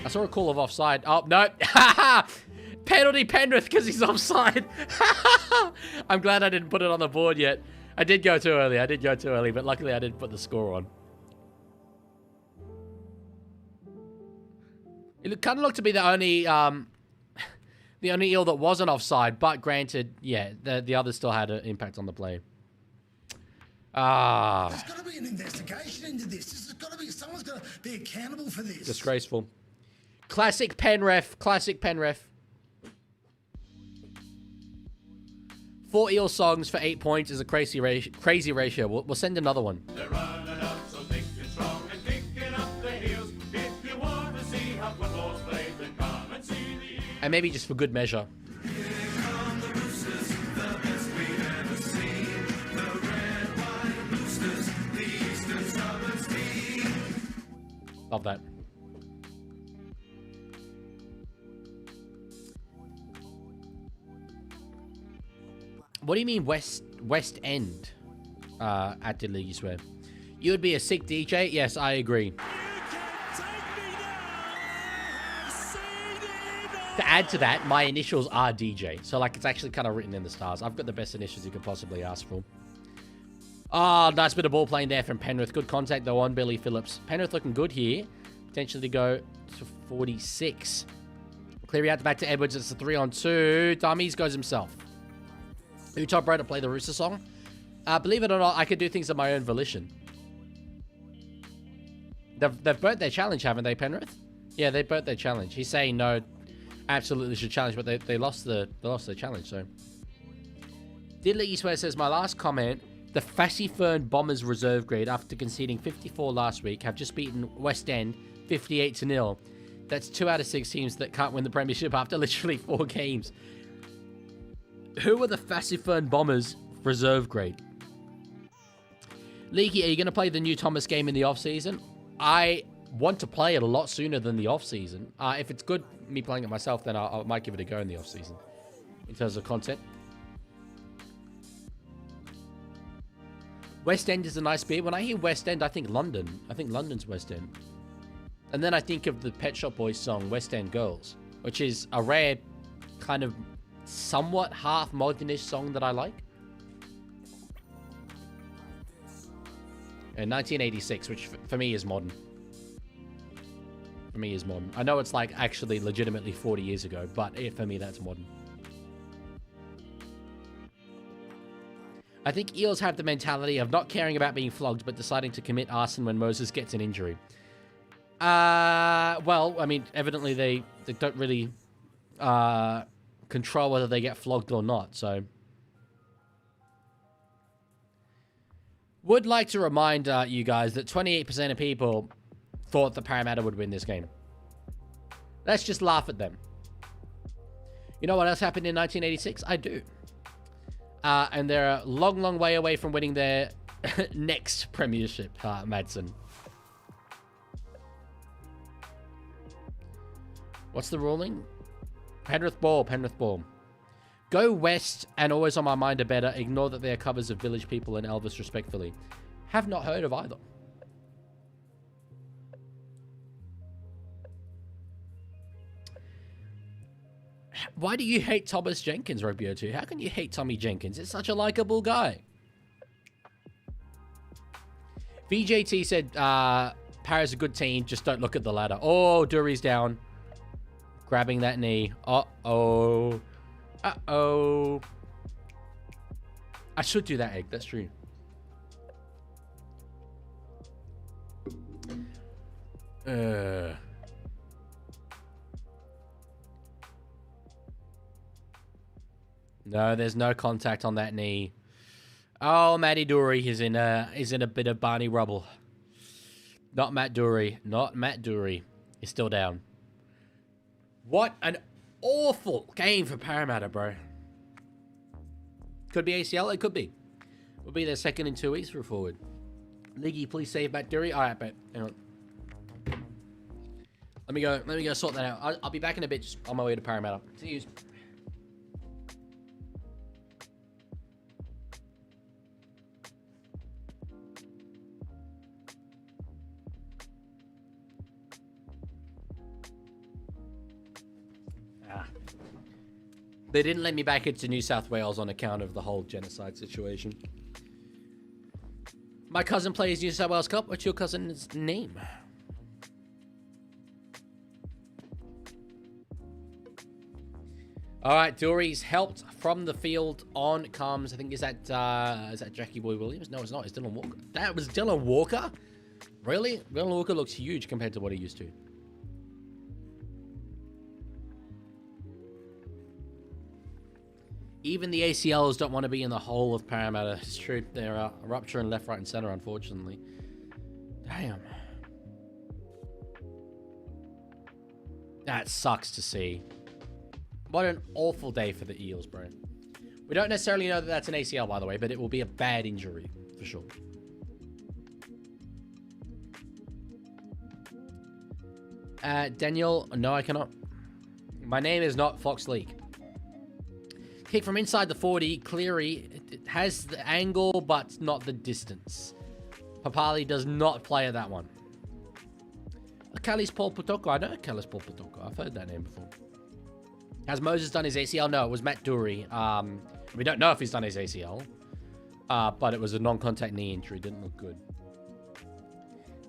I saw a call of offside. Oh, no. Penalty Penrith because he's offside. I'm glad I didn't put it on the board yet. I did go too early, but luckily I didn't put the score on. It kind of looked to be the only eel that wasn't offside, but granted, yeah, the others still had an impact on the play.
There's got to be an investigation into this. Someone's got to be accountable for this.
Disgraceful. Classic Penrith. 4 eel songs for 8 points is a crazy ratio. We'll send another one.
They're running up, so think it's strong and kicking up the heels. If you want to see how football's played, then come and see the Eels.
And maybe just for good measure. Love that. What do you mean West End? At the League, you swear. You would be a sick DJ? Yes, I agree. To add to that, my initials are DJ. So, like, it's actually kind of written in the stars. I've got the best initials you could possibly ask for. Oh, nice bit of ball playing there from Penrith. Good contact, though, on Billy Phillips. Penrith looking good here. Potentially go to 46. Cleary out the back to Edwards. It's a 3-on-2. Dummies goes himself. Who top bro to play the Rooster song? Believe it or not, I could do things of my own volition. They've burnt their challenge, haven't they, Penrith? Yeah, they burnt their challenge. He's saying no, absolutely should challenge, but they lost their challenge, so. Diddly Eastway says, my last comment, the Fassy Fern Bombers reserve grade after conceding 54 last week have just beaten West End 58-0. That's 2 out of 6 teams that can't win the premiership after literally 4 games. Who are the Fassy Fern Bombers reserve grade? Leaguie, are you going to play the new Thomas game in the off-season? I want to play it a lot sooner than the off-season. If it's good, me playing it myself, then I might give it a go in the off-season. In terms of content. West End is a nice beer. When I hear West End, I think London. I think London's West End. And then I think of the Pet Shop Boys song, West End Girls, which is a rare kind of somewhat half modernish song that I like. In 1986, which for me is modern. For me is modern. I know it's like actually legitimately 40 years ago, but for me that's modern. I think Eels have the mentality of not caring about being flogged, but deciding to commit arson when Moses gets an injury. Well, I mean, evidently they don't really control whether they get flogged or not, so. Would like to remind you guys that 28% of people thought the Parramatta would win this game. Let's just laugh at them. You know what else happened in 1986? I do. And they're a long, long way away from winning their next premiership, Madsen. What's the ruling? Penrith ball, Penrith ball. Go west and always on my mind are better. Ignore that they are covers of Village People and Elvis respectfully. Have not heard of either. Why do you hate Thomas Jenkins, Rugby02? How can you hate Tommy Jenkins? It's such a likable guy. VJT said, Para's a good team, just don't look at the ladder. Oh, Dury's down. Grabbing that knee. Uh-oh. Uh-oh. I should do that, Egg. That's true. No, there's no contact on that knee. Oh, Matty Dury is in a bit of Barney rubble. Not Matt Dury. Not Matt Dury. He's still down. What an awful game for Parramatta, bro. Could be ACL. It could be. Will be their second in 2 weeks for a forward. Leaguie, please save Matt Dury. All right, bet. Hang on. Let me go sort that out. I'll be back in a bit. Just on my way to Parramatta. See you. They didn't let me back into New South Wales on account of the whole genocide situation. My cousin plays New South Wales Cup. What's your cousin's name? All right, Dury's helped from the field. On comes, I think, is that Jackie Boy Williams? No, it's not. It's Dylan Walker. That was Dylan Walker? Really? Dylan Walker looks huge compared to what he used to. Even the ACLs don't want to be in the whole of Parramatta. It's true. They're a rupture in left, right, and center, unfortunately. Damn. That sucks to see. What an awful day for the Eels, bro. We don't necessarily know that that's an ACL, by the way, but it will be a bad injury, for sure. Daniel, no, I cannot. My name is not Fox League. Kick from inside the 40. Cleary has the angle, but not the distance. Papali does not play at that one. Kalis Paul Potoko. I know Kalis Paul Potoko. I've heard that name before. Has Moses done his ACL? No, it was Matt Dury. We don't know if he's done his ACL. but it was a non-contact knee injury. Didn't look good.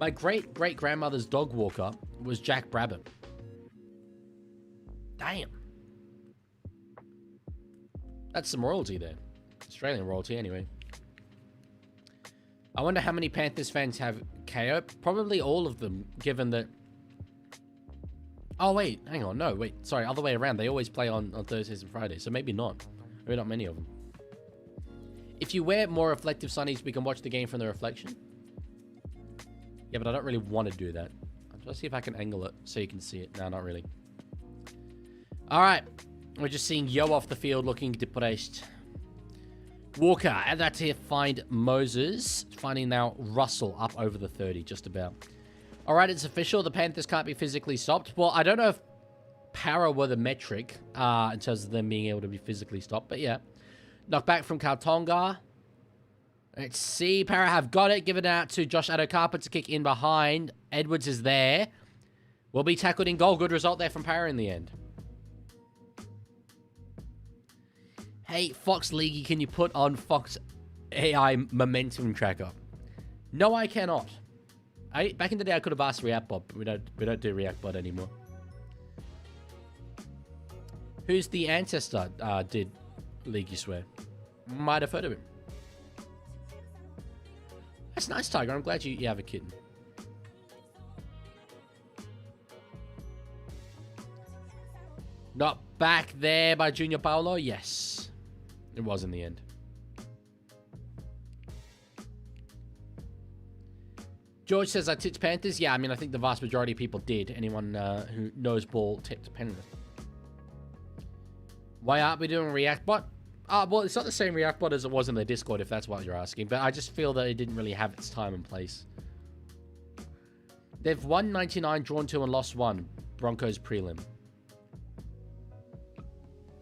My great-great-grandmother's dog walker was Jack Brabham. Damn. That's some royalty there. Australian royalty, anyway. I wonder how many Panthers fans have KO. Probably all of them, given that... Oh, wait. Hang on. No, wait. Sorry, other way around. They always play on Thursdays and Fridays, so maybe not. Maybe not many of them. If you wear more reflective sunnies, we can watch the game from the reflection. Yeah, but I don't really want to do that. Let's see if I can angle it so you can see it. No, not really. All right. We're just seeing Yo off the field looking depressed. Walker, and that's here. Find Moses. Finding now Russell up over the 30, just about. All right, it's official. The Panthers can't be physically stopped. Well, I don't know if Para were the metric in terms of them being able to be physically stopped, but yeah. Knock back from Kautonga. Let's see. Para have got it. Give it out to Josh Adokapa to kick in behind. Edwards is there. Will be tackled in goal. Good result there from Para in the end. Hey, Fox Leaguie, can you put on Fox AI momentum tracker? No, I cannot. Back in the day, I could have asked ReactBot, but we don't do ReactBot anymore. Who's the ancestor? Did Leaguie swear? Might have heard of him. That's nice, Tiger. I'm glad you have a kitten. Not back there by Junior Paolo? Yes. It was in the end. George says, I tipped Panthers. Yeah, I mean, I think the vast majority of people did. Anyone who knows ball tipped Penrith. Why aren't we doing ReactBot? Well, it's not the same ReactBot as it was in the Discord, if that's what you're asking. But I just feel that it didn't really have its time and place. They've won 99, drawn 2, and lost 1. Broncos prelim.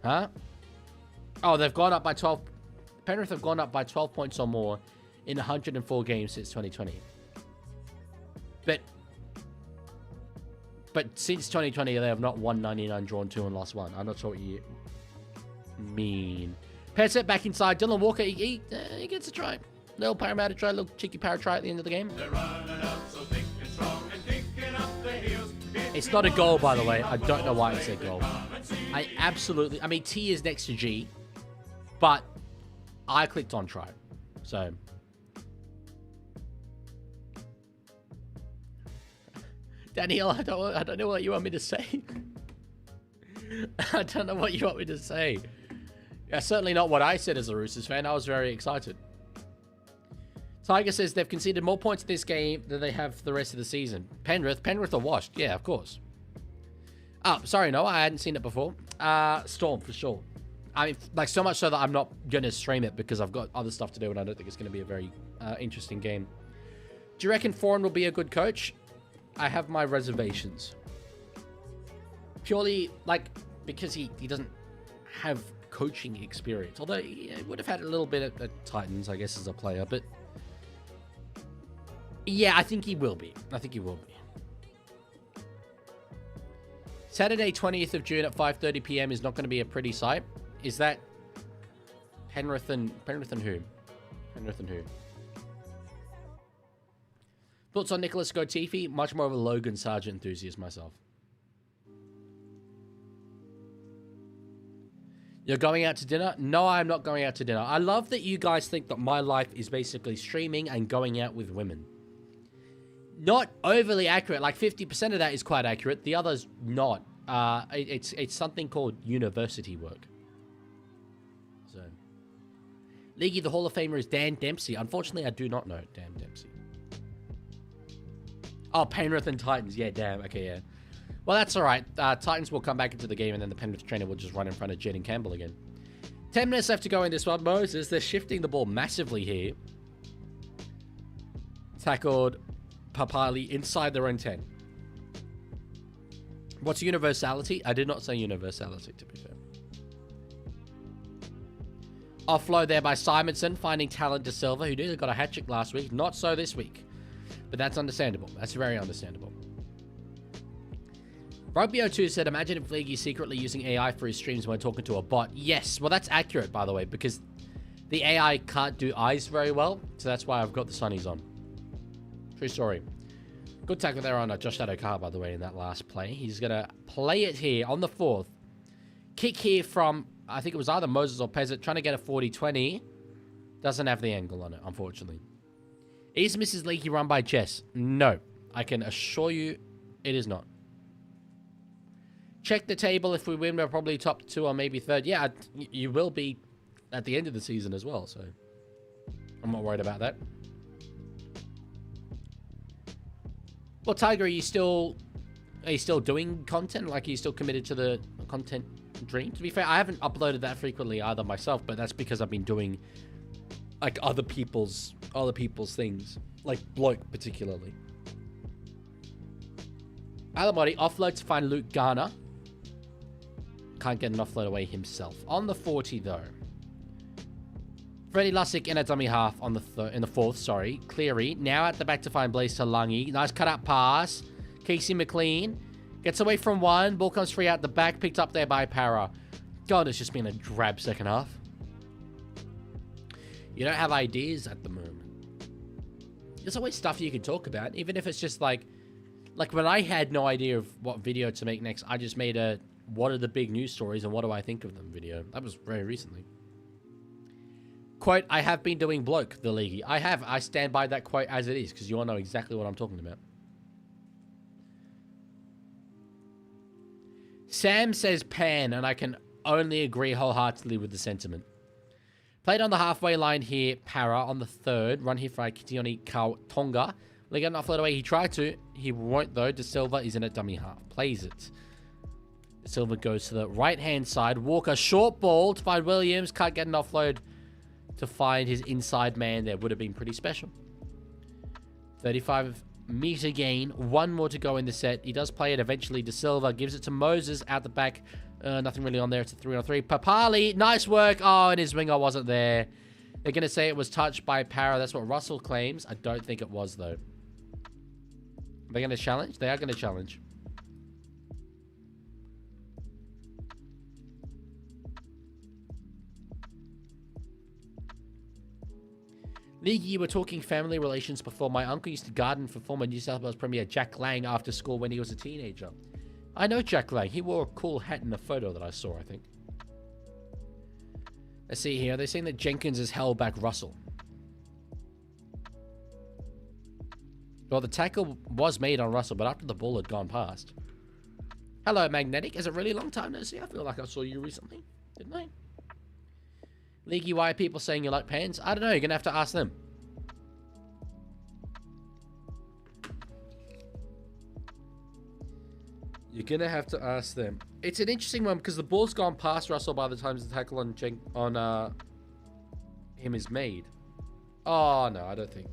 Huh? Oh, they've gone up by 12. Penrith have gone up by 12 points or more in 104 games since 2020. But since 2020, they have not won 99, drawn 2, and lost 1. I'm not sure what you mean. Pass it back inside. Dylan Walker, he gets a try. Little Parramatta try, little cheeky Para try at the end of the game.
They're running up so thick and strong and kicking up the heels.
It's not a goal, by the way. I don't know why it's a goal. I mean, T is next to G, but I clicked on try. So. Daniel, I don't know what you want me to say. I don't know what you want me to say. Yeah, certainly not what I said as a Roosters fan. I was very excited. Tiger says they've conceded more points in this game than they have for the rest of the season. Penrith are washed. Yeah, of course. Oh, sorry, no, I hadn't seen it before. Storm, for sure. I mean, like, so much so that I'm not going to stream it because I've got other stuff to do and I don't think it's going to be a very interesting game. Do you reckon Foran will be a good coach? I have my reservations. Purely, like, because he doesn't have coaching experience. Although he would have had a little bit at Titans, I guess, as a player. But, yeah, I think he will be. Saturday, 20th of June at 5:30 p.m. is not going to be a pretty sight. Is that Penrith and who? Penrith and who? Thoughts on Nicholas Gotifi? Much more of a Logan Sargent enthusiast myself. You're going out to dinner? No, I'm not going out to dinner. I love that you guys think that my life is basically streaming and going out with women. Not overly accurate. Like 50% of that is quite accurate. The other's not. It's something called university work. So, Leaguie, the Hall of Famer is Dan Dempsey. Unfortunately, I do not know Dan Dempsey. Oh, Penrith and Titans. Yeah, damn. Okay, yeah. Well, that's all right. Titans will come back into the game, and then the Penrith trainer will just run in front of Jed and Campbell again. 10 minutes left to go in this one. Moses, they're shifting the ball massively here. Tackled Papali inside their own 10. What's universality? I did not say universality, to be fair. Offload there by Simonson, finding Talent De Silva, who nearly got a hat-trick last week. Not so this week. But that's understandable. That's very understandable. Rugby02 said, imagine if Leaguie is secretly using AI for his streams when talking to a bot. Yes, well, that's accurate, by the way, because The AI can't do eyes very well, so that's why I've got the sunnies on. True story. Good tackle there on Josh Adokar, by the way, in that last play. He's going to play it here on the 4th. Kick here from, I think it was either Moses or Pezzett, trying to get a 40-20. Doesn't have the angle on it, unfortunately. Is Mrs. Leaky run by Jess? No. I can assure you it is not. Check the table. If we win, we're probably top 2 or maybe 3rd. Yeah, you will be at the end of the season as well, so I'm not worried about that. Well, Tiger, are you still doing content? Like, are you still committed to the content dream? To be fair, I haven't uploaded that frequently either myself, but that's because I've been doing like other people's things, like Bloke particularly. Alamoti offload to find Luke Garner. Can't get an offload away himself. On the 40 though. Freddie Lussick in a dummy half on the in the 4th, sorry. Cleary now at the back to find Blaze Talangi. Nice cut out pass. Casey McLean gets away from one. Ball comes free out the back. Picked up there by Para. God, it's just been a drab second half. You don't have ideas at the moment. There's always stuff you can talk about, even if it's just like when I had no idea of what video to make next, I just made a what are the big news stories and what do I think of them video. That was very recently. Quote, I have been doing Bloke, the Leaguie. I have. I stand by that quote as it is, because you all know exactly what I'm talking about. Sam says Pan, and I can only agree wholeheartedly with the sentiment. Played on the halfway line here, Para on the 3rd. Run here for Kitioni Tonga. Will he get an offload away? He tried to. He won't, though. De Silva is in a dummy half. Plays it. De Silva goes to the right-hand side. Walker, short ball to find Williams. Can't get an offload to find his inside man there. Would have been pretty special. 35-meter gain. One more to go in the set. He does play it eventually. De Silva gives it to Moses out the back. Nothing really on there. It's a 3-on-3. Papali, nice work. Oh, and his winger wasn't there. They're going to say it was touched by Para. That's what Russell claims. I don't think it was, though. Are they going to challenge? They are going to challenge. League, you were talking family relations before. My uncle used to garden for former New South Wales Premier Jack Lang after school when he was a teenager. I know Jack Lang. He wore a cool hat in the photo that I saw, I think. Let's see here. They're saying that Jenkins has held back Russell. Well, the tackle was made on Russell, but after the ball had gone past. Hello, Magnetic. Is it really a long time no see? I feel like I saw you recently. Didn't I? Leaguey, why are people saying you like Pans? I don't know. You're going to have to ask them. You're going to have to ask them. It's an interesting one because the ball's gone past Russell by the time the tackle on him is made. Oh, no, I don't think.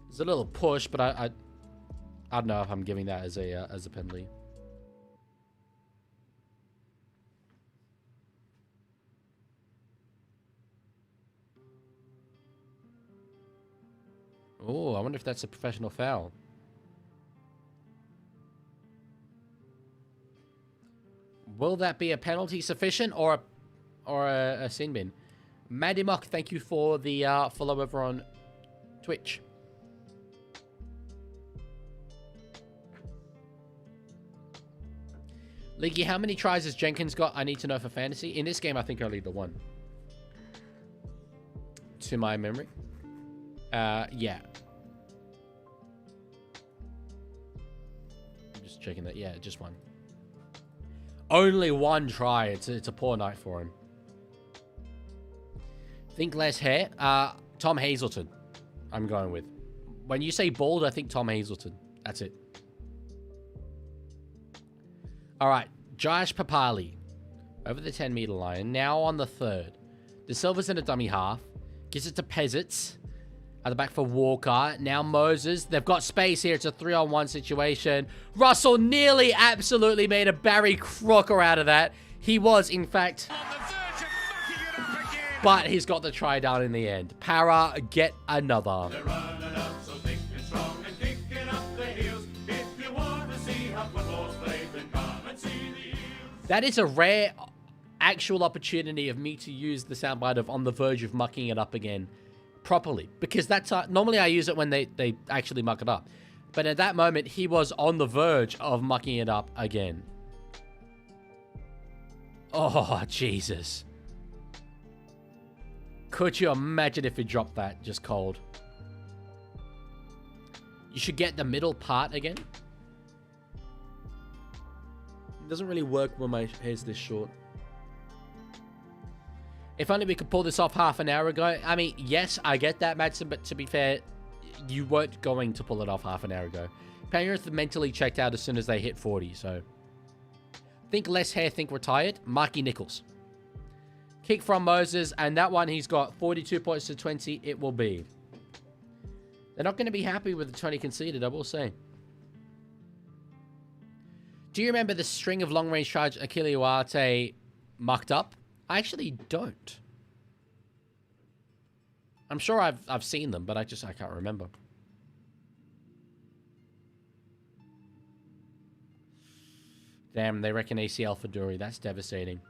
There's a little push, but I don't know if I'm giving that as a penalty. Oh, I wonder if that's a professional foul. Will that be a penalty sufficient or a sin bin? Maddie Mock, thank you for the follow over on Twitch. Leaguey, how many tries has Jenkins got? I need to know for fantasy. In this game, I think only the one. To my memory. Yeah. I'm just checking that. Yeah, just one. Only one try. It's a poor night for him. Think less hair. Tom Hazelton. I'm going with. When you say bald, I think Tom Hazelton. That's it. All right. Josh Papali. Over the 10-meter line. Now on the 3rd. De Silva's in a dummy half. Gives it to Pezzett. At the back for Walker. Now Moses. They've got space here. It's a 3-on-1 situation. Russell nearly absolutely made a Barry Crocker out of that. He was, in fact. But he's got the try down in the end. Para, get another.
They're running up so thick and strong and kicking up the heels. If you want to see how football's played, then come and see the Eels.
That is a rare actual opportunity of me to use the soundbite of on the verge of mucking it up again properly. Because that's normally I use it when they actually muck it up. But at that moment, he was on the verge of mucking it up again. Oh, Jesus. Could you imagine if he dropped that just cold? You should get the middle part again. It doesn't really work when my hair's this short. If only we could pull this off half an hour ago. I mean, yes, I get that, Madsen, but to be fair, you weren't going to pull it off half an hour ago. Penrith mentally checked out as soon as they hit 40, so... Think less hair, think retired. Marky Nichols. Kick from Moses, and that one he's got 42 points to 20. It will be. They're not going to be happy with the 20 conceded, I will say. Do you remember the string of long-range charge Achille Uarte mucked up? I actually don't. I'm sure I've seen them, but I can't remember. Damn, they reckon ACL for Dury. That's devastating.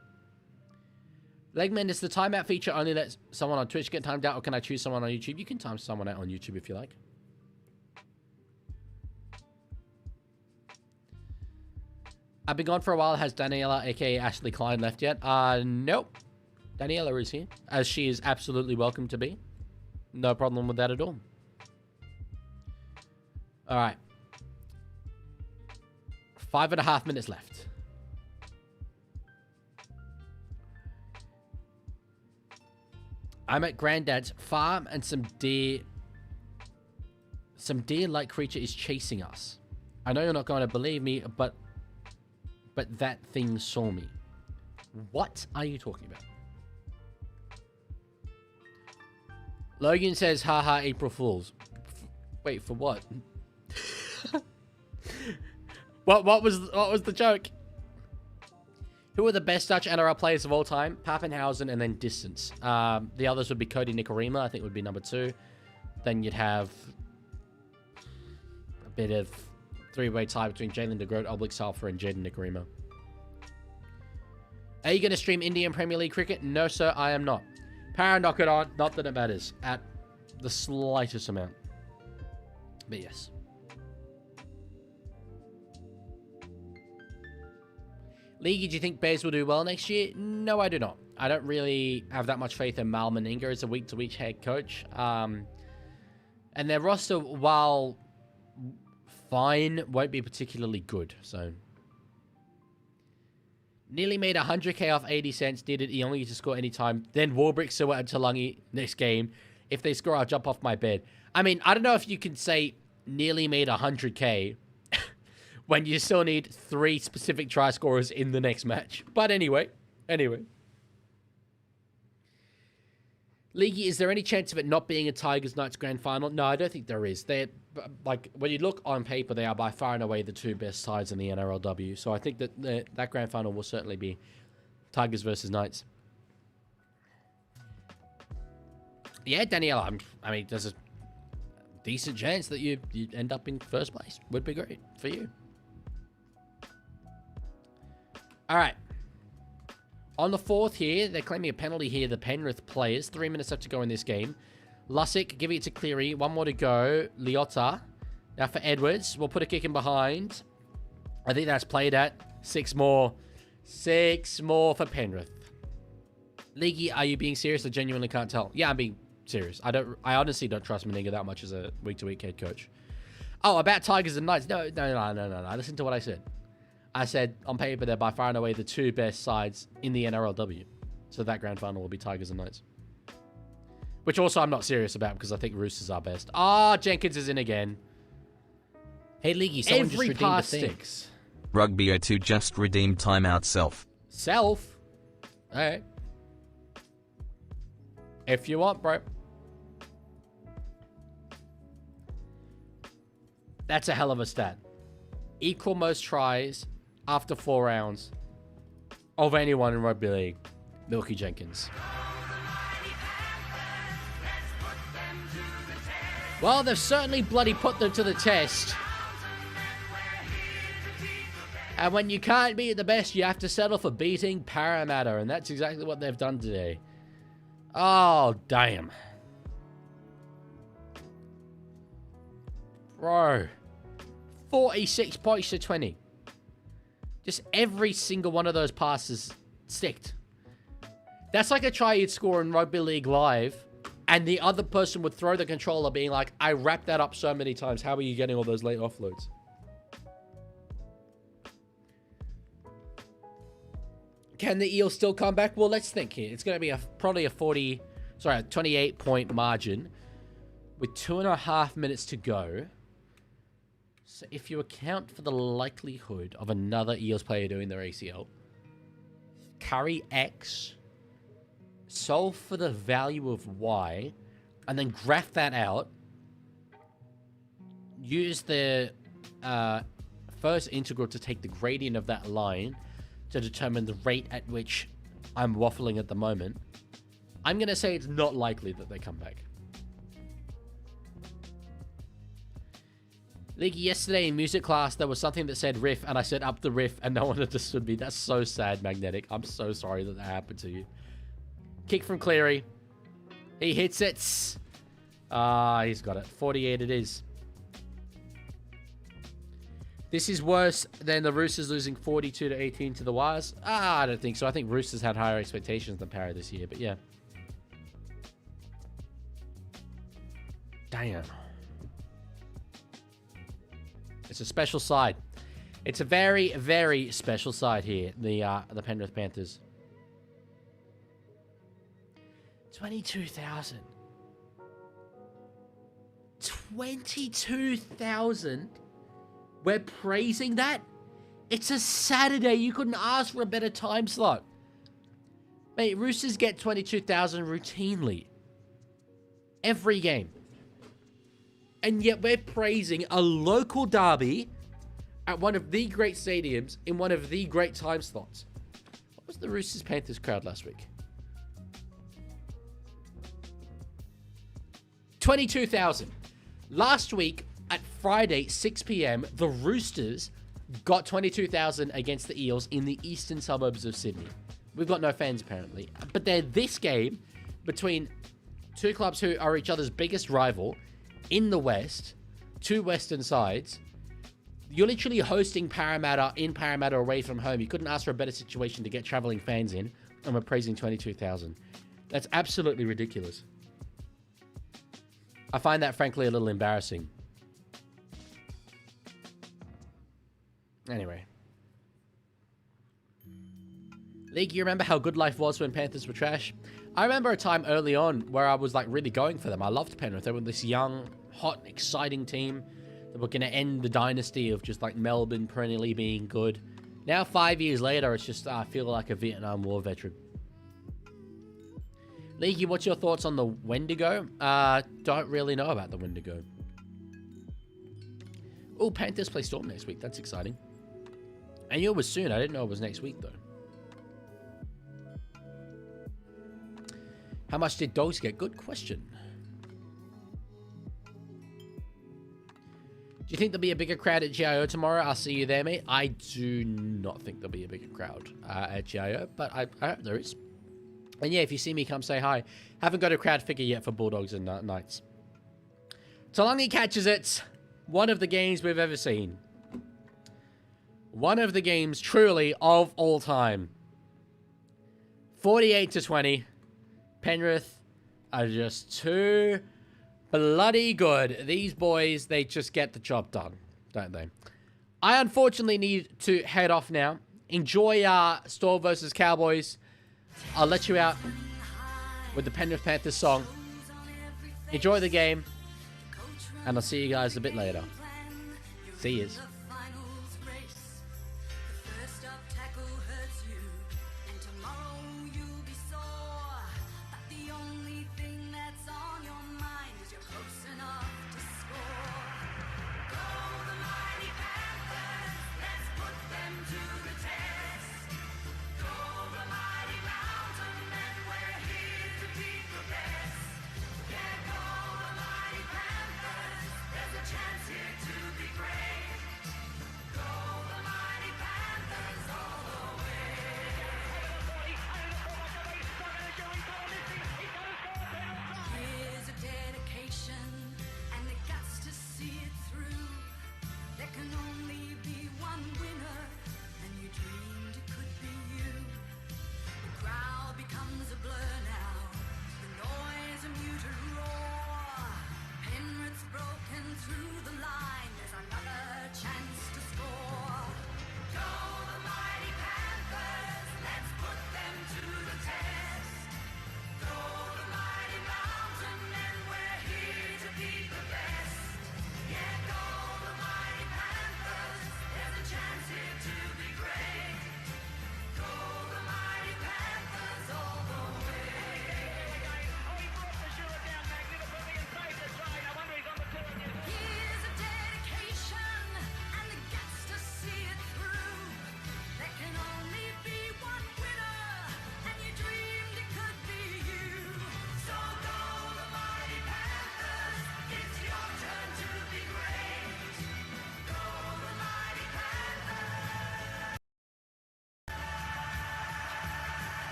Legman, does the timeout feature only let someone on Twitch get timed out, or can I choose someone on YouTube? You can time someone out on YouTube if you like. I've been gone for a while. Has Daniela, aka Ashley Klein, left yet? Nope. Daniela is here, as she is absolutely welcome to be. No problem with that at all. All right. 5.5 minutes left. I'm at Granddad's farm and some deer-like creature is chasing us. I know you're not going to believe me, but that thing saw me. What are you talking about? Logan says, haha, April Fools. Wait, for what? What was the joke? Who are the best Dutch NRL players of all time? Pappenhausen and then distance. The others would be Cody Nikorima, I think would be number 2. Then you'd have a bit of three-way tie between Jalen de Groot, Oblique Salfer, and Jaden Nikorima. Are you going to stream Indian Premier League cricket? No, sir, I am not. Power knock it on. Not that it matters at the slightest amount. But yes. Leaguie, do you think Bears will do well next year? No, I do not. I don't really have that much faith in Mal Meninga as a week-to-week head coach. And their roster, while fine, won't be particularly good. So, nearly made 100k off 80 cents. Did it. He only used to score anytime. Then Warbrick, Sewer, and Talangi next game. If they score, I'll jump off my bed. I mean, I don't know if you can say nearly made 100k when you still need 3 specific try scorers in the next match. But anyway. Leaguey, is there any chance of it not being a Tigers Knights grand final? No, I don't think there is. They're, like, when you look on paper, they are by far and away the 2 best sides in the NRLW. So I think that that grand final will certainly be Tigers versus Knights. Yeah, Daniela, I mean, there's a decent chance that you end up in first place. Would be great for you. All right. On the 4th here, they're claiming a penalty here, the Penrith players. 3 minutes left to go in this game. Lussick giving it to Cleary. 1 more to go. Liotta. Now for Edwards. We'll put a kick in behind. I think that's played at. 6 more. 6 more for Penrith. Leaguey, are you being serious? I genuinely can't tell. Yeah, I'm being serious. I honestly don't trust Meninga that much as a week-to-week head coach. Oh, about Tigers and Knights. No. Listen to what I said. I said, on paper, they're by far and away the 2 best sides in the NRLW. So that grand final will be Tigers and Knights. Which also I'm not serious about because I think Roosters are best. Ah, Jenkins is in again.
Hey, Leaguey, someone just redeemed
pass
the thing.
sticks.
Rugby 02 just redeemed timeout self.
Self? Alright. If you want, bro. That's a hell of a stat. Equal most tries after 4 rounds of anyone in Rugby League. Milky Jenkins. Well, they've certainly bloody put them to the test. And when you can't beat the best, you have to settle for beating Parramatta. And that's exactly what they've done today. Oh, damn. Bro. 46 points to 20. Just every single one of those passes sticked. That's like a try you'd score in Rugby League Live, and the other person would throw the controller being like, I wrapped that up so many times. How are you getting all those late offloads? Can the Eels still come back? Well, let's think here. It's going to be probably a 28-point margin with 2.5 minutes to go. So if you account for the likelihood of another Eels player doing their ACL, carry X, solve for the value of Y, and then graph that out. Use the first integral to take the gradient of that line to determine the rate at which I'm waffling at the moment. I'm going to say it's not likely that they come back. Leaguie, yesterday in music class, there was something that said riff, and I said up the riff, and no one understood me. That's so sad, Magnetic. I'm so sorry that happened to you. Kick from Cleary. He hits it. He's got it. 48 it is. This is worse than the Roosters losing 42-18 to the Wires. I don't think so. I think Roosters had higher expectations than Parra this year, but yeah. Damn. It's a special side. It's a very, very special side here. The Penrith Panthers. 22,000. 22,000. We're praising that. It's a Saturday. You couldn't ask for a better time slot. Mate, Roosters get 22,000 routinely. Every game. And yet we're praising a local derby at one of the great stadiums in one of the great time slots. What was the Roosters-Panthers crowd last week? 22,000. Last week at Friday, 6 p.m, the Roosters got 22,000 against the Eels in the eastern suburbs of Sydney. We've got no fans apparently. But they're this game between two clubs who are each other's biggest rival in the West, two Western sides. You're literally hosting Parramatta in Parramatta away from home. You couldn't ask for a better situation to get traveling fans in, and we're praising 22,000. That's absolutely ridiculous. I find that, frankly, a little embarrassing. Anyway. League, you remember how good life was when Panthers were trash? I remember a time early on where I was like really going for them. I loved Penrith. They were this young, hot, exciting team that were going to end the dynasty of just like Melbourne perennially being good. Now 5 years later, it's just I feel like a Vietnam War veteran. Leaguey, what's your thoughts on the Wendigo? Don't really know about the Wendigo. Oh, Panthers play Storm next week. That's exciting. I knew it was soon. I didn't know it was next week though. How much did Dogs get? Good question. Do you think there'll be a bigger crowd at GIO tomorrow? I'll see you there, mate. I do not think there'll be a bigger crowd at GIO, but I hope there is. And yeah, if you see me, come say hi. Haven't got a crowd figure yet for Bulldogs and Knights. So long he catches it. One of the games we've ever seen. One of the games truly of all time. 48-20. Penrith are just too bloody good. These boys, they just get the job done, don't they? I unfortunately need to head off now. Enjoy Storm versus Cowboys. I'll let you out with the Penrith Panthers song. Enjoy the game. And I'll see you guys a bit later. See yous.